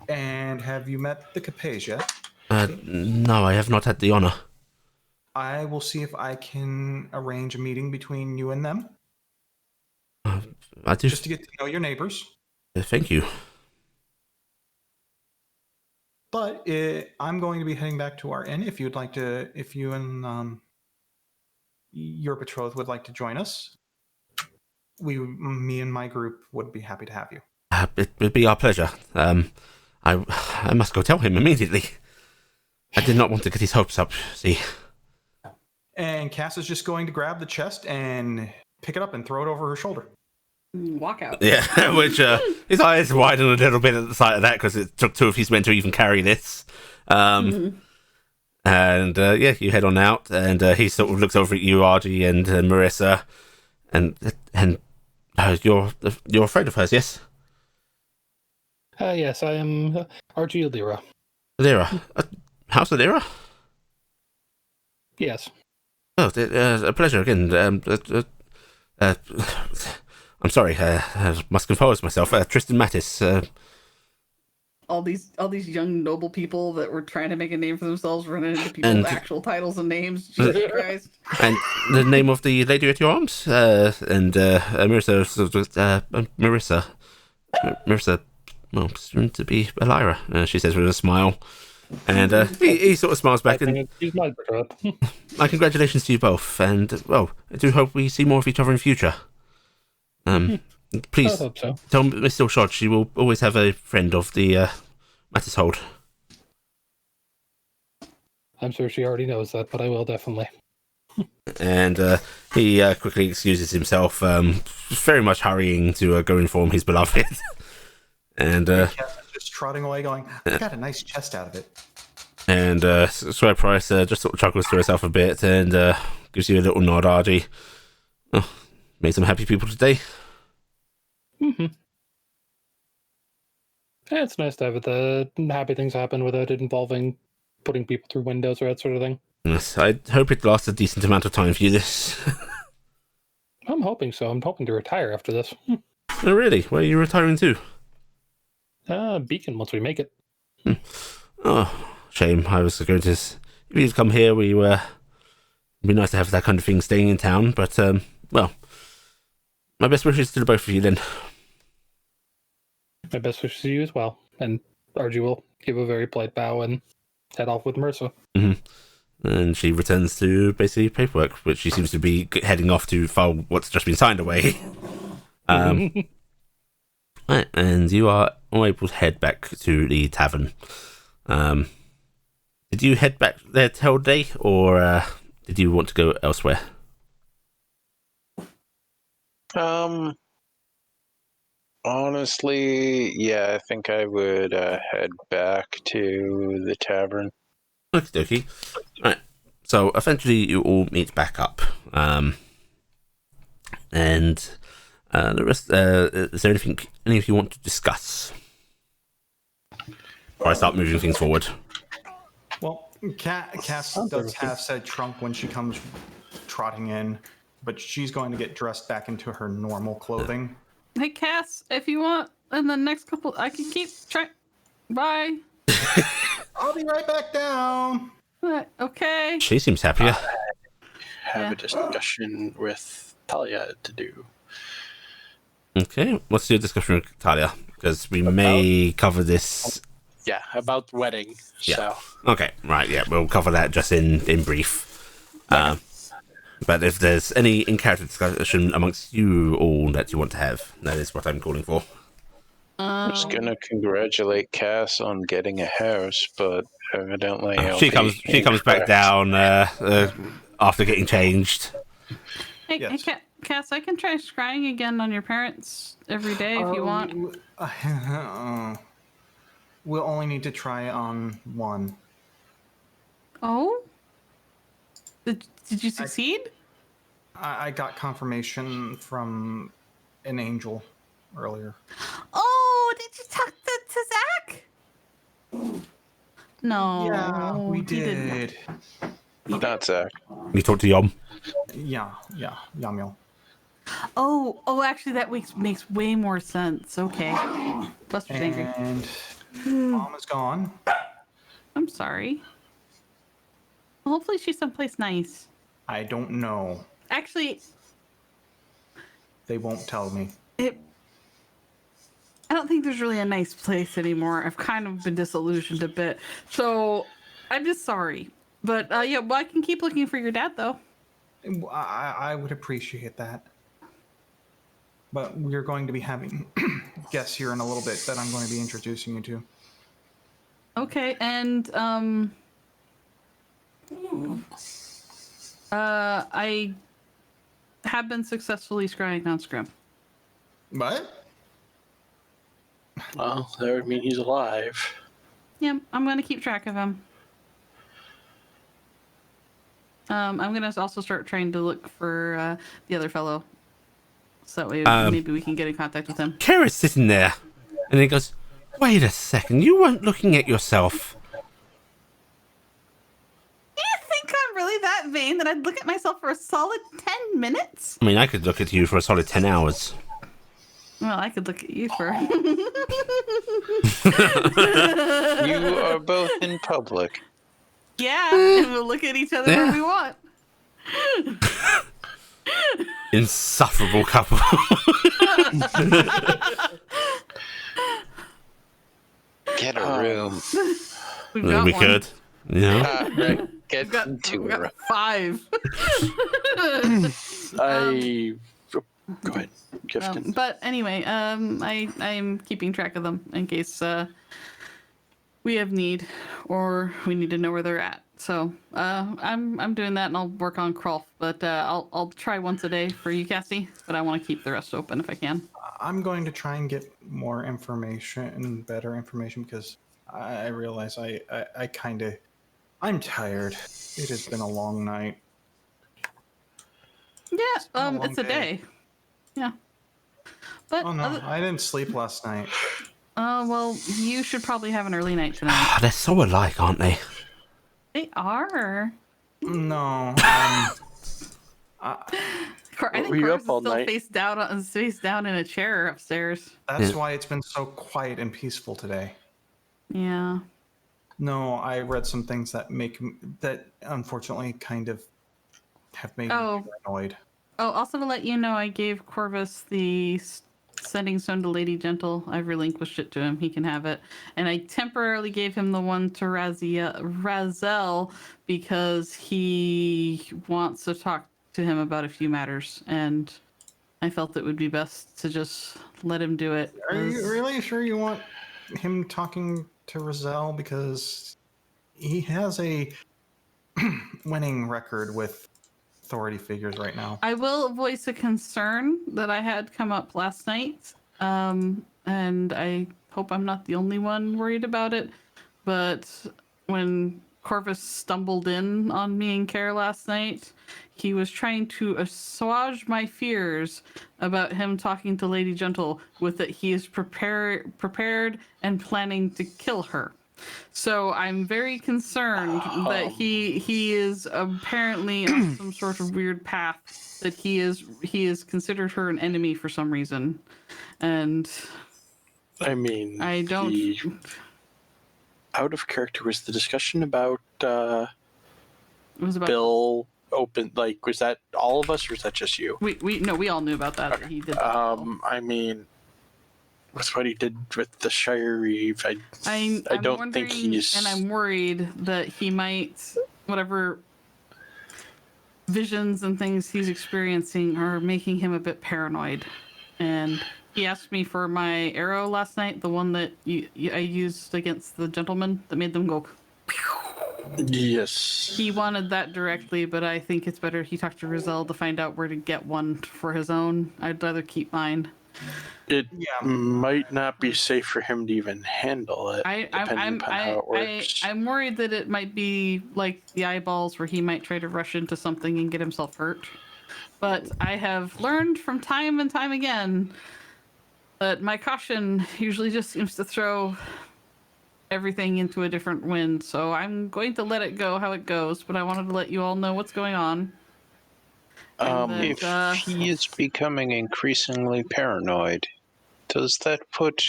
[SPEAKER 5] And have you met the Capes yet?
[SPEAKER 1] No, I have not had the honor.
[SPEAKER 5] I will see if I can arrange a meeting between you and them.
[SPEAKER 1] I do.
[SPEAKER 5] Just to get to know your neighbors.
[SPEAKER 1] Thank you.
[SPEAKER 5] But I'm going to be heading back to our inn. If you'd like to, if you and your betrothed would like to join us, me and my group would be happy to have you.
[SPEAKER 1] It would be our pleasure. I must go tell him immediately. I did not want to get his hopes up, see.
[SPEAKER 5] And Cass is just going to grab the chest and pick it up and throw it over her shoulder.
[SPEAKER 2] Walk out.
[SPEAKER 1] Yeah, which his eyes widen a little bit at the sight of that, because it took two of his men to even carry this. And yeah, you head on out, and he sort of looks over at you, Argy, and Marissa, and you're afraid of hers, yes?
[SPEAKER 3] Yes, I am Argy Lira.
[SPEAKER 1] Lyra. How's Lyra?
[SPEAKER 3] Yes.
[SPEAKER 1] Oh, a pleasure again. I'm sorry. I must compose myself. Tristan Mattis.
[SPEAKER 2] All these young noble people that were trying to make a name for themselves running into people with actual titles and names. Jesus Christ.
[SPEAKER 1] And the name of the lady at your arms? Marissa, well, soon to be Lyra, she says with a smile. And he sort of smiles back and my congratulations to you both. And, well, I do hope we see more of each other in future. Please
[SPEAKER 3] I hope so.
[SPEAKER 1] tell Miss Dilshod she will always have a friend of the Mattis hold.
[SPEAKER 3] I'm sure she already knows that, but I will definitely.
[SPEAKER 1] And he quickly excuses himself, very much hurrying to go inform his beloved. And
[SPEAKER 5] just trotting away, going, "I got a nice chest out of it."
[SPEAKER 1] And Square Price just sort of chuckles to herself a bit and gives you a little nod, Argy. Oh, made some happy people today.
[SPEAKER 3] Mm-hmm. Yeah, it's nice to have the happy things happen without it involving putting people through windows or that sort of thing.
[SPEAKER 1] Yes, I hope it lasts a decent amount of time for you, this.
[SPEAKER 3] I'm hoping so. I'm hoping to retire after this.
[SPEAKER 1] Oh, really? Where are you retiring to?
[SPEAKER 3] Beacon, once we make it.
[SPEAKER 1] Oh, shame. I was going to... If you'd come here, it'd be nice to have that kind of thing staying in town, but, well, my best wishes to the both of you, then.
[SPEAKER 3] My best wishes to you as well. And Argy will give a very polite bow and head off with Marissa.
[SPEAKER 1] Mm-hmm. And she returns to basically paperwork, which she seems to be heading off to file what's just been signed away. Right, and you are all able to head back to the tavern. Did you head back there the whole day, or did you want to go elsewhere?
[SPEAKER 6] Honestly, yeah, I think I would head back to the tavern.
[SPEAKER 1] Okie dokie. Right. So eventually you all meet back up. And the rest, is there anything any of you want to discuss? Before I start moving things forward.
[SPEAKER 5] Well, Cass does have said trunk when she comes trotting in, but she's going to get dressed back into her normal clothing.
[SPEAKER 2] Hey, Cass, if you want, in the next couple, I can keep trying. Bye.
[SPEAKER 5] I'll be right back down.
[SPEAKER 2] Okay.
[SPEAKER 1] She seems happier.
[SPEAKER 7] Have a discussion with Talia to do.
[SPEAKER 1] Okay, what's your discussion with Talia? Because we may cover this.
[SPEAKER 7] Yeah, about wedding.
[SPEAKER 1] Yeah.
[SPEAKER 7] So.
[SPEAKER 1] Okay, right, yeah, we'll cover that just in brief. But if there's any in-character discussion amongst you all that you want to have, that is what I'm calling for.
[SPEAKER 6] I'm just gonna congratulate Cass on getting a house, but evidently
[SPEAKER 1] she comes back down after getting changed.
[SPEAKER 2] Hey,
[SPEAKER 5] Yes.
[SPEAKER 2] hey, Cass, I can try scrying again on your parents every day if you want.
[SPEAKER 5] We'll only need to try on one.
[SPEAKER 2] Oh? Did you succeed?
[SPEAKER 5] I got confirmation from an angel earlier.
[SPEAKER 2] Oh, did you talk to Zach? No.
[SPEAKER 5] Yeah, we
[SPEAKER 2] he didn't.
[SPEAKER 5] did.
[SPEAKER 6] Not Zach.
[SPEAKER 1] We talked to Yom.
[SPEAKER 5] Yeah, Yamil.
[SPEAKER 2] Oh, actually, that makes way more sense. Okay. Buster's angry.
[SPEAKER 5] And Mom is gone.
[SPEAKER 2] I'm sorry. Well, hopefully she's someplace nice.
[SPEAKER 5] I don't know.
[SPEAKER 2] Actually,
[SPEAKER 5] They won't tell me.
[SPEAKER 2] I don't think there's really a nice place anymore. I've kind of been disillusioned a bit. So I'm just sorry. But yeah, well, I can keep looking for your dad, though.
[SPEAKER 5] I would appreciate that. But we're going to be having guests here in a little bit that I'm going to be introducing you to.
[SPEAKER 2] Okay, and I have been successfully scrying on Scrim.
[SPEAKER 5] What?
[SPEAKER 7] Well, that would mean he's alive.
[SPEAKER 2] Yeah, I'm gonna keep track of him. I'm gonna also start trying to look for the other fellow, so that way maybe we can get in contact with him.
[SPEAKER 1] Kara's sitting there, and he goes, "Wait a second, you weren't looking at yourself."
[SPEAKER 2] vein that I'd look at myself for a solid 10 minutes?
[SPEAKER 1] I mean, I could look at you for a solid 10 hours.
[SPEAKER 2] Well, I could look at you for...
[SPEAKER 6] You are both in public.
[SPEAKER 2] Yeah, and we'll look at each other when we want.
[SPEAKER 1] Insufferable couple.
[SPEAKER 6] Get a room.
[SPEAKER 2] We've got
[SPEAKER 1] We
[SPEAKER 2] one.
[SPEAKER 1] could. Yeah.
[SPEAKER 6] Right. Get
[SPEAKER 2] We've got,
[SPEAKER 6] into
[SPEAKER 2] we've
[SPEAKER 6] a
[SPEAKER 2] got
[SPEAKER 6] room.
[SPEAKER 2] 5.
[SPEAKER 7] Go ahead, Gifton.
[SPEAKER 2] But anyway, I'm keeping track of them in case we have need or we need to know where they're at. So I'm doing that, and I'll work on Krolf. But I'll try once a day for you, Cassie. But I want to keep the rest open if I can.
[SPEAKER 5] I'm going to try and get more information and better information because I realize I'm tired. It has been a long night.
[SPEAKER 2] Yeah,
[SPEAKER 5] been a long
[SPEAKER 2] it's a
[SPEAKER 5] day.
[SPEAKER 2] day. Yeah. But
[SPEAKER 5] Oh no, I didn't sleep last night.
[SPEAKER 2] well, you should probably have an early night tonight.
[SPEAKER 1] Oh, they're so alike, aren't they?
[SPEAKER 2] They are.
[SPEAKER 5] No.
[SPEAKER 2] I think
[SPEAKER 7] Were you
[SPEAKER 2] Corvus
[SPEAKER 7] up
[SPEAKER 2] is
[SPEAKER 7] all
[SPEAKER 2] still
[SPEAKER 7] night?
[SPEAKER 2] face down in a chair upstairs.
[SPEAKER 5] That's
[SPEAKER 1] Yeah.
[SPEAKER 5] why it's been so quiet and peaceful today.
[SPEAKER 2] Yeah.
[SPEAKER 5] No, I read some things that that unfortunately kind of have made me annoyed.
[SPEAKER 2] Oh, also to let you know, I gave Corvus the sending stone to Lady Gentle. I've relinquished it to him. He can have it. And I temporarily gave him the one to Razel because he wants to talk to him about a few matters. And I felt it would be best to just let him do it.
[SPEAKER 5] Are you really sure you want him talking to Razel? Because he has a winning record with authority figures right now.
[SPEAKER 2] I will voice a concern that I had come up last night, and I hope I'm not the only one worried about it. But when Corvus stumbled in on me and Care last night, he was trying to assuage my fears about him talking to Lady Gentle with that he is prepared and planning to kill her. So I'm very concerned that he is apparently on some sort of weird path, that he is considered her an enemy for some reason, and
[SPEAKER 7] I mean,
[SPEAKER 2] I don't.
[SPEAKER 7] Out of character was the discussion about
[SPEAKER 2] It was about
[SPEAKER 7] Bill open. Like, was that all of us, or was that just you?
[SPEAKER 2] we all knew about that. That he did. That.
[SPEAKER 7] I mean, with what he did with the Shire Reeve, I
[SPEAKER 2] I'm
[SPEAKER 7] don't think
[SPEAKER 2] wondering,
[SPEAKER 7] he's.
[SPEAKER 2] and I'm worried that he might, whatever visions and things he's experiencing are making him a bit paranoid. And he asked me for my arrow last night, the one that I used against the gentleman that made them go.
[SPEAKER 7] Yes.
[SPEAKER 2] He wanted that directly, but I think it's better he talked to Rizal to find out where to get one for his own. I'd rather keep mine.
[SPEAKER 7] It might not be safe for him to even handle it, depending upon how it works.
[SPEAKER 2] I'm worried that it might be like the eyeballs, where he might try to rush into something and get himself hurt. But I have learned from time and time again that my caution usually just seems to throw everything into a different wind. So I'm going to let it go how it goes, but I wanted to let you all know what's going on.
[SPEAKER 6] If he is becoming increasingly paranoid, does that put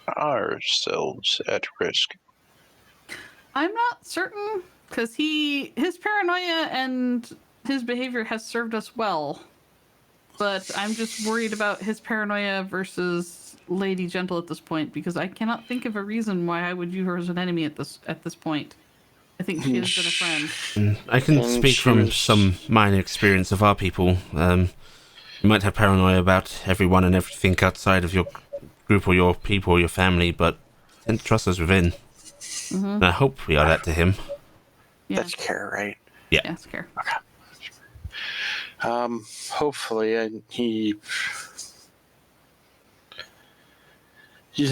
[SPEAKER 6] ourselves at risk?
[SPEAKER 2] I'm not certain, because his paranoia and his behavior has served us well. But I'm just worried about his paranoia versus Lady Gentle at this point, because I cannot think of a reason why I would view her as an enemy at this point. I think she has been a friend.
[SPEAKER 1] I can speak from some minor experience of our people. You might have paranoia about everyone and everything outside of your group or your people or your family, but tend to trust us within.
[SPEAKER 2] Mm-hmm.
[SPEAKER 1] And I hope we are that to him.
[SPEAKER 2] Yeah,
[SPEAKER 7] That's Care, right?
[SPEAKER 2] yeah, scare.
[SPEAKER 7] Hopefully, he's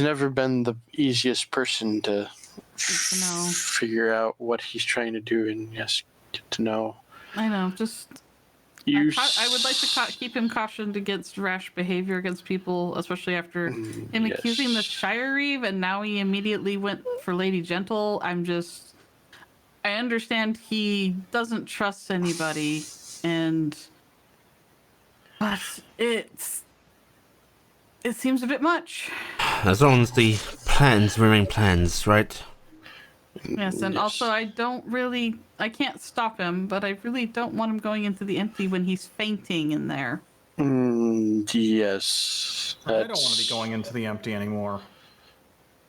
[SPEAKER 7] never been the easiest person to
[SPEAKER 2] know.
[SPEAKER 7] figure out what he's trying to do and get to know.
[SPEAKER 2] I know, just I would like to keep him cautioned against rash behavior against people, especially after him accusing the Shire Reeve, and now he immediately went for Lady Gentle. I understand he doesn't trust anybody, but it seems a bit much.
[SPEAKER 1] As long as the plans remain plans, right?
[SPEAKER 2] Yes, and also I can't stop him, but I really don't want him going into the empty when he's fainting in there.
[SPEAKER 7] Yes.
[SPEAKER 5] I don't want to be going into the empty anymore.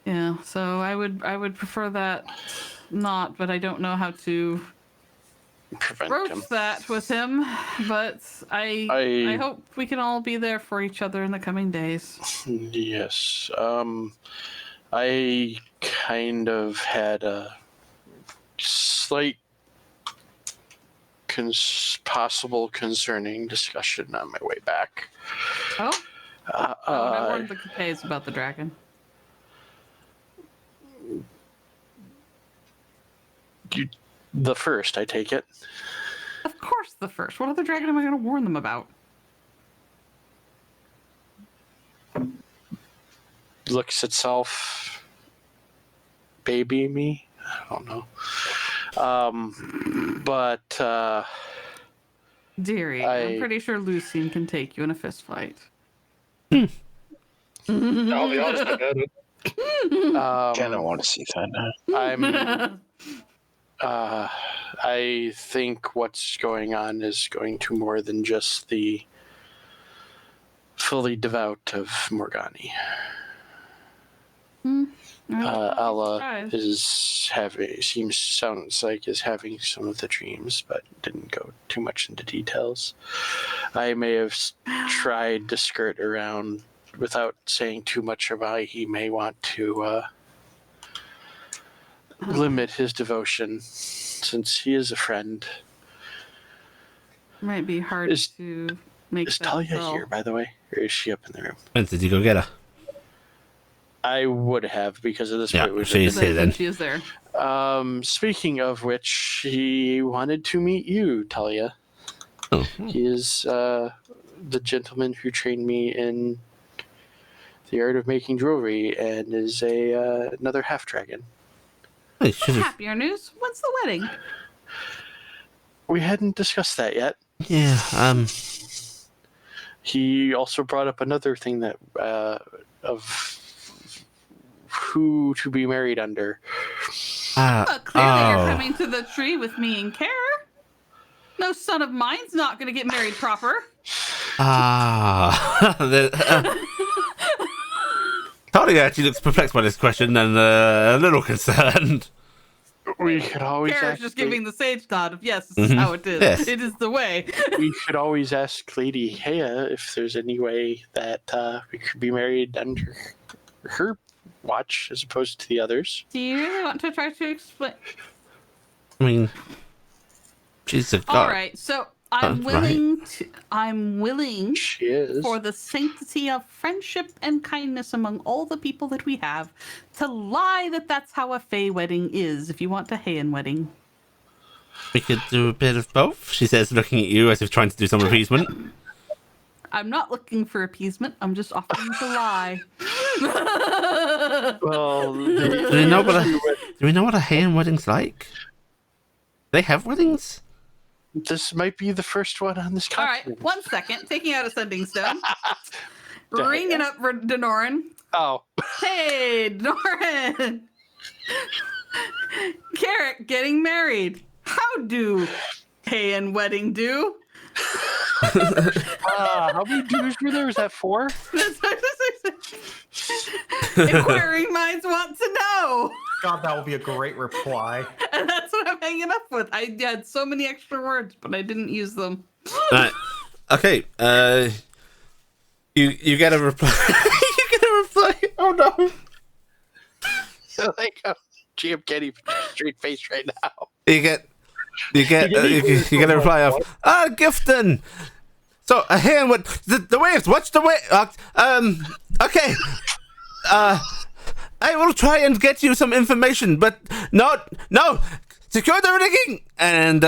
[SPEAKER 2] Yeah, so I would prefer that not, but I don't know how to
[SPEAKER 7] prevent
[SPEAKER 2] broach
[SPEAKER 7] him.
[SPEAKER 2] that with him. But I hope we can all be there for each other in the coming days.
[SPEAKER 7] Yes. I kind of had a slight possible concerning discussion on my way back.
[SPEAKER 2] Oh? And I warned the Capays about the dragon.
[SPEAKER 7] The first, I take it.
[SPEAKER 2] Of course the first. What other dragon am I going to warn them about?
[SPEAKER 7] Looks itself baby me? I don't know. But
[SPEAKER 2] Dearie, I'm pretty sure Lucien can take you in a fist fight.
[SPEAKER 3] I'll be honest about it.
[SPEAKER 6] Kind of want to see that now.
[SPEAKER 7] I think what's going on is going to more than just the fully devout of Morgani. Alla sounds like is having some of the dreams, but didn't go too much into details. I may have tried to skirt around without saying too much about he may want to limit his devotion, since he is a friend.
[SPEAKER 2] Might be hard to make
[SPEAKER 7] Is
[SPEAKER 2] that
[SPEAKER 7] Talia
[SPEAKER 2] so.
[SPEAKER 7] here, by the way? Or is she up in the room?
[SPEAKER 1] When did you go get her?
[SPEAKER 7] I would have, because at this
[SPEAKER 1] Yeah,
[SPEAKER 7] point we've
[SPEAKER 1] she's here then.
[SPEAKER 2] She is there.
[SPEAKER 7] Speaking of which, he wanted to meet you, Talia.
[SPEAKER 1] Oh.
[SPEAKER 7] He is the gentleman who trained me in the art of making jewelry and is another half dragon.
[SPEAKER 1] Hey, should've-
[SPEAKER 2] Happier news. When's the wedding?
[SPEAKER 7] We hadn't discussed that yet.
[SPEAKER 1] Yeah,
[SPEAKER 7] He also brought up another thing that of who to be married under.
[SPEAKER 2] Clearly you're coming to the tree with me and Care. No son of mine's not going to get married proper.
[SPEAKER 1] Talia actually looks perplexed by this question and a little concerned.
[SPEAKER 7] We could always
[SPEAKER 2] Care's just giving the sage nod of yes, this is how it is.
[SPEAKER 1] Yes.
[SPEAKER 2] It is the way.
[SPEAKER 7] We should always ask Lady Hea if there's any way that we could be married under her watch as opposed to the others.
[SPEAKER 2] Do you really want to try to explain?
[SPEAKER 1] I mean, she's a god.
[SPEAKER 2] All right, so I'm willing
[SPEAKER 7] She is.
[SPEAKER 2] for the sanctity of friendship and kindness among all the people that we have to lie that that's how a Fey wedding is if you want a Heian wedding.
[SPEAKER 1] We could do a bit of both, she says, looking at you as if trying to do some appeasement.
[SPEAKER 2] I'm not looking for appeasement. I'm just offering to lie.
[SPEAKER 7] Well,
[SPEAKER 1] Do we know what a Heian wedding's like? They have weddings?
[SPEAKER 7] this might be the first one on this
[SPEAKER 2] All
[SPEAKER 7] continent.
[SPEAKER 2] right, 1 second. Taking out a sending stone. Ringing up for Denoran.
[SPEAKER 7] Oh,
[SPEAKER 2] Hey, Denoran. Carrot getting married. How do Heian wedding do?
[SPEAKER 7] how many dudes were there? Was that 4?
[SPEAKER 2] Inquiring minds want to know.
[SPEAKER 5] God, that would be a great reply.
[SPEAKER 2] And that's what I'm hanging up with. I had so many extra words, but I didn't use them.
[SPEAKER 1] Right. Okay. You get a reply. You get a reply. Oh no.
[SPEAKER 7] Like GM Kenny straight face right now.
[SPEAKER 1] You get a reply of Gifton. So here what the waves. Watch the wave. Okay. I will try and get you some information, but no. Secure the rigging and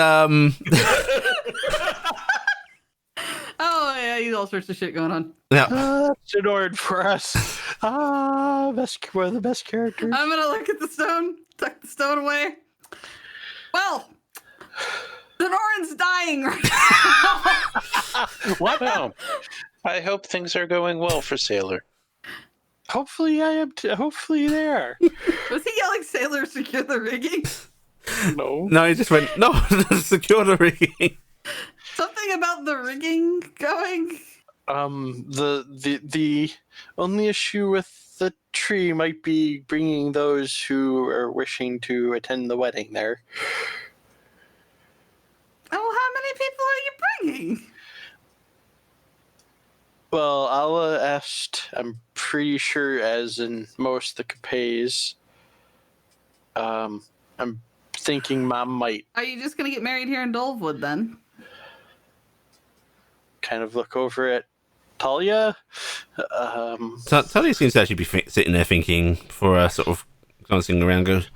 [SPEAKER 2] Oh yeah, he's all sorts of shit going on.
[SPEAKER 1] Yeah.
[SPEAKER 7] Sonoran for us. One of the best characters.
[SPEAKER 2] I'm gonna look at the stone, tuck the stone away. Well, Sonoran's dying right now.
[SPEAKER 4] What?
[SPEAKER 6] Well, I hope things are going well for Sailor.
[SPEAKER 4] Hopefully, I am. Hopefully, they are.
[SPEAKER 2] Was he yelling, "Sailor, secure the rigging"?
[SPEAKER 4] No.
[SPEAKER 1] No, he just went, no, secure the rigging.
[SPEAKER 2] Something about the rigging going.
[SPEAKER 4] The only issue with the tree might be bringing those who are wishing to attend the wedding there.
[SPEAKER 2] Oh, how many people are you bringing?
[SPEAKER 4] Well, Ala asked. I'm pretty sure, as in most the Capays. I'm thinking Mom might
[SPEAKER 2] Are you just gonna get married here in Dolvewood then?
[SPEAKER 4] kind of look over at Talia.
[SPEAKER 1] Tully seems to actually be sitting there thinking, for a sort of glancing around, goes,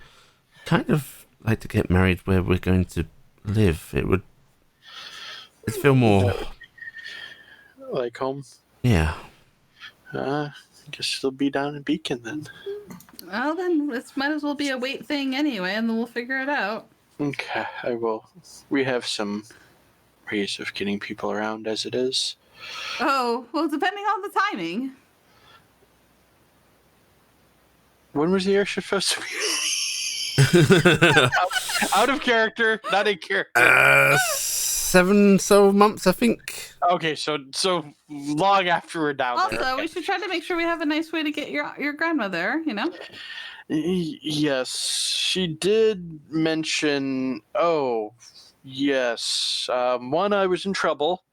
[SPEAKER 1] kind of like to get married where we're going to live. It'd feel more,
[SPEAKER 4] Like home.
[SPEAKER 1] yeah.
[SPEAKER 4] I guess it'll be down in Beacon then.
[SPEAKER 2] Well, then this might as well be a wait thing anyway, and then we'll figure it out.
[SPEAKER 4] Okay, I will. We have some ways of getting people around as it is.
[SPEAKER 2] Oh, well, depending on the timing.
[SPEAKER 4] When was the airship supposed to be? Out of character, not in character.
[SPEAKER 1] 7 so months, I think.
[SPEAKER 4] Okay, so long after we're down
[SPEAKER 2] Also,
[SPEAKER 4] there.
[SPEAKER 2] we should try to make sure we have a nice way to get your grandma there, you know?
[SPEAKER 4] Yes, she did mention. Oh, yes. One, I was in trouble.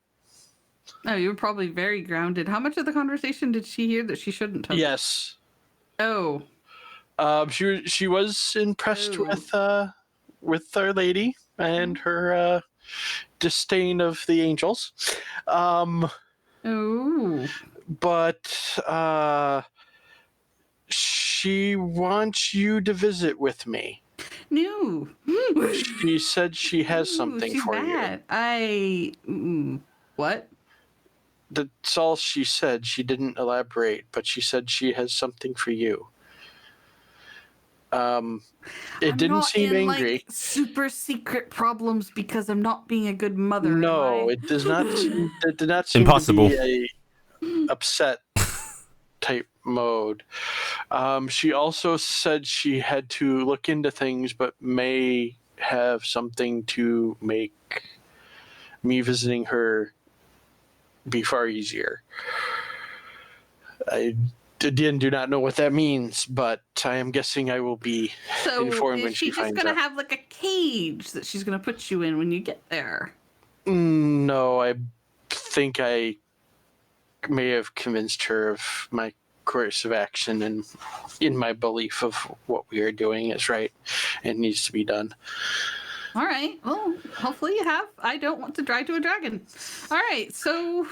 [SPEAKER 2] Oh, you were probably very grounded. How much of the conversation did she hear that she shouldn't have?
[SPEAKER 4] Yes.
[SPEAKER 2] Oh.
[SPEAKER 4] She was impressed
[SPEAKER 2] Oh.
[SPEAKER 4] with Our Lady and her disdain of the angels.
[SPEAKER 2] Oh.
[SPEAKER 4] But she wants you to visit with me.
[SPEAKER 2] No.
[SPEAKER 4] She said she has something
[SPEAKER 2] she's
[SPEAKER 4] for
[SPEAKER 2] bad. What?
[SPEAKER 4] you. That's all she said. She didn't elaborate, but she said she has something for you. It
[SPEAKER 2] I'm
[SPEAKER 4] didn't
[SPEAKER 2] not
[SPEAKER 4] seem
[SPEAKER 2] in,
[SPEAKER 4] angry.
[SPEAKER 2] like, super secret problems because I'm not being a good mother.
[SPEAKER 4] No,
[SPEAKER 2] am I?
[SPEAKER 4] it does not. It did not seem
[SPEAKER 1] Impossible.
[SPEAKER 4] to be a upset type mode. She also said she had to look into things, but may have something to make me visiting her be far easier. I again do not know what that means, but I am guessing I will be informed when
[SPEAKER 2] is she
[SPEAKER 4] she
[SPEAKER 2] just
[SPEAKER 4] finds
[SPEAKER 2] gonna
[SPEAKER 4] out.
[SPEAKER 2] have like a cage that she's gonna put you in when you get there?
[SPEAKER 4] No, I think I may have convinced her of my course of action and in my belief of what we are doing is right and needs to be done.
[SPEAKER 2] All right. Well, hopefully you have. I don't want to drive to a dragon. All right. So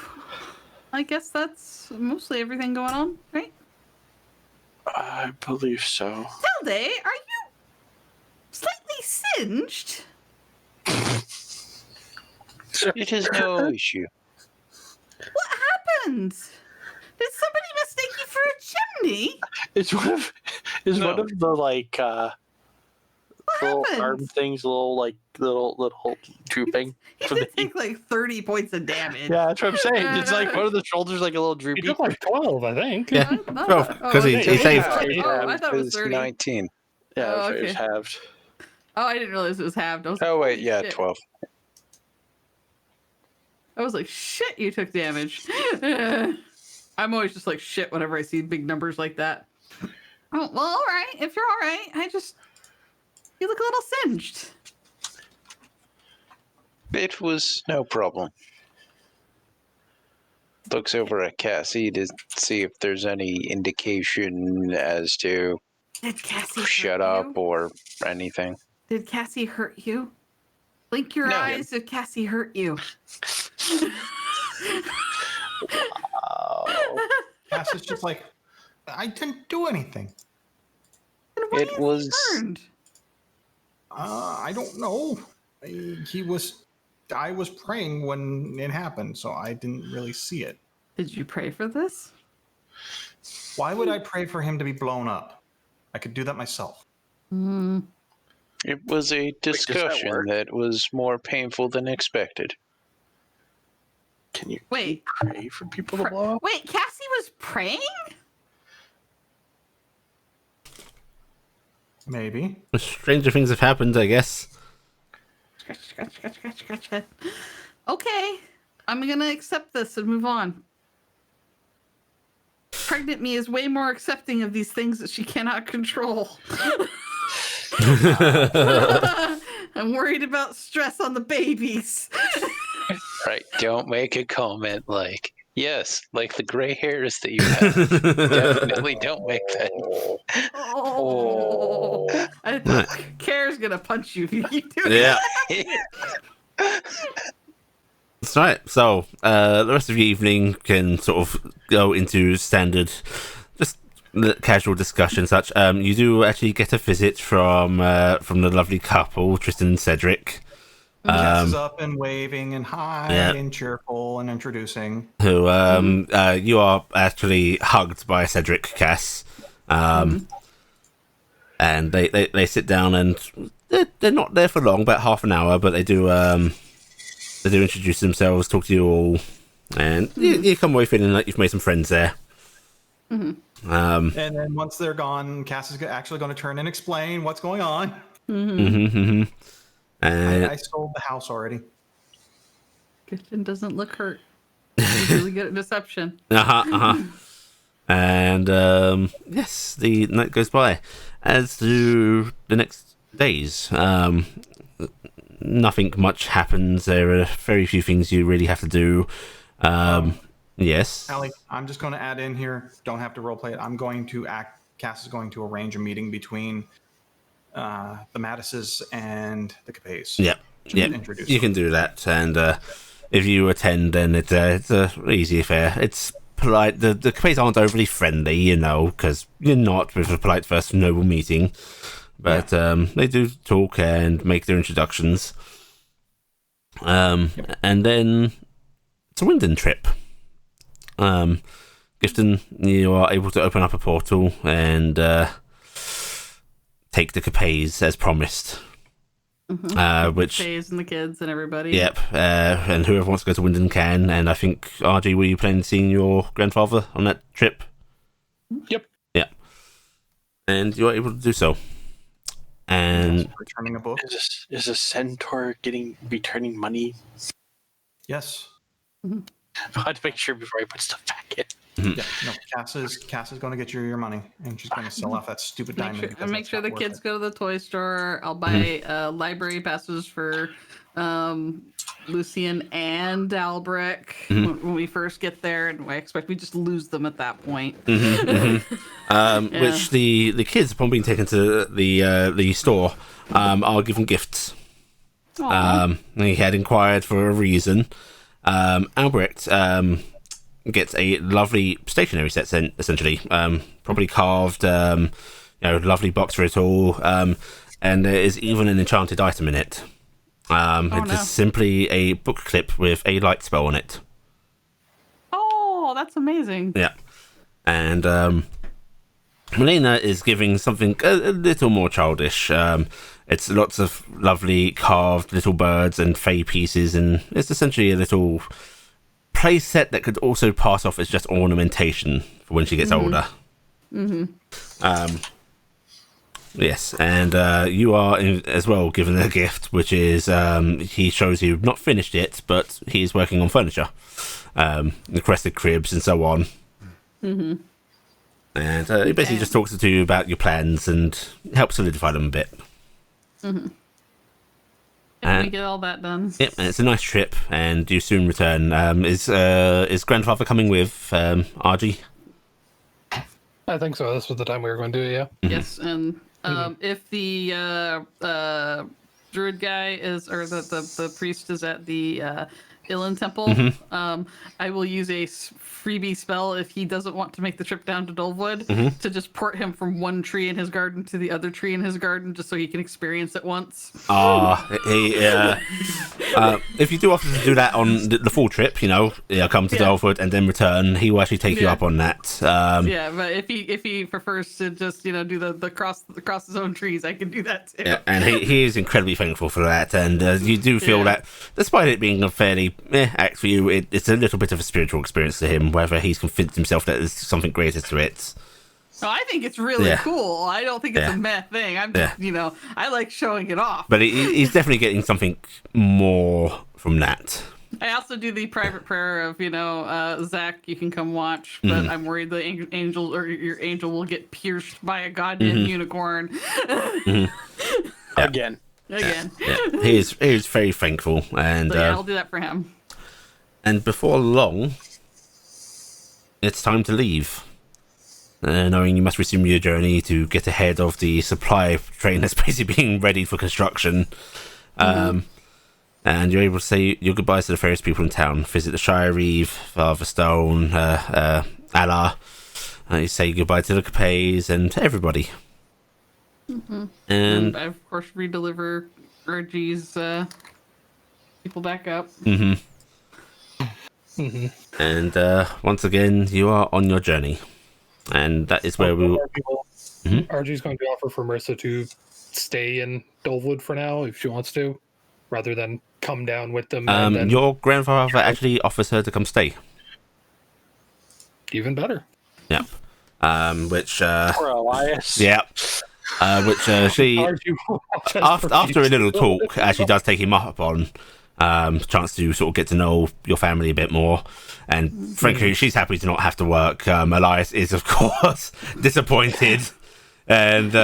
[SPEAKER 2] I guess that's mostly everything going on, right?
[SPEAKER 4] I believe so.
[SPEAKER 2] Tilde, are you slightly singed?
[SPEAKER 6] It is no issue.
[SPEAKER 2] What happened? Did somebody mistake you for a chimney?
[SPEAKER 4] It's one of
[SPEAKER 6] No.
[SPEAKER 4] one of the like
[SPEAKER 2] What
[SPEAKER 4] little
[SPEAKER 2] happened?
[SPEAKER 4] arm things, little drooping.
[SPEAKER 2] He
[SPEAKER 4] from the
[SPEAKER 2] did take like 30 points of damage.
[SPEAKER 4] Yeah, that's what I'm saying. It's like one of the shoulders like a little
[SPEAKER 3] He
[SPEAKER 4] droopy.
[SPEAKER 3] took like 12, I think.
[SPEAKER 1] Yeah,
[SPEAKER 2] Oh,
[SPEAKER 1] 12, because he
[SPEAKER 2] okay.
[SPEAKER 1] saved.
[SPEAKER 2] Oh, I thought it was
[SPEAKER 6] It's
[SPEAKER 2] 30.
[SPEAKER 6] 19.
[SPEAKER 4] Yeah,
[SPEAKER 2] Oh,
[SPEAKER 4] it was
[SPEAKER 2] okay.
[SPEAKER 4] halved.
[SPEAKER 2] Oh, I didn't realize it was halved. I was
[SPEAKER 6] Oh,
[SPEAKER 2] like,
[SPEAKER 6] wait,
[SPEAKER 2] holy
[SPEAKER 6] yeah,
[SPEAKER 2] shit.
[SPEAKER 6] 12.
[SPEAKER 2] I was like, shit, you took damage. I'm always just like, shit, whenever I see big numbers like that. Oh, well, all right. If you're all right, you look a little singed.
[SPEAKER 6] It was no problem. Looks over at Cassie to see if there's any indication as to
[SPEAKER 2] Did Cassie
[SPEAKER 6] shut
[SPEAKER 2] hurt
[SPEAKER 6] up
[SPEAKER 2] you?
[SPEAKER 6] or anything.
[SPEAKER 2] Did Cassie hurt you? Blink your
[SPEAKER 6] No.
[SPEAKER 2] eyes. Did Cassie hurt you?
[SPEAKER 5] Cass is just like, I didn't do anything.
[SPEAKER 2] Then why
[SPEAKER 6] It
[SPEAKER 2] is
[SPEAKER 6] was-
[SPEAKER 2] he burned?
[SPEAKER 5] I don't know. I was praying when it happened, so I didn't really see it.
[SPEAKER 2] Did you pray for this?
[SPEAKER 5] Why would I pray for him to be blown up? I could do that myself.
[SPEAKER 2] Hmm.
[SPEAKER 6] It was a discussion
[SPEAKER 7] work?
[SPEAKER 6] that was more painful than expected.
[SPEAKER 7] Can you
[SPEAKER 2] Wait.
[SPEAKER 7] pray for people to blow up?
[SPEAKER 2] Wait, Cassie was praying?
[SPEAKER 5] Maybe.
[SPEAKER 1] Stranger things have happened, I guess.
[SPEAKER 2] Scratch. Okay, I'm gonna accept this and move on. Pregnant me is way more accepting of these things that she cannot control. I'm worried about stress on the babies.
[SPEAKER 6] Right. Don't make a comment like, yes, like the gray hairs that you have. Definitely don't make that.
[SPEAKER 2] Oh, I think Kara's gonna punch you if you keep doing
[SPEAKER 1] Yeah.
[SPEAKER 2] that.
[SPEAKER 1] That's right. So the rest of the evening can sort of go into standard, just casual discussion. Such. You do actually get a visit from the lovely couple, Tristan and Cedric,
[SPEAKER 5] Cass is up and waving and hi
[SPEAKER 1] Yeah.
[SPEAKER 5] and cheerful and introducing.
[SPEAKER 1] who you are actually hugged by Cedric, Cass, and they sit down and they're not there for long, about half an hour, but they do introduce themselves, talk to you all, and you come away feeling like you've made some friends there.
[SPEAKER 5] And then once they're gone, Cass is actually going to turn and explain what's going on.
[SPEAKER 1] And
[SPEAKER 5] I sold the house already.
[SPEAKER 2] Christian doesn't look hurt. He's really good at deception.
[SPEAKER 1] And yes, the night goes by. As to the next days, nothing much happens. There are very few things you really have to do. Yes.
[SPEAKER 5] Allie, I'm just going to add in here. Don't have to roleplay it. Cass is going to arrange a meeting between the Mattises and the Capays.
[SPEAKER 1] Yep.
[SPEAKER 5] Introduce
[SPEAKER 1] You
[SPEAKER 5] them.
[SPEAKER 1] can do that, and if you attend, then it's a easy affair. It's polite. The Capays aren't overly friendly, because you're not with a polite first noble meeting, but they do talk and make their introductions. And then it's a Winden trip. Gifton, you are able to open up a portal and take the Capays as promised. Which
[SPEAKER 2] Shays and the kids and everybody.
[SPEAKER 1] Yep, and whoever wants to go to Winden can. And I think, RG, were you planning on seeing your grandfather on that trip?
[SPEAKER 3] Yep.
[SPEAKER 1] Yeah. And you're able to do so. And
[SPEAKER 5] Returning a book.
[SPEAKER 7] Is a centaur returning money?
[SPEAKER 5] Yes.
[SPEAKER 7] I had to make sure before I put stuff back in.
[SPEAKER 5] Yeah. No, Cass is going to get you your money, and she's going to sell off that stupid diamond.
[SPEAKER 2] Make sure the kids go to the toy store. I'll buy library passes for Lucian and Dalbrick when we first get there, and I expect we just lose them at that point.
[SPEAKER 1] which the kids, upon being taken to the store, are given gifts. He had inquired for a reason. Albrecht gets a lovely stationery set, essentially, probably carved, lovely box for it all, and there is even an enchanted item in it. It is simply a book clip with a light spell on it.
[SPEAKER 2] Oh, that's amazing.
[SPEAKER 1] Yeah, and Melina is giving something a little more childish. It's lots of lovely carved little birds and fey pieces, and it's essentially a little play set that could also pass off as just ornamentation for when she gets older. Yes, and you are as well given a gift, which is he shows you not finished it, but he's working on furniture, the crested cribs and so on. And he basically just talks to you about your plans and helps solidify them a bit.
[SPEAKER 2] Can we get all that done?
[SPEAKER 1] Yep, and it's a nice trip, and you soon return. Is grandfather coming with RG?
[SPEAKER 3] I think so. This was the time we were going to do it, yeah.
[SPEAKER 2] Yes, and if the druid guy is, or the priest is at the Ilan Temple.
[SPEAKER 1] Mm-hmm.
[SPEAKER 2] I will use a freebie spell if he doesn't want to make the trip down to Dolwood to just port him from one tree in his garden to the other tree in his garden, just so he can experience it once.
[SPEAKER 1] If you do offer to do that on the full trip, come to Dolwood and then return, he will actually take you up on that.
[SPEAKER 2] But if he prefers to just do the cross his own trees, I can do that too.
[SPEAKER 1] Yeah, and he is incredibly thankful for that, and you do feel that, despite it being a fairly act for you, it's a little bit of a spiritual experience to him, whether he's convinced himself that there's something greater to it.
[SPEAKER 2] No, I think it's really cool. I don't think it's a meh thing. I'm just, I like showing it off.
[SPEAKER 1] But he's definitely getting something more from that.
[SPEAKER 2] I also do the private prayer of, Zach, you can come watch, but I'm worried the angel or your angel will get pierced by a goddamn unicorn.
[SPEAKER 4] Again.
[SPEAKER 1] Yeah. He is very thankful, and
[SPEAKER 2] I'll do that for him.
[SPEAKER 1] And before long, it's time to leave. Knowing you must resume your journey to get ahead of the supply train that's basically being ready for construction. And you're able to say your goodbyes to the various people in town. Visit the Shire Reeve, Father Stone, Allah. You say goodbye to the Capays and to everybody. And
[SPEAKER 2] I, of course, redeliver Reggie's people back up.
[SPEAKER 1] And once again, you are on your journey. And that is where we will...
[SPEAKER 3] RG's going to offer for Marissa to stay in Dolwood for now, if she wants to, rather than come down with them. And then...
[SPEAKER 1] Your grandfather actually offers her to come stay.
[SPEAKER 3] Even better.
[SPEAKER 1] Yep. Which...
[SPEAKER 4] Poor Elias.
[SPEAKER 1] Yeah. Which she... after a little talk, actually does take him up on... chance to sort of get to know your family a bit more, and frankly she's happy to not have to work. Elias is of course disappointed, and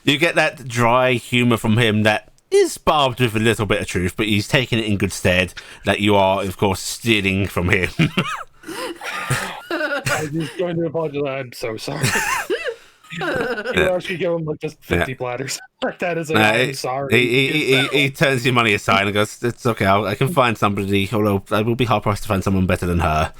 [SPEAKER 1] you get that dry humor from him that is barbed with a little bit of truth, but he's taking it in good stead that you are of course stealing from him.
[SPEAKER 3] I'm just going to apologize. I'm so sorry. You actually give him like just 50 platters. That is I'm sorry.
[SPEAKER 1] He turns your money aside and goes, "It's okay. I can find somebody. Although I will be hard pressed to find someone better than her."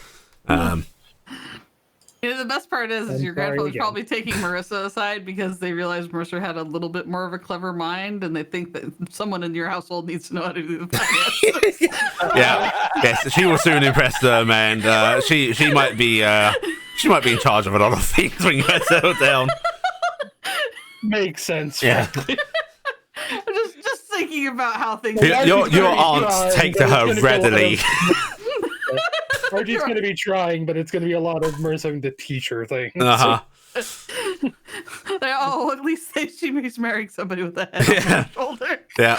[SPEAKER 2] The best part is your grandfather's probably taking Marissa aside because they realized Marissa had a little bit more of a clever mind, and they think that someone in your household needs to know how to do the finances.
[SPEAKER 1] Yes, she will soon impress them, and she might be in charge of a lot of things when you guys settle down.
[SPEAKER 3] Makes sense.
[SPEAKER 1] Yeah.
[SPEAKER 2] just thinking about how things.
[SPEAKER 1] Your aunts take to her readily.
[SPEAKER 3] Archie's going to be trying, but it's going to be a lot of Marissa having to teach her things.
[SPEAKER 2] At least she's marrying somebody with a head on her shoulder.
[SPEAKER 1] Yeah.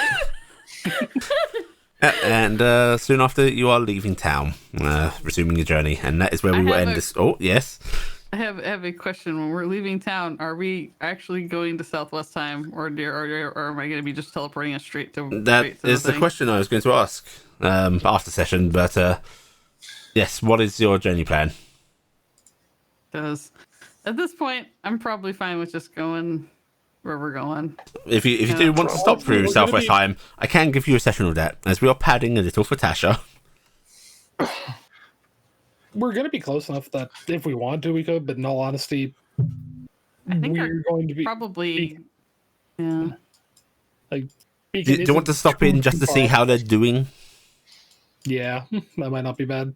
[SPEAKER 1] And soon after, you are leaving town, resuming your journey, and that is where we will end this. Oh, yes.
[SPEAKER 2] I have a question. When we're leaving town, are we actually going to Southwest Time, or am I going to be just teleporting us straight to?
[SPEAKER 1] That is the question I was going to ask after session, but yes, what is your journey plan?
[SPEAKER 2] Because at this point, I'm probably fine with just going where we're going.
[SPEAKER 1] If you do want to stop through Southwest Time, I can give you a session of that, as we are padding a little for Tasha.
[SPEAKER 3] We're going to be close enough that if we want to, we could, but in all honesty,
[SPEAKER 2] I think
[SPEAKER 3] we're going to be...
[SPEAKER 2] Probably, yeah.
[SPEAKER 3] Like,
[SPEAKER 1] do you want to stop in just to see how they're doing?
[SPEAKER 3] Yeah, that might not be bad.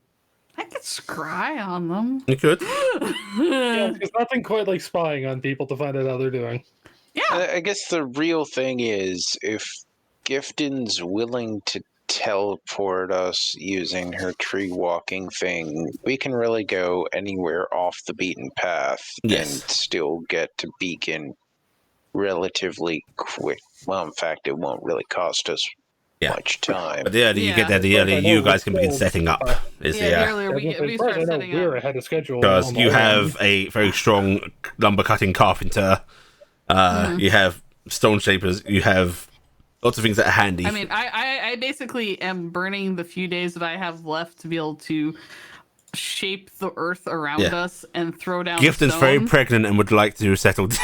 [SPEAKER 2] I could scry on them.
[SPEAKER 1] You could.
[SPEAKER 3] Yeah, there's nothing quite like spying on people to find out how they're doing.
[SPEAKER 6] Yeah. I guess the real thing is if Gifton's willing to teleport us using her tree walking thing, we can really go anywhere off the beaten path and still get to Beacon relatively quick. Well, in fact, it won't really cost us much time.
[SPEAKER 1] But the earlier you get there, the earlier you guys can begin setting up.
[SPEAKER 2] The earlier we start setting
[SPEAKER 3] we're
[SPEAKER 2] up.
[SPEAKER 3] ahead of schedule.
[SPEAKER 1] Because you have a very strong lumber cutting carpenter. You have stone shapers. You have lots of things that are handy.
[SPEAKER 2] I mean, I basically am burning the few days that I have left to be able to shape the earth around
[SPEAKER 1] Yeah.
[SPEAKER 2] us and throw down
[SPEAKER 1] Gifton's
[SPEAKER 2] the
[SPEAKER 1] very
[SPEAKER 2] stones.
[SPEAKER 1] pregnant and would like to settle down.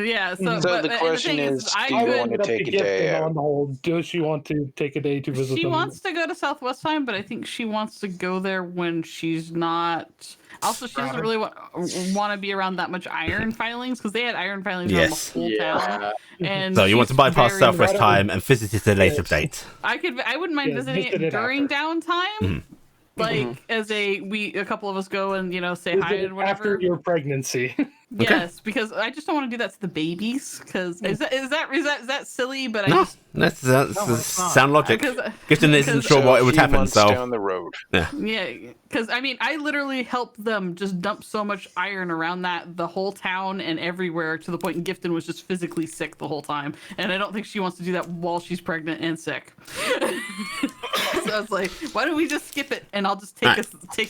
[SPEAKER 2] Yeah, so,
[SPEAKER 6] So
[SPEAKER 2] but
[SPEAKER 6] the
[SPEAKER 2] and
[SPEAKER 6] question
[SPEAKER 2] thing
[SPEAKER 6] is,
[SPEAKER 2] I
[SPEAKER 6] do you
[SPEAKER 2] could-
[SPEAKER 6] want to
[SPEAKER 3] Up
[SPEAKER 6] take a
[SPEAKER 3] gift
[SPEAKER 6] day
[SPEAKER 3] and
[SPEAKER 6] out?
[SPEAKER 3] on the whole, does she want to take a day to visit
[SPEAKER 2] She
[SPEAKER 3] them?
[SPEAKER 2] wants to go to Southwest Time, but I think she wants to go there when she's not. Also, she doesn't
[SPEAKER 5] Crowded.
[SPEAKER 2] really want to be around that much iron filings because they had iron filings
[SPEAKER 1] Yes.
[SPEAKER 2] around the whole town. And
[SPEAKER 1] So you want to
[SPEAKER 2] she's
[SPEAKER 1] bypass
[SPEAKER 2] very-
[SPEAKER 1] Southwest
[SPEAKER 3] Why don't we-
[SPEAKER 1] Time and visit it at a later
[SPEAKER 3] Yes.
[SPEAKER 1] date.
[SPEAKER 2] I wouldn't mind
[SPEAKER 3] Yeah,
[SPEAKER 2] visiting
[SPEAKER 3] visit
[SPEAKER 2] it
[SPEAKER 3] it
[SPEAKER 2] during
[SPEAKER 3] after.
[SPEAKER 2] downtime. Like as a couple of us go and say hi
[SPEAKER 3] Visit
[SPEAKER 2] and whatever.
[SPEAKER 3] after your pregnancy.
[SPEAKER 2] Yes, because I just don't want to do that to the babies. Because is that silly? But I
[SPEAKER 1] No,
[SPEAKER 2] just
[SPEAKER 1] that's
[SPEAKER 5] it's not.
[SPEAKER 1] sound logic.
[SPEAKER 2] because
[SPEAKER 1] Gifton isn't
[SPEAKER 2] because-
[SPEAKER 1] sure
[SPEAKER 6] So
[SPEAKER 1] what
[SPEAKER 6] a
[SPEAKER 1] would
[SPEAKER 6] few
[SPEAKER 1] happen,
[SPEAKER 6] months
[SPEAKER 1] so
[SPEAKER 6] down the road.
[SPEAKER 2] yeah, because I mean I literally helped them just dump so much iron around the whole town and everywhere to the point Gifton was just physically sick the whole time, and I don't think she wants to do that while she's pregnant and sick. So I was like, why don't we just skip it and I'll just take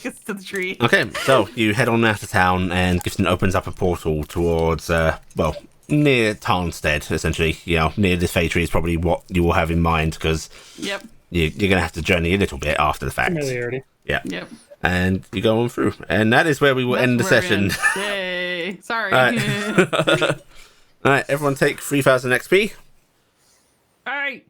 [SPEAKER 2] us to the tree.
[SPEAKER 1] okay. So you head on out of town, and Gifton opens up a portal towards near Tarnstead, essentially. Near this fay tree is probably what you will have in mind because
[SPEAKER 2] Yep.
[SPEAKER 1] you're gonna have to journey a little bit after the fact.
[SPEAKER 3] Familiarity.
[SPEAKER 1] Yeah.
[SPEAKER 2] Yep.
[SPEAKER 1] And you go on through, and that is where we will end the
[SPEAKER 2] That's where we
[SPEAKER 1] session.
[SPEAKER 2] end. Yay! Sorry.
[SPEAKER 1] Alright. All right, everyone, take 3,000 XP.
[SPEAKER 2] All right.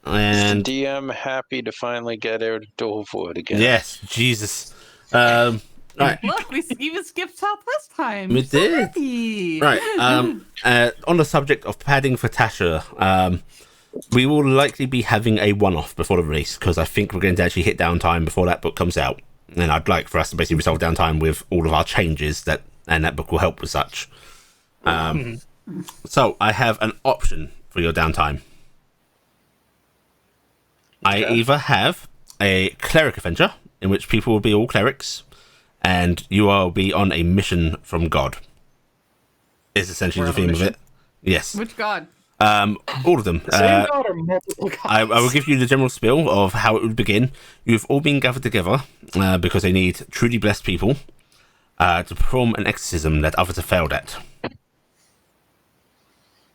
[SPEAKER 1] And
[SPEAKER 6] Is the DM happy to finally get out of Dolewood again?
[SPEAKER 1] yes, Jesus. Right,
[SPEAKER 2] Look, we even skipped Southwest Time.
[SPEAKER 1] we
[SPEAKER 2] So
[SPEAKER 1] did.
[SPEAKER 2] happy.
[SPEAKER 1] Right. On the subject of padding for Tasha, we will likely be having a one-off before the release because I think we're going to actually hit downtime before that book comes out, and I'd like for us to basically resolve downtime with all of our changes and that book will help with such. So I have an option for your downtime. I either have a cleric adventure in which people will be all clerics, and you will be on a mission from God. Is essentially
[SPEAKER 5] We're
[SPEAKER 1] the
[SPEAKER 5] on a
[SPEAKER 1] theme of it. Yes.
[SPEAKER 2] Which god?
[SPEAKER 1] All of them.
[SPEAKER 3] Same god or multiple gods?
[SPEAKER 1] I will give you the general spiel of how it would begin. You've all been gathered together because they need truly blessed people to perform an exorcism that others have failed at.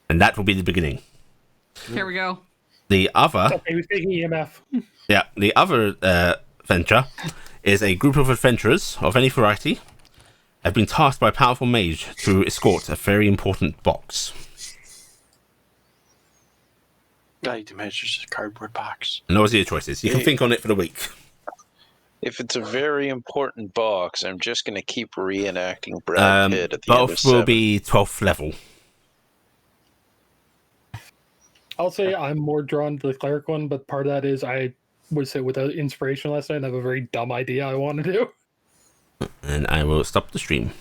[SPEAKER 1] And that will be the beginning.
[SPEAKER 2] Here we go.
[SPEAKER 1] The other,
[SPEAKER 3] Okay, he's taking EMF.
[SPEAKER 1] the other venture is a group of adventurers of any variety have been tasked by a powerful mage to escort a very important box.
[SPEAKER 7] I like to measure just a cardboard box.
[SPEAKER 1] And those are your choices. You can think on it for the week.
[SPEAKER 6] If it's a very important box, I'm just going to keep reenacting Brad Pitt at the end of
[SPEAKER 1] Both will
[SPEAKER 6] 7.
[SPEAKER 1] be 12th level.
[SPEAKER 3] I'll say I'm more drawn to the cleric one, but part of that is I was hit with inspiration last night and I have a very dumb idea I want to do.
[SPEAKER 1] And I will stop the stream.